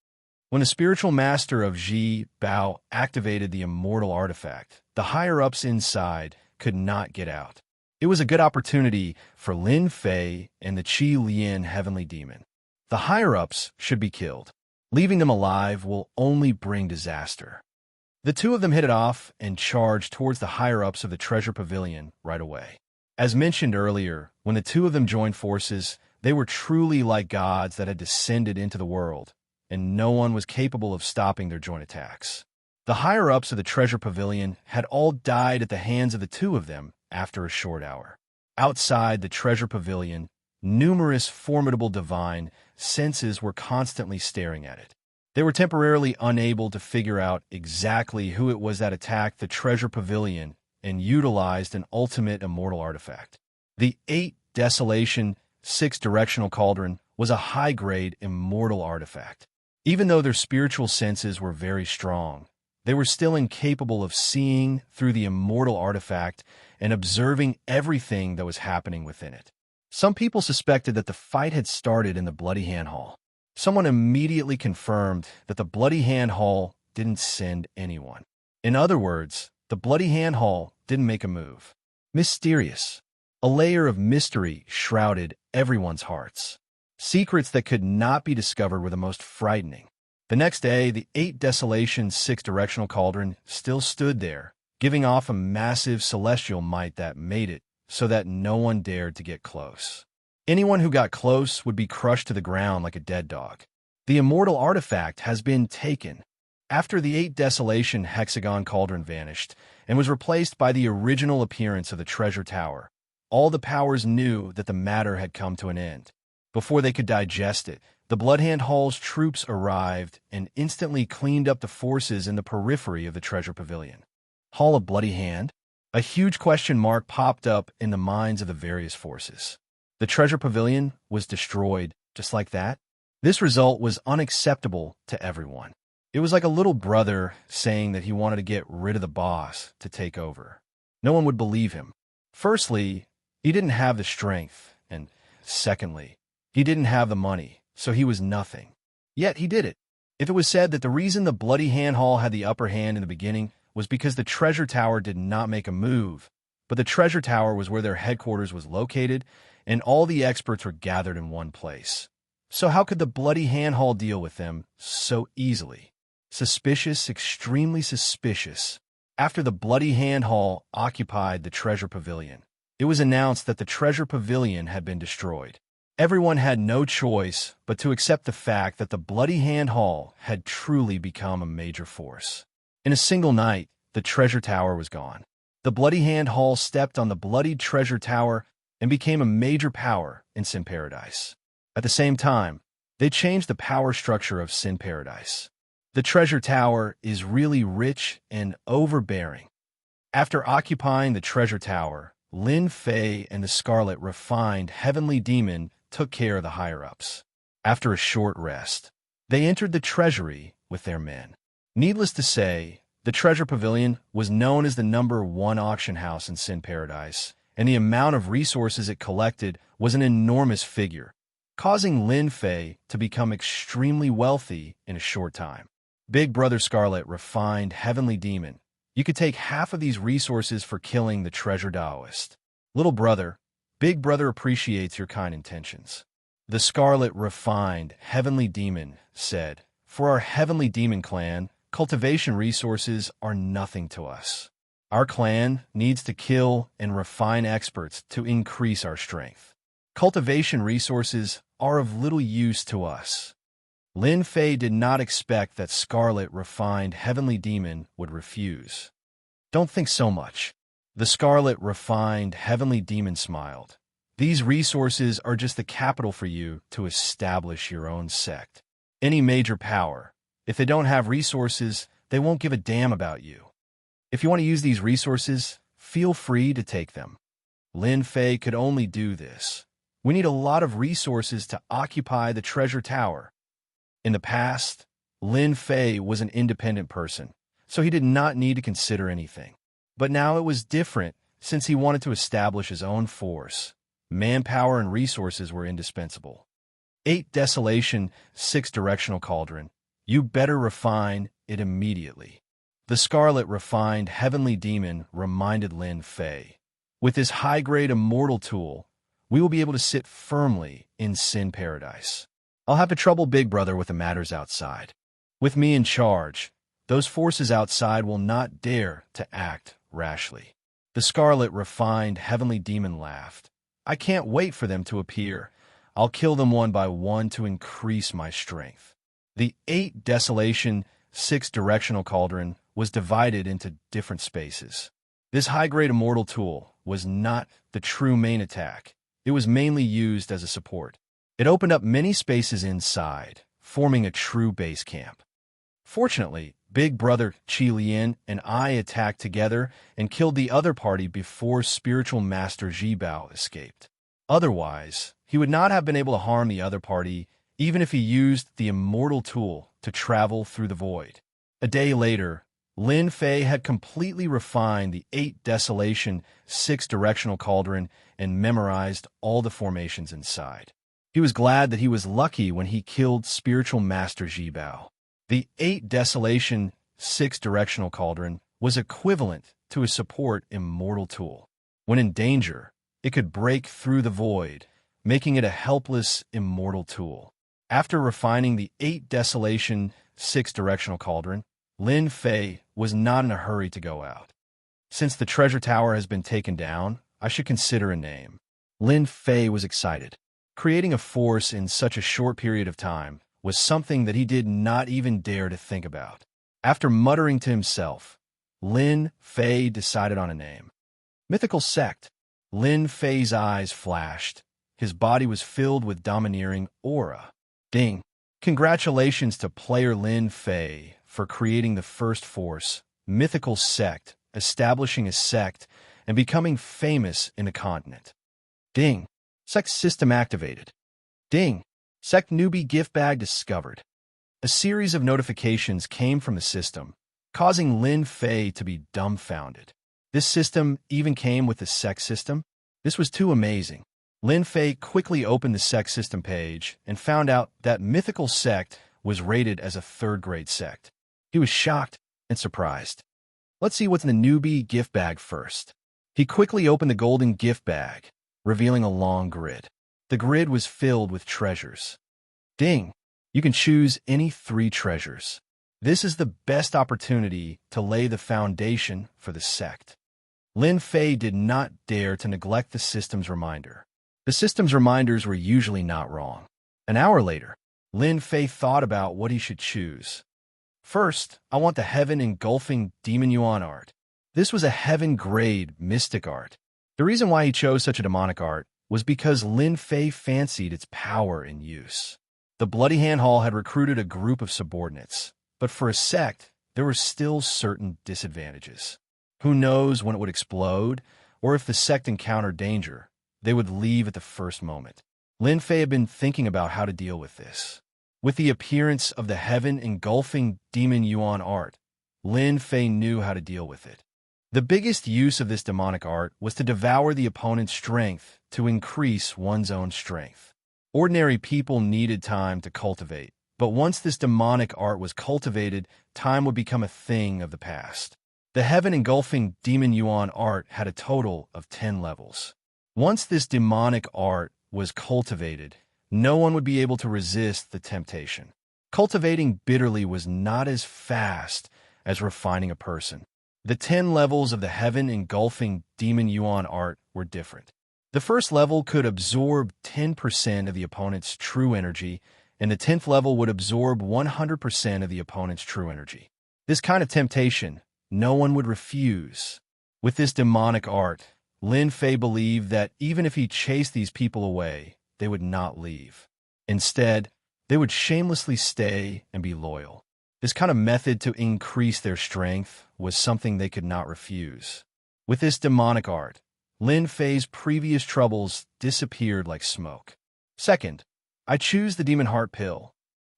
When the spiritual master of Ji Bao activated the immortal artifact, the higher-ups inside could not get out. It was a good opportunity for Lin Fei and the Qi Lian Heavenly Demon. The higher-ups should be killed. Leaving them alive will only bring disaster. The two of them hit it off and charged towards the higher-ups of the treasure pavilion right away. As mentioned earlier, when the two of them joined forces, they were truly like gods that had descended into the world, and no one was capable of stopping their joint attacks. The higher-ups of the treasure pavilion had all died at the hands of the two of them after a short hour. Outside the treasure pavilion, numerous formidable divine senses were constantly staring at it. They were temporarily unable to figure out exactly who it was that attacked the treasure pavilion and utilized an ultimate immortal artifact. The 8 Desolation 6 Directional Cauldron was a high-grade immortal artifact. Even though their spiritual senses were very strong, they were still incapable of seeing through the immortal artifact and observing everything that was happening within it. Some people suspected that the fight had started in the Bloody Hand Hall. Someone immediately confirmed that the Bloody Hand Hall didn't send anyone. In other words, the Bloody Hand Hall didn't make a move. Mysterious. A layer of mystery shrouded everyone's hearts. Secrets that could not be discovered were the most frightening. The next day, the 8 Desolation 6 Directional Cauldron still stood there, giving off a massive celestial might that made it so that no one dared to get close. Anyone who got close would be crushed to the ground like a dead dog. The immortal artifact has been taken. After the 8 Desolation Hexagon Cauldron vanished and was replaced by the original appearance of the treasure tower, all the powers knew that the matter had come to an end. Before they could digest it, the Bloodhand Hall's troops arrived and instantly cleaned up the forces in the periphery of the treasure pavilion. Hall of Bloody Hand? A huge question mark popped up in the minds of the various forces. The treasure pavilion was destroyed just like that? This result was unacceptable to everyone. It was like a little brother saying that he wanted to get rid of the boss to take over. No one would believe him. Firstly, he didn't have the strength, and secondly, he didn't have the money, so he was nothing. Yet he did it. If it was said that the reason the Bloody Hand Hall had the upper hand in the beginning was because the treasure tower did not make a move, but the treasure tower was where their headquarters was located, and all the experts were gathered in one place. So how could the Bloody Hand Hall deal with them so easily? Suspicious, extremely suspicious. After the Bloody Hand Hall occupied the treasure pavilion, it was announced that the treasure pavilion had been destroyed. Everyone had no choice but to accept the fact that the Bloody Hand Hall had truly become a major force. In a single night, the treasure tower was gone. The Bloody Hand Hall stepped on the bloodied treasure tower and became a major power in Sin Paradise. At the same time, they changed the power structure of Sin Paradise. The treasure tower is really rich and overbearing. After occupying the treasure tower, Lin Fei and the Scarlet Refined Heavenly Demon took care of the higher-ups. After a short rest, they entered the treasury with their men. Needless to say, the Treasure Pavilion was known as the #1 auction house in Sin Paradise, and the amount of resources it collected was an enormous figure, causing Lin Fei to become extremely wealthy in a short time. Big Brother Scarlet Refined Heavenly Demon, you could take half of these resources for killing the Treasure Taoist. Little brother, Big Brother appreciates your kind intentions. The Scarlet Refined Heavenly Demon said, for our Heavenly Demon clan, cultivation resources are nothing to us. Our clan needs to kill and refine experts to increase our strength. Cultivation resources are of little use to us. Lin Fei did not expect that Scarlet Refined Heavenly Demon would refuse. Don't think so much. The Scarlet Refined Heavenly Demon smiled. These resources are just the capital for you to establish your own sect. Any major power, if they don't have resources, they won't give a damn about you. If you want to use these resources, feel free to take them. Lin Fei could only do this. We need a lot of resources to occupy the treasure tower. In the past, Lin Fei was an independent person, so he did not need to consider anything. But now it was different since he wanted to establish his own force. Manpower and resources were indispensable. 8 Desolation, 6 Directional Cauldron. You better refine it immediately. The Scarlet Refined Heavenly Demon reminded Lin Fei. With this high-grade immortal tool, we will be able to sit firmly in Sin Paradise. I'll have to trouble Big Brother with the matters outside. With me in charge, those forces outside will not dare to act rashly. The Scarlet Refined Heavenly Demon laughed. I can't wait for them to appear. I'll kill them one by one to increase my strength. The 8 Desolation, 6 Directional Cauldron was divided into different spaces. This high-grade immortal tool was not the true main attack. It was mainly used as a support. It opened up many spaces inside, forming a true base camp. Fortunately, Big Brother Qi Lian and I attacked together and killed the other party before Spiritual Master Zhibao escaped. Otherwise, he would not have been able to harm the other party, even if he used the immortal tool to travel through the void. A day later, Lin Fei had completely refined the 8 Desolation, 6 Directional Cauldron and memorized all the formations inside. He was glad that he was lucky when he killed Spiritual Master Zhibao. The 8 Desolation, 6 Directional Cauldron was equivalent to a support immortal tool. When in danger, it could break through the void, making it a helpless immortal tool. After refining the 8 Desolation, 6 Directional Cauldron, Lin Fei was not in a hurry to go out. Since the treasure tower has been taken down, I should consider a name. Lin Fei was excited. Creating a force in such a short period of time was something that he did not even dare to think about. After muttering to himself, Lin Fei decided on a name. Mythical Sect. Lin Fei's eyes flashed. His body was filled with domineering aura. Ding! Congratulations to player Lin Fei for creating the first force, Mythical Sect, establishing a sect, and becoming famous in the continent. Ding! Sect system activated. Ding! Sect newbie gift bag discovered. A series of notifications came from the system, causing Lin Fei to be dumbfounded. This system even came with the sect system? This was too amazing. Lin Fei quickly opened the sect system page and found out that Mythical Sect was rated as a 3rd-grade sect. He was shocked and surprised. Let's see what's in the newbie gift bag first. He quickly opened the golden gift bag, revealing a long grid. The grid was filled with treasures. Ding! You can choose any 3 treasures. This is the best opportunity to lay the foundation for the sect. Lin Fei did not dare to neglect the system's reminder. The system's reminders were usually not wrong. An hour later, Lin Fei thought about what he should choose. First, I want the heaven-engulfing Demon Yuan art. This was a heaven-grade mystic art. The reason why he chose such a demonic art was because Lin Fei fancied its power and use. The Bloody Hand Hall had recruited a group of subordinates, but for a sect, there were still certain disadvantages. Who knows when it would explode, or if the sect encountered danger, they would leave at the first moment. Lin Fei had been thinking about how to deal with this. With the appearance of the heaven-engulfing demon Yuan art, Lin Fei knew how to deal with it. The biggest use of this demonic art was to devour the opponent's strength to increase one's own strength. Ordinary people needed time to cultivate, but once this demonic art was cultivated, time would become a thing of the past. The heaven-engulfing demon Yuan art had a total of 10 levels. Once this demonic art was cultivated, no one would be able to resist the temptation. Cultivating bitterly was not as fast as refining a person. The 10 levels of the heaven-engulfing demon Yuan art were different. The first level could absorb 10% of the opponent's true energy, and the 10th level would absorb 100% of the opponent's true energy. This kind of temptation, no one would refuse. With this demonic art, Lin Fei believed that even if he chased these people away, they would not leave. Instead, they would shamelessly stay and be loyal. This kind of method to increase their strength was something they could not refuse. With this demonic art, Lin Fei's previous troubles disappeared like smoke. Second, I choose the Demon Heart Pill.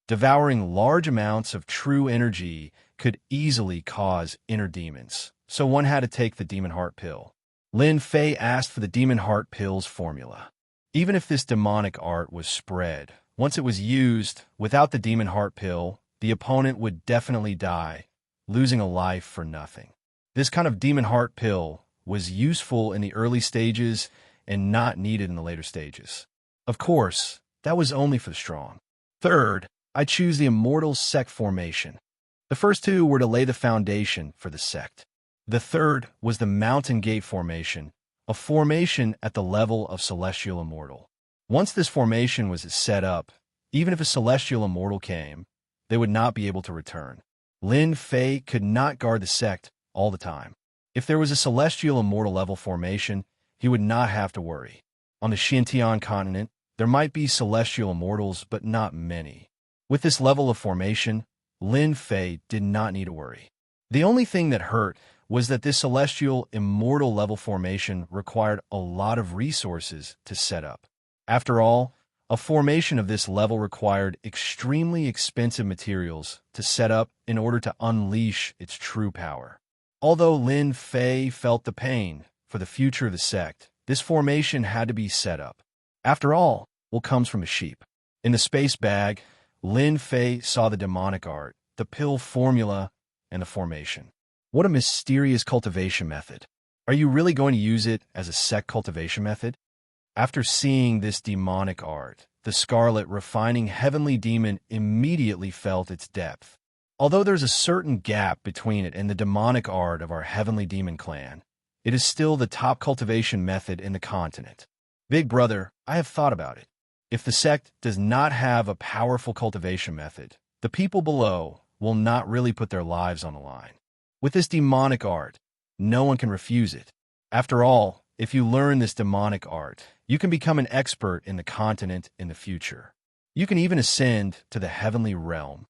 Devouring large amounts of true energy could easily cause inner demons, so one had to take the Demon Heart Pill. Lin Fei asked for the Demon Heart Pill's formula. Even if this demonic art was spread, once it was used, without the Demon Heart Pill, the opponent would definitely die, losing a life for nothing. This kind of Demon Heart Pill was useful in the early stages and not needed in the later stages. Of course, that was only for the strong. Third, I choose the Immortal Sect formation. The first two were to lay the foundation for the sect. The third was the Mountain Gate formation, a formation at the level of Celestial Immortal. Once this formation was set up, even if a Celestial Immortal came, they would not be able to return. Lin Fei could not guard the sect all the time. If there was a Celestial Immortal level formation, he would not have to worry. On the Xianxia continent, there might be Celestial Immortals, but not many. With this level of formation, Lin Fei did not need to worry. The only thing that hurt was that this Celestial Immortal level formation required a lot of resources to set up. After all, a formation of this level required extremely expensive materials to set up in order to unleash its true power. Although Lin Fei felt the pain for the future of the sect, this formation had to be set up. After all, what comes from a sheep? In the space bag, Lin Fei saw the demonic art, the pill formula, and the formation. What a mysterious cultivation method. Are you really going to use it as a sect cultivation method? After seeing this demonic art, the scarlet refining heavenly demon immediately felt its depth. Although there's a certain gap between it and the demonic art of our heavenly demon clan, it is still the top cultivation method in the continent. Big brother, I have thought about it. If the sect does not have a powerful cultivation method, the people below will not really put their lives on the line. With this demonic art, no one can refuse it. After all, if you learn this demonic art, you can become an expert in the continent in the future. You can even ascend to the heavenly realm.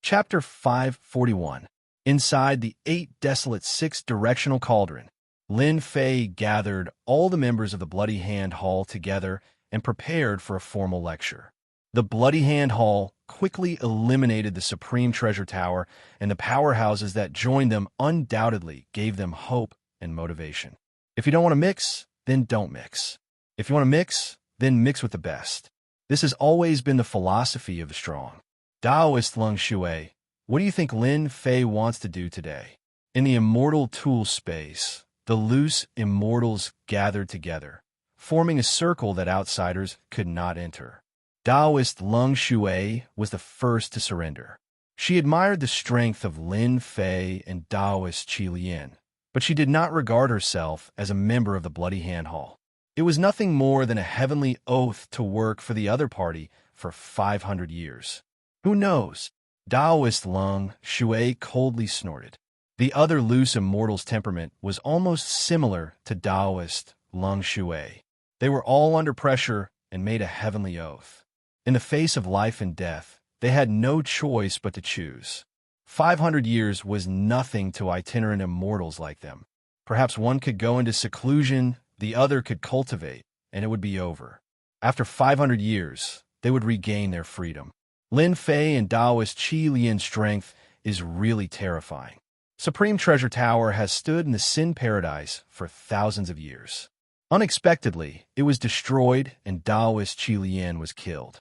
Chapter 541. Inside the 8 desolate 6-directional cauldron, Lin Fei gathered all the members of the Bloody Hand Hall together and prepared for a formal lecture. The Bloody Hand Hall quickly eliminated the Supreme Treasure Tower, and the powerhouses that joined them undoubtedly gave them hope and motivation. If you don't want to mix, then don't mix. If you want to mix, then mix with the best. This has always been the philosophy of the strong. Taoist Lung Shui, what do you think Lin Fei wants to do today? In the immortal tool space, the loose immortals gathered together, forming a circle that outsiders could not enter. Taoist Lung Shui was the first to surrender. She admired the strength of Lin Fei and Taoist Qi Lian, but she did not regard herself as a member of the Bloody Hand Hall. It was nothing more than a heavenly oath to work for the other party for 500 years. Who knows? Taoist Lung Shui coldly snorted. The other loose immortal's temperament was almost similar to Taoist Lung Shui. They were all under pressure and made a heavenly oath. In the face of life and death, they had no choice but to choose. 500 years was nothing to itinerant immortals like them. Perhaps one could go into seclusion, the other could cultivate, and it would be over. After 500 years, they would regain their freedom. Lin Fei and Taoist Qi Lian's strength is really terrifying. Supreme Treasure Tower has stood in the Sin Paradise for thousands of years. Unexpectedly, it was destroyed and Taoist Qi Lian was killed.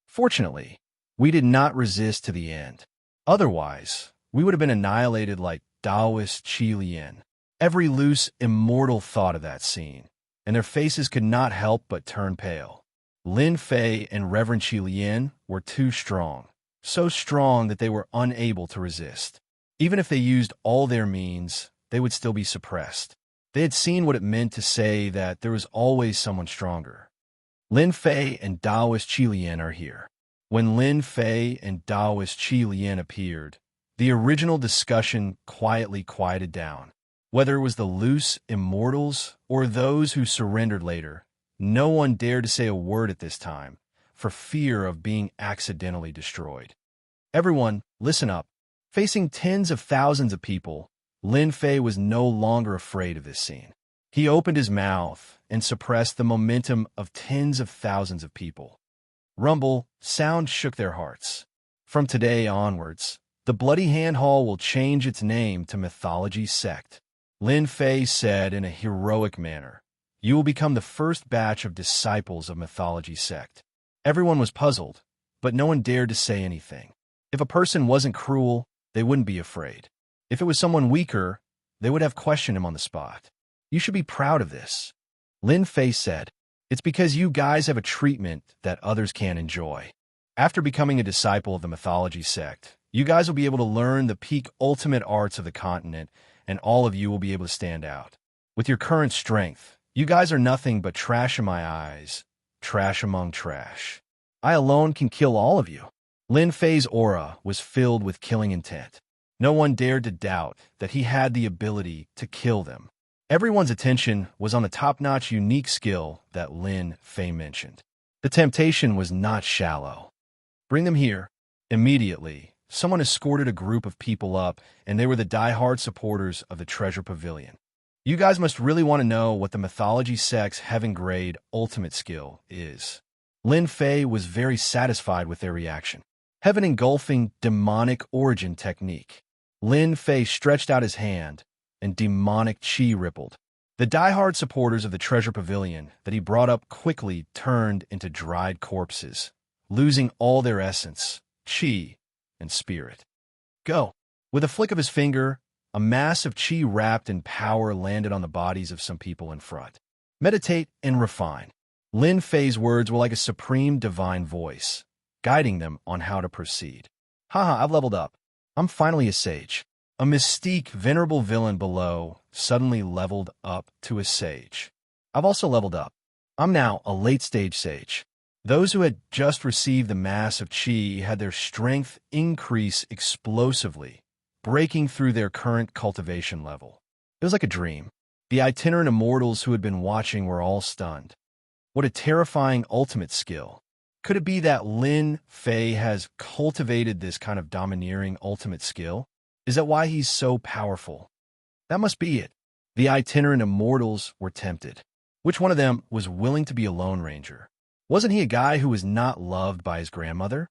Fortunately, we did not resist to the end. Otherwise, we would have been annihilated like Taoist Qi Lian. Every loose immortal thought of that scene, and their faces could not help but turn pale. Lin Fei and Reverend Qi Lian were too strong, so strong that they were unable to resist. Even if they used all their means, they would still be suppressed. They had seen what it meant to say that there was always someone stronger. Lin Fei and Taoist Qi Lian are here. When Lin Fei and Taoist Qi Lian appeared, the original discussion quietly quieted down. Whether it was the loose immortals or those who surrendered later, no one dared to say a word at this time, for fear of being accidentally destroyed. Everyone, listen up. Facing tens of thousands of people, Lin Fei was no longer afraid of this scene. He opened his mouth and suppressed the momentum of tens of thousands of people. Rumble, sound shook their hearts. From today onwards, the Bloody Hand Hall will change its name to Mythology Sect. Lin Fei said in a heroic manner, "You will become the first batch of disciples of Mythology Sect." Everyone was puzzled, but no one dared to say anything. If a person wasn't cruel, they wouldn't be afraid. If it was someone weaker, they would have questioned him on the spot. "You should be proud of this," Lin Fei said. "It's because you guys have a treatment that others can't enjoy. After becoming a disciple of the Mythology Sect, you guys will be able to learn the peak ultimate arts of the continent, and all of you will be able to stand out. With your current strength, you guys are nothing but trash in my eyes, trash among trash. I alone can kill all of you." Lin Fei's aura was filled with killing intent. No one dared to doubt that he had the ability to kill them. Everyone's attention was on the top-notch unique skill that Lin Fei mentioned. The temptation was not shallow. "Bring them here." Immediately, someone escorted a group of people up, and they were the die-hard supporters of the Treasure Pavilion. "You guys must really want to know what the Mythology Sect's heaven-grade ultimate skill is." Lin Fei was very satisfied with their reaction. Heaven-engulfing demonic origin technique. Lin Fei stretched out his hand, and demonic qi rippled. The die-hard supporters of the Treasure Pavilion that he brought up quickly turned into dried corpses, losing all their essence, qi, and spirit. "Go." With a flick of his finger, a mass of qi wrapped in power landed on the bodies of some people in front. "Meditate and refine." Lin Fei's words were like a supreme divine voice, guiding them on how to proceed. "Haha, I've leveled up. I'm finally a sage." A mystique, venerable villain below suddenly leveled up to a sage. "I've also leveled up. I'm now a late-stage sage." Those who had just received the mass of qi had their strength increase explosively, breaking through their current cultivation level. It was like a dream. The itinerant immortals who had been watching were all stunned. What a terrifying ultimate skill. Could it be that Lin Fei has cultivated this kind of domineering ultimate skill? Is that why he's so powerful? That must be it. The itinerant immortals were tempted. Which one of them was willing to be a Lone Ranger? Wasn't he a guy who was not loved by his grandmother?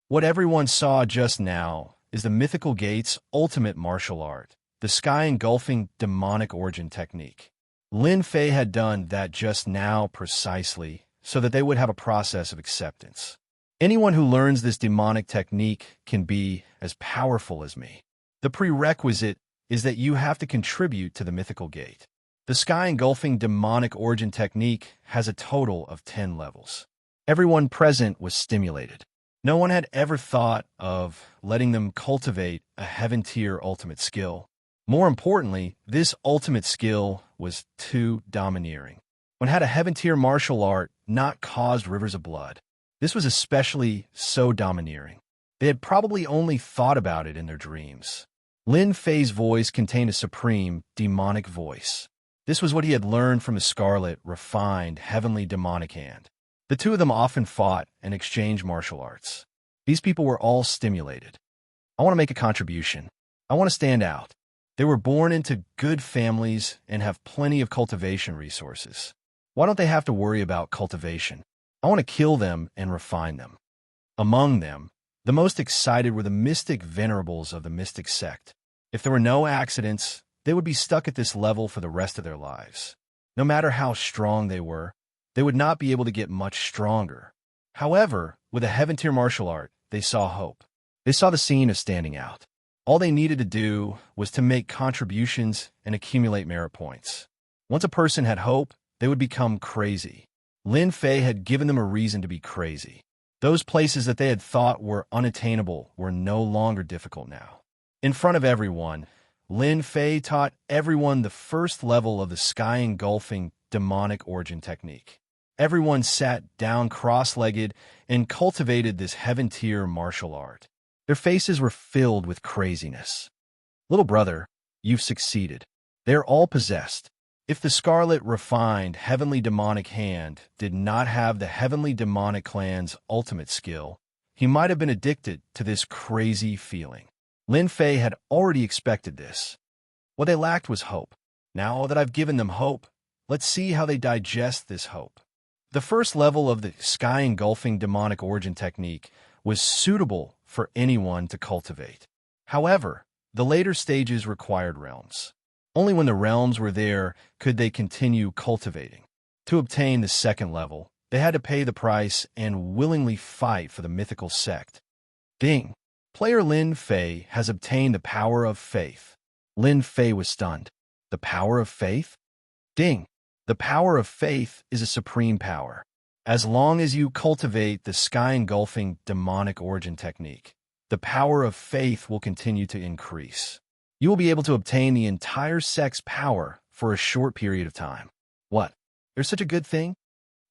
What everyone saw just now is the Mythical Gate's ultimate martial art, the sky-engulfing demonic origin technique. Lin Fei had done that just now precisely so that they would have a process of acceptance. Anyone who learns this demonic technique can be as powerful as me. The prerequisite is that you have to contribute to the Mythical Gate. The sky-engulfing demonic origin technique has a total of 10 levels. Everyone present was stimulated. No one had ever thought of letting them cultivate a heaven-tier ultimate skill. More importantly, this ultimate skill was too domineering. One had a heaven-tier martial art not caused rivers of blood. This was especially so domineering. They had probably only thought about it in their dreams. Lin Fei's voice contained a supreme, demonic voice. This was what he had learned from the scarlet, refined, heavenly demonic hand. The two of them often fought and exchanged martial arts. These people were all stimulated. I want to make a contribution. I want to stand out. They were born into good families and have plenty of cultivation resources. Why don't they have to worry about cultivation? I want to kill them and refine them. Among them, the most excited were the mystic venerables of the mystic sect. If there were no accidents, they would be stuck at this level for the rest of their lives. No matter how strong they were, they would not be able to get much stronger. However, with a heaven-tier martial art, they saw hope. They saw the scene of standing out. All they needed to do was to make contributions and accumulate merit points. Once a person had hope, they would become crazy. Lin Fei had given them a reason to be crazy. Those places that they had thought were unattainable were no longer difficult now. In front of everyone, Lin Fei taught everyone the first level of the sky-engulfing demonic origin technique. Everyone sat down cross-legged and cultivated this heaven-tier martial art. Their faces were filled with craziness. Little brother, you've succeeded. They are all possessed. If the scarlet, refined, heavenly demonic hand did not have the heavenly demonic clan's ultimate skill, he might have been addicted to this crazy feeling. Lin Fei had already expected this. What they lacked was hope. Now that I've given them hope, let's see how they digest this hope. The first level of the sky-engulfing demonic origin technique was suitable for anyone to cultivate. However, the later stages required realms. Only when the realms were there could they continue cultivating. To obtain the second level, they had to pay the price and willingly fight for the mythical sect. Ding! Player Lin Fei has obtained the power of faith. Lin Fei was stunned. The power of faith? Ding! The power of faith is a supreme power. As long as you cultivate the sky-engulfing demonic origin technique, the power of faith will continue to increase. You will be able to obtain the entire sect's power for a short period of time. What? There's such a good thing?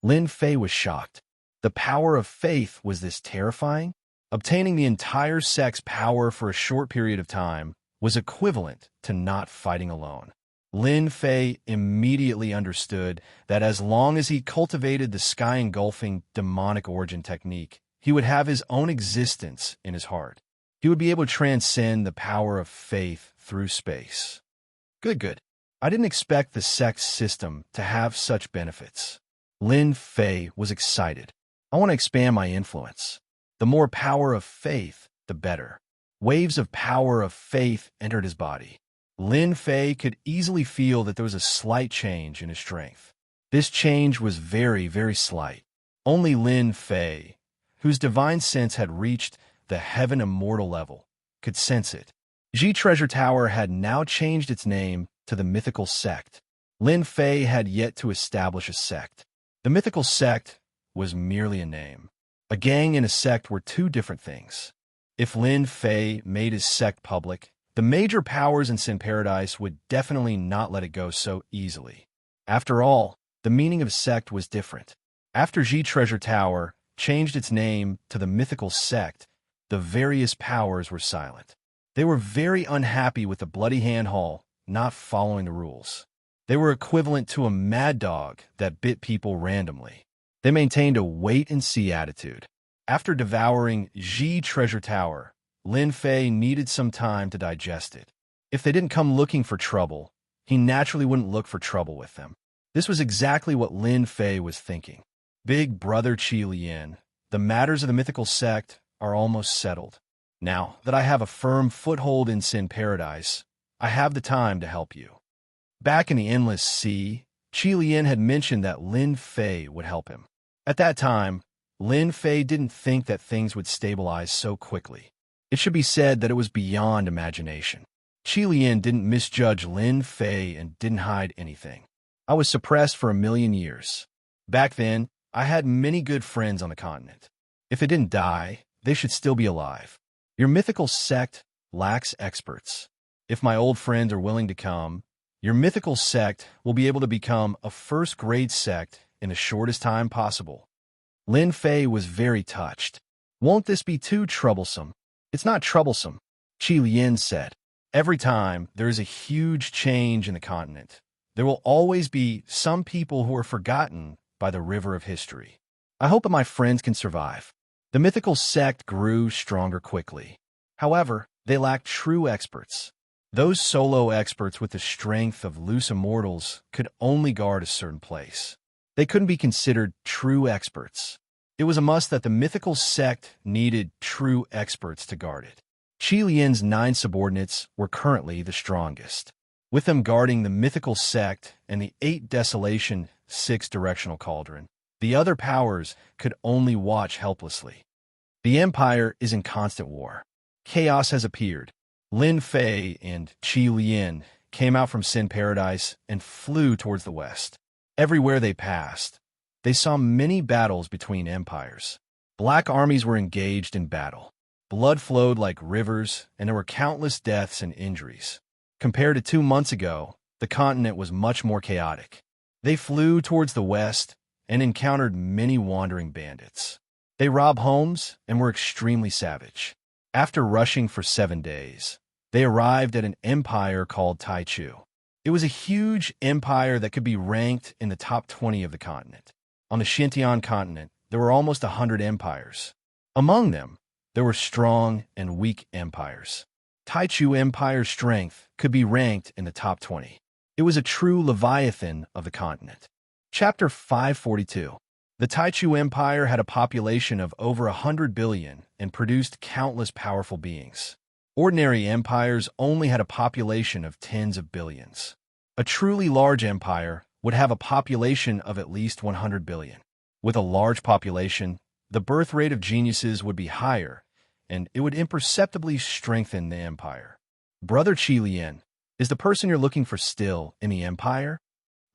Lin Fei was shocked. The power of faith was this terrifying? Obtaining the entire sect's power for a short period of time was equivalent to not fighting alone. Lin Fei immediately understood that as long as he cultivated the sky-engulfing demonic origin technique, he would have his own existence in his heart. He would be able to transcend the power of faith through space. Good. I didn't expect the sect's system to have such benefits. Lin Fei was excited. I want to expand my influence. The more power of faith, the better. Waves of power of faith entered his body. Lin Fei could easily feel that there was a slight change in his strength. This change was very, very slight. Only Lin Fei, whose divine sense had reached the heaven immortal level, could sense it. Xi Treasure Tower had now changed its name to the mythical sect. Lin Fei had yet to establish a sect. The mythical sect was merely a name. A gang and a sect were two different things. If Lin Fei made his sect public, the major powers in Sin Paradise would definitely not let it go so easily. After all, the meaning of sect was different. After Xi Treasure Tower changed its name to the mythical sect, the various powers were silent. They were very unhappy with the Bloody Hand Hall not following the rules. They were equivalent to a mad dog that bit people randomly. They maintained a wait-and-see attitude. After devouring Xi Treasure Tower, Lin Fei needed some time to digest it. If they didn't come looking for trouble, he naturally wouldn't look for trouble with them. This was exactly what Lin Fei was thinking. Big brother Qi Lian, the matters of the mythical sect are almost settled. Now that I have a firm foothold in Sin Paradise, I have the time to help you. Back in the Endless Sea, Qi Lian had mentioned that Lin Fei would help him. At that time, Lin Fei didn't think that things would stabilize so quickly. It should be said that it was beyond imagination. Qi Lian didn't misjudge Lin Fei and didn't hide anything. I was suppressed for 1,000,000 years. Back then, I had many good friends on the continent. If they didn't die, they should still be alive. Your mythical sect lacks experts. If my old friends are willing to come, your mythical sect will be able to become a first-grade sect in the shortest time possible. Lin Fei was very touched. Won't this be too troublesome? It's not troublesome, Qi Lian said. Every time there is a huge change in the continent, there will always be some people who are forgotten by the river of history. I hope that my friends can survive. The mythical sect grew stronger quickly. However, they lacked true experts. Those solo experts with the strength of loose immortals could only guard a certain place. They couldn't be considered true experts. It was a must that the mythical sect needed true experts to guard it. Qi Lian's 9 subordinates were currently the strongest, with them guarding the mythical sect and the 8 desolation 6 directional cauldron. The other powers could only watch helplessly. The Empire is in constant war. Chaos has appeared. Lin Fei and Qi Lian came out from Sin Paradise and flew towards the west. Everywhere they passed, they saw many battles between empires. Black armies were engaged in battle. Blood flowed like rivers, and there were countless deaths and injuries. Compared to 2 months ago, the continent was much more chaotic. They flew towards the west and encountered many wandering bandits. They robbed homes and were extremely savage. After rushing for 7 days, they arrived at an empire called Taichu. It was a huge empire that could be ranked in the top 20 of the continent. On the Xintian continent, there were almost 100 empires. Among them, there were strong and weak empires. Taichu Empire's strength could be ranked in the top 20. It was a true leviathan of the continent. Chapter 542. The Taichu Empire had a population of over 100 billion and produced countless powerful beings. Ordinary empires only had a population of tens of billions. A truly large empire would have a population of at least 100 billion. With a large population, the birth rate of geniuses would be higher, and it would imperceptibly strengthen the empire. Brother Qi Lian, is the person you're looking for still in the empire?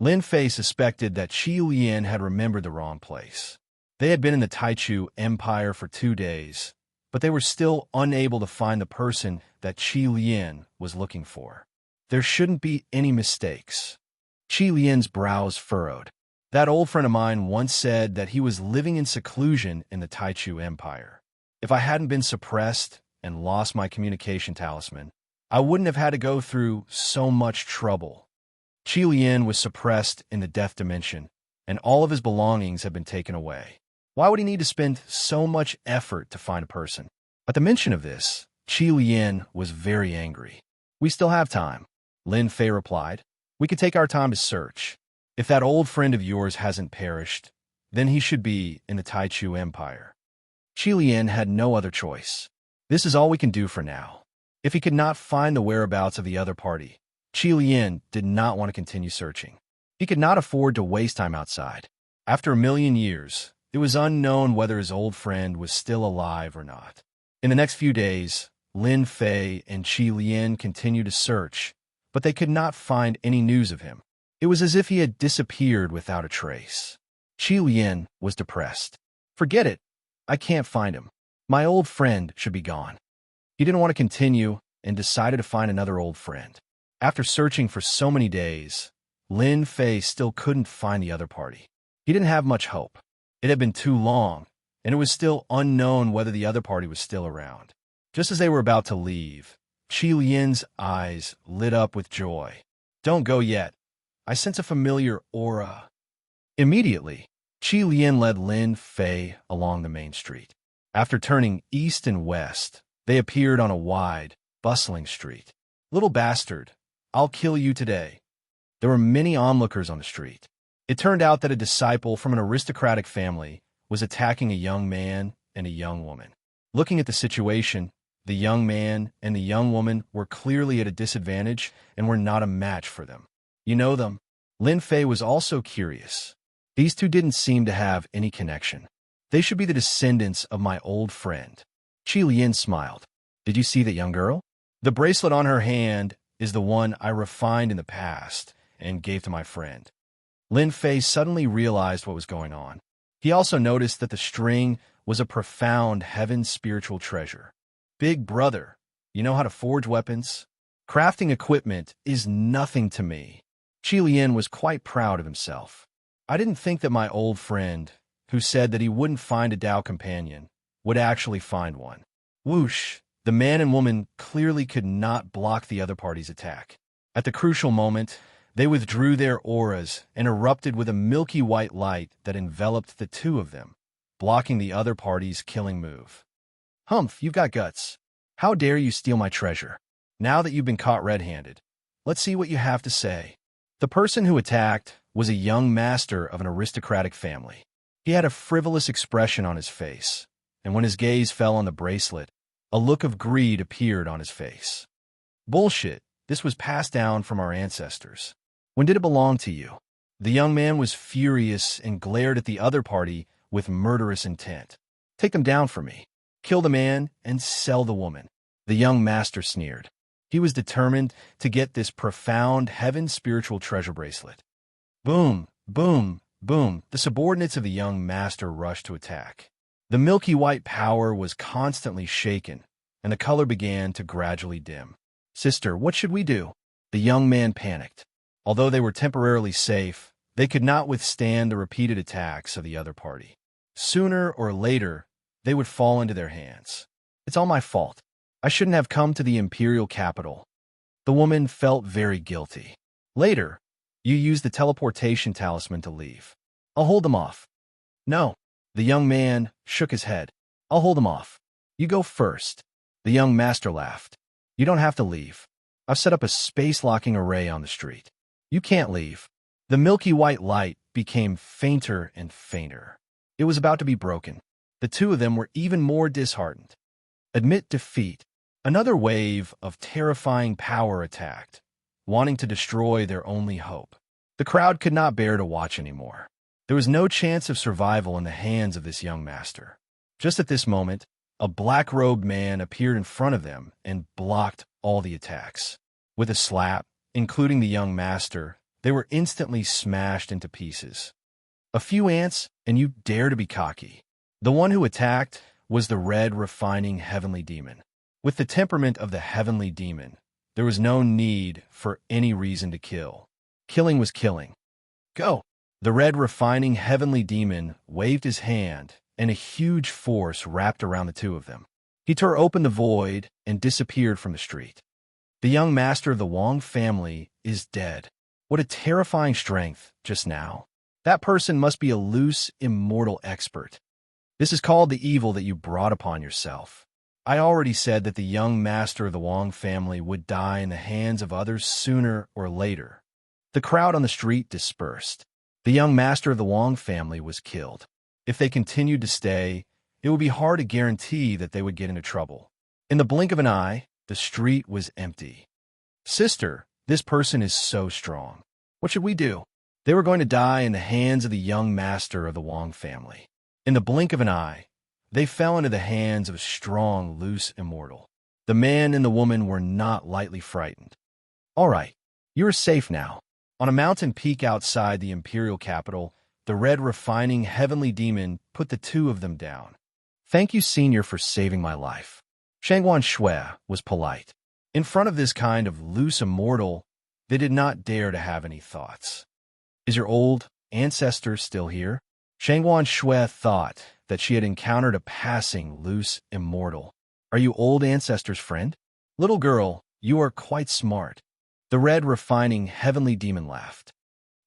Lin Fei suspected that Qi Lian had remembered the wrong place. They had been in the Taichu Empire for 2 days, but they were still unable to find the person that Qi Lian was looking for. There shouldn't be any mistakes. Qi Lian's brows furrowed. That old friend of mine once said that he was living in seclusion in the Taichu Empire. If I hadn't been suppressed and lost my communication talisman, I wouldn't have had to go through so much trouble. Qi Lian was suppressed in the death dimension, and all of his belongings had been taken away. Why would he need to spend so much effort to find a person? At the mention of this, Qi Lian was very angry. We still have time, Lin Fei replied. We could take our time to search. If that old friend of yours hasn't perished, then he should be in the Taichu Empire. Qi Lian had no other choice. This is all we can do for now. If he could not find the whereabouts of the other party, Qi Lian did not want to continue searching. He could not afford to waste time outside. After 1,000,000 years, it was unknown whether his old friend was still alive or not. In the next few days, Lin Fei and Qi Lian continued to search, but they could not find any news of him. It was as if he had disappeared without a trace. Qi Lian was depressed. Forget it. I can't find him. My old friend should be gone. He didn't want to continue and decided to find another old friend. After searching for so many days, Lin Fei still couldn't find the other party. He didn't have much hope. It had been too long, and it was still unknown whether the other party was still around. Just as they were about to leave, Qi Lian's eyes lit up with joy. Don't go yet. I sense a familiar aura. Immediately, Qi Lian led Lin Fei along the main street. After turning east and west, they appeared on a wide, bustling street. Little bastard, I'll kill you today. There were many onlookers on the street. It turned out that a disciple from an aristocratic family was attacking a young man and a young woman. Looking at the situation, the young man and the young woman were clearly at a disadvantage and were not a match for them. You know them? Lin Fei was also curious. These two didn't seem to have any connection. They should be the descendants of my old friend. Qi Lian smiled. Did you see that young girl? The bracelet on her hand is the one I refined in the past and gave to my friend. Lin Fei suddenly realized what was going on. He also noticed that the string was a profound heaven spiritual treasure. Big brother, you know how to forge weapons? Crafting equipment is nothing to me. Qi Lian was quite proud of himself. I didn't think that my old friend, who said that he wouldn't find a Tao companion, would actually find one. Whoosh, The man and woman clearly could not block the other party's attack. At the crucial moment, they withdrew their auras and erupted with a milky white light that enveloped the two of them, blocking the other party's killing move. Humph, you've got guts. How dare you steal my treasure? Now that you've been caught red-handed, let's see what you have to say. The person who attacked was a young master of an aristocratic family. He had a frivolous expression on his face, and when his gaze fell on the bracelet, a look of greed appeared on his face. Bullshit, this was passed down from our ancestors. When did it belong to you? The young man was furious and glared at the other party with murderous intent. Take them down for me. Kill the man and sell the woman. The young master sneered. He was determined to get this profound heaven spiritual treasure bracelet. Boom, boom, boom. The subordinates of the young master rushed to attack. The milky white power was constantly shaken, and the color began to gradually dim. Sister, what should we do? The young man panicked. Although they were temporarily safe, they could not withstand the repeated attacks of the other party. Sooner or later, they would fall into their hands. It's all my fault. I shouldn't have come to the imperial capital. The woman felt very guilty. Later, you used the teleportation talisman to leave. I'll hold them off. No. The young man shook his head. I'll hold them off. You go first. The young master laughed. You don't have to leave. I've set up a space-locking array on the street. You can't leave. The milky white light became fainter and fainter. It was about to be broken. The two of them were even more disheartened. Admit defeat. Another wave of terrifying power attacked, wanting to destroy their only hope. The crowd could not bear to watch anymore. There was no chance of survival in the hands of this young master. Just at this moment, a black-robed man appeared in front of them and blocked all the attacks. With a slap, including the young master, they were instantly smashed into pieces. A few ants, and you dare to be cocky. The one who attacked was the red, refining heavenly demon. With the temperament of the heavenly demon, there was no need for any reason to kill. Killing was killing. Go! The red, refining heavenly demon waved his hand, and a huge force wrapped around the two of them. He tore open the void and disappeared from the street. The young master of the Wang family is dead. What a terrifying strength just now. That person must be a loose, immortal expert. This is called the evil that you brought upon yourself. I already said that the young master of the Wang family would die in the hands of others sooner or later. The crowd on the street dispersed. The young master of the Wang family was killed. If they continued to stay, it would be hard to guarantee that they would get into trouble. In the blink of an eye, the street was empty. Sister, this person is so strong. What should we do? They were going to die in the hands of the young master of the Wang family. In the blink of an eye, they fell into the hands of a strong, loose immortal. The man and the woman were not lightly frightened. All right, you are safe now. On a mountain peak outside the imperial capital, the red, refining heavenly demon put the two of them down. Thank you, Senior, for saving my life. Xianxia was polite. In front of this kind of loose immortal, they did not dare to have any thoughts. Is your old ancestor still here? Xianxia thought that she had encountered a passing, loose immortal. Are you old ancestor's friend? Little girl, you are quite smart. The red, refining heavenly demon laughed.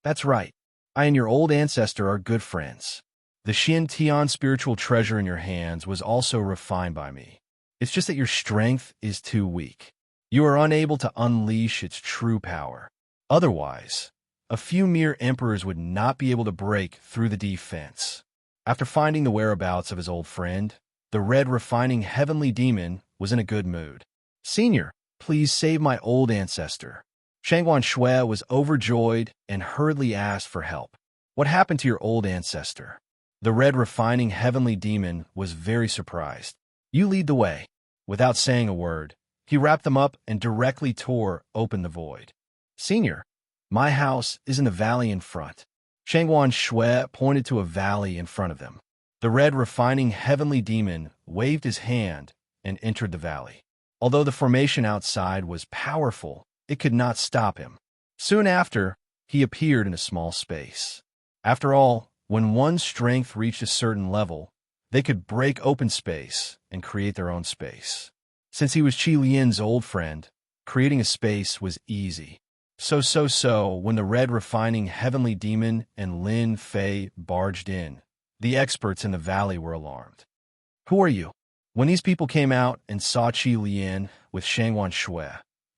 That's right. I and your old ancestor are good friends. The Xiantian spiritual treasure in your hands was also refined by me. It's just that your strength is too weak. You are unable to unleash its true power. Otherwise, a few mere emperors would not be able to break through the defense. After finding the whereabouts of his old friend, the red, refining heavenly demon was in a good mood. Senior, please save my old ancestor. Xianxia was overjoyed and hurriedly asked for help. What happened to your old ancestor? The red, refining heavenly demon was very surprised. You lead the way. Without saying a word, he wrapped them up and directly tore open the void. Senior, my house is in the valley in front. Xianxia pointed to a valley in front of them. The red, refining heavenly demon waved his hand and entered the valley. Although the formation outside was powerful, it could not stop him. Soon after, he appeared in a small space. After all, when one's strength reached a certain level, they could break open space and create their own space. Since he was Qi Lian's old friend, creating a space was easy. So, when the red refining heavenly demon and Lin Fei barged in, the experts in the valley were alarmed. Who are you? When these people came out and saw Qi Lian with Shangwan Shui,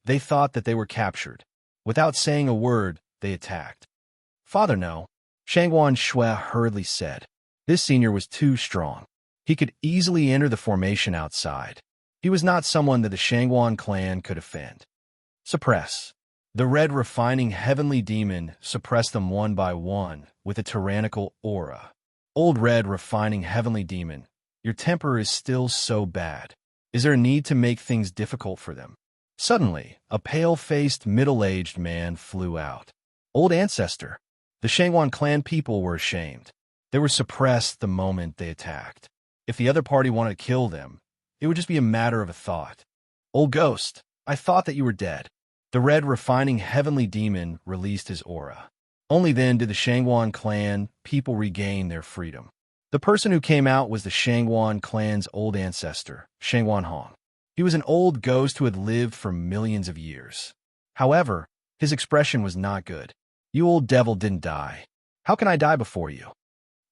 they thought that they were captured. Without saying a word, they attacked. Father, no, Shangwan Shui hurriedly said. This senior was too strong. He could easily enter the formation outside. He was not someone that the Shangwan clan could offend. Suppress. The red refining heavenly demon suppressed them one by one with a tyrannical aura. Old red refining heavenly demon, your temper is still so bad. Is there a need to make things difficult for them? Suddenly, a pale-faced, middle-aged man flew out. Old ancestor. The Shangwan clan people were ashamed. They were suppressed the moment they attacked. If the other party wanted to kill them, it would just be a matter of a thought. Old ghost, I thought that you were dead. The red refining heavenly demon released his aura. Only then did the Shangwan clan people regain their freedom. The person who came out was the Shangwan clan's old ancestor, Shangwan Hong. He was an old ghost who had lived for millions of years. However, his expression was not good. You old devil didn't die. How can I die before you?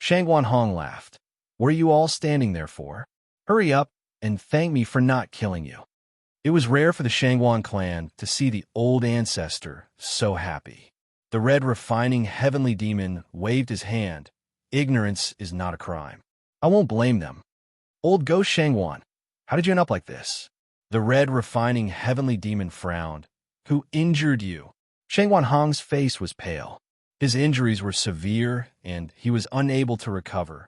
Shangwan Hong laughed. What are you all standing there for? Hurry up and thank me for not killing you. It was rare for the Shangwan clan to see the old ancestor so happy. The red refining heavenly demon waved his hand. Ignorance is not a crime. I won't blame them. Old ghost Shangwan, how did you end up like this? The red refining heavenly demon frowned. Who injured you? Shangwan Hong's face was pale. His injuries were severe, and he was unable to recover.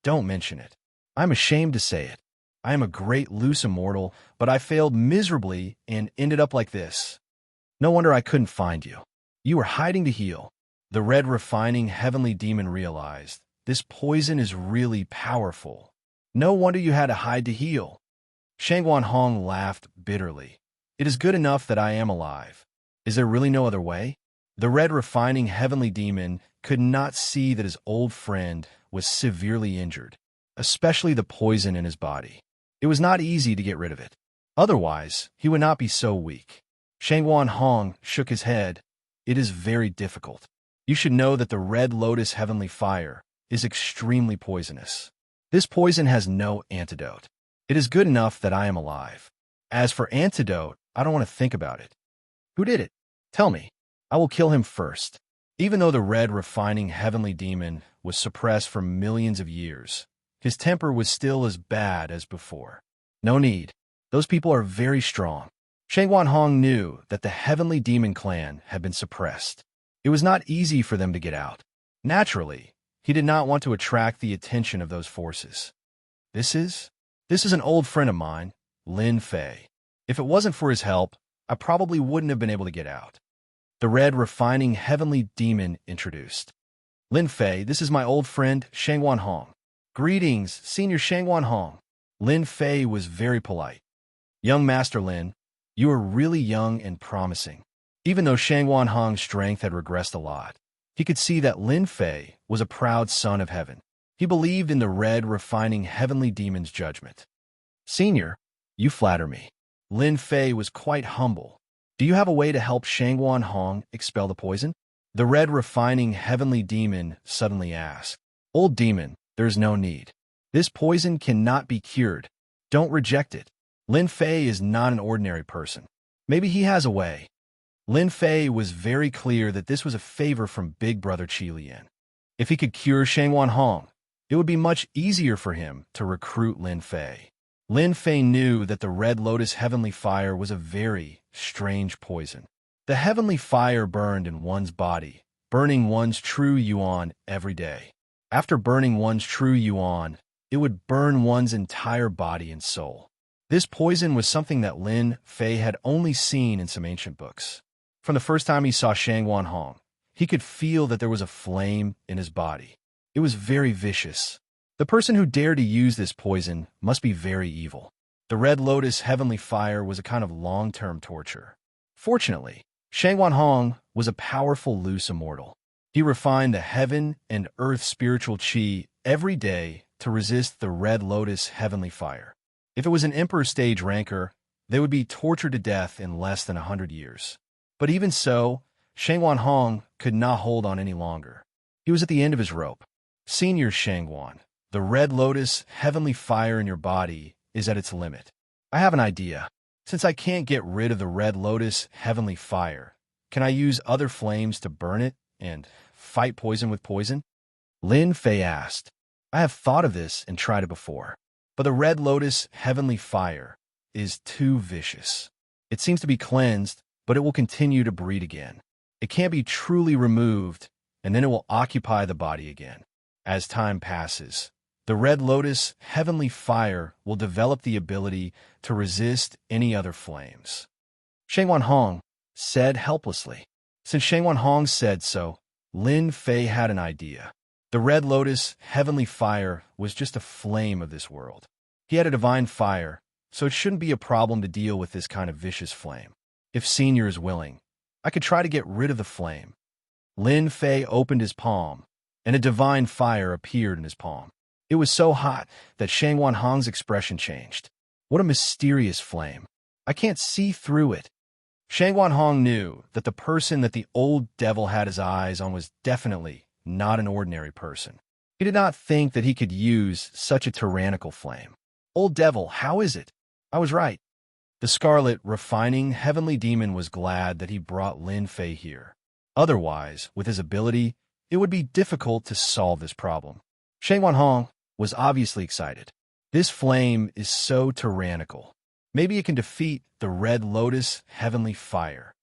Don't mention it. I'm ashamed to say it. I am a great loose immortal, but I failed miserably and ended up like this. No wonder I couldn't find you. You were hiding to heal. The red refining heavenly demon realized, this poison is really powerful. No wonder you had to hide to heal. Shangwan Hong laughed bitterly. It is good enough that I am alive. Is there really no other way? The red refining heavenly demon could not see that his old friend was severely injured, especially the poison in his body. It was not easy to get rid of it. Otherwise, he would not be so weak. Shangwan Hong shook his head. It is very difficult. You should know that the red lotus heavenly fire is extremely poisonous. This poison has no antidote. It is good enough that I am alive. As for antidote, I don't want to think about it. Who did it? Tell me. I will kill him first. Even though the red refining heavenly demon was suppressed for millions of years, his temper was still as bad as before. No need. Those people are very strong. Shangwan Hong knew that the heavenly demon clan had been suppressed. It was not easy for them to get out. Naturally, he did not want to attract the attention of those forces. This is an old friend of mine, Lin Fei. If it wasn't for his help, I probably wouldn't have been able to get out. The red refining heavenly demon introduced. Lin Fei, this is my old friend, Shangwan Hong. Greetings, Senior Shangwan Hong. Lin Fei was very polite. Young Master Lin, you are really young and promising. Even though Shangwan Hong's strength had regressed a lot, he could see that Lin Fei was a proud son of heaven. He believed in the red refining heavenly demon's judgment. Senior, you flatter me. Lin Fei was quite humble. Do you have a way to help Shangwan Hong expel the poison? The red refining heavenly demon suddenly asked. Old demon, there's no need. This poison cannot be cured. Don't reject it. Lin Fei is not an ordinary person. Maybe he has a way. Lin Fei was very clear that this was a favor from Big Brother Qi Lian. If he could cure Shangwan Hong, it would be much easier for him to recruit Lin Fei. Lin Fei knew that the red lotus heavenly fire was a very strange poison. The heavenly fire burned in one's body, burning one's true yuan every day. After burning one's true yuan, it would burn one's entire body and soul. This poison was something that Lin Fei had only seen in some ancient books. From the first time he saw Shangwan Hong, he could feel that there was a flame in his body. It was very vicious. The person who dared to use this poison must be very evil. The red lotus heavenly fire was a kind of long-term torture. Fortunately, Shangwan Hong was a powerful loose immortal. He refined the heaven and earth spiritual qi every day to resist the red lotus heavenly fire. If it was an emperor stage rancor, They would be tortured to death in less than 100 years. But even so, Shangwan Hong could not hold on any longer. He was at the end of his rope. Senior Shangwan, the red lotus heavenly fire in your body is at its limit. I have an idea. Since I can't get rid of the red lotus heavenly fire, can I use other flames to burn it and fight poison with poison? Lin Fei asked. I have thought of this and tried it before, but the red lotus heavenly fire is too vicious. It seems to be cleansed, but it will continue to breed again. It can't be truly removed, and then it will occupy the body again. As time passes, the red lotus heavenly fire will develop the ability to resist any other flames. Shangwan Hong said helplessly. Since Shangwan Hong said so, Lin Fei had an idea. The red lotus heavenly fire was just a flame of this world. He had a divine fire, so it shouldn't be a problem to deal with this kind of vicious flame. If Senior is willing, I could try to get rid of the flame. Lin Fei opened his palm, and a divine fire appeared in his palm. It was so hot that Shangwan Hong's expression changed. What a mysterious flame. I can't see through it. Shangwan Hong knew that the person that the old devil had his eyes on was definitely not an ordinary person. He did not think that he could use such a tyrannical flame. Old devil, how is it? I was right. The scarlet, refining heavenly demon was glad that he brought Lin Fei here. Otherwise, with his ability, it would be difficult to solve this problem. Shangwan Hong was obviously excited. This flame is so tyrannical. Maybe it can defeat the red lotus heavenly fire.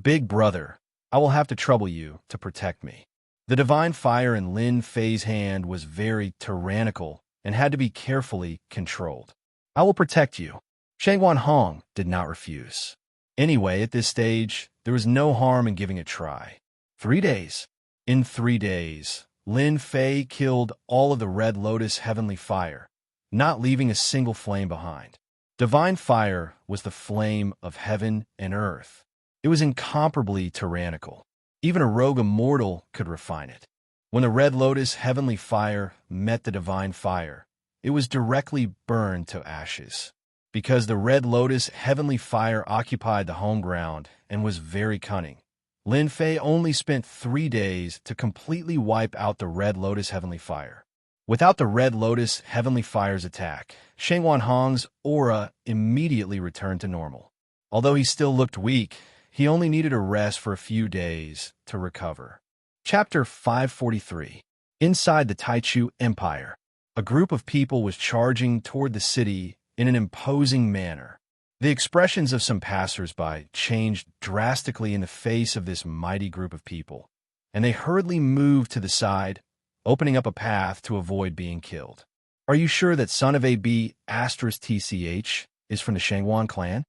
Big brother, I will have to trouble you to protect me. The divine fire in Lin Fei's hand was very tyrannical and had to be carefully controlled. I will protect you. Shangwan Hong did not refuse. Anyway, at this stage, there was no harm in giving it a try. 3 days. In 3 days, Lin Fei killed all of the red lotus heavenly fire, not leaving a single flame behind. Divine fire was the flame of heaven and earth. It was incomparably tyrannical. Even a rogue immortal could refine it. When the red lotus heavenly fire met the divine fire, it was directly burned to ashes. Because the red lotus heavenly fire occupied the home ground and was very cunning, Lin Fei only spent 3 days to completely wipe out the red lotus heavenly fire. Without the red lotus heavenly fire's attack, Shangwan Hong's aura immediately returned to normal. Although he still looked weak, he only needed a rest for a few days to recover. Chapter 543. Inside the Taichu Empire, a group of people was charging toward the city in an imposing manner. The expressions of some passers-by changed drastically in the face of this mighty group of people, and they hurriedly moved to the side, opening up a path to avoid being killed. Are you sure that son of AB *TCH is from the Shangwan clan?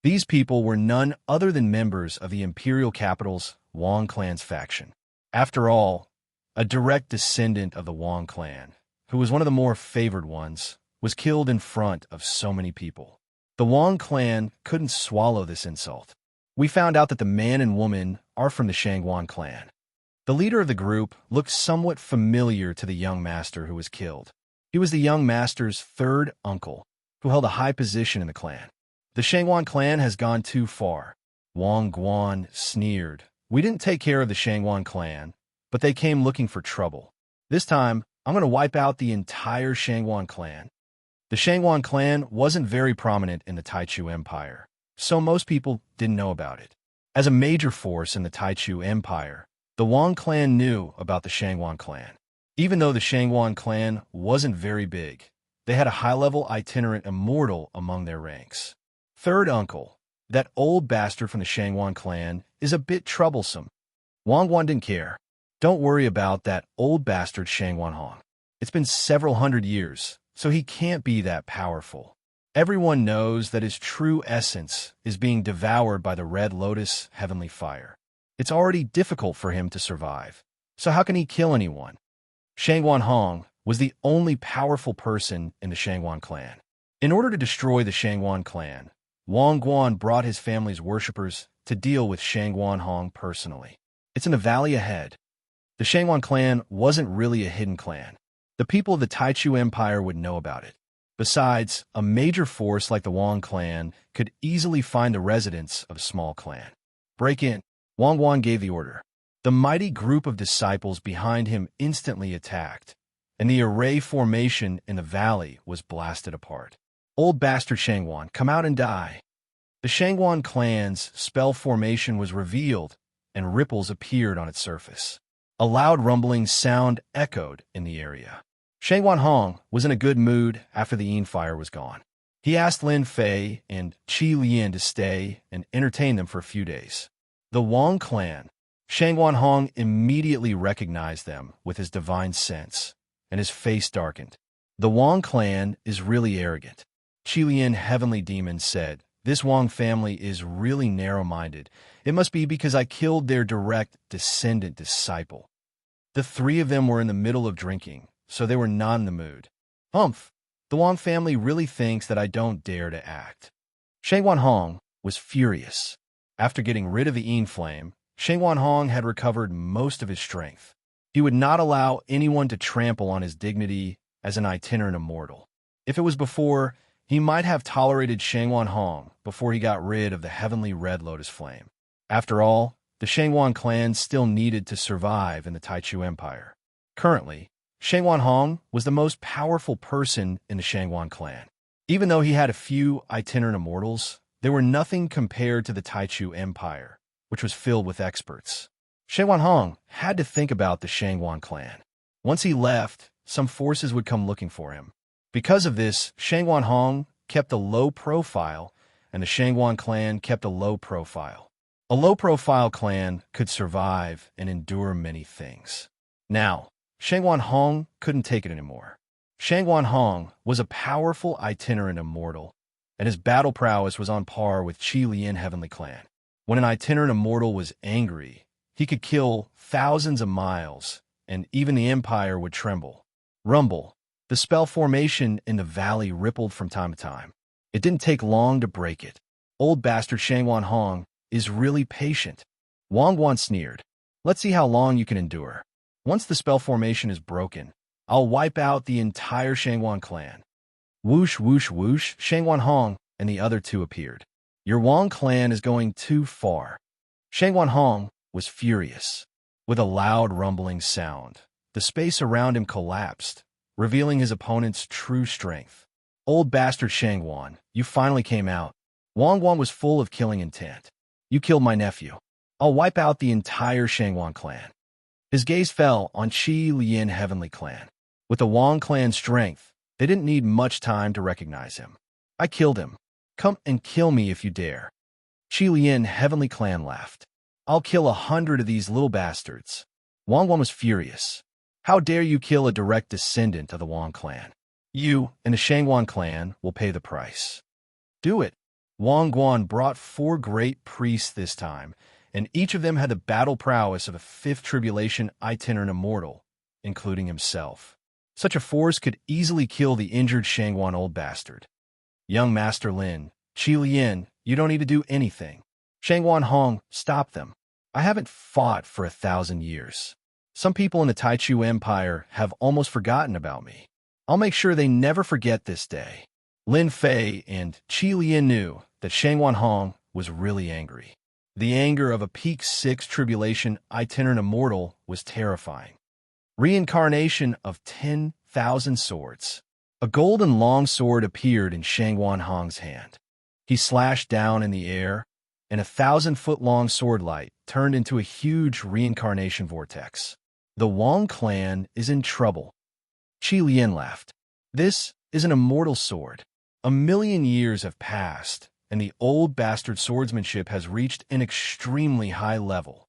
These people were none other than members of the imperial capital's Wang clan's faction. After all, a direct descendant of the Wang clan, who was one of the more favored ones, was killed in front of so many people. The Wang clan couldn't swallow this insult. We found out that the man and woman are from the Shangwan clan. The leader of the group looked somewhat familiar to the young master who was killed. He was the young master's third uncle, who held a high position in the clan. The Shangwan clan has gone too far. Wang Guan sneered. We didn't take care of the Shangwan clan, but they came looking for trouble. This time, I'm going to wipe out the entire Shangwan clan. The Shangwan clan wasn't very prominent in the Taichu Empire, so most people didn't know about it. As a major force in the Taichu Empire, the Wang clan knew about the Shangwan clan. Even though the Shangwan clan wasn't very big, they had a high-level itinerant immortal among their ranks. Third uncle, that old bastard from the Shangwan clan, is a bit troublesome. Wang Guan didn't care. Don't worry about that old bastard Shangwan Hong. It's been several hundred years, so he can't be that powerful. Everyone knows that his true essence is being devoured by the red lotus heavenly fire. It's already difficult for him to survive, so how can he kill anyone? Shangwan Hong was the only powerful person in the Shangwan clan. In order to destroy the Shangwan clan, Wang Guan brought his family's worshippers to deal with Shangwan Hong personally. It's in the valley ahead. The Shangwan clan wasn't really a hidden clan. The people of the Taichu Empire would know about it. Besides, a major force like the Wang clan could easily find the residence of a small clan. Break in. Wang Guan gave the order. The mighty group of disciples behind him instantly attacked, and the array formation in the valley was blasted apart. Old bastard Xianxia, come out and die. The Xianxia clan's spell formation was revealed, and ripples appeared on its surface. A loud rumbling sound echoed in the area. Xianxia was in a good mood after the Yin fire was gone. He asked Lin Fei and Qi Lian to stay and entertain them for a few days. The Wang clan. Xianxia immediately recognized them with his divine sense, and his face darkened. The Wang clan is really arrogant. Qi Lian, heavenly demon, said, "This Wang family is really narrow-minded. It must be because I killed their direct descendant disciple." The three of them were in the middle of drinking, so they were not in the mood. "Humph! The Wang family really thinks that I don't dare to act." Xianxia was furious. After getting rid of the Yin flame, Xianxia had recovered most of his strength. He would not allow anyone to trample on his dignity as an itinerant immortal. If it was before, he might have tolerated Xianxia before he got rid of the heavenly red lotus flame. After all, the Xianxia clan still needed to survive in the Taichu Empire. Currently, Xianxia was the most powerful person in the Xianxia clan. Even though he had a few itinerant immortals, they were nothing compared to the Taichu Empire, which was filled with experts. Xianxia had to think about the Xianxia clan. Once he left, some forces would come looking for him. Because of this, Xianxia kept a low profile, and the Xianxia clan kept a low profile. A low-profile clan could survive and endure many things. Now, Xianxia couldn't take it anymore. Xianxia was a powerful itinerant immortal, and his battle prowess was on par with Qi Lian Heavenly Clan. When an itinerant immortal was angry, he could kill thousands of miles, and even the Empire would tremble. Rumble. The spell formation in the valley rippled from time to time. It didn't take long to break it. Old bastard Xianxia is really patient. Wang Guan sneered. "Let's see how long you can endure. Once the spell formation is broken, I'll wipe out the entire Xianxia clan." Whoosh, whoosh, whoosh, Xianxia and the other two appeared. "Your Wang clan is going too far." Xianxia was furious. With a loud rumbling sound, the space around him collapsed, revealing his opponent's true strength. "Old bastard Xianxia, you finally came out." Wang Guan was full of killing intent. "You killed my nephew. I'll wipe out the entire Xianxia clan." His gaze fell on Qi Lian Heavenly Clan. With the Wang clan's strength, they didn't need much time to recognize him. "I killed him. Come and kill me if you dare." Qi Lian Heavenly Clan laughed. "I'll kill 100 of these little bastards." Wang Guan was furious. "How dare you kill a direct descendant of the Wang clan? You and the Xianxia clan will pay the price." "Do it." Wang Guan brought 4 great priests this time, and each of them had the battle prowess of a 5th tribulation itinerant immortal, including himself. Such a force could easily kill the injured Xianxia old bastard. "Young Master Lin, Qi Lian, you don't need to do anything." Xianxia, stop them. "I haven't fought for 1,000 years. Some people in the Taichu Empire have almost forgotten about me. I'll make sure they never forget this day." Lin Fei and Qi Lian knew that Xianxia was really angry. The anger of a peak 6 tribulation itinerant immortal was terrifying. Reincarnation of 10,000 swords. A golden long sword appeared in Xianxia's hand. He slashed down in the air, and a 1,000-foot-long sword light turned into a huge reincarnation vortex. "The Wang clan is in trouble." Qi Lian laughed. "This is an immortal sword. 1,000,000 years have passed, and the old bastard swordsmanship has reached an extremely high level."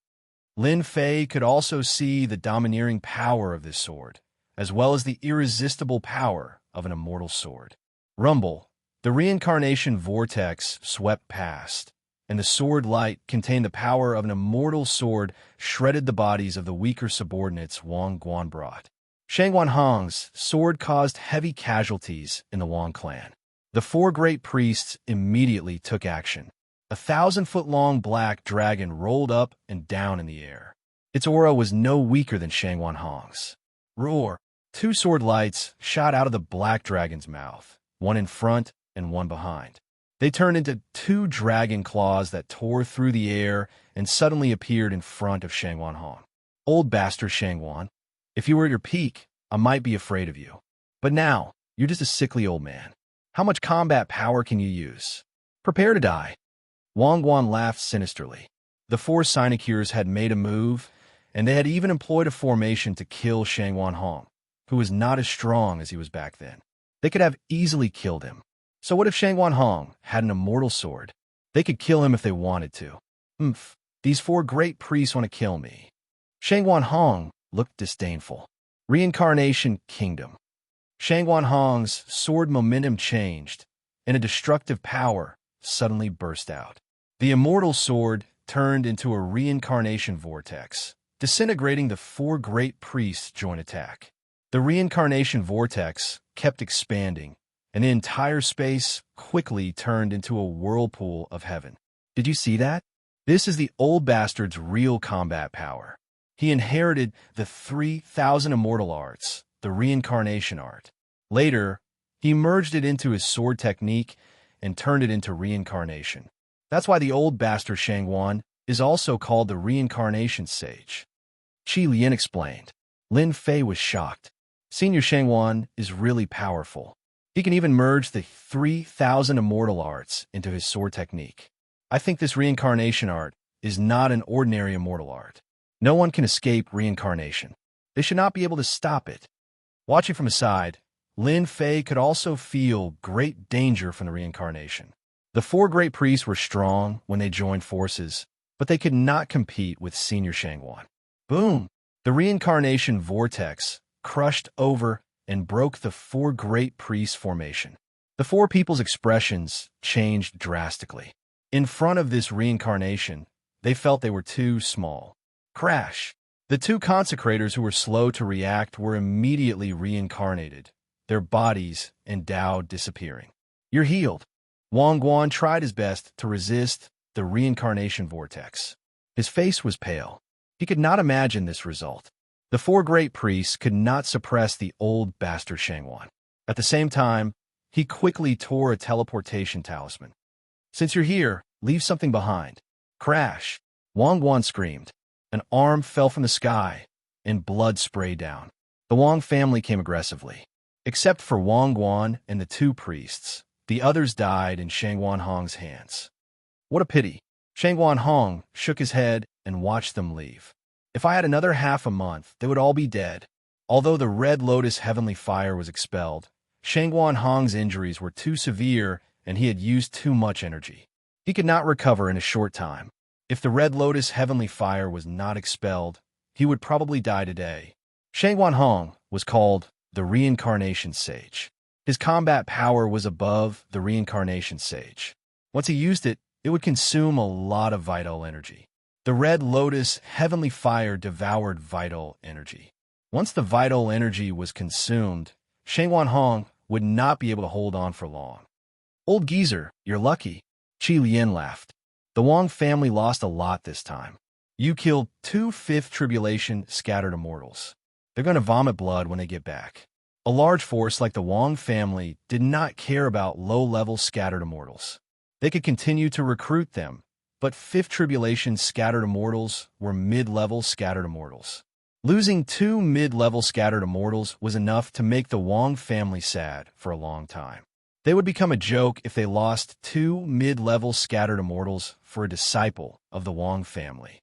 Lin Fei could also see the domineering power of this sword, as well as the irresistible power of an immortal sword. Rumble. The reincarnation vortex swept past, and the sword light contained the power of an immortal sword shredded the bodies of the weaker subordinates Wang Guan brought. Xianxia's sword caused heavy casualties in the Wang clan. The 4 great priests immediately took action. A 1,000-foot-long black dragon rolled up and down in the air. Its aura was no weaker than Xianxia's. Roar! 2 sword lights shot out of the black dragon's mouth, one in front and one behind. They turned into two dragon claws that tore through the air and suddenly appeared in front of Xianxia Hong. Old bastard Xianxia, if you were at your peak, I might be afraid of you. But now, you're just a sickly old man. How much combat power can you use? Prepare to die. Wang Guan laughed sinisterly. The four sinecures had made a move, and they had even employed a formation to kill Xianxia Hong, who was not as strong as he was back then. They could have easily killed him. So what if Xianxia Hong had an immortal sword? They could kill him if they wanted to. These four great priests want to kill me. Xianxia Hong looked disdainful. Reincarnation Kingdom. Xianxia Hong's sword momentum changed, and a destructive power suddenly burst out. The immortal sword turned into a reincarnation vortex, disintegrating the four great priests' joint attack. The reincarnation vortex kept expanding, and the entire space quickly turned into a whirlpool of heaven. Did you see that? This is the old bastard's real combat power. He inherited the 3,000 immortal arts, the reincarnation art. Later, he merged it into his sword technique and turned it into reincarnation. That's why the old bastard Xianxia is also called the reincarnation sage. Qi Lian explained. Lin Fei was shocked. Senior Xianxia is really powerful. He can even merge the 3,000 immortal arts into his sword technique. I think this reincarnation art is not an ordinary immortal art. No one can escape reincarnation. They should not be able to stop it. Watching from aside, Lin Fei could also feel great danger from the reincarnation. The four great priests were strong when they joined forces, but they could not compete with Senior Xianxia. Boom! The reincarnation vortex crushed over and broke the four great priests' formation. The four people's expressions changed drastically. In front of this reincarnation, they felt they were too small. Crash! The two consecrators who were slow to react were immediately reincarnated, their bodies and Tao disappearing. You're healed. Wang Guan tried his best to resist the reincarnation vortex. His face was pale. He could not imagine this result. The four great priests could not suppress the old bastard Xianxia. At the same time, he quickly tore a teleportation talisman. Since you're here, leave something behind. Crash! Wang Guan screamed. An arm fell from the sky, and blood sprayed down. The Wang family came aggressively. Except for Wang Guan and the two priests, the others died in Xianxia Hong's hands. What a pity. Xianxia Hong shook his head and watched them leave. If I had another half a month, they would all be dead. Although the Red Lotus heavenly fire was expelled, Xianxia Hong's injuries were too severe and he had used too much energy. He could not recover in a short time. If the Red Lotus heavenly fire was not expelled, he would probably die today. Xianxia Hong was called the Reincarnation Sage. His combat power was above the Reincarnation Sage. Once he used it, it would consume a lot of vital energy. The Red Lotus heavenly fire devoured vital energy. Once the vital energy was consumed, Xianxia Hong would not be able to hold on for long. Old geezer, you're lucky. Qi Lian laughed. The Wang family lost a lot this time. You killed 2 Fifth Tribulation scattered immortals. They're going to vomit blood when they get back. A large force like the Wang family did not care about low-level scattered immortals. They could continue to recruit them, but Fifth Tribulation scattered immortals were mid-level scattered immortals. Losing 2 mid-level scattered immortals was enough to make the Wang family sad for a long time. They would become a joke if they lost 2 mid-level scattered immortals for a disciple of the Wang family.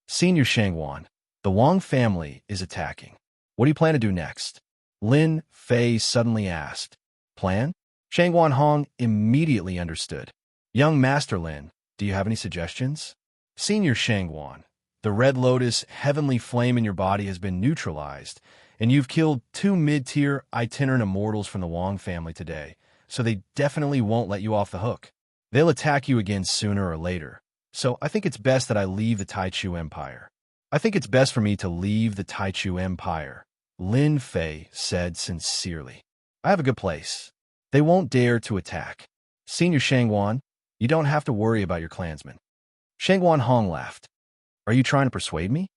Senior Xianxia, the Wang family is attacking. What do you plan to do next? Lin Fei suddenly asked. Plan? Xianxia Hong immediately understood. Young Master Lin, do you have any suggestions? Senior Xianxia, the Red Lotus heavenly flame in your body has been neutralized, and you've killed 2 mid-tier itinerant immortals from the Wang family today, so they definitely won't let you off the hook. They'll attack you again sooner or later, so I think it's best that I leave the Taichu Empire. I think it's best for me to leave the Taichu Empire, Lin Fei said sincerely. I have a good place. They won't dare to attack. Senior Xianxia, you don't have to worry about your clansmen. Xianxia Hong laughed. Are you trying to persuade me?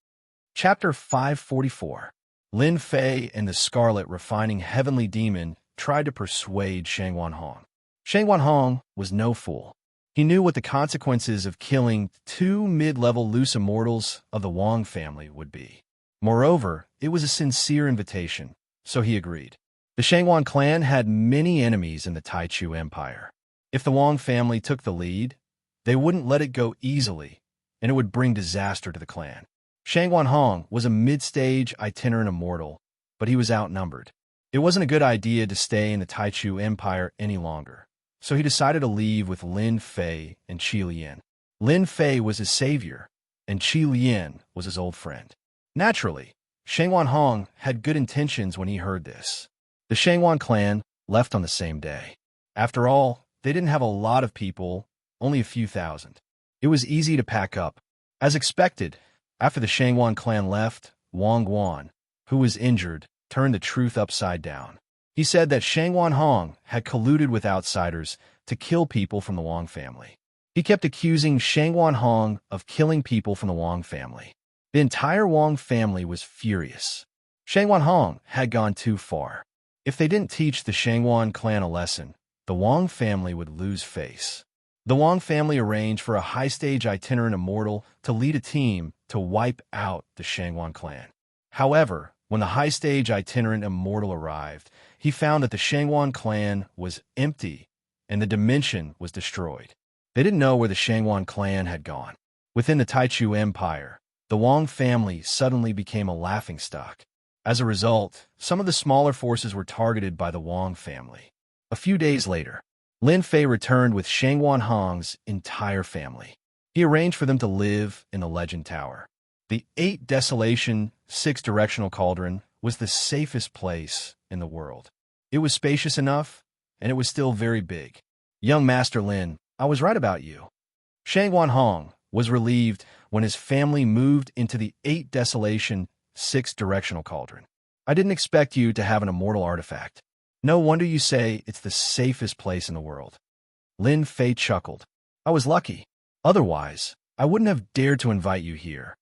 Chapter 544. Lin Fei and the Scarlet Refining Heavenly Demon tried to persuade Shangwan Hong. Shangwan Hong was no fool. He knew what the consequences of killing 2 mid-level loose immortals of the Wang family would be. Moreover, it was a sincere invitation, so he agreed. The Shangwan clan had many enemies in the Taichu Empire. If the Wang family took the lead, they wouldn't let it go easily, and it would bring disaster to the clan. Shangwan Hong was a mid-stage itinerant immortal, but he was outnumbered. It wasn't a good idea to stay in the Taichu Empire any longer, so he decided to leave with Lin Fei and Qi Lian. Lin Fei was his savior, and Qi Lian was his old friend. Naturally, Shangwan Hong had good intentions when he heard this. The Shangwan clan left on the same day. After all, they didn't have a lot of people, only a few thousand. It was easy to pack up. As expected, after the Shangwan clan left, Wang Guan, who was injured, turned the truth upside down. He said that Shangwan Hong had colluded with outsiders to kill people from the Wang family. He kept accusing Shangwan Hong of killing people from the Wang family. The entire Wang family was furious. Shangwan Hong had gone too far. If they didn't teach the Shangwan clan a lesson, the Wang family would lose face. The Wang family arranged for a high-stage itinerant immortal to lead a team to wipe out the Shangwan clan. However, when the high-stage itinerant immortal arrived, he found that the Shangwan clan was empty and the dimension was destroyed. They didn't know where the Shangwan clan had gone. Within the Taichu Empire, the Wang family suddenly became a laughingstock. As a result, some of the smaller forces were targeted by the Wang family. A few days later, Lin Fei returned with Shangwan Hong's entire family. He arranged for them to live in the Legend Tower. The 8 Desolation, 6-directional cauldron was the safest place in the world. It was spacious enough, and it was still very big. Young Master Lin, I was right about you. Shangwan Hong was relieved when his family moved into the 8 Desolation, 6-directional cauldron. I didn't expect you to have an immortal artifact. No wonder you say it's the safest place in the world. Lin Fei chuckled. I was lucky. Otherwise, I wouldn't have dared to invite you here.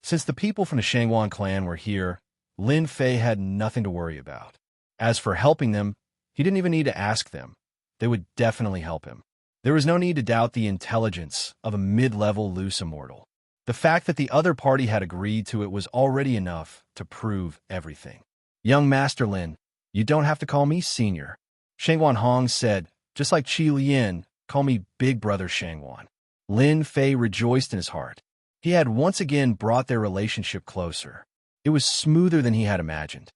Since the people from the Shangwan clan were here, Lin Fei had nothing to worry about. As for helping them, he didn't even need to ask them. They would definitely help him. There was no need to doubt the intelligence of a mid-level loose immortal. The fact that the other party had agreed to it was already enough to prove everything. Young Master Lin, you don't have to call me senior. Shangwan Hong said, just like Qi Lian, call me Big Brother Shangwan. Lin Fei rejoiced in his heart. He had once again brought their relationship closer. It was smoother than he had imagined.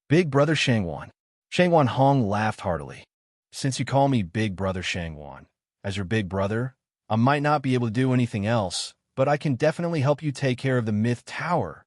Big Brother Shangwan. Shangwan Hong laughed heartily. Since you call me Big Brother Shangwan, as your big brother, I might not be able to do anything else, but I can definitely help you take care of the Myth Tower.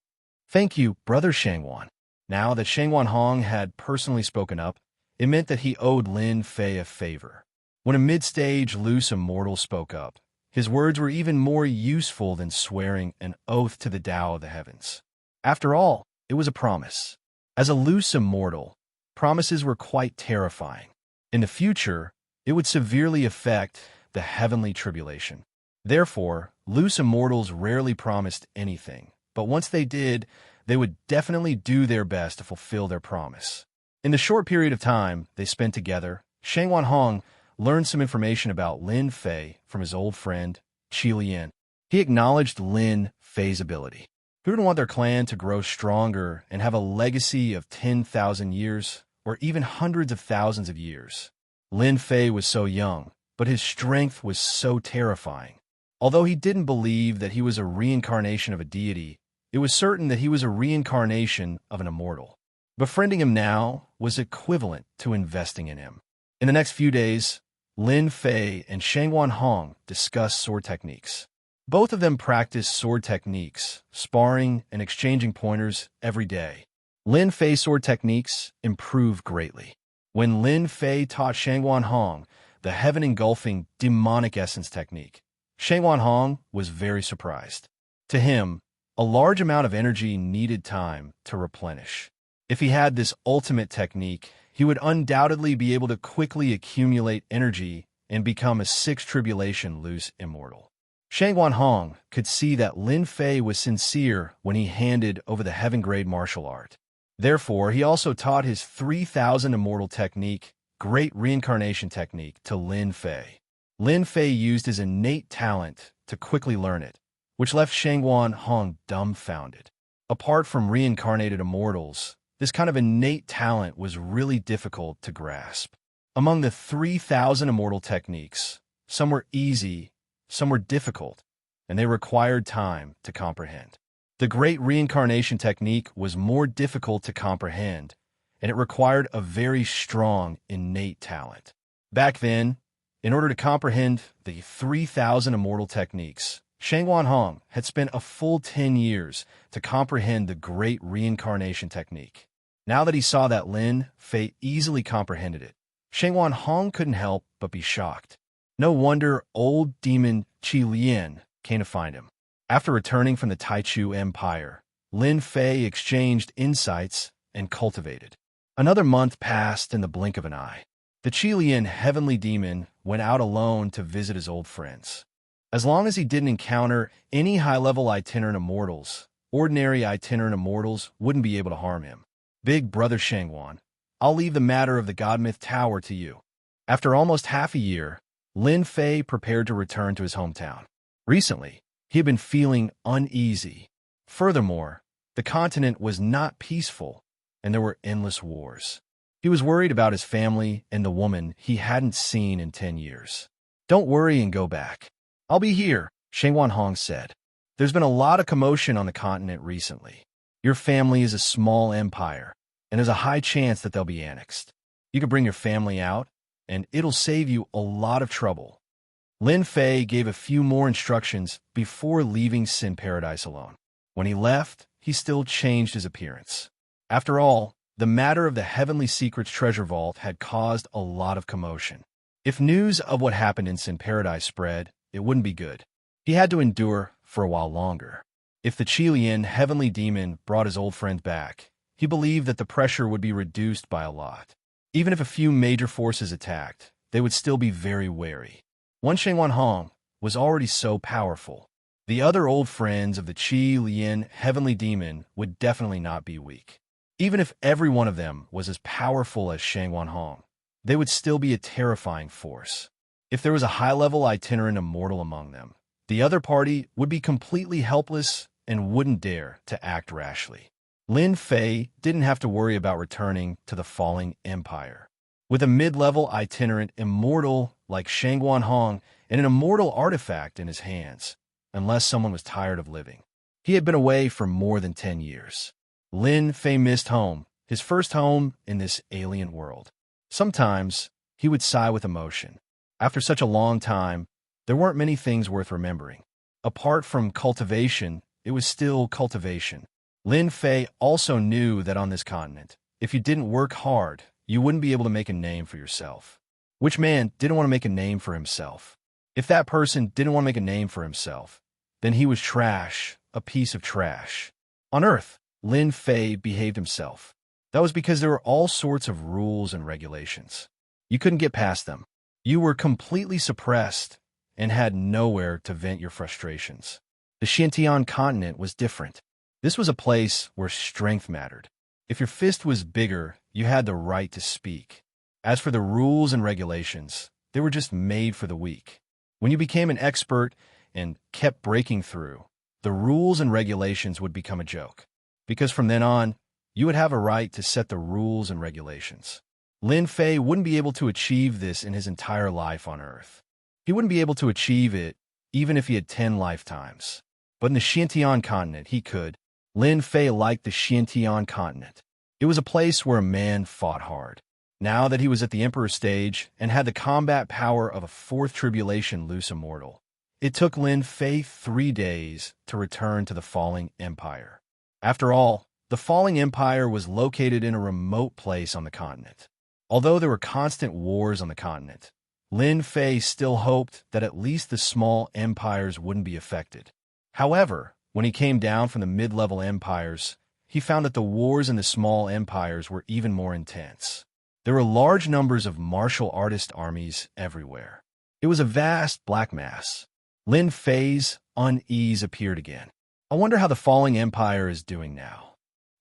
Thank you, Brother Shangwan. Now that Shangwan Hong had personally spoken up, it meant that he owed Lin Fei a favor. When a mid-stage loose immortal spoke up, his words were even more useful than swearing an oath to the Tao of the heavens. After all, it was a promise. As a loose immortal, promises were quite terrifying. In the future, it would severely affect the heavenly tribulation. Therefore, loose immortals rarely promised anything, but once they did, they would definitely do their best to fulfill their promise. In the short period of time they spent together, Shangwan Hong learned some information about Lin Fei from his old friend, Qi Lian. He acknowledged Lin Fei's ability. Who didn't want their clan to grow stronger and have a legacy of 10,000 years, or even hundreds of thousands of years? Lin Fei was so young, but his strength was so terrifying. Although he didn't believe that he was a reincarnation of a deity, it was certain that he was a reincarnation of an immortal. Befriending him now was equivalent to investing in him. In the next few days, Lin Fei and Shangwan Hong discussed sword techniques. Both of them practiced sword techniques, sparring and exchanging pointers every day. Lin Fei's sword techniques improved greatly. When Lin Fei taught Shangwan Hong the heaven-engulfing demonic essence technique, Shangwan Hong was very surprised. To him, a large amount of energy needed time to replenish. If he had this ultimate technique, he would undoubtedly be able to quickly accumulate energy and become a 6th tribulation loose immortal. Shangwan Hong could see that Lin Fei was sincere when he handed over the heaven-grade martial art. Therefore, he also taught his 3,000 immortal technique, Great Reincarnation Technique, to Lin Fei. Lin Fei used his innate talent to quickly learn it, which left Xianxia Hong dumbfounded. Apart from reincarnated immortals, this kind of innate talent was really difficult to grasp. Among the 3,000 immortal techniques, some were easy, some were difficult, and they required time to comprehend. The Great Reincarnation Technique was more difficult to comprehend, and it required a very strong innate talent. Back then, in order to comprehend the 3,000 immortal techniques, Xianxia Hong had spent a full 10 years to comprehend the Great Reincarnation Technique. Now that he saw that Lin Fei easily comprehended it, Xianxia Hong couldn't help but be shocked. No wonder old demon Qi Lian came to find him. After returning from the Taichu Empire, Lin Fei exchanged insights and cultivated. Another month passed in the blink of an eye. The Qi Lian heavenly demon went out alone to visit his old friends. As long as he didn't encounter any high-level itinerant immortals, ordinary itinerant immortals wouldn't be able to harm him. Big brother Xianxia, I'll leave the matter of the Godmyth Tower to you. After almost half a year, Lin Fei prepared to return to his hometown. Recently, he had been feeling uneasy. Furthermore, the continent was not peaceful, and there were endless wars. He was worried about his family and the woman he hadn't seen in 10 years. Don't worry and go back. I'll be here, Xianxia Hong said. There's been a lot of commotion on the continent recently. Your family is a small empire, and there's a high chance that they'll be annexed. You can bring your family out, and it'll save you a lot of trouble. Lin Fei gave a few more instructions before leaving Sin Paradise alone. When he left, he still changed his appearance. After all, the matter of the Heavenly Secrets Treasure Vault had caused a lot of commotion. If news of what happened in Sin Paradise spread, it wouldn't be good. He had to endure for a while longer. If the Qi Lian heavenly demon brought his old friend back, he believed that the pressure would be reduced by a lot. Even if a few major forces attacked, they would still be very wary. One Xianxia Hong was already so powerful. The other old friends of the Qi Lian heavenly demon would definitely not be weak. Even if every one of them was as powerful as Xianxia Hong, they would still be a terrifying force. If there was a high-level itinerant immortal among them, the other party would be completely helpless and wouldn't dare to act rashly. Lin Fei didn't have to worry about returning to the falling empire. With a mid-level itinerant immortal like Xianxia Hong and an immortal artifact in his hands, unless someone was tired of living. He had been away for more than 10 years. Lin Fei missed home, his first home in this alien world. Sometimes, he would sigh with emotion. After such a long time, there weren't many things worth remembering. Apart from cultivation, it was still cultivation. Lin Fei also knew that on this continent, if you didn't work hard, you wouldn't be able to make a name for yourself. Which man didn't want to make a name for himself? If that person didn't want to make a name for himself, then he was trash, a piece of trash. On Earth, Lin Fei behaved himself. That was because there were all sorts of rules and regulations. You couldn't get past them. You were completely suppressed and had nowhere to vent your frustrations. The Xiantian continent was different. This was a place where strength mattered. If your fist was bigger, you had the right to speak. As for the rules and regulations, they were just made for the weak. When you became an expert and kept breaking through, the rules and regulations would become a joke. Because from then on, you would have a right to set the rules and regulations. Lin Fei wouldn't be able to achieve this in his entire life on Earth. He wouldn't be able to achieve it even if he had 10 lifetimes. But in the Xiantian continent, he could. Lin Fei liked the Xiantian continent. It was a place where a man fought hard. Now that he was at the Emperor stage and had the combat power of a fourth tribulation loose immortal, it took Lin Fei 3 days to return to the falling empire. After all, the falling empire was located in a remote place on the continent. Although there were constant wars on the continent, Lin Fei still hoped that at least the small empires wouldn't be affected. However, when he came down from the mid-level empires, he found that the wars in the small empires were even more intense. There were large numbers of martial artist armies everywhere. It was a vast black mass. Lin Fei's unease appeared again. I wonder how the falling empire is doing now.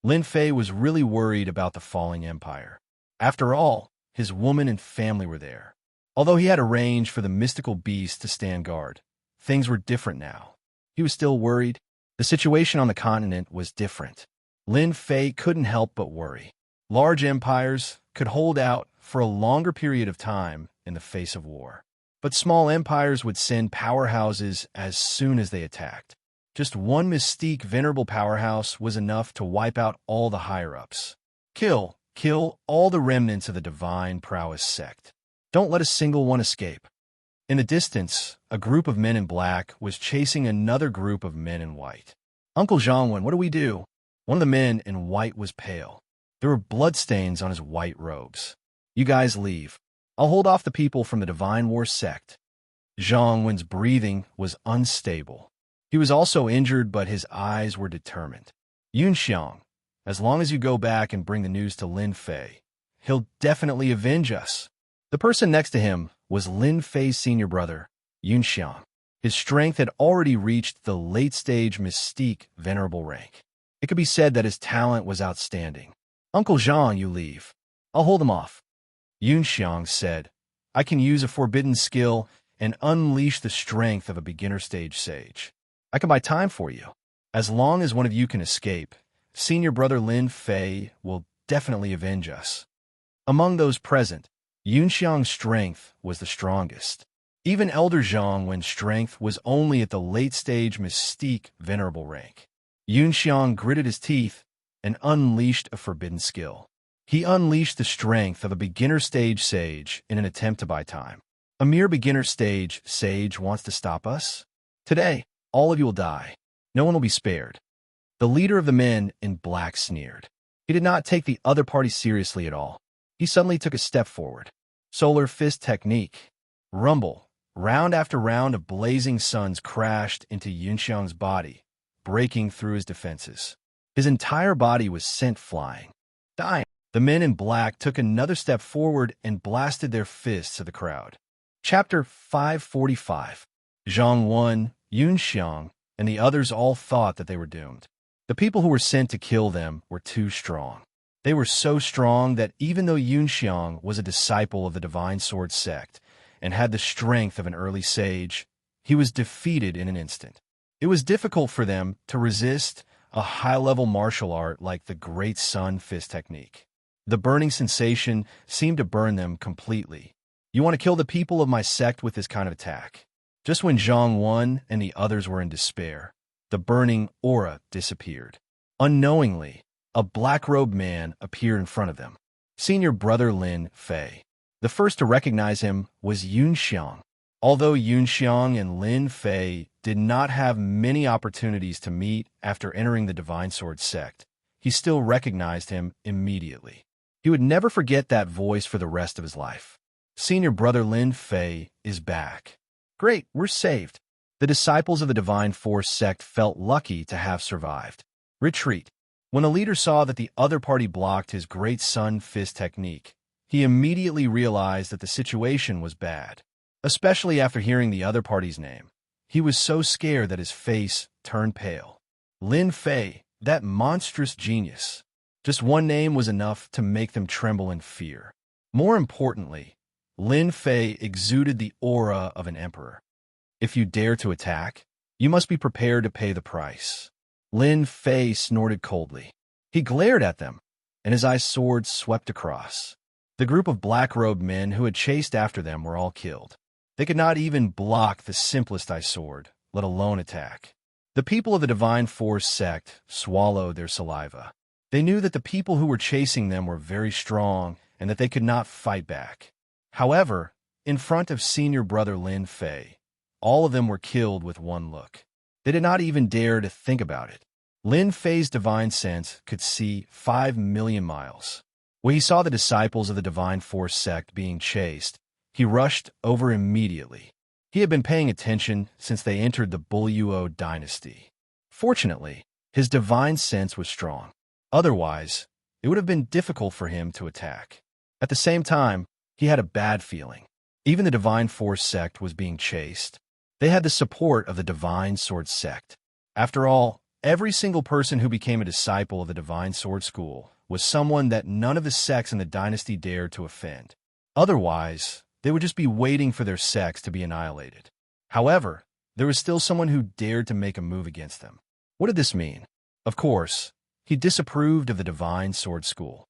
Lin Fei was really worried about the falling empire. After all, his woman and family were there. Although he had arranged for the mystical beast to stand guard, things were different now. He was still worried. The situation on the continent was different. Lin Fei couldn't help but worry. Large empires could hold out for a longer period of time in the face of war. But small empires would send powerhouses as soon as they attacked. Just one mystique venerable powerhouse was enough to wipe out all the higher-ups. Kill all the remnants of the divine prowess sect. Don't let a single one escape. In the distance, a group of men in black was chasing another group of men in white. Uncle Xianwen, what do we do? One of the men in white was pale. There were bloodstains on his white robes. You guys leave. I'll hold off the people from the Divine War sect. Zhang Wen's breathing was unstable. He was also injured, but his eyes were determined. Yunxiang, as long as you go back and bring the news to Lin Fei, he'll definitely avenge us. The person next to him was Lin Fei's senior brother, Yunxiang. His strength had already reached the late-stage mystique venerable rank. It could be said that his talent was outstanding. Uncle Zhang, you leave. I'll hold him off. Yunxiang said, I can use a forbidden skill and unleash the strength of a beginner-stage sage. I can buy time for you. As long as one of you can escape, senior brother Lin Fei will definitely avenge us. Among those present, Yunxiang's strength was the strongest. Even Elder Zhang Wen's strength was only at the late-stage mystique venerable rank. Yunxiang gritted his teeth and unleashed a forbidden skill. He unleashed the strength of a beginner-stage sage in an attempt to buy time. A mere beginner-stage sage wants to stop us? Today, all of you will die. No one will be spared. The leader of the men in black sneered. He did not take the other party seriously at all. He suddenly took a step forward. Solar fist technique. Rumble. Round after round of blazing suns crashed into Yunxiang's body, breaking through his defenses. His entire body was sent flying. Dying. The men in black took another step forward and blasted their fists at the crowd. Chapter 545. Zhang Wen, Yunxiang, and the others all thought that they were doomed. The people who were sent to kill them were too strong. They were so strong that even though Yunxiang was a disciple of the Divine Sword sect and had the strength of an early sage, he was defeated in an instant. It was difficult for them to resist a high-level martial art like the Great Sun Fist technique. The burning sensation seemed to burn them completely. You want to kill the people of my sect with this kind of attack? Just when Zhang Wen and the others were in despair, the burning aura disappeared. Unknowingly, a black-robed man appeared in front of them. Senior brother Lin Fei. The first to recognize him was Yunxiang. Although Yunxiang and Lin Fei did not have many opportunities to meet after entering the Divine Sword sect, he still recognized him immediately. He would never forget that voice for the rest of his life. Senior brother Lin Fei is back. Great, we're saved. The disciples of the Divine Force sect felt lucky to have survived. Retreat. When a leader saw that the other party blocked his Great Sun Fist technique, he immediately realized that the situation was bad, especially after hearing the other party's name. He was so scared that his face turned pale. Lin Fei, that monstrous genius. Just one name was enough to make them tremble in fear. More importantly, Lin Fei exuded the aura of an emperor. If you dare to attack, you must be prepared to pay the price. Lin Fei snorted coldly. He glared at them, and his eyes sword swept across. The group of black-robed men who had chased after them were all killed. They could not even block the simplest eye sword, let alone attack. The people of the Divine Force sect swallowed their saliva. They knew that the people who were chasing them were very strong and that they could not fight back. However, in front of senior brother Lin Fei, all of them were killed with one look. They did not even dare to think about it. Lin Fei's divine sense could see 5 million miles. When he saw the disciples of the Divine Force sect being chased, he rushed over immediately. He had been paying attention since they entered the Bulyuo dynasty. Fortunately, his divine sense was strong. Otherwise, it would have been difficult for him to attack. At the same time, he had a bad feeling. Even the Divine Force sect was being chased. They had the support of the Divine Sword sect. After all, Every single person who became a disciple of the Divine Sword School was someone that none of the sects in the dynasty dared to offend. Otherwise, they would just be waiting for their sects to be annihilated. However, there was still someone who dared to make a move against them. What did this mean? Of course, he disapproved of the Divine Sword School.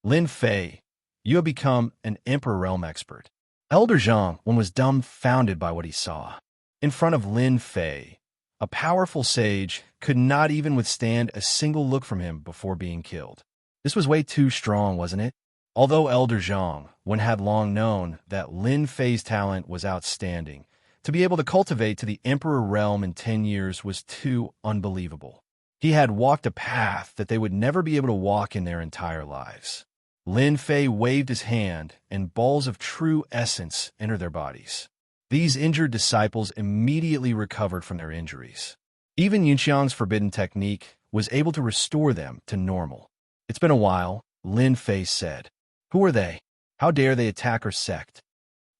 Lin Fei, you have become an Emperor Realm expert. Elder Zhang was dumbfounded by what he saw. In front of Lin Fei, a powerful sage could not even withstand a single look from him before being killed. This was way too strong, wasn't it? Although Elder Zhang had long known that Lin Fei's talent was outstanding, to be able to cultivate to the Emperor Realm in 10 years was too unbelievable. He had walked a path that they would never be able to walk in their entire lives. Lin Fei waved his hand, and balls of true essence entered their bodies. These injured disciples immediately recovered from their injuries. Even Xianxia's forbidden technique was able to restore them to normal. It's been a while, Lin Fei said. Who are they? How dare they attack our sect?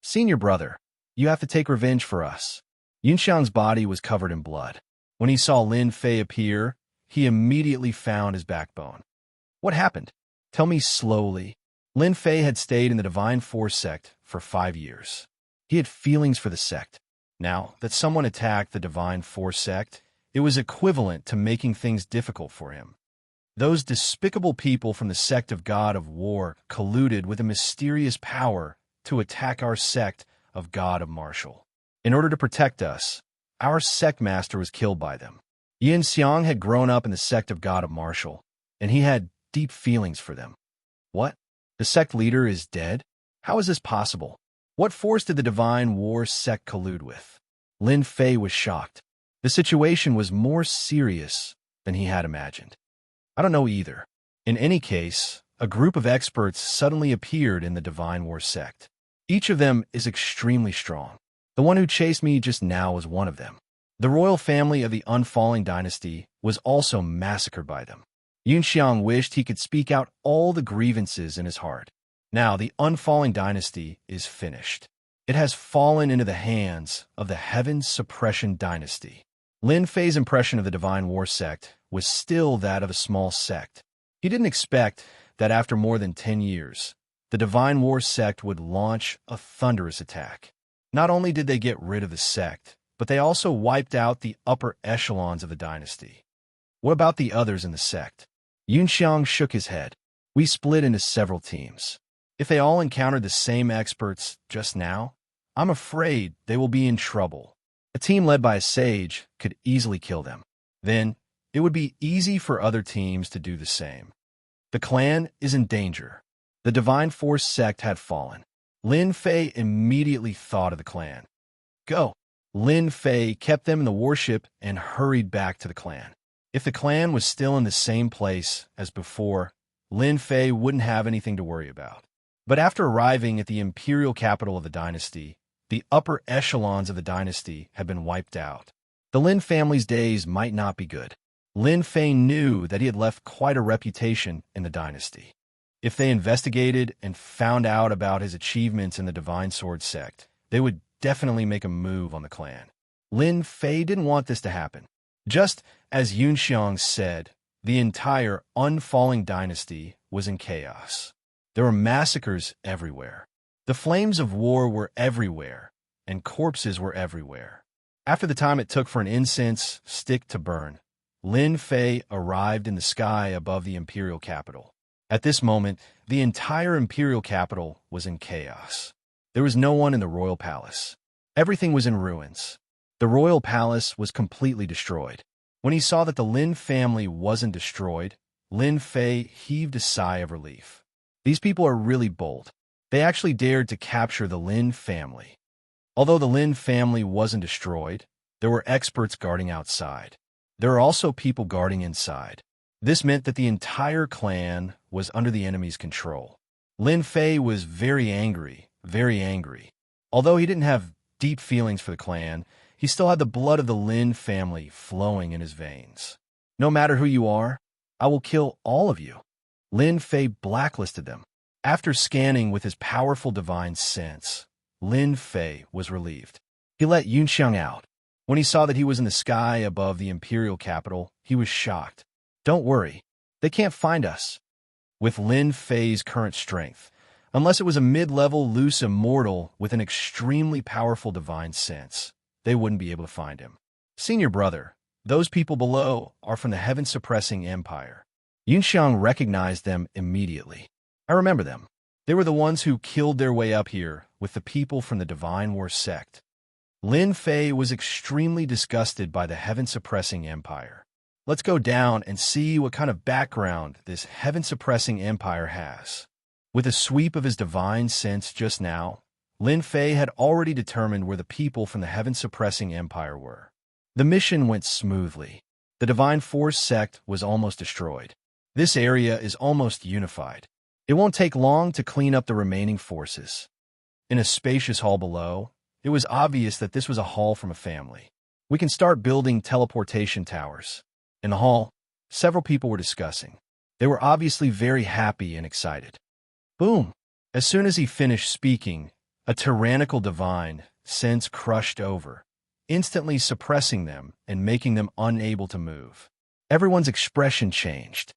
Senior brother, you have to take revenge for us. Xianxia's body was covered in blood. When he saw Lin Fei appear, he immediately found his backbone. What happened? Tell me slowly. Lin Fei had stayed in the Divine Force sect for 5 years. He had feelings for the sect. Now that someone attacked the Divine Force sect, it was equivalent to making things difficult for him. Those despicable people from the sect of God of War colluded with a mysterious power to attack our sect of God of Martial. In order to protect us, our sect master was killed by them. Xianxia had grown up in the sect of God of Martial, and he had deep feelings for them. What? The sect leader is dead? How is this possible? What force did the Divine War sect collude with? Lin Fei was shocked. The situation was more serious than he had imagined. I don't know either. In any case, a group of experts suddenly appeared in the Divine War sect. Each of them is extremely strong. The one who chased me just now was one of them. The royal family of the Unfalling Dynasty was also massacred by them. Xianxia wished he could speak out all the grievances in his heart. Now the Unfalling Dynasty is finished. It has fallen into the hands of the Heaven Suppression Dynasty. Lin Fei's impression of the Divine War sect was still that of a small sect. He didn't expect that after more than 10 years, the Divine War sect would launch a thunderous attack. Not only did they get rid of the sect, but they also wiped out the upper echelons of the dynasty. What about the others in the sect? Xianxia shook his head. We split into several teams. If they all encountered the same experts just now, I'm afraid they will be in trouble. A team led by a sage could easily kill them. Then, it would be easy for other teams to do the same. The clan is in danger. The Divine Force sect had fallen. Lin Fei immediately thought of the clan. Go! Lin Fei kept them in the warship and hurried back to the clan. If the clan was still in the same place as before, Lin Fei wouldn't have anything to worry about. But after arriving at the imperial capital of the dynasty, the upper echelons of the dynasty had been wiped out. The Lin family's days might not be good. Lin Fei knew that he had left quite a reputation in the dynasty. If they investigated and found out about his achievements in the Divine Sword sect, they would definitely make a move on the clan. Lin Fei didn't want this to happen. Just as Xianxia said, the entire Unfalling Dynasty was in chaos. There were massacres everywhere. The flames of war were everywhere, and corpses were everywhere. After the time it took for an incense stick to burn, Lin Fei arrived in the sky above the imperial capital. At this moment, the entire imperial capital was in chaos. There was no one in the royal palace. Everything was in ruins. The royal palace was completely destroyed. When he saw that the Lin family wasn't destroyed, Lin Fei heaved a sigh of relief. These people are really bold. They actually dared to capture the Lin family. Although the Lin family wasn't destroyed, there were experts guarding outside. There are also people guarding inside. This meant that the entire clan was under the enemy's control. Lin Fei was very angry, very angry. Although he didn't have deep feelings for the clan, he still had the blood of the Lin family flowing in his veins. No matter who you are, I will kill all of you. Lin Fei blacklisted them. After scanning with his powerful divine sense, Lin Fei was relieved. He let Xianxia out. When he saw that he was in the sky above the imperial capital, he was shocked. Don't worry. They can't find us. With Lin Fei's current strength, unless it was a mid-level loose immortal with an extremely powerful divine sense, they wouldn't be able to find him. Senior brother, those people below are from the heaven-suppressing empire. Yunxiang recognized them immediately. I remember them. They were the ones who killed their way up here with the people from the Divine War sect. Lin Fei was extremely disgusted by the heaven-suppressing empire. Let's go down and see what kind of background this heaven-suppressing empire has. With a sweep of his divine sense just now, Lin Fei had already determined where the people from the heaven-suppressing empire were. The mission went smoothly. The Divine Force sect was almost destroyed. This area is almost unified. It won't take long to clean up the remaining forces. In a spacious hall below, it was obvious that this was a hall from a family. We can start building teleportation towers. In the hall, several people were discussing. They were obviously very happy and excited. Boom! As soon as he finished speaking, a tyrannical divine sense crushed over, instantly suppressing them and making them unable to move. Everyone's expression changed.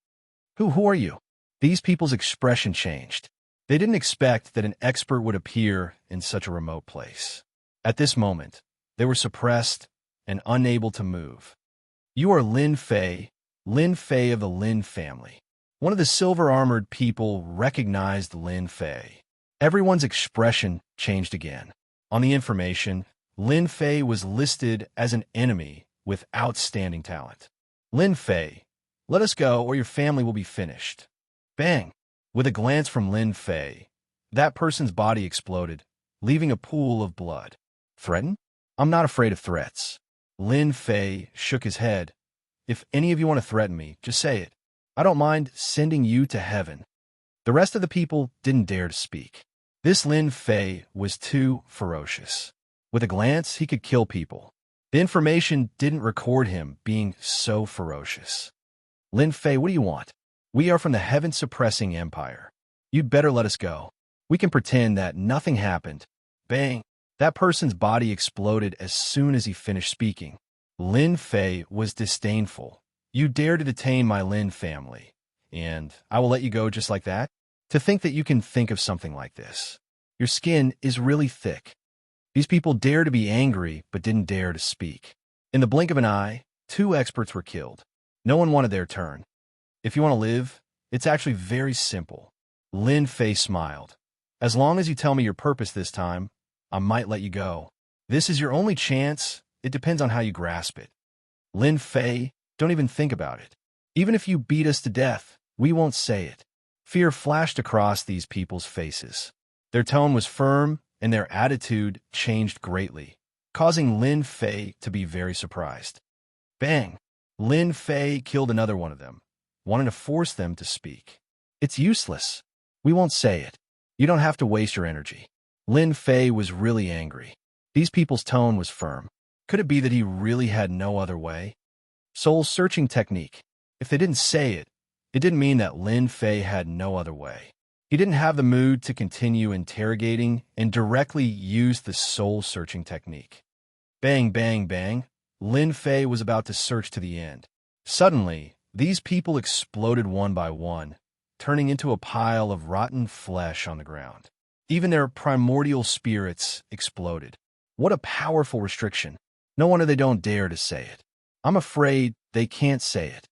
Who are you? These people's expression changed. They didn't expect that an expert would appear in such a remote place. At this moment, they were suppressed and unable to move. You are Lin Fei of the Lin family. One of the silver-armored people recognized Lin Fei. Everyone's expression changed again. On the information, Lin Fei was listed as an enemy with outstanding talent. Lin Fei, let us go or your family will be finished. Bang! With a glance from Lin Fei, that person's body exploded, leaving a pool of blood. Threaten? I'm not afraid of threats. Lin Fei shook his head. If any of you want to threaten me, just say it. I don't mind sending you to heaven. The rest of the people didn't dare to speak. This Lin Fei was too ferocious. With a glance, he could kill people. The information didn't record him being so ferocious. Lin Fei, what do you want? We are from the heaven-suppressing empire. You'd better let us go. We can pretend that nothing happened. Bang! That person's body exploded as soon as he finished speaking. Lin Fei was disdainful. You dare to detain my Lin family, and I will let you go just like that? To think that you can think of something like this. Your skin is really thick. These people dared to be angry, but didn't dare to speak. In the blink of an eye, 2 experts were killed. No one wanted their turn. If you want to live, it's actually very simple. Lin Fei smiled. As long as you tell me your purpose this time, I might let you go. This is your only chance. It depends on how you grasp it. Lin Fei, don't even think about it. Even if you beat us to death, we won't say it. Fear flashed across these people's faces. Their tone was firm, and their attitude changed greatly, causing Lin Fei to be very surprised. Bang! Lin Fei killed another one of them, wanting to force them to speak. It's useless. We won't say it. You don't have to waste your energy. Lin Fei was really angry. These people's tone was firm. Could it be that he really had no other way? Soul-searching technique. If they didn't say it, it didn't mean that Lin Fei had no other way. He didn't have the mood to continue interrogating and directly use the soul-searching technique. Bang, bang, bang. Lin Fei was about to search to the end. Suddenly, these people exploded one by one, turning into a pile of rotten flesh on the ground. Even their primordial spirits exploded. What a powerful restriction. No wonder they don't dare to say it. I'm afraid they can't say it.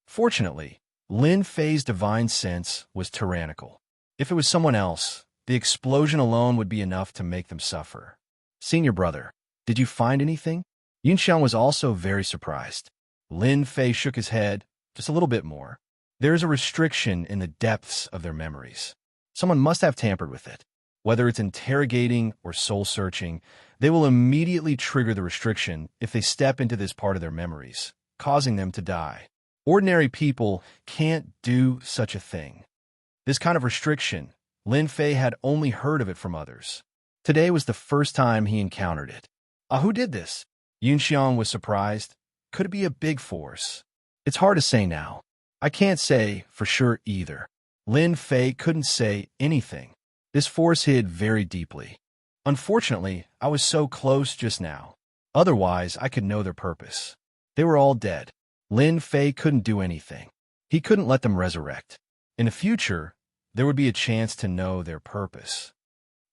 Fortunately, Lin Fei's divine sense was tyrannical. If it was someone else, the explosion alone would be enough to make them suffer. Senior brother, did you find anything? Yunxiang was also very surprised. Lin Fei shook his head, just a little bit more. There is a restriction in the depths of their memories. Someone must have tampered with it. Whether it's interrogating or soul-searching, they will immediately trigger the restriction if they step into this part of their memories, causing them to die. Ordinary people can't do such a thing. This kind of restriction, Lin Fei had only heard of it from others. Today was the first time he encountered it. Who did this? Yunxiang was surprised. Could it be a big force? It's hard to say now. I can't say for sure either. Lin Fei couldn't say anything. This force hid very deeply. Unfortunately, I was so close just now. Otherwise, I could know their purpose. They were all dead. Lin Fei couldn't do anything. He couldn't let them resurrect. In the future, there would be a chance to know their purpose.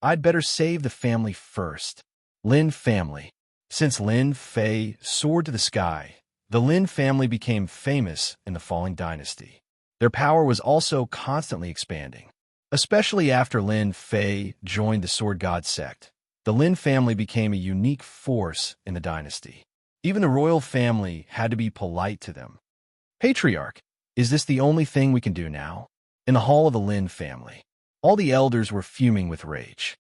I'd better save the family first. Lin family. Since Lin Fei soared to the sky, the Lin family became famous in the falling dynasty. Their power was also constantly expanding. Especially after Lin Fei joined the Sword God sect, the Lin family became a unique force in the dynasty. Even the royal family had to be polite to them. Patriarch, is this the only thing we can do now? In the hall of the Lin family, all the elders were fuming with rage.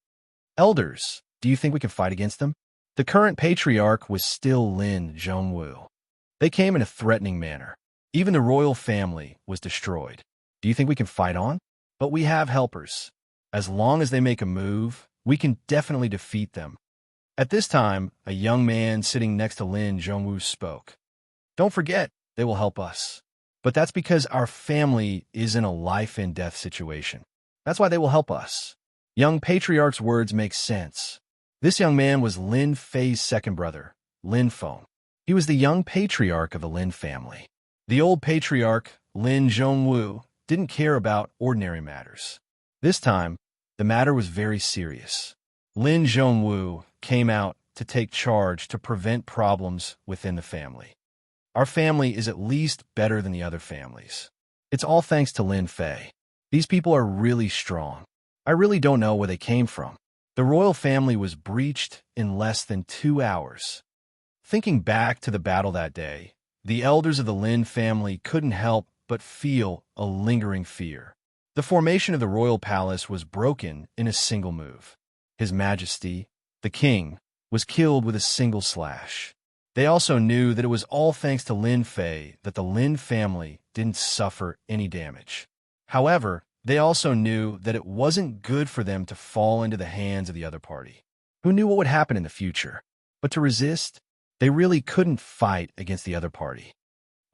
Elders, do you think we can fight against them? The current patriarch was still Lin Zhongwu. They came in a threatening manner. Even the royal family was destroyed. Do you think we can fight on? But we have helpers. As long as they make a move, we can definitely defeat them. At this time, a young man sitting next to Lin Zhongwu spoke. Don't forget, they will help us. But that's because our family is in a life-and-death situation. That's why they will help us. Young patriarch's words make sense. This young man was Lin Fei's second brother, Lin Feng. He was the young patriarch of the Lin family. The old patriarch, Lin Zhongwu, didn't care about ordinary matters. This time, the matter was very serious. Lin Zhongwu came out to take charge to prevent problems within the family. Our family is at least better than the other families. It's all thanks to Lin Fei. These people are really strong. I really don't know where they came from. The royal family was breached in less than 2 hours. Thinking back to the battle that day, the elders of the Lin family couldn't help but feel a lingering fear. The formation of the royal palace was broken in a single move. His Majesty, the king, was killed with a single slash. They also knew that it was all thanks to Lin Fei that the Lin family didn't suffer any damage. However, they also knew that it wasn't good for them to fall into the hands of the other party. Who knew what would happen in the future? But to resist, they really couldn't fight against the other party.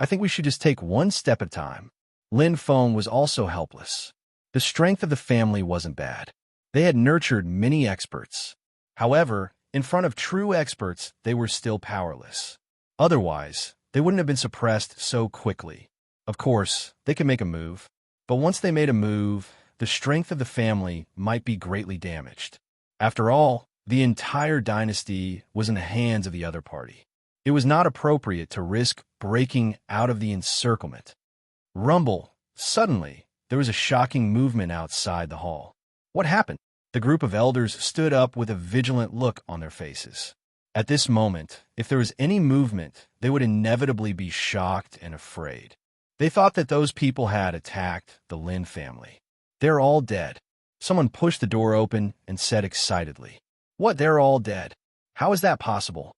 I think we should just take one step at a time. Lin Feng was also helpless. The strength of the family wasn't bad. They had nurtured many experts. However, in front of true experts, they were still powerless. Otherwise, they wouldn't have been suppressed so quickly. Of course, they could make a move, but once they made a move, the strength of the family might be greatly damaged. After all, the entire dynasty was in the hands of the other party. It was not appropriate to risk breaking out of the encirclement. Rumble. Suddenly, there was a shocking movement outside the hall. What happened? The group of elders stood up with a vigilant look on their faces. At this moment, if there was any movement, they would inevitably be shocked and afraid. They thought that those people had attacked the Lin family. They're all dead. Someone pushed the door open and said excitedly, "What, they're all dead? How is that possible?"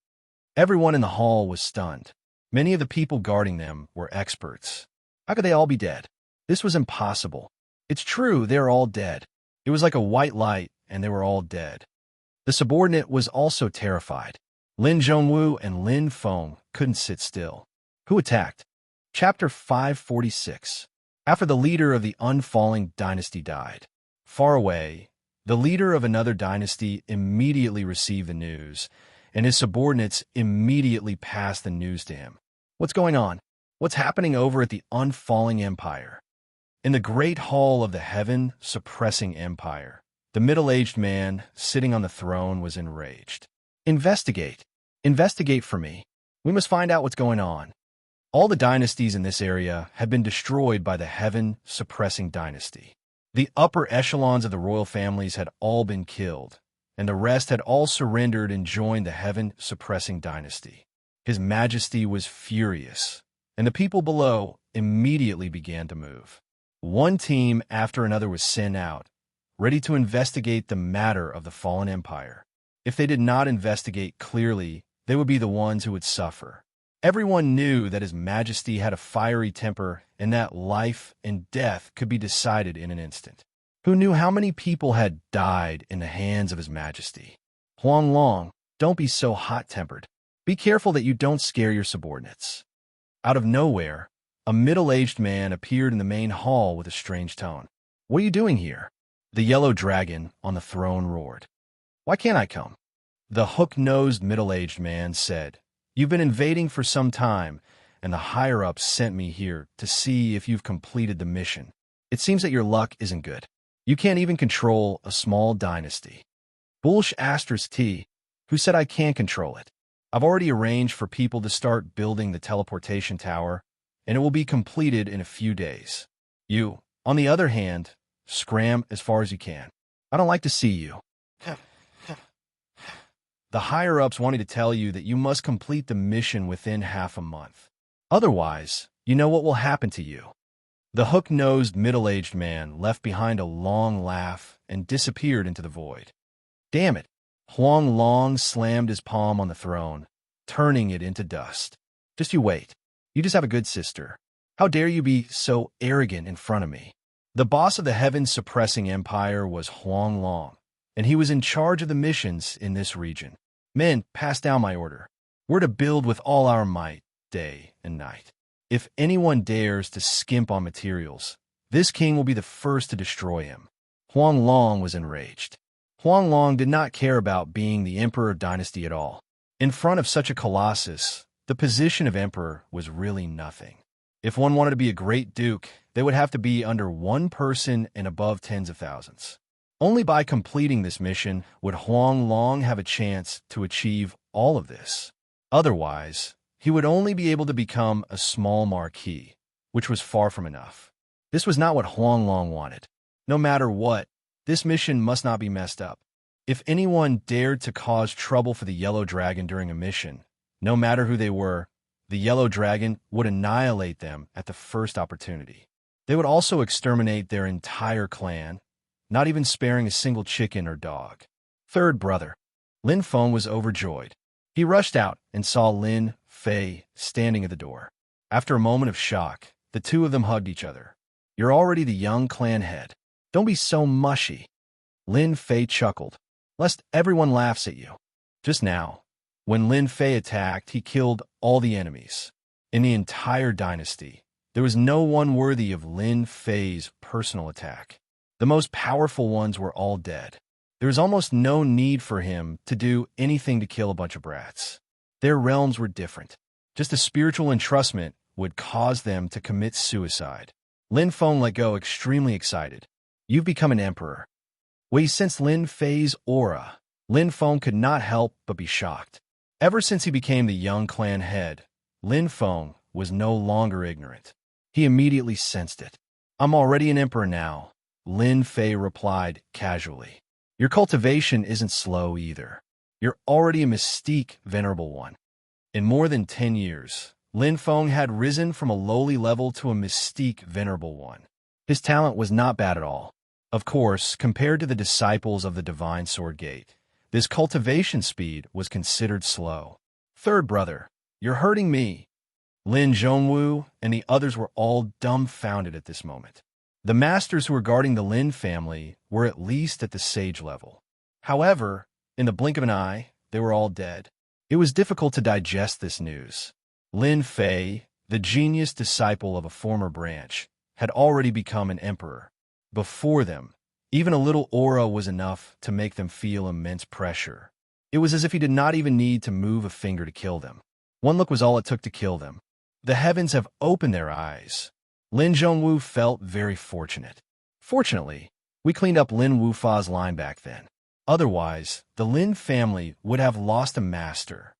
Everyone in the hall was stunned. Many of the people guarding them were experts. How could they all be dead? This was impossible. It's true, they're all dead. It was like a white light, and they were all dead. The subordinate was also terrified. Lin Zhongwu and Lin Feng couldn't sit still. Who attacked? Chapter 546. After the leader of the unfalling dynasty died, far away, the leader of another dynasty immediately received the news, and his subordinates immediately passed the news to him. What's going on? What's happening over at the unfalling empire? In the great hall of the heaven-suppressing empire, the middle-aged man sitting on the throne was enraged. Investigate. Investigate for me. We must find out what's going on. All the dynasties in this area have been destroyed by the heaven-suppressing dynasty. The upper echelons of the royal families had all been killed, and the rest had all surrendered and joined the heaven-suppressing dynasty. His Majesty was furious, and the people below immediately began to move. One team after another was sent out, ready to investigate the matter of the fallen empire. If they did not investigate clearly, they would be the ones who would suffer. Everyone knew that His Majesty had a fiery temper and that life and death could be decided in an instant. Who knew how many people had died in the hands of His Majesty? Huang Long, don't be so hot-tempered. Be careful that you don't scare your subordinates. Out of nowhere, a middle-aged man appeared in the main hall with a strange tone. What are you doing here? The yellow dragon on the throne roared. Why can't I come? The hook-nosed middle-aged man said, "You've been invading for some time, and the higher-ups sent me here to see if you've completed the mission. It seems that your luck isn't good. You can't even control a small dynasty." Bulsh asterisk T, who said I can't control it. I've already arranged for people to start building the teleportation tower, and it will be completed in a few days. You, on the other hand, scram as far as you can. I don't like to see you. The higher-ups want me to tell you that you must complete the mission within half a month. Otherwise, you know what will happen to you. The hook-nosed middle-aged man left behind a long laugh and disappeared into the void. Damn it! Huang Long slammed his palm on the throne, turning it into dust. Just you wait. You just have a good sister. How dare you be so arrogant in front of me? The boss of the heaven-suppressing empire was Huang Long, and he was in charge of the missions in this region. Men, pass down my order. We're to build with all our might, day and night. If anyone dares to skimp on materials, this king will be the first to destroy him. Huang Long was enraged. Huang Long did not care about being the emperor dynasty at all. In front of such a colossus, the position of emperor was really nothing. If one wanted to be a great duke, they would have to be under one person and above tens of thousands. Only by completing this mission would Huang Long have a chance to achieve all of this. Otherwise, he would only be able to become a small marquis, which was far from enough. This was not what Huang Long wanted. No matter what, this mission must not be messed up. If anyone dared to cause trouble for the Yellow Dragon during a mission, no matter who they were, the Yellow Dragon would annihilate them at the first opportunity. They would also exterminate their entire clan, not even sparing a single chicken or dog. Third brother. Lin Feng was overjoyed. He rushed out and saw Lin Fei standing at the door. After a moment of shock, the two of them hugged each other. "You're already the young clan head. Don't be so mushy." Lin Fei chuckled, "Lest everyone laughs at you." Just now, when Lin Fei attacked, he killed all the enemies. In the entire dynasty, there was no one worthy of Lin Fei's personal attack. The most powerful ones were all dead. There was almost no need for him to do anything to kill a bunch of brats. Their realms were different. Just a spiritual entrustment would cause them to commit suicide. Lin Feng let go, extremely excited. "You've become an emperor." When he sensed Lin Fei's aura, Lin Feng could not help but be shocked. Ever since he became the young clan head, Lin Feng was no longer ignorant. He immediately sensed it. "I'm already an emperor now," Lin Fei replied casually. "Your cultivation isn't slow either. You're already a mystique venerable one." In more than 10 years, Lin Feng had risen from a lowly level to a mystique venerable one. His talent was not bad at all. Of course, compared to the disciples of the Divine Sword Gate, this cultivation speed was considered slow. "Third brother, you're hurting me." Lin Zhongwu and the others were all dumbfounded at this moment. The masters who were guarding the Lin family were at least at the sage level. However, in the blink of an eye, they were all dead. It was difficult to digest this news. Lin Fei, the genius disciple of a former branch, had already become an emperor. Before them, even a little aura was enough to make them feel immense pressure. It was as if he did not even need to move a finger to kill them. One look was all it took to kill them. The heavens have opened their eyes. Lin Zhongwu felt very fortunate. Fortunately, we cleaned up Lin Wufa's line back then. Otherwise, the Lin family would have lost a master.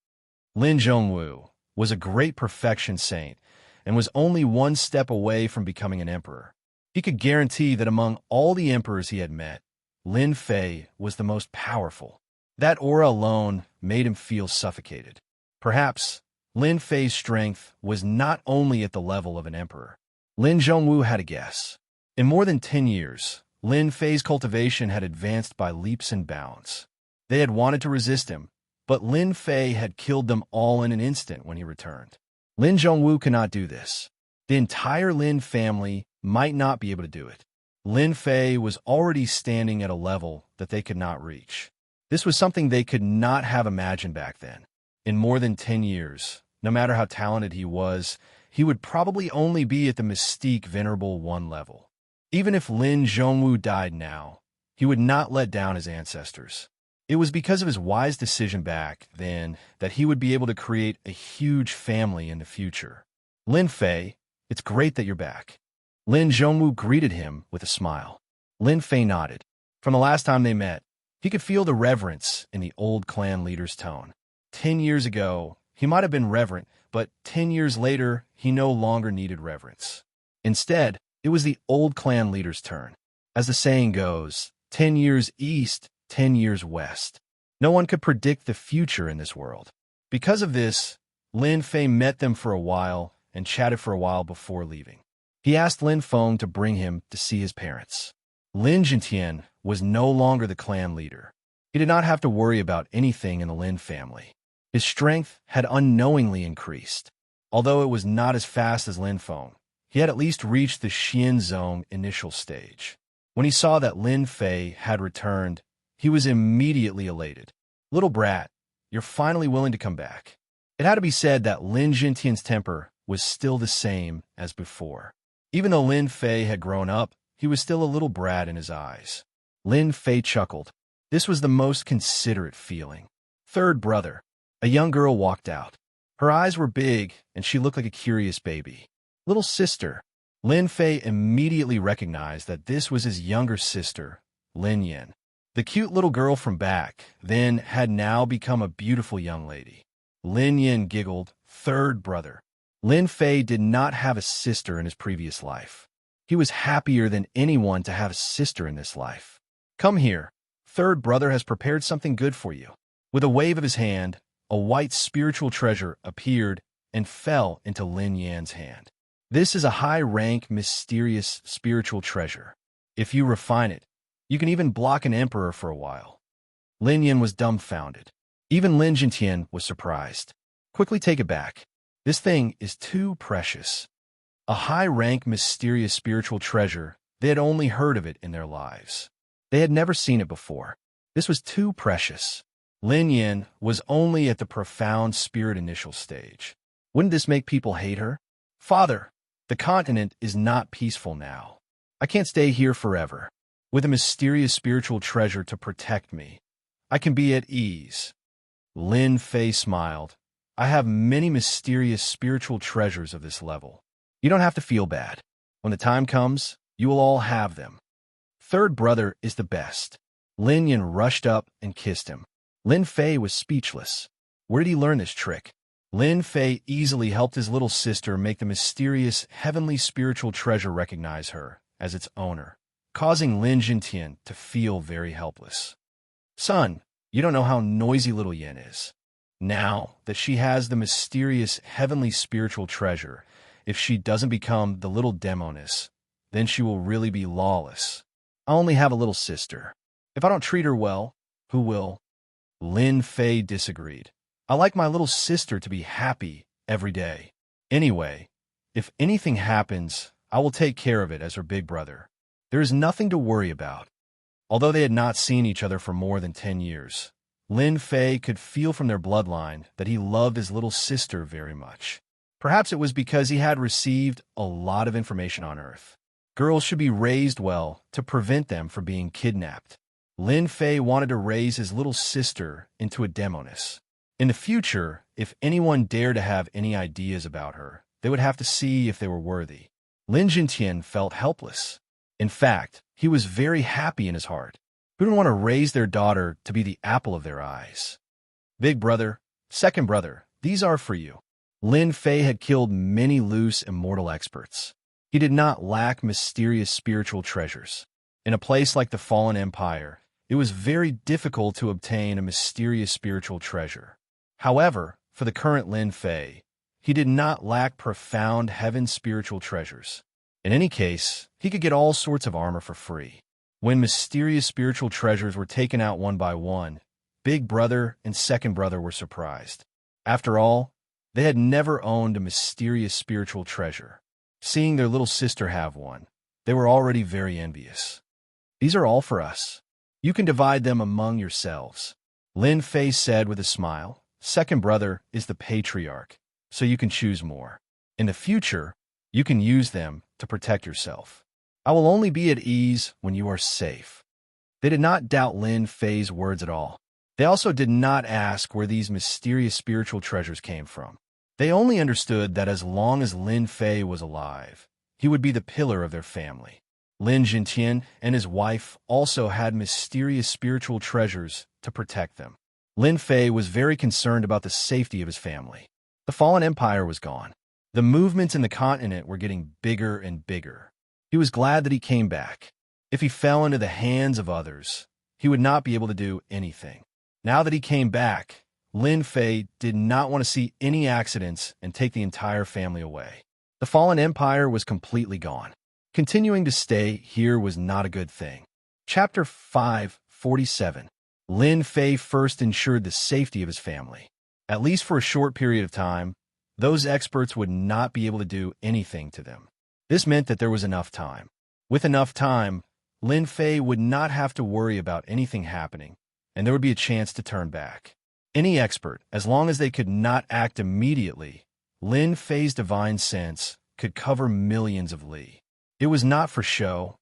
Lin Zhongwu was a great perfection saint and was only one step away from becoming an emperor. He could guarantee that among all the emperors he had met, Lin Fei was the most powerful. That aura alone made him feel suffocated. Perhaps Lin Fei's strength was not only at the level of an emperor. Lin Zhongwu had a guess. In more than 10 years, Lin Fei's cultivation had advanced by leaps and bounds. They had wanted to resist him, but Lin Fei had killed them all in an instant when he returned. Lin Zhongwu cannot do this. The entire Lin family might not be able to do it. Lin Fei was already standing at a level that they could not reach. This was something they could not have imagined back then. In more than 10 years, no matter how talented he was, he would probably only be at the mystique venerable one level. Even if Lin Zhongwu died now, he would not let down his ancestors. It was because of his wise decision back then that he would be able to create a huge family in the future. Lin Fei, it's great that you're back. Lin Zhongwu greeted him with a smile. Lin Fei nodded. From the last time they met, he could feel the reverence in the old clan leader's tone. 10 years ago, he might have been reverent, but 10 years later, he no longer needed reverence. Instead, it was the old clan leader's turn. As the saying goes, 10 years east, 10 years west. No one could predict the future in this world. Because of this, Lin Fei met them for a while and chatted for a while before leaving. He asked Lin Feng to bring him to see his parents. Lin Jintian was no longer the clan leader. He did not have to worry about anything in the Lin family. His strength had unknowingly increased. Although it was not as fast as Lin Feng, he had at least reached the Xian zone initial stage. When he saw that Lin Fei had returned, he was immediately elated. Little brat, you're finally willing to come back. It had to be said that Lin Jintian's temper was still the same as before. Even though Lin Fei had grown up, he was still a little brat in his eyes. Lin Fei chuckled. This was the most considerate feeling. Third brother. A young girl walked out. Her eyes were big, and she looked like a curious baby. Little sister. Lin Fei immediately recognized that this was his younger sister, Lin Yan. The cute little girl from back then had now become a beautiful young lady. Lin Yan giggled, third brother. Lin Fei did not have a sister in his previous life. He was happier than anyone to have a sister in this life. Come here. Third brother has prepared something good for you. With a wave of his hand, a white spiritual treasure appeared and fell into Lin Yan's hand. This is a high-rank, mysterious spiritual treasure. If you refine it, you can even block an emperor for a while. Lin Yan was dumbfounded. Even Lin Jintian was surprised. Quickly take it back. This thing is too precious. A high-rank, mysterious spiritual treasure, they had only heard of it in their lives. They had never seen it before. This was too precious. Lin Yan was only at the profound spirit initial stage. Wouldn't this make people hate her? Father, the continent is not peaceful now. I can't stay here forever. With a mysterious spiritual treasure to protect me, I can be at ease. Lin Fei smiled. I have many mysterious spiritual treasures of this level. You don't have to feel bad. When the time comes, you will all have them. Third brother is the best. Lin Yan rushed up and kissed him. Lin Fei was speechless. Where did he learn this trick? Lin Fei easily helped his little sister make the mysterious heavenly spiritual treasure recognize her as its owner, causing Lin Jintian to feel very helpless. Son, you don't know how noisy little Yan is. Now that she has the mysterious heavenly spiritual treasure, if she doesn't become the little demoness, then she will really be lawless. I only have a little sister. If I don't treat her well, who will? Lin Fei disagreed. I like my little sister to be happy every day. Anyway, if anything happens, I will take care of it as her big brother. There is nothing to worry about. Although they had not seen each other for more than 10 years, Lin Fei could feel from their bloodline that he loved his little sister very much. Perhaps it was because he had received a lot of information on Earth. Girls should be raised well to prevent them from being kidnapped. Lin Fei wanted to raise his little sister into a demoness. In the future, if anyone dared to have any ideas about her, they would have to see if they were worthy. Lin Jintian felt helpless. In fact, he was very happy in his heart. Who didn't want to raise their daughter to be the apple of their eyes? Big brother, second brother, these are for you. Lin Fei had killed many loose immortal experts. He did not lack mysterious spiritual treasures. In a place like the Fallen Empire, it was very difficult to obtain a mysterious spiritual treasure. However, for the current Lin Fei, he did not lack profound heaven spiritual treasures. In any case, he could get all sorts of armor for free. When mysterious spiritual treasures were taken out one by one, Big Brother and Second Brother were surprised. After all, they had never owned a mysterious spiritual treasure. Seeing their little sister have one, they were already very envious. These are all for us. You can divide them among yourselves. Lin Fei said with a smile. Second brother is the patriarch, so you can choose more. In the future, you can use them to protect yourself. I will only be at ease when you are safe. They did not doubt Lin Fei's words at all. They also did not ask where these mysterious spiritual treasures came from. They only understood that as long as Lin Fei was alive, he would be the pillar of their family. Lin Jintian and his wife also had mysterious spiritual treasures to protect them. Lin Fei was very concerned about the safety of his family. The fallen empire was gone. The movements in the continent were getting bigger and bigger. He was glad that he came back. If he fell into the hands of others, he would not be able to do anything. Now that he came back, Lin Fei did not want to see any accidents and take the entire family away. The fallen empire was completely gone. Continuing to stay here was not a good thing. Chapter 547. Lin Fei first ensured the safety of his family. At least for a short period of time, those experts would not be able to do anything to them. This meant that there was enough time. With enough time, Lin Fei would not have to worry about anything happening, and there would be a chance to turn back. Any expert, as long as they could not act immediately, Lin Fei's divine sense could cover millions of li. It was not for show,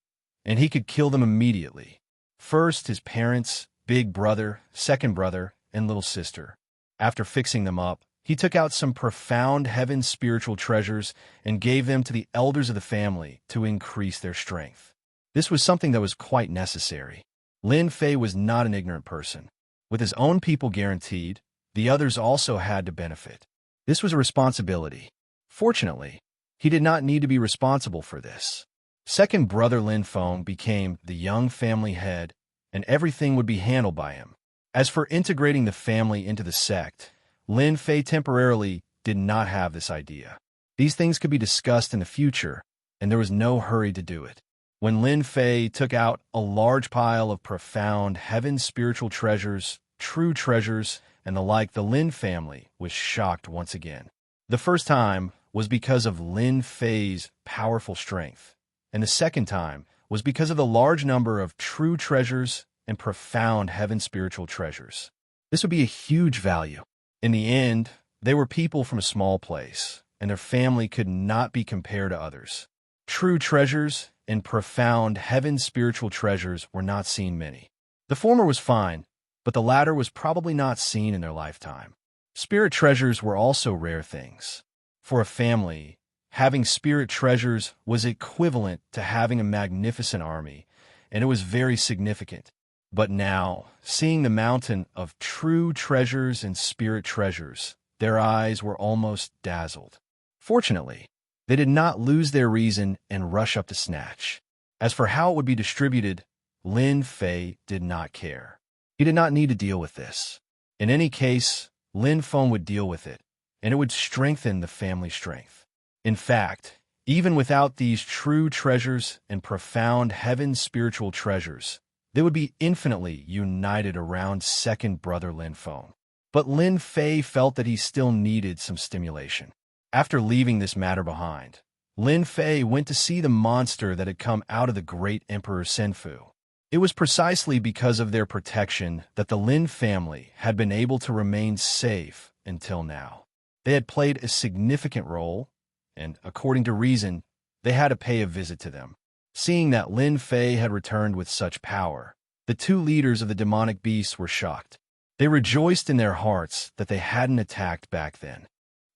and he could kill them immediately. First, his parents, big brother, second brother, and little sister. After fixing them up, he took out some profound heaven spiritual treasures and gave them to the elders of the family to increase their strength. This was something that was quite necessary. Lin Fei was not an ignorant person. With his own people guaranteed, the others also had to benefit. This was a responsibility. Fortunately, he did not need to be responsible for this. Second brother Lin Feng became the young family head, and everything would be handled by him. As for integrating the family into the sect, Lin Fei temporarily did not have this idea. These things could be discussed in the future, and there was no hurry to do it. When Lin Fei took out a large pile of profound heaven spiritual treasures, true treasures, and the like, the Lin family was shocked once again. The first time was because of Lin Fei's powerful strength, and the second time was because of the large number of true treasures and profound heaven spiritual treasures. This would be a huge value. In the end, they were people from a small place, and their family could not be compared to others. True treasures and profound heaven spiritual treasures were not seen many. The former was fine, but the latter was probably not seen in their lifetime. Spirit treasures were also rare things. For a family, having spirit treasures was equivalent to having a magnificent army, and it was very significant. But now, seeing the mountain of true treasures and spirit treasures, their eyes were almost dazzled. Fortunately, they did not lose their reason and rush up to snatch. As for how it would be distributed, Lin Fei did not care. He did not need to deal with this. In any case, Lin Feng would deal with it, and it would strengthen the family strength. In fact, even without these true treasures and profound heaven spiritual treasures, they would be infinitely united around second brother Lin Feng. But Lin Fei felt that he still needed some stimulation. After leaving this matter behind, Lin Fei went to see the monster that had come out of the great Emperor Senfu. It was precisely because of their protection that the Lin family had been able to remain safe until now. They had played a significant role, and according to reason, they had to pay a visit to them. Seeing that Lin Fei had returned with such power, the two leaders of the demonic beasts were shocked. They rejoiced in their hearts that they hadn't attacked back then.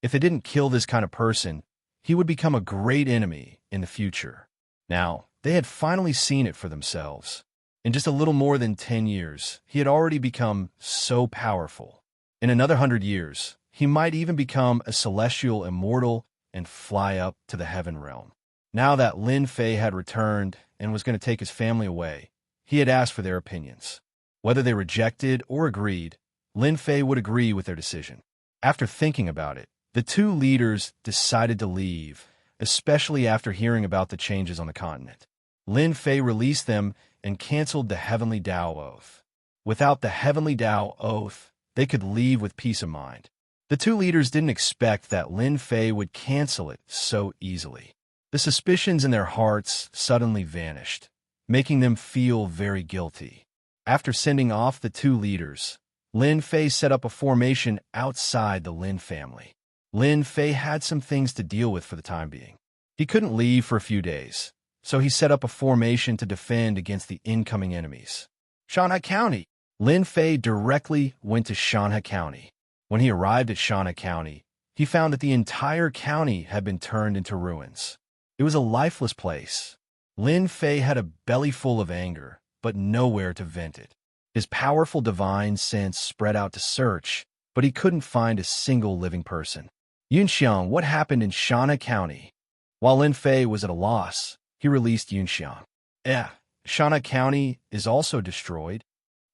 If they didn't kill this kind of person, he would become a great enemy in the future. Now, they had finally seen it for themselves. In just a little more than 10 years, he had already become so powerful. In another 100 years, he might even become a celestial immortal and fly up to the heaven realm. Now that Lin Fei had returned and was going to take his family away, he had asked for their opinions. Whether they rejected or agreed, Lin Fei would agree with their decision. After thinking about it, the two leaders decided to leave, especially after hearing about the changes on the continent. Lin Fei released them and canceled the Heavenly Tao Oath. Without the Heavenly Tao Oath, they could leave with peace of mind. The two leaders didn't expect that Lin Fei would cancel it so easily. The suspicions in their hearts suddenly vanished, making them feel very guilty. After sending off the two leaders, Lin Fei set up a formation outside the Lin family. Lin Fei had some things to deal with for the time being. He couldn't leave for a few days, so he set up a formation to defend against the incoming enemies. Shanghai County. Lin Fei directly went to Xianxia County. When he arrived at Xianxia County, he found that the entire county had been turned into ruins. It was a lifeless place. Lin Fei had a belly full of anger, but nowhere to vent it. His powerful divine sense spread out to search, but he couldn't find a single living person. Yunxiang, what happened in Xianxia County? While Lin Fei was at a loss, he released Yunxiang. Xianxia County is also destroyed.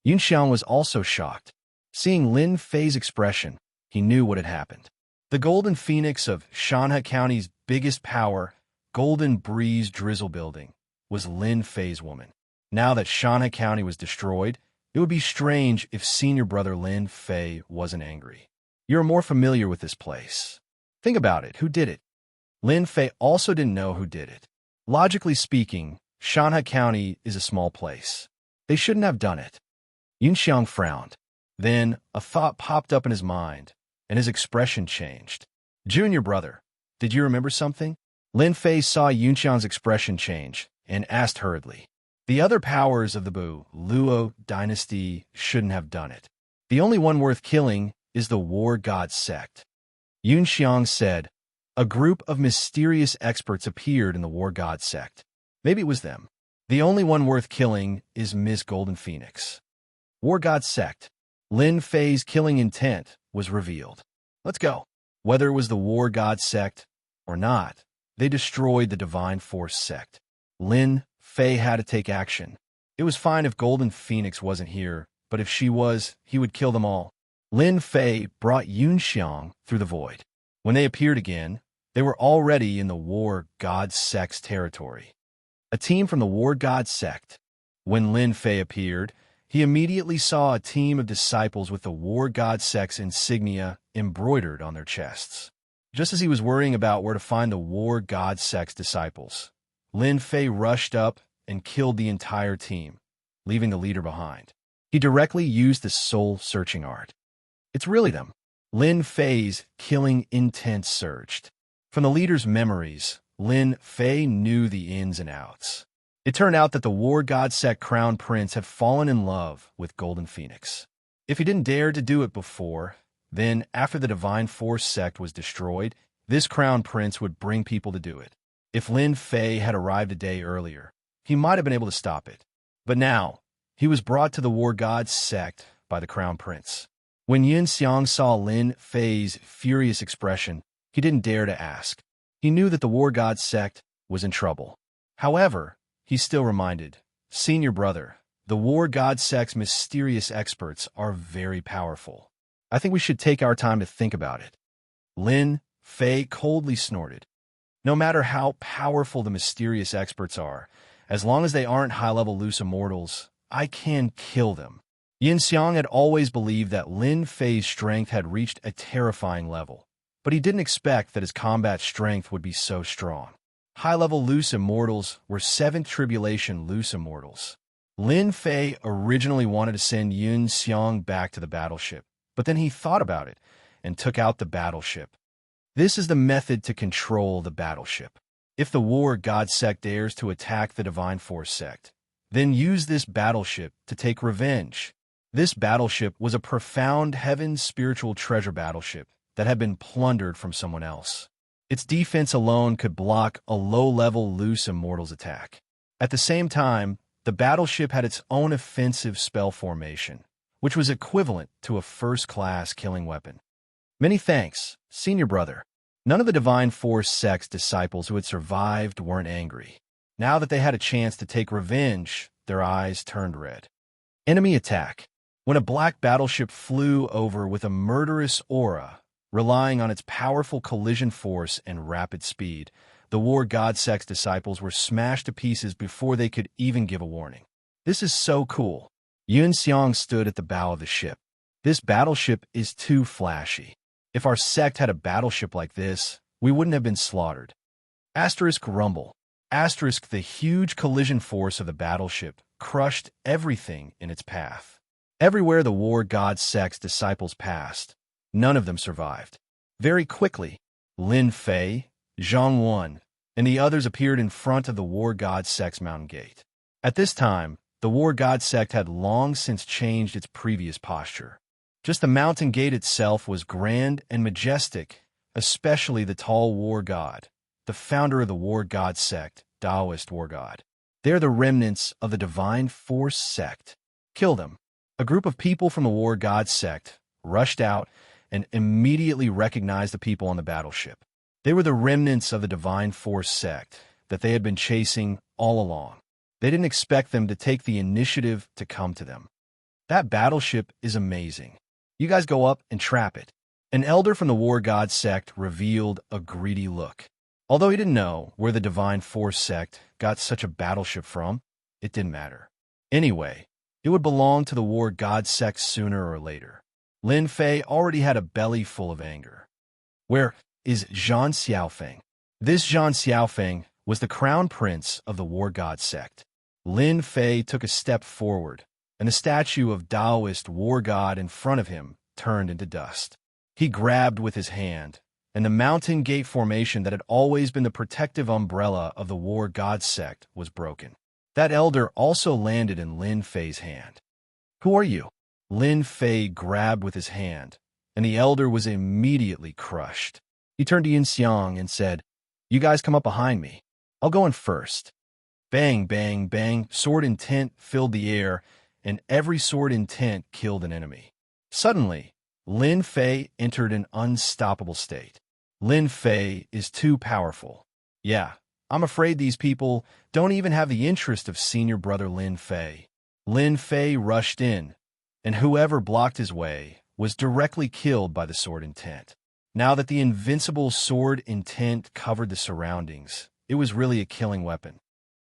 Yunxiang was also shocked. Seeing Lin Fei's expression, he knew what had happened. The golden phoenix of Xianxia County's biggest power, Golden Breeze Drizzle Building, was Lin Fei's woman. Now that Xianxia County was destroyed, it would be strange if senior brother Lin Fei wasn't angry. You're more familiar with this place. Think about it. Who did it? Lin Fei also didn't know who did it. Logically speaking, Xianxia County is a small place. They shouldn't have done it. Yunxiang frowned. Then a thought popped up in his mind, and his expression changed. Junior brother, did you remember something? Lin Fei saw Yunxiang's expression change and asked hurriedly. The other powers of the Luo dynasty shouldn't have done it. The only one worth killing is the War God sect. Yunxiang said. A group of mysterious experts appeared in the War God sect. Maybe it was them. The only one worth killing is Miss Golden Phoenix. War God sect. Lin Fei's killing intent was revealed. Let's go. Whether it was the War God sect or not, they destroyed the Divine Force sect. Lin Fei had to take action. It was fine if Golden Phoenix wasn't here, but if she was, he would kill them all. Lin Fei brought Yunxiang through the void. When they appeared again, they were already in the War God sect's territory. A team from the War God sect. When Lin Fei appeared, he immediately saw a team of disciples with the War God sect's insignia embroidered on their chests. Just as he was worrying about where to find the War God sect's disciples, Lin Fei rushed up and killed the entire team, leaving the leader behind. He directly used the soul-searching art. It's really them. Lin Fei's killing intent surged. From the leader's memories, Lin Fei knew the ins and outs. It turned out that the War God sect crown prince had fallen in love with Golden Phoenix. If he didn't dare to do it before, then after the Divine Force sect was destroyed, this crown prince would bring people to do it. If Lin Fei had arrived a day earlier, he might have been able to stop it. But now, he was brought to the War God sect by the crown prince. When Xianxia saw Lin Fei's furious expression, he didn't dare to ask. He knew that the War God sect was in trouble. However, he still reminded, Senior brother, the War God sect's mysterious experts are very powerful. I think we should take our time to think about it. Lin Fei coldly snorted. No matter how powerful the mysterious experts are, as long as they aren't high-level loose immortals, I can kill them. Yinxiang had always believed that Lin Fei's strength had reached a terrifying level, but he didn't expect that his combat strength would be so strong. High-level loose immortals were 7th Tribulation loose immortals. Lin Fei originally wanted to send Yunxiang back to the battleship, but then he thought about it and took out the battleship. This is the method to control the battleship. If the War God sect dares to attack the Divine Force sect, then use this battleship to take revenge. This battleship was a profound heaven's spiritual treasure battleship that had been plundered from someone else. Its defense alone could block a low-level loose immortal's attack. At the same time, the battleship had its own offensive spell formation, which was equivalent to a first-class killing weapon. Many thanks, Senior Brother. None of the Divine Force sect's disciples who had survived weren't angry. Now that they had a chance to take revenge, their eyes turned red. Enemy attack. When a black battleship flew over with a murderous aura, relying on its powerful collision force and rapid speed, the War God sect's disciples were smashed to pieces before they could even give a warning. This is so cool. Yunxiang stood at the bow of the ship. This battleship is too flashy. If our sect had a battleship like this, we wouldn't have been slaughtered. Asterisk rumble. Asterisk the huge collision force of the battleship crushed everything in its path. Everywhere the War God sect's disciples passed, none of them survived. Very quickly, Lin Fei, Zhang and the others appeared in front of the War God sect's mountain gate. At this time, The war god sect had long since changed its previous posture. Just the mountain gate itself was grand and majestic, especially the tall war god, the founder of the war god sect, Taoist war god. They're the remnants of the divine force sect. Kill them. A group of people from the war god sect rushed out and immediately recognized the people on the battleship. They were the remnants of the divine force sect that they had been chasing all along. They didn't expect them to take the initiative to come to them. That battleship is amazing. You guys go up and trap it. An elder from the war god sect revealed a greedy look. Although he didn't know where the divine force sect got such a battleship from, it didn't matter. Anyway, it would belong to the war god sect sooner or later. Lin Fei already had a belly full of anger. Where is Xianxia? This Xianxia was the crown prince of the war god sect. Lin Fei took a step forward, and the statue of Taoist war god in front of him turned into dust. He grabbed with his hand, and the mountain gate formation that had always been the protective umbrella of the war god sect was broken. That elder also landed in Lin Fei's hand. "Who are you?" Lin Fei grabbed with his hand, and the elder was immediately crushed. He turned to Xianxia and said, "You guys come up behind me. I'll go in first." Bang, bang, bang, sword intent filled the air, and every sword intent killed an enemy. Suddenly, Lin Fei entered an unstoppable state. Lin Fei is too powerful. Yeah, I'm afraid these people don't even have the interest of senior brother Lin Fei. Lin Fei rushed in, and whoever blocked his way was directly killed by the sword intent. Now that the invincible sword intent covered the surroundings, it was really a killing weapon.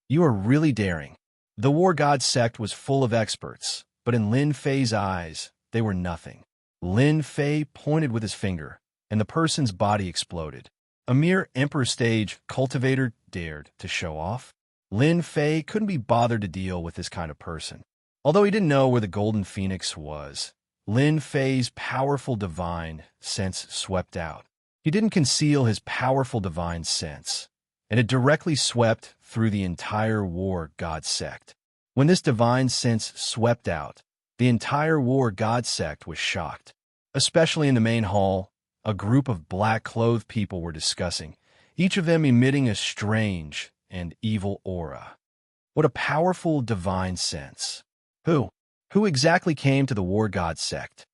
You are really daring. The war god sect was full of experts, but in Lin Fei's eyes, they were nothing. Lin Fei pointed with his finger, and the person's body exploded. A mere Emperor stage cultivator dared to show off. Lin Fei couldn't be bothered to deal with this kind of person. Although he didn't know where the Golden Phoenix was, Lin Fei's powerful divine sense swept out. He didn't conceal his powerful divine sense, and it directly swept through the entire war god sect. When this divine sense swept out, the entire war god sect was shocked. Especially in the main hall, a group of black-clothed people were discussing, each of them emitting a strange and evil aura. What a powerful divine sense. Who exactly came to the war god sect?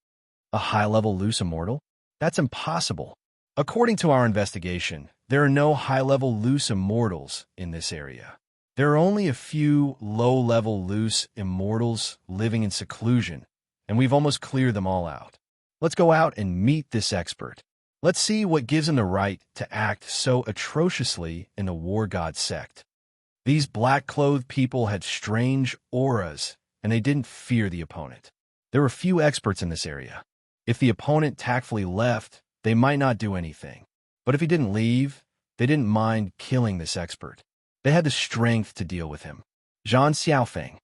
A high-level loose immortal? That's impossible. According to our investigation, there are no high-level loose immortals in this area. There are only a few low-level loose immortals living in seclusion, and we've almost cleared them all out. Let's go out and meet this expert. Let's see what gives him the right to act so atrociously in the war god sect. These black-clothed people had strange auras, and they didn't fear the opponent. There were few experts in this area. If the opponent tactfully left, they might not do anything. But if he didn't leave, they didn't mind killing this expert. They had the strength to deal with him. Xianxia.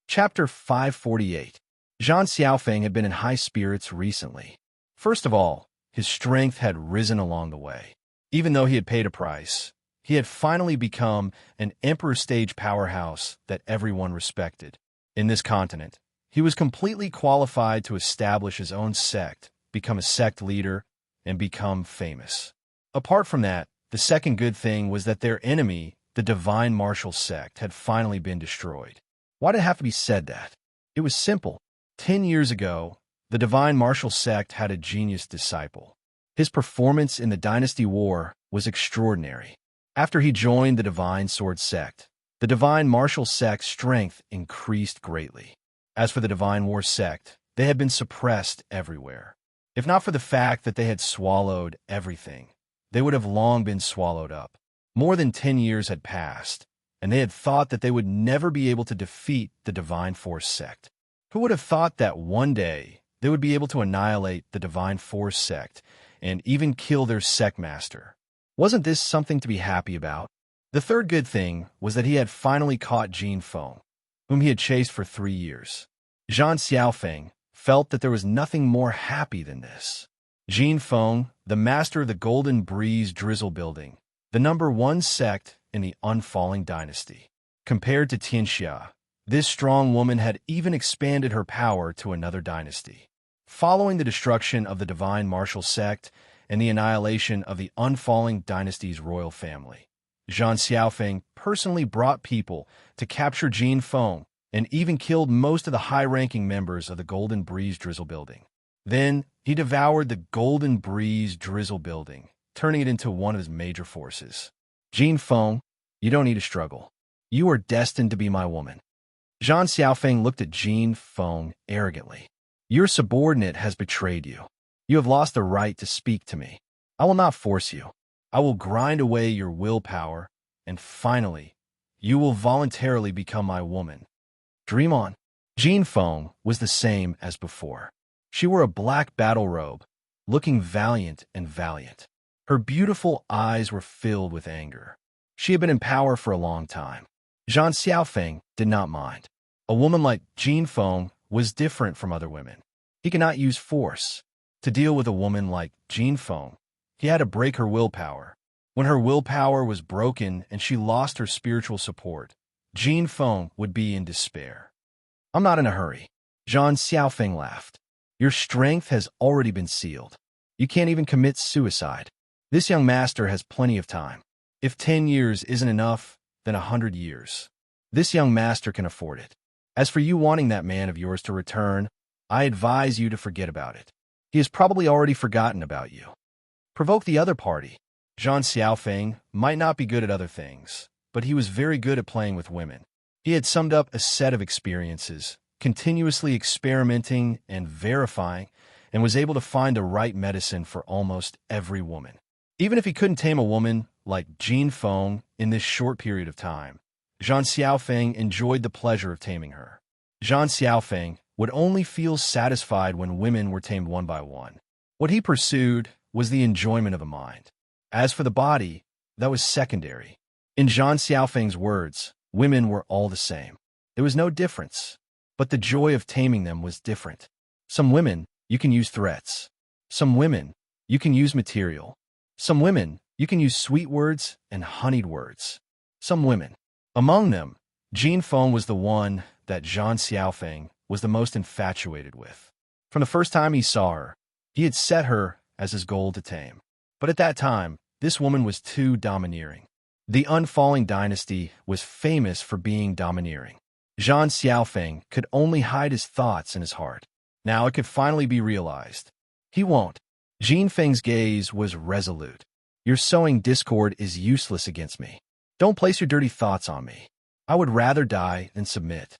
Chapter 548. Xianxia had been in high spirits recently. First of all, his strength had risen along the way. Even though he had paid a price, he had finally become an emperor stage powerhouse that everyone respected. In this continent, he was completely qualified to establish his own sect, become a sect leader, and become famous. Apart from that, the second good thing was that their enemy, the divine martial sect, had finally been destroyed. Why did it have to be said that? It was simple. 10 years ago, the divine martial sect had a genius disciple. His performance in the dynasty war was extraordinary. After he joined the divine sword sect, the divine martial sect's strength increased greatly. As for the divine war sect, they had been suppressed everywhere. If not for the fact that they had swallowed everything, they would have long been swallowed up. More than 10 years had passed, and they had thought that they would never be able to defeat the divine force sect. Who would have thought that one day they would be able to annihilate the divine force sect and even kill their sect master? Wasn't this something to be happy about? The third good thing was that he had finally caught Jin Feng, whom he had chased for 3 years. Xianxia felt that there was nothing more happy than this. Jin Feng, the master of the Golden Breeze Drizzle Building, the #1 sect in the Unfalling Dynasty. Compared to Xianxia, This strong woman had even expanded her power to another dynasty. Following the destruction of the divine martial sect and the annihilation of the unfalling dynasty's royal family, Zhang Xiaofeng personally brought people to capture Jin Feng and even killed most of the high-ranking members of the Golden Breeze Drizzle Building. Then, he devoured the Golden Breeze Drizzle Building, turning it into one of his major forces. Jin Feng, you don't need to struggle. You are destined to be my woman. Zhang Xiaofeng looked at Jin Feng arrogantly. Your subordinate has betrayed you. You have lost the right to speak to me. I will not force you. I will grind away your willpower, and finally, you will voluntarily become my woman. Dream on. Jin Feng was the same as before. She wore a black battle robe, looking valiant and valiant. Her beautiful eyes were filled with anger. She had been in power for a long time. Zhang Xiaofeng did not mind. A woman like Jin Feng was different from other women. He could not use force. To deal with a woman like Jin Feng, he had to break her willpower. When her willpower was broken and she lost her spiritual support, Jin Feng would be in despair. I'm not in a hurry. Zhang Xiaofeng laughed. Your strength has already been sealed. You can't even commit suicide. This young master has plenty of time. If 10 years isn't enough, then 100 years. This young master can afford it. As for you wanting that man of yours to return, I advise you to forget about it. He has probably already forgotten about you. Provoke the other party. Zhang Xiaofeng might not be good at other things, but he was very good at playing with women. He had summed up a set of experiences, continuously experimenting and verifying, and was able to find the right medicine for almost every woman. Even if he couldn't tame a woman like Jin Feng in this short period of time, Zhang Xiaofeng enjoyed the pleasure of taming her. Zhang Xiaofeng would only feel satisfied when women were tamed one by one. What he pursued was the enjoyment of the mind. As for the body, that was secondary. In Zhang Xiaofeng's words, women were all the same. There was no difference, but the joy of taming them was different. Some women, you can use threats. Some women, you can use material. Some women, you can use sweet words and honeyed words. Some women. Among them, Jin Feng was the one that Zhang Xiaofeng was the most infatuated with. From the first time he saw her, he had set her as his goal to tame. But at that time, this woman was too domineering. The unfalling dynasty was famous for being domineering. Zhang Xiaofeng could only hide his thoughts in his heart. Now it could finally be realized. He won't. Jin Feng's gaze was resolute. Your sowing discord is useless against me. Don't place your dirty thoughts on me. I would rather die than submit.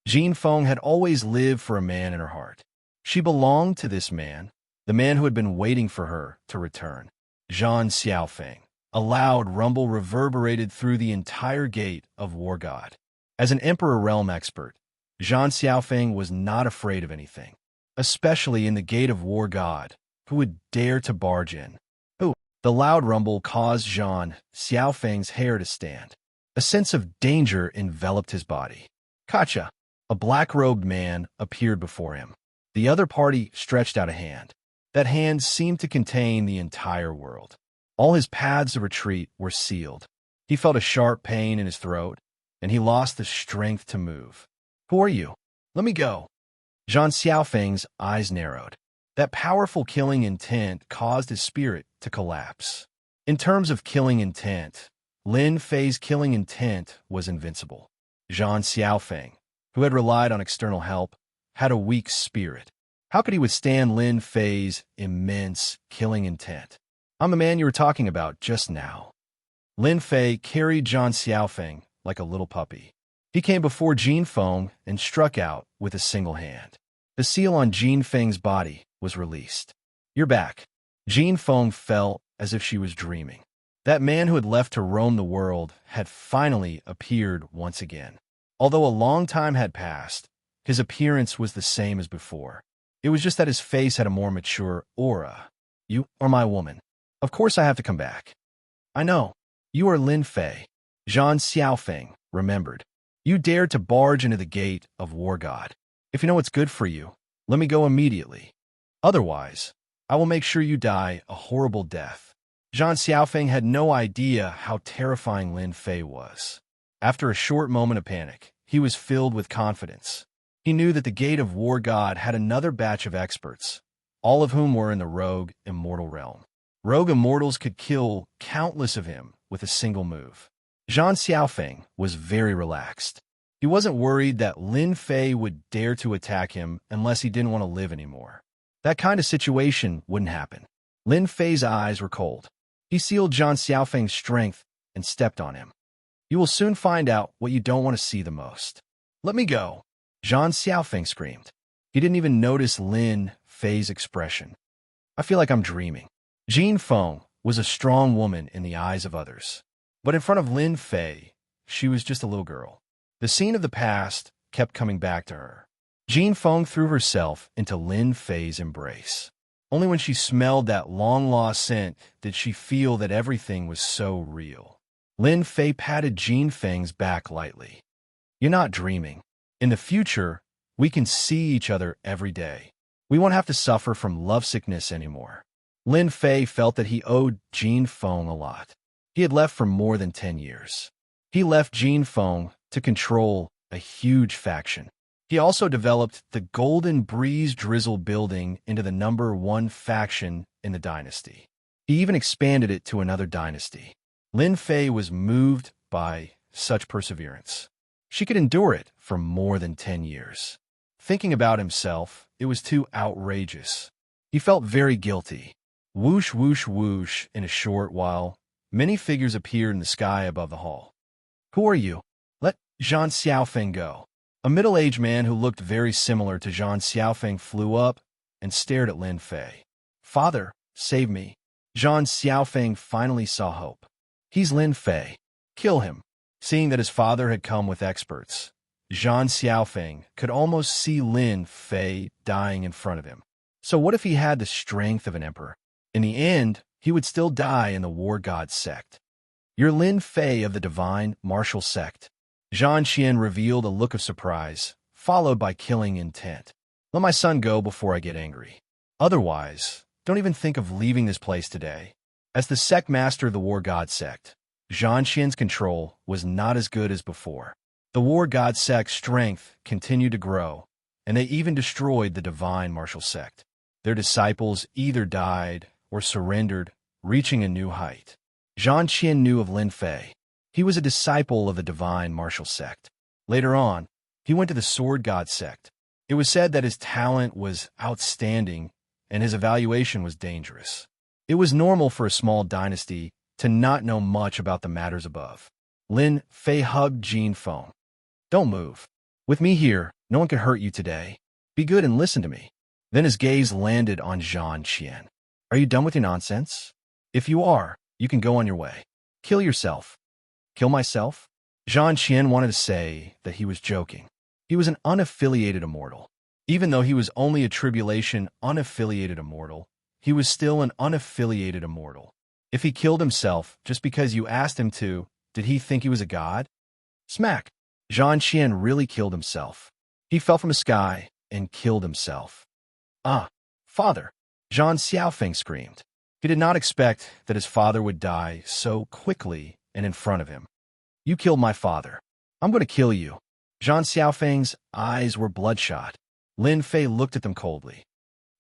Jin Feng had always lived for a man in her heart. She belonged to this man, the man who had been waiting for her to return. Zhang Xiaofeng. A loud rumble reverberated through the entire gate of War God. As an Emperor realm expert, Zhang Xiaofeng was not afraid of anything, especially in the gate of War God, who would dare to barge in. The loud rumble caused Zhang Xiaofeng's hair to stand. A sense of danger enveloped his body. Kacha, a black-robed man, appeared before him. The other party stretched out a hand. That hand seemed to contain the entire world. All his paths of retreat were sealed. He felt a sharp pain in his throat, and he lost the strength to move. Who are you? Let me go. Zhang Xiaofeng's eyes narrowed. That powerful killing intent caused his spirit to collapse. In terms of killing intent, Lin Fei's killing intent was invincible. Zhang Xiaofeng, who had relied on external help, had a weak spirit. How could he withstand Lin Fei's immense killing intent? I'm the man you were talking about just now. Lin Fei carried Zhang Xiaofeng like a little puppy. He came before Jin Feng and struck out with a single hand. The seal on Jin Feng's body was released. You're back. Jin Feng felt as if she was dreaming. That man who had left to roam the world had finally appeared once again. Although a long time had passed, his appearance was the same as before. It was just that his face had a more mature aura. You are my woman. Of course I have to come back. I know. You are Lin Fei. Zhang Xiaofeng remembered. You dared to barge into the gate of War God. If you know what's good for you, let me go immediately. Otherwise, I will make sure you die a horrible death. Zhang Xiaofeng had no idea how terrifying Lin Fei was. After a short moment of panic, he was filled with confidence. He knew that the Gate of War God had another batch of experts, all of whom were in the rogue immortal realm. Rogue immortals could kill countless of him with a single move. Zhang Xiaofeng was very relaxed. He wasn't worried that Lin Fei would dare to attack him unless he didn't want to live anymore. That kind of situation wouldn't happen. Lin Fei's eyes were cold. He sealed Zhang Xiaofeng's strength and stepped on him. You will soon find out what you don't want to see the most. Let me go, Zhang Xiaofeng screamed. He didn't even notice Lin Fei's expression. I feel like I'm dreaming. Jin Feng was a strong woman in the eyes of others. But in front of Lin Fei, she was just a little girl. The scene of the past kept coming back to her. Jin Feng threw herself into Lin Fei's embrace. Only when she smelled that long-lost scent did she feel that everything was so real. Lin Fei patted Jin Feng's back lightly. You're not dreaming. In the future, we can see each other every day. We won't have to suffer from lovesickness anymore. Lin Fei felt that he owed Jin Feng a lot. He had left for more than 10 years. He left Jin Feng to control a huge faction. He also developed the Golden Breeze Drizzle building into the #1 faction in the dynasty. He even expanded it to another dynasty. Lin Fei was moved by such perseverance. She could endure it for more than 10 years. Thinking about himself, it was too outrageous. He felt very guilty. Whoosh, whoosh, whoosh, in a short while, many figures appeared in the sky above the hall. Who are you? Let Zhang Xiaofeng go. A middle-aged man who looked very similar to Zhang Xiaofeng flew up and stared at Lin Fei. Father, save me. Zhang Xiaofeng finally saw hope. He's Lin Fei. Kill him. Seeing that his father had come with experts, Zhang Xiaofeng could almost see Lin Fei dying in front of him. So what if he had the strength of an emperor? In the end, he would still die in the War God sect. You're Lin Fei of the Divine Martial Sect. Zhang Qian revealed a look of surprise, followed by killing intent. Let my son go before I get angry. Otherwise, don't even think of leaving this place today. As the sect master of the War God sect, Zhang Qian's control was not as good as before. The War God sect's strength continued to grow, and they even destroyed the Divine Martial Sect. Their disciples either died or surrendered, reaching a new height. Zhang Qian knew of Lin Fei. He was a disciple of the Divine Martial Sect. Later on, he went to the Sword God sect. It was said that his talent was outstanding and his evaluation was dangerous. It was normal for a small dynasty to not know much about the matters above. Lin Fei hugged Jin Feng. Don't move. With me here, no one can hurt you today. Be good and listen to me. Then his gaze landed on Zhang Qian. Are you done with your nonsense? If you are, you can go on your way. Kill yourself. Kill myself? Zhang Qian wanted to say that he was joking. He was an unaffiliated immortal. Even though he was only a tribulation unaffiliated immortal, he was still an unaffiliated immortal. If he killed himself just because you asked him to, did he think he was a god? Smack! Zhang Qian really killed himself. He fell from the sky and killed himself. Ah, father! Zhang Xiaofeng screamed. He did not expect that his father would die so quickly and in front of him. You killed my father. I'm going to kill you. Zhang Xiaofeng's eyes were bloodshot. Lin Fei looked at them coldly.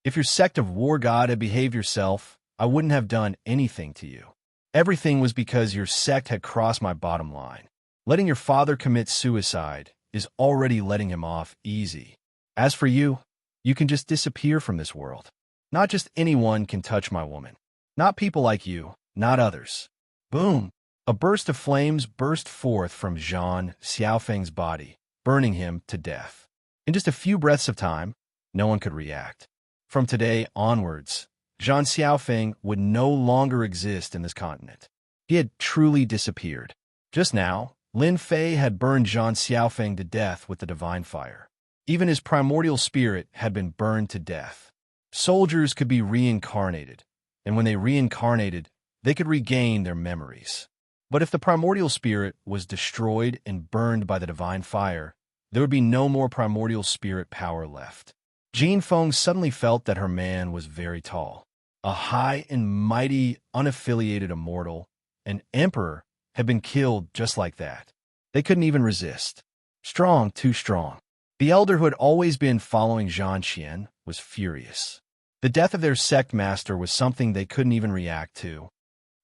If your sect of War God had behaved yourself, I wouldn't have done anything to you. Everything was because your sect had crossed my bottom line. Letting your father commit suicide is already letting him off easy. As for you, you can just disappear from this world. Not just anyone can touch my woman. Not people like you, not others. Boom! A burst of flames burst forth from Zhang Xiaofeng's body, burning him to death. In just a few breaths of time, no one could react. From today onwards, Zhang Xiaofeng would no longer exist in this continent. He had truly disappeared. Just now, Lin Fei had burned Zhang Xiaofeng to death with the divine fire. Even his primordial spirit had been burned to death. Soldiers could be reincarnated, and when they reincarnated, they could regain their memories. But if the primordial spirit was destroyed and burned by the divine fire, there would be no more primordial spirit power left. Jin Feng suddenly felt that her man was very tall. A high and mighty, unaffiliated immortal, an emperor, had been killed just like that. They couldn't even resist. Strong, too strong. The elder who had always been following Xianxia was furious. The death of their sect master was something they couldn't even react to.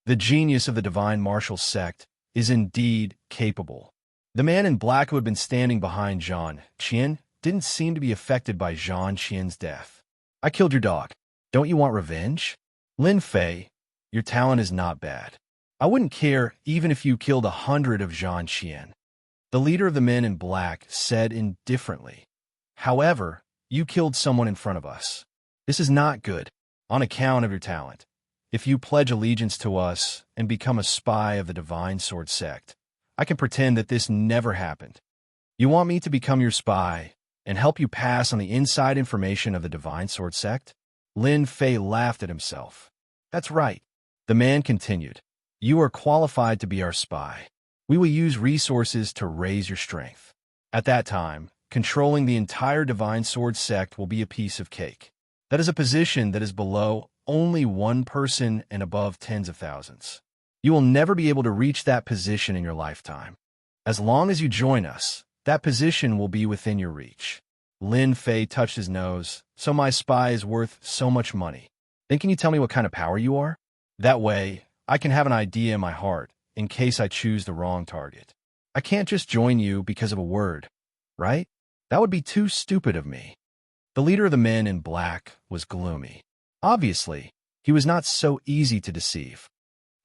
The genius of the divine martial sect is indeed capable. The man in black who had been standing behind Xianxia didn't seem to be affected by Xianxia's death. I killed your dog. Don't you want revenge? Lin Fei, your talent is not bad. I wouldn't care even if you killed 100 of Xianxia. The leader of the men in black said indifferently. However, you killed someone in front of us. This is not good, on account of your talent. If you pledge allegiance to us and become a spy of the Divine Sword Sect, I can pretend that this never happened. You want me to become your spy and help you pass on the inside information of the Divine Sword Sect? Lin Fei laughed at himself. That's right. The man continued. You are qualified to be our spy. We will use resources to raise your strength. At that time, controlling the entire Divine Sword Sect will be a piece of cake. That is a position that is below only one person and above tens of thousands. You will never be able to reach that position in your lifetime. As long as you join us, that position will be within your reach. Lin Fei touched his nose. So my spy is worth so much money. Then can you tell me what kind of power you are? That way, I can have an idea in my heart in case I choose the wrong target. I can't just join you because of a word, right? That would be too stupid of me. The leader of the men in black was gloomy. Obviously, he was not so easy to deceive.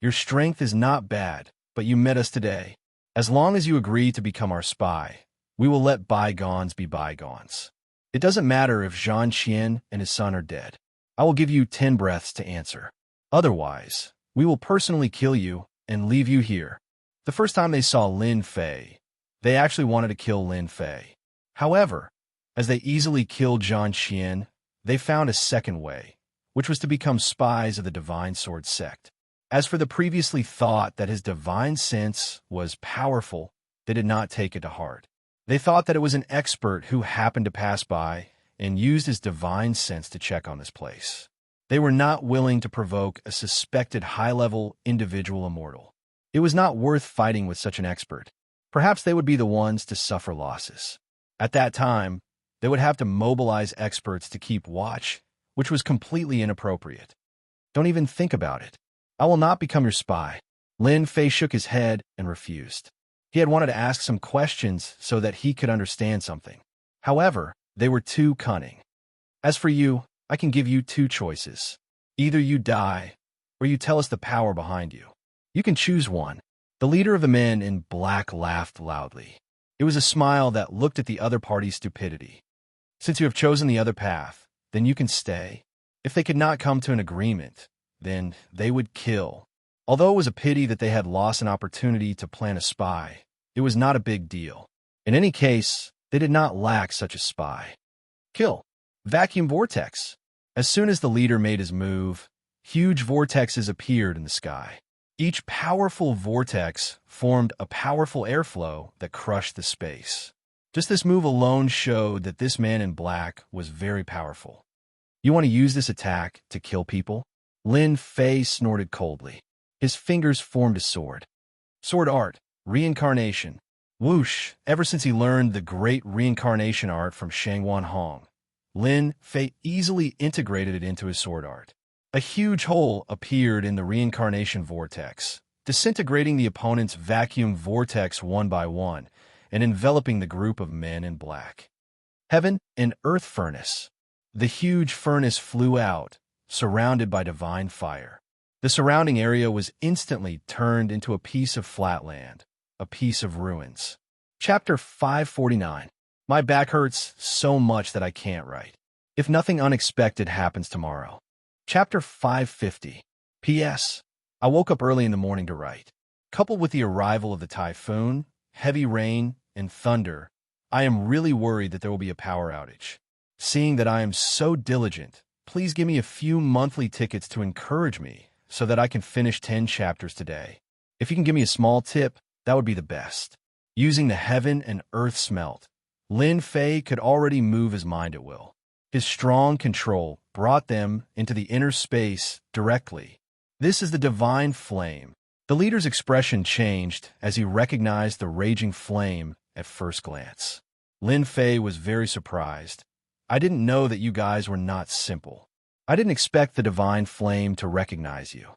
Your strength is not bad, but you met us today. As long as you agree to become our spy, we will let bygones be bygones. It doesn't matter if Xianxia and his son are dead. I will give you 10 breaths to answer. Otherwise, we will personally kill you and leave you here. The first time they saw Lin Fei, they actually wanted to kill Lin Fei. However, as they easily killed Xianxia, they found a second way, which was to become spies of the Divine Sword Sect. As for the previously thought that his divine sense was powerful, they did not take it to heart. They thought that it was an expert who happened to pass by and used his divine sense to check on this place. They were not willing to provoke a suspected high-level individual immortal. It was not worth fighting with such an expert. Perhaps they would be the ones to suffer losses. At that time, they would have to mobilize experts to keep watch, which was completely inappropriate. Don't even think about it. I will not become your spy. Lin Fei shook his head and refused. He had wanted to ask some questions so that he could understand something. However, they were too cunning. As for you, I can give you 2 choices. Either you die, or you tell us the power behind you. You can choose one. The leader of the men in black laughed loudly. It was a smile that looked at the other party's stupidity. Since you have chosen the other path, then you can stay. If they could not come to an agreement, then they would kill. Although it was a pity that they had lost an opportunity to plant a spy, it was not a big deal. In any case, they did not lack such a spy. Kill. Vacuum vortex. As soon as the leader made his move, huge vortexes appeared in the sky. Each powerful vortex formed a powerful airflow that crushed the space. Just this move alone showed that this man in black was very powerful. You want to use this attack to kill people? Lin Fei snorted coldly. His fingers formed a sword. Sword art, reincarnation. Whoosh, ever since he learned the great reincarnation art from Shangwan Hong, Lin Fei easily integrated it into his sword art. A huge hole appeared in the reincarnation vortex, disintegrating the opponent's vacuum vortex one by one and enveloping the group of men in black. Heaven and Earth Furnace. The huge furnace flew out, surrounded by divine fire. The surrounding area was instantly turned into a piece of flat land, a piece of ruins. Chapter 549. My back hurts so much that I can't write. If nothing unexpected happens tomorrow. Chapter 550. P.S. I woke up early in the morning to write. Coupled with the arrival of the typhoon, heavy rain, and thunder, I am really worried that there will be a power outage. Seeing that I am so diligent, please give me a few monthly tickets to encourage me so that I can finish 10 chapters today. If you can give me a small tip, that would be the best. Using the heaven and earth smelt, Lin Fei could already move his mind at will. His strong control brought them into the inner space directly. This is the divine flame. The leader's expression changed as he recognized the raging flame at first glance. Lin Fei was very surprised. I didn't know that you guys were not simple. I didn't expect the divine flame to recognize you.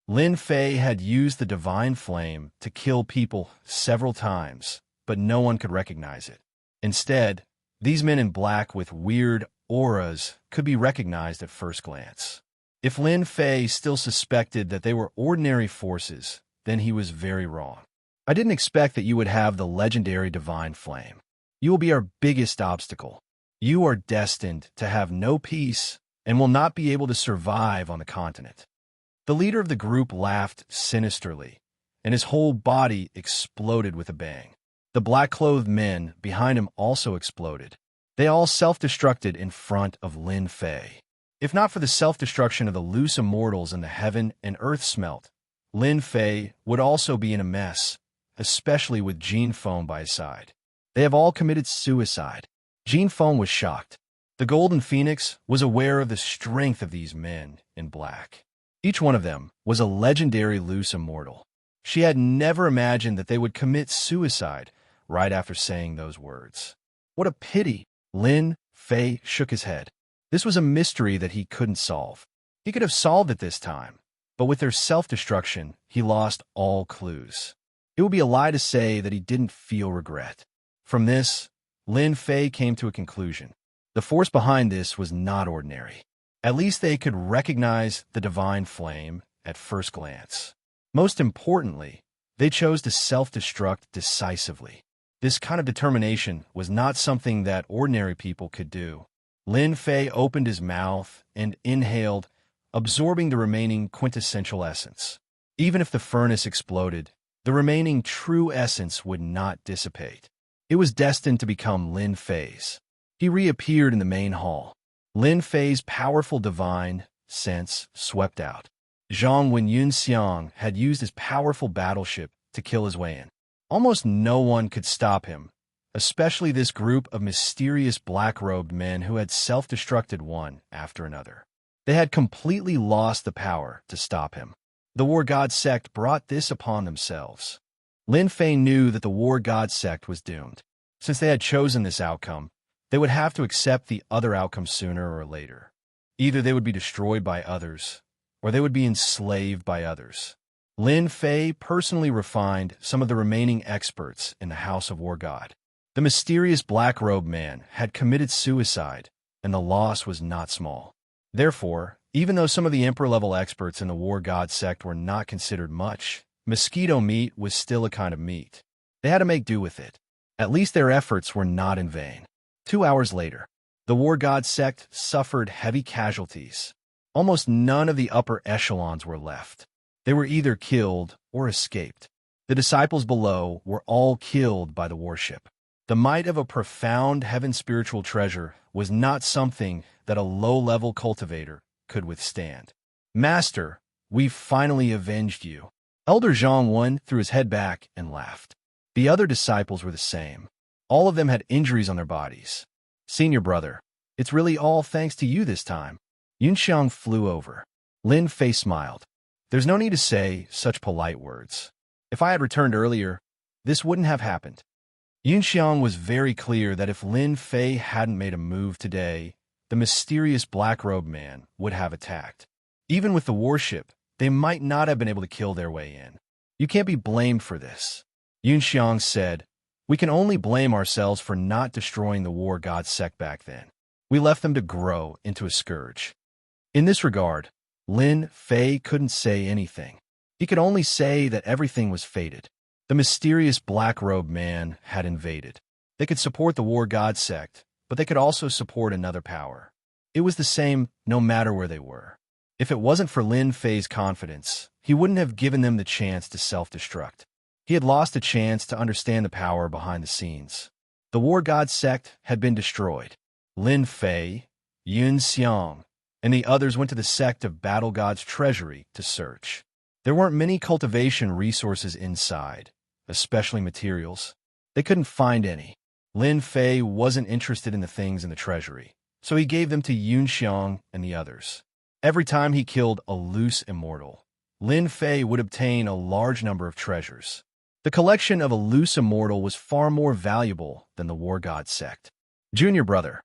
Lin Fei had used the divine flame to kill people several times, but no one could recognize it. Instead, these men in black with weird auras could be recognized at first glance. If Lin Fei still suspected that they were ordinary forces, then he was very wrong. I didn't expect that you would have the legendary divine flame. You will be our biggest obstacle. You are destined to have no peace and will not be able to survive on the continent. The leader of the group laughed sinisterly, and his whole body exploded with a bang. The black-clothed men behind him also exploded. They all self-destructed in front of Lin Fei. If not for the self-destruction of the loose immortals and the heaven and earth smelt, Lin Fei would also be in a mess, especially with Jin Feng by his side. They have all committed suicide. Jin Feng was shocked. The Golden Phoenix was aware of the strength of these men in black. Each one of them was a legendary loose immortal. She had never imagined that they would commit suicide right after saying those words. What a pity! Lin Fei shook his head. This was a mystery that he couldn't solve. He could have solved it this time, but with their self-destruction, he lost all clues. It would be a lie to say that he didn't feel regret. From this, Lin Fei came to a conclusion. The force behind this was not ordinary. At least they could recognize the divine flame at first glance. Most importantly, they chose to self-destruct decisively. This kind of determination was not something that ordinary people could do. Lin Fei opened his mouth and inhaled, absorbing the remaining quintessential essence. Even if the furnace exploded, the remaining true essence would not dissipate. It was destined to become Lin Fei's. He reappeared in the main hall. Lin Fei's powerful divine sense swept out. Zhang Wenxiang had used his powerful battleship to kill his way in. Almost no one could stop him, especially this group of mysterious black-robed men who had self-destructed one after another. They had completely lost the power to stop him. The War God sect brought this upon themselves. Lin Fei knew that the War God sect was doomed. Since they had chosen this outcome, they would have to accept the other outcome sooner or later. Either they would be destroyed by others, or they would be enslaved by others. Lin Fei personally refined some of the remaining experts in the House of War God. The mysterious black-robed man had committed suicide, and the loss was not small. Therefore, even though some of the Emperor-level experts in the War God sect were not considered much, mosquito meat was still a kind of meat. They had to make do with it. At least their efforts were not in vain. 2 hours later, the War God sect suffered heavy casualties. Almost none of the upper echelons were left. They were either killed or escaped. The disciples below were all killed by the warship. The might of a profound heaven spiritual treasure was not something that a low-level cultivator could withstand. Master, we've finally avenged you. Elder Zhang Wen threw his head back and laughed. The other disciples were the same. All of them had injuries on their bodies. Senior brother, it's really all thanks to you this time. Yunxiang flew over. Lin Fei smiled. There's no need to say such polite words. If I had returned earlier, this wouldn't have happened. Yunxiang was very clear that if Lin Fei hadn't made a move today, the mysterious black-robed man would have attacked. Even with the warship, they might not have been able to kill their way in. You can't be blamed for this. Yunxiang said, we can only blame ourselves for not destroying the War God sect back then. We left them to grow into a scourge. In this regard, Lin Fei couldn't say anything. He could only say that everything was fated. The mysterious black-robed man had invaded. They could support the War God sect, but they could also support another power. It was the same no matter where they were. If it wasn't for Lin Fei's confidence, he wouldn't have given them the chance to self-destruct. He had lost a chance to understand the power behind the scenes. The War God sect had been destroyed. Lin Fei, Yunxiang, and the others went to the sect of Battle God's treasury to search. There weren't many cultivation resources inside, especially materials. They couldn't find any. Lin Fei wasn't interested in the things in the treasury, so he gave them to Yunxiang and the others. Every time he killed a loose immortal, Lin Fei would obtain a large number of treasures. The collection of a loose immortal was far more valuable than the war god sect. Junior brother,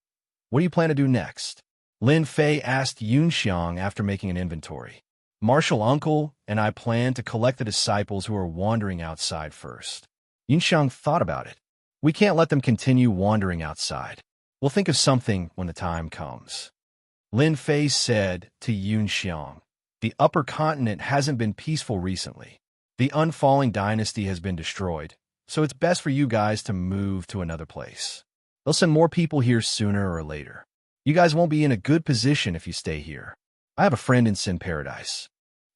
what do you plan to do next? Lin Fei asked Yunxiang after making an inventory. Martial uncle and I plan to collect the disciples who are wandering outside first. Yunxiang thought about it. We can't let them continue wandering outside. We'll think of something when the time comes. Lin Fei said to Yunxiang, the upper continent hasn't been peaceful recently. The unfalling dynasty has been destroyed, so it's best for you guys to move to another place. They'll send more people here sooner or later. You guys won't be in a good position if you stay here. I have a friend in Sin Paradise.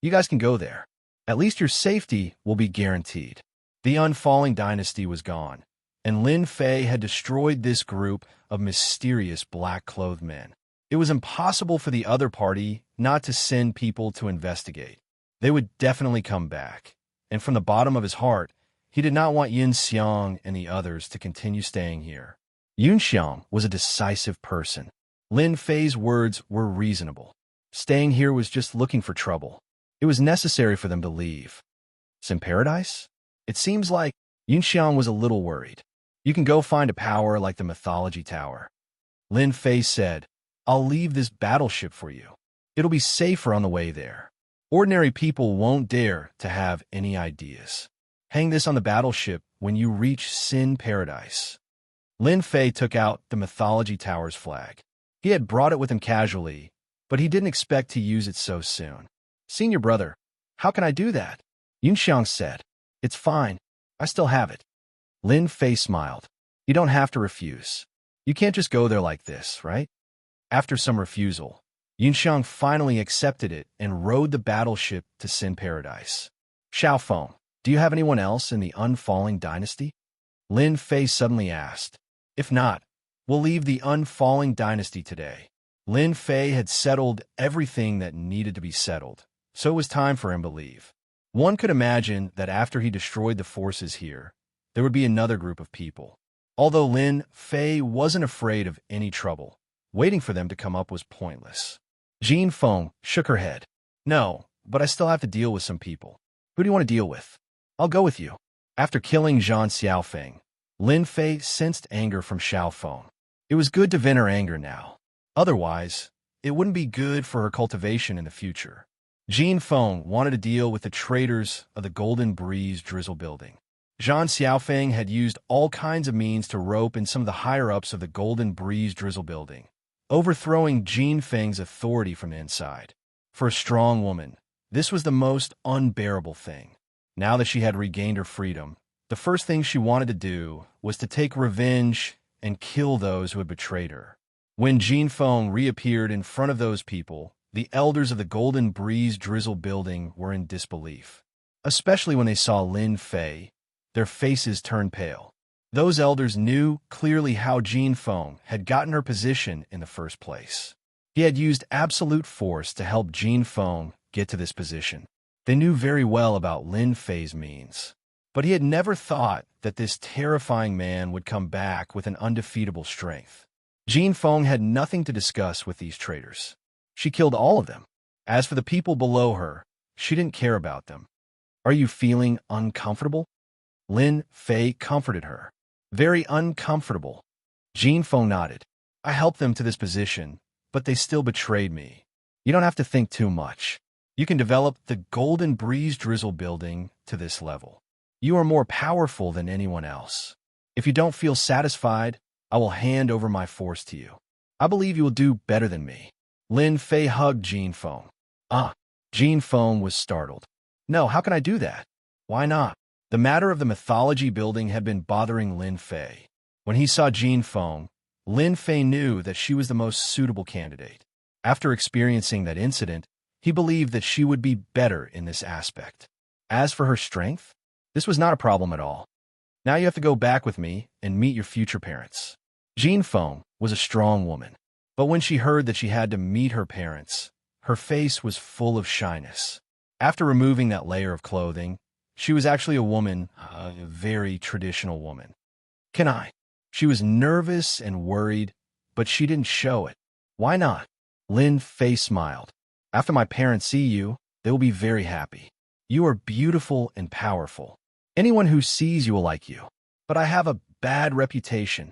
You guys can go there. At least your safety will be guaranteed. The unfalling dynasty was gone, and Lin Fei had destroyed this group of mysterious black-clothed men. It was impossible for the other party not to send people to investigate. They would definitely come back, and from the bottom of his heart, he did not want Yunxiang and the others to continue staying here. Yunxiang was a decisive person. Lin Fei's words were reasonable. Staying here was just looking for trouble. It was necessary for them to leave. Sin Paradise? It seems like Yunxiang was a little worried. You can go find a power like the Mythology Tower. Lin Fei said, I'll leave this battleship for you. It'll be safer on the way there. Ordinary people won't dare to have any ideas. Hang this on the battleship when you reach Sin Paradise. Lin Fei took out the Mythology Tower's flag. He had brought it with him casually, but he didn't expect to use it so soon. Senior brother, how can I do that? Yunxiang said. It's fine. I still have it. Lin Fei smiled. You don't have to refuse. You can't just go there like this, right? After some refusal, Yunxiang finally accepted it and rowed the battleship to Sin Paradise. Xiaofeng, do you have anyone else in the unfalling dynasty? Lin Fei suddenly asked. If not, we'll leave the unfalling dynasty today. Lin Fei had settled everything that needed to be settled, so it was time for him to leave. One could imagine that after he destroyed the forces here, there would be another group of people. Although Lin Fei wasn't afraid of any trouble, waiting for them to come up was pointless. Jin Feng shook her head. No, but I still have to deal with some people. Who do you want to deal with? I'll go with you. After killing Zhan Xiaofeng, Lin Fei sensed anger from Xiaofeng. It was good to vent her anger now. Otherwise, it wouldn't be good for her cultivation in the future. Jin Feng wanted to deal with the traitors of the Golden Breeze Drizzle Building. Zhan Xiaofeng had used all kinds of means to rope in some of the higher-ups of the Golden Breeze Drizzle Building, overthrowing Jin Feng's authority from the inside. For a strong woman, this was the most unbearable thing. Now that she had regained her freedom, the first thing she wanted to do was to take revenge and kill those who had betrayed her. When Jin Feng reappeared in front of those people, the elders of the Golden Breeze Drizzle Building were in disbelief. Especially when they saw Lin Fei, their faces turned pale. Those elders knew clearly how Jin Feng had gotten her position in the first place. He had used absolute force to help Jin Feng get to this position. They knew very well about Lin Fei's means, but he had never thought that this terrifying man would come back with an undefeatable strength. Jin Feng had nothing to discuss with these traitors. She killed all of them. As for the people below her, she didn't care about them. Are you feeling uncomfortable? Lin Fei comforted her. Very uncomfortable. Jin Feng nodded. I helped them to this position, but they still betrayed me. You don't have to think too much. You can develop the Golden Breeze Drizzle Building to this level. You are more powerful than anyone else. If you don't feel satisfied, I will hand over my force to you. I believe you will do better than me. Lin Fei hugged Jin Feng. Jin Feng was startled. No, how can I do that? Why not? The matter of the mythology building had been bothering Lin Fei. When he saw Jin Feng, Lin Fei knew that she was the most suitable candidate. After experiencing that incident, he believed that she would be better in this aspect. As for her strength, this was not a problem at all. Now you have to go back with me and meet your future parents. Jin Feng was a strong woman, but when she heard that she had to meet her parents, her face was full of shyness. After removing that layer of clothing, she was actually a woman, a very traditional woman. Can I? She was nervous and worried, but she didn't show it. Why not? Lin Fei smiled. After my parents see you, they will be very happy. You are beautiful and powerful. Anyone who sees you will like you. But I have a bad reputation.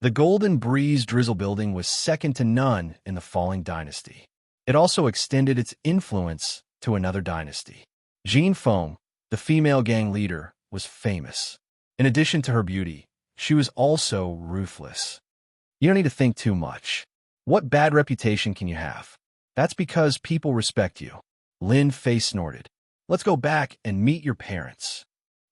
The Golden Breeze Drizzle Building was second to none in the falling dynasty. It also extended its influence to another dynasty. Jean Feng, the female gang leader, was famous. In addition to her beauty, she was also ruthless. You don't need to think too much. What bad reputation can you have? That's because people respect you. Lin Fei snorted. Let's go back and meet your parents.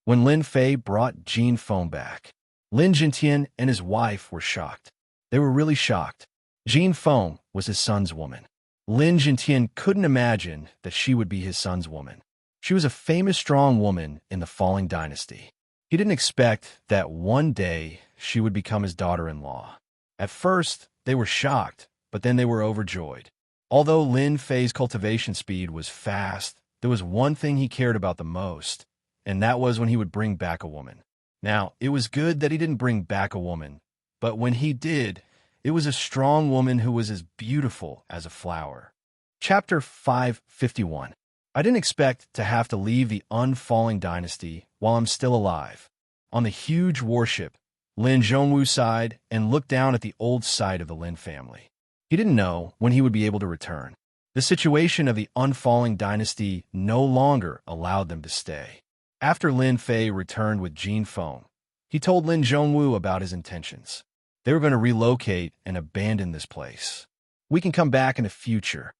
When Lin Fei brought Jean Feng back, Lin Jintian and his wife were shocked. They were really shocked. Jean Feng was his son's woman. Lin Jintian couldn't imagine that she would be his son's woman. She was a famous strong woman in the falling dynasty. He didn't expect that one day she would become his daughter-in-law. At first, they were shocked, but then they were overjoyed. Although Lin Fei's cultivation speed was fast, there was one thing he cared about the most, and that was when he would bring back a woman. Now, it was good that he didn't bring back a woman, but when he did, it was a strong woman who was as beautiful as a flower. Chapter 551. I didn't expect to have to leave the unfalling dynasty while I'm still alive. On the huge warship, Lin Zhongwu sighed and looked down at the old site of the Lin family. He didn't know when he would be able to return. The situation of the unfalling dynasty no longer allowed them to stay. After Lin Fei returned with Jean Feng, he told Lin Zhongwu about his intentions. They were going to relocate and abandon this place. We can come back in the future.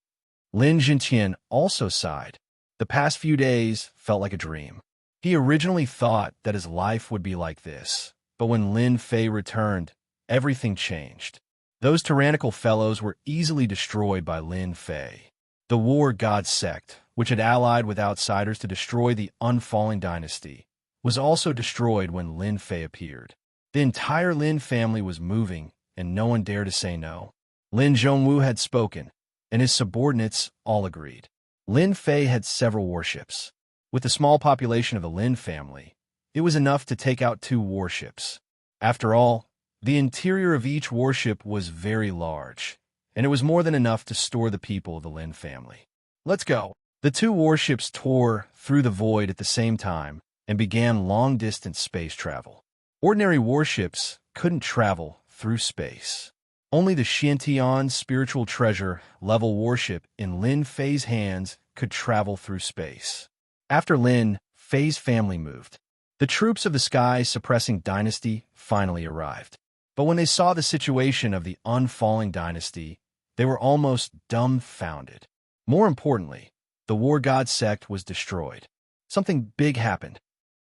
Lin Jintian also sighed. The past few days felt like a dream. He originally thought that his life would be like this, but when Lin Fei returned, everything changed. Those tyrannical fellows were easily destroyed by Lin Fei. The war god sect, which had allied with outsiders to destroy the unfalling dynasty, was also destroyed when Lin Fei appeared. The entire Lin family was moving, and no one dared to say no. Lin Zhongwu had spoken, and his subordinates all agreed. Lin Fei had several warships. With the small population of the Lin family, it was enough to take out 2 warships. After all, the interior of each warship was very large, and it was more than enough to store the people of the Lin family. Let's go. The 2 warships tore through the void at the same time and began long-distance space travel. Ordinary warships couldn't travel through space. Only the Xianxia spiritual treasure level warship in Lin Fei's hands could travel through space. After Lin Fei's family moved, the troops of the Sky Suppressing Dynasty finally arrived. But when they saw the situation of the unfalling dynasty, they were almost dumbfounded. More importantly, the war god sect was destroyed. Something big happened.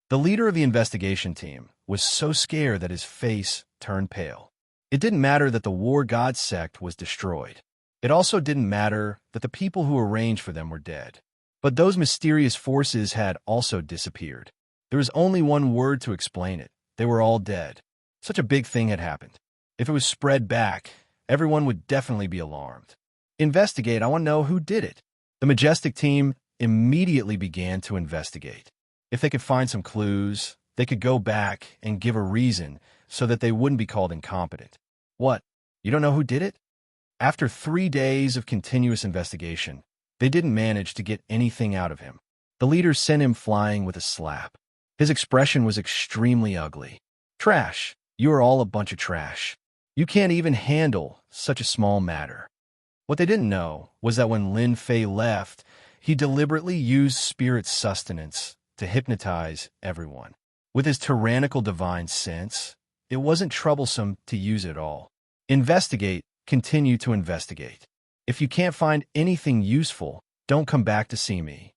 The leader of the investigation team was so scared that his face turned pale. It didn't matter that the war god sect was destroyed. It also didn't matter that the people who arranged for them were dead. But those mysterious forces had also disappeared. There was only one word to explain it. They were all dead. Such a big thing had happened. If it was spread back, everyone would definitely be alarmed. Investigate, I want to know who did it. The Majestic team immediately began to investigate. If they could find some clues, they could go back and give a reason so that they wouldn't be called incompetent. What? You don't know who did it? After 3 days of continuous investigation, they didn't manage to get anything out of him. The leader sent him flying with a slap. His expression was extremely ugly. Trash. You are all a bunch of trash. You can't even handle such a small matter. What they didn't know was that when Lin Fei left, he deliberately used spirit sustenance to hypnotize everyone. With his tyrannical divine sense, it wasn't troublesome to use it all. Investigate, continue to investigate. If you can't find anything useful, don't come back to see me.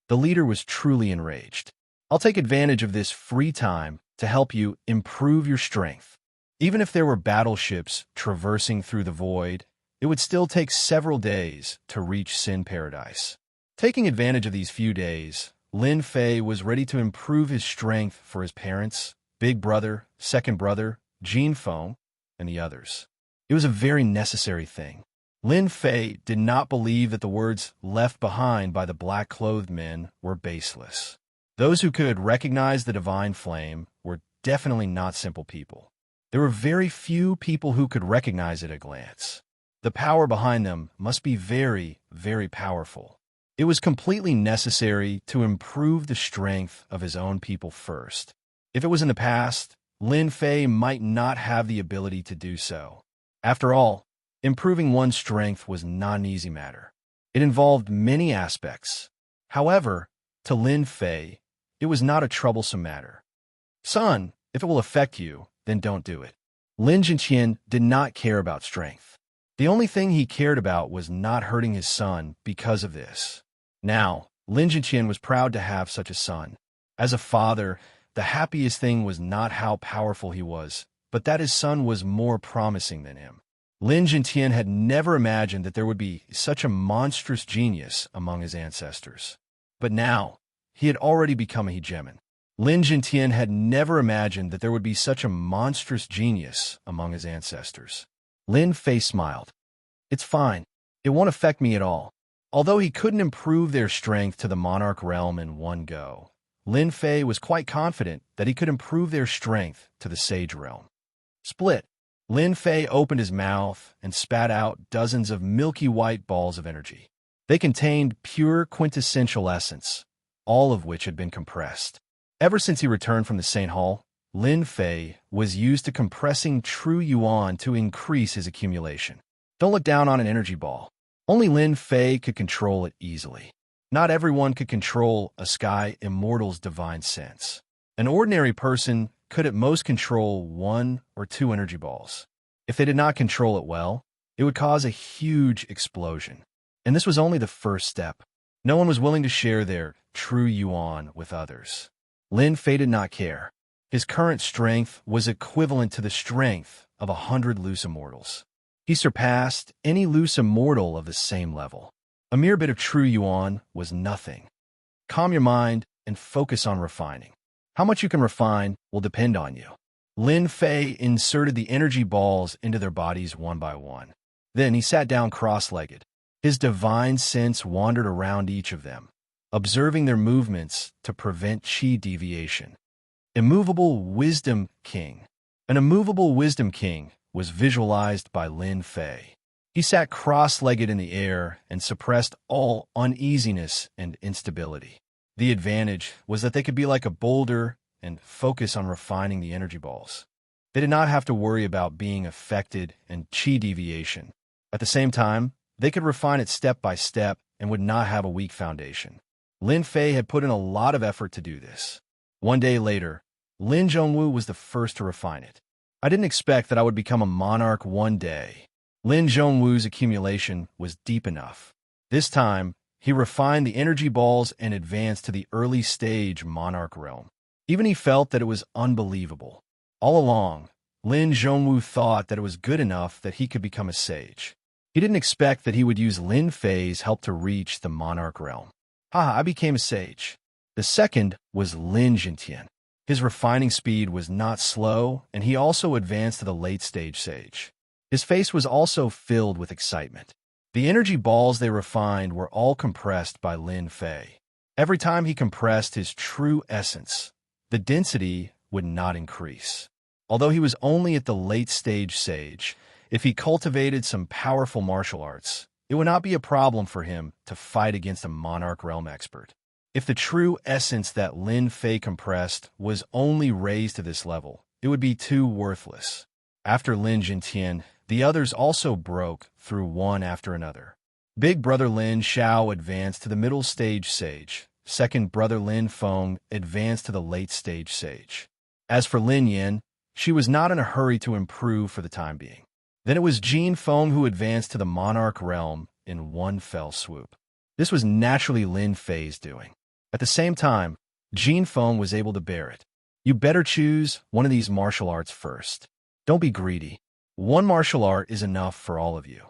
The leader was truly enraged. I'll take advantage of this free time to help you improve your strength. Even if there were battleships traversing through the void, it would still take several days to reach Sin Paradise. Taking advantage of these few days, Lin Fei was ready to improve his strength for his parents, big brother, second brother, Jean Feng, and the others. It was a very necessary thing. Lin Fei did not believe that the words left behind by the black-clothed men were baseless. Those who could recognize the divine flame were definitely not simple people. There were very few people who could recognize it at a glance. The power behind them must be very, very powerful. It was completely necessary to improve the strength of his own people first. If it was in the past, Lin Fei might not have the ability to do so. After all, improving one's strength was not an easy matter. It involved many aspects. However, to Lin Fei, it was not a troublesome matter. Son, if it will affect you, then don't do it. Lin Xianxia did not care about strength. The only thing he cared about was not hurting his son because of this. Now, Lin Xianxia was proud to have such a son. As a father, the happiest thing was not how powerful he was, but that his son was more promising than him. Lin Xianxia had never imagined that there would be such a monstrous genius among his ancestors. But now, he had already become a hegemon. Lin Xianxia had never imagined that there would be such a monstrous genius among his ancestors. Lin Fei smiled. It's fine. It won't affect me at all. Although he couldn't improve their strength to the monarch realm in one go, Lin Fei was quite confident that he could improve their strength to the sage realm. Split. Lin Fei opened his mouth and spat out dozens of milky white balls of energy. They contained pure quintessential essence, all of which had been compressed. Ever since he returned from the Saint Hall, Lin Fei was used to compressing true yuan to increase his accumulation. Don't look down on an energy ball. Only Lin Fei could control it easily. Not everyone could control a Sky Immortal's divine sense. An ordinary person could at most control 1 or 2 energy balls. If they did not control it well, it would cause a huge explosion. And this was only the first step. No one was willing to share their true yuan with others. Lin Fei did not care. His current strength was equivalent to the strength of 100 loose immortals. He surpassed any loose immortal of the same level. A mere bit of true yuan was nothing. Calm your mind and focus on refining. How much you can refine will depend on you. Lin Fei inserted the energy balls into their bodies one by one. Then he sat down cross-legged. His divine sense wandered around each of them, observing their movements to prevent chi deviation. Immovable Wisdom King. An immovable Wisdom King was visualized by Lin Fei. He sat cross-legged in the air and suppressed all uneasiness and instability. The advantage was that they could be like a boulder and focus on refining the energy balls. They did not have to worry about being affected and chi deviation. At the same time, they could refine it step by step and would not have a weak foundation. Lin Fei had put in a lot of effort to do this. One day later, Lin Zhongwu was the first to refine it. I didn't expect that I would become a monarch one day. Lin Zhongwu's accumulation was deep enough. This time, he refined the energy balls and advanced to the early stage monarch realm. Even he felt that it was unbelievable. All along, Lin Zhongwu thought that it was good enough that he could become a sage. He didn't expect that he would use Lin Fei's help to reach the monarch realm. I became a sage. The second was Lin Xianxia. His refining speed was not slow, and he also advanced to the late stage sage. His face was also filled with excitement. The energy balls they refined were all compressed by Lin Fei. Every time he compressed his true essence, the density would not increase. Although he was only at the late stage sage, if he cultivated some powerful martial arts, it would not be a problem for him to fight against a monarch realm expert. If the true essence that Lin Fei compressed was only raised to this level, it would be too worthless. After Lin Xianxia, the others also broke through one after another. Big brother Lin Xiao advanced to the middle stage sage. Second brother Lin Feng advanced to the late stage sage. As for Lin Yin, she was not in a hurry to improve for the time being. Then it was Jin Feng who advanced to the monarch realm in one fell swoop. This was naturally Lin Fei's doing. At the same time, Jin Feng was able to bear it. You better choose one of these martial arts first. Don't be greedy. One martial art is enough for all of you.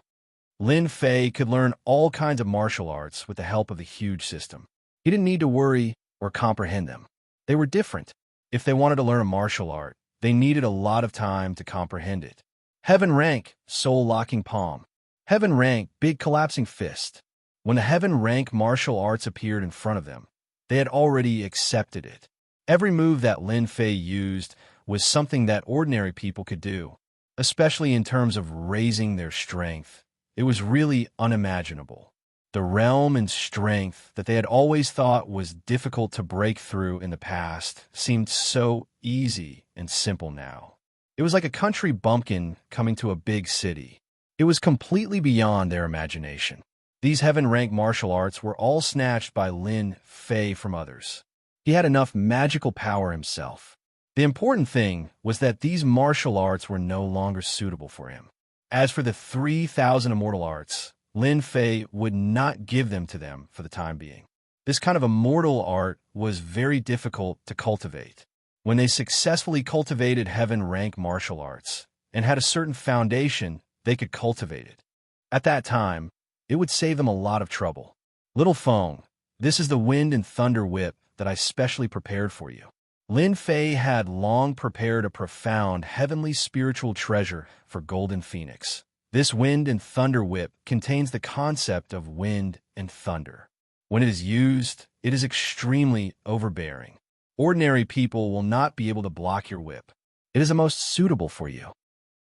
Lin Fei could learn all kinds of martial arts with the help of the huge system. He didn't need to worry or comprehend them. They were different. If they wanted to learn a martial art, they needed a lot of time to comprehend it. Heaven rank, soul-locking palm. Heaven rank, big collapsing fist. When the heaven rank martial arts appeared in front of them, they had already accepted it. Every move that Lin Fei used was something that ordinary people could do, especially in terms of raising their strength. It was really unimaginable. The realm and strength that they had always thought was difficult to break through in the past seemed so easy and simple now. It was like a country bumpkin coming to a big city. It was completely beyond their imagination. These heaven-rank martial arts were all snatched by Lin Fei from others. He had enough magical power himself. The important thing was that these martial arts were no longer suitable for him. As for the 3,000 immortal arts, Lin Fei would not give them to them for the time being. This kind of immortal art was very difficult to cultivate. When they successfully cultivated heaven-rank martial arts and had a certain foundation, they could cultivate it. At that time, it would save them a lot of trouble. Little Feng, this is the wind and thunder whip that I specially prepared for you. Lin Fei had long prepared a profound heavenly spiritual treasure for Golden Phoenix. This wind and thunder whip contains the concept of wind and thunder. When it is used, it is extremely overbearing. Ordinary people will not be able to block your whip. It is the most suitable for you.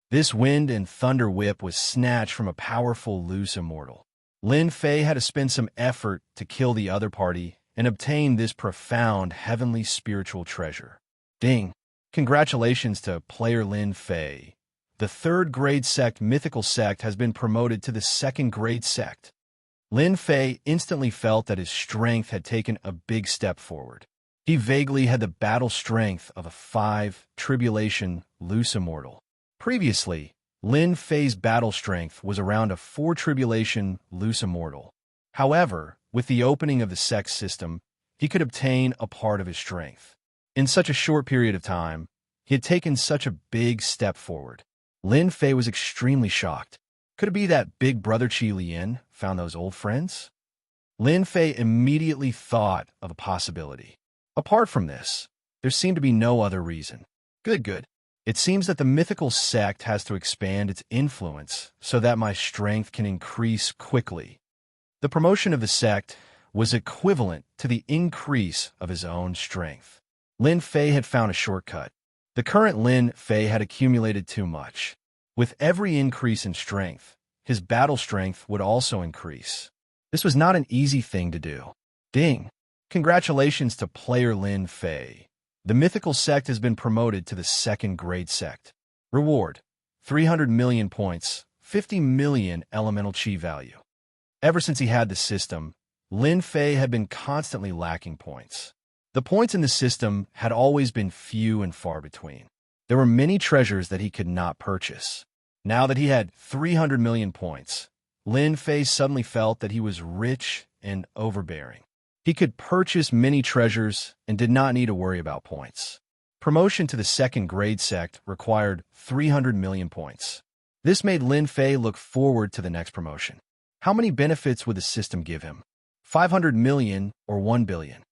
This wind and thunder whip was snatched from a powerful loose immortal. Lin Fei had to spend some effort to kill the other party and obtain this profound heavenly spiritual treasure. Ding! Congratulations to player Lin Fei. The third grade sect mythical sect has been promoted to the second grade sect. Lin Fei instantly felt that his strength had taken a big step forward. He vaguely had the battle strength of a 5 tribulation loose immortal. Previously, Lin Fei's battle strength was around a 4 tribulation loose immortal. However, with the opening of the sect system, he could obtain a part of his strength. In such a short period of time, he had taken such a big step forward. Lin Fei was extremely shocked. Could it be that big brother Qi Lian found those old friends? Lin Fei immediately thought of a possibility. Apart from this, there seemed to be no other reason. Good. It seems that the mythical sect has to expand its influence so that my strength can increase quickly. The promotion of the sect was equivalent to the increase of his own strength. Lin Fei had found a shortcut. The current Lin Fei had accumulated too much. With every increase in strength, his battle strength would also increase. This was not an easy thing to do. Ding! Congratulations to player Lin Fei. The mythical sect has been promoted to the second grade sect. Reward: 300 million points, 50 million elemental chi value. Ever since he had the system, Lin Fei had been constantly lacking points. The points in the system had always been few and far between. There were many treasures that he could not purchase. Now that he had 300 million points, Lin Fei suddenly felt that he was rich and overbearing. He could purchase many treasures and did not need to worry about points. Promotion to the second grade sect required 300 million points. This made Lin Fei look forward to the next promotion. How many benefits would the system give him? 500 million or 1 billion?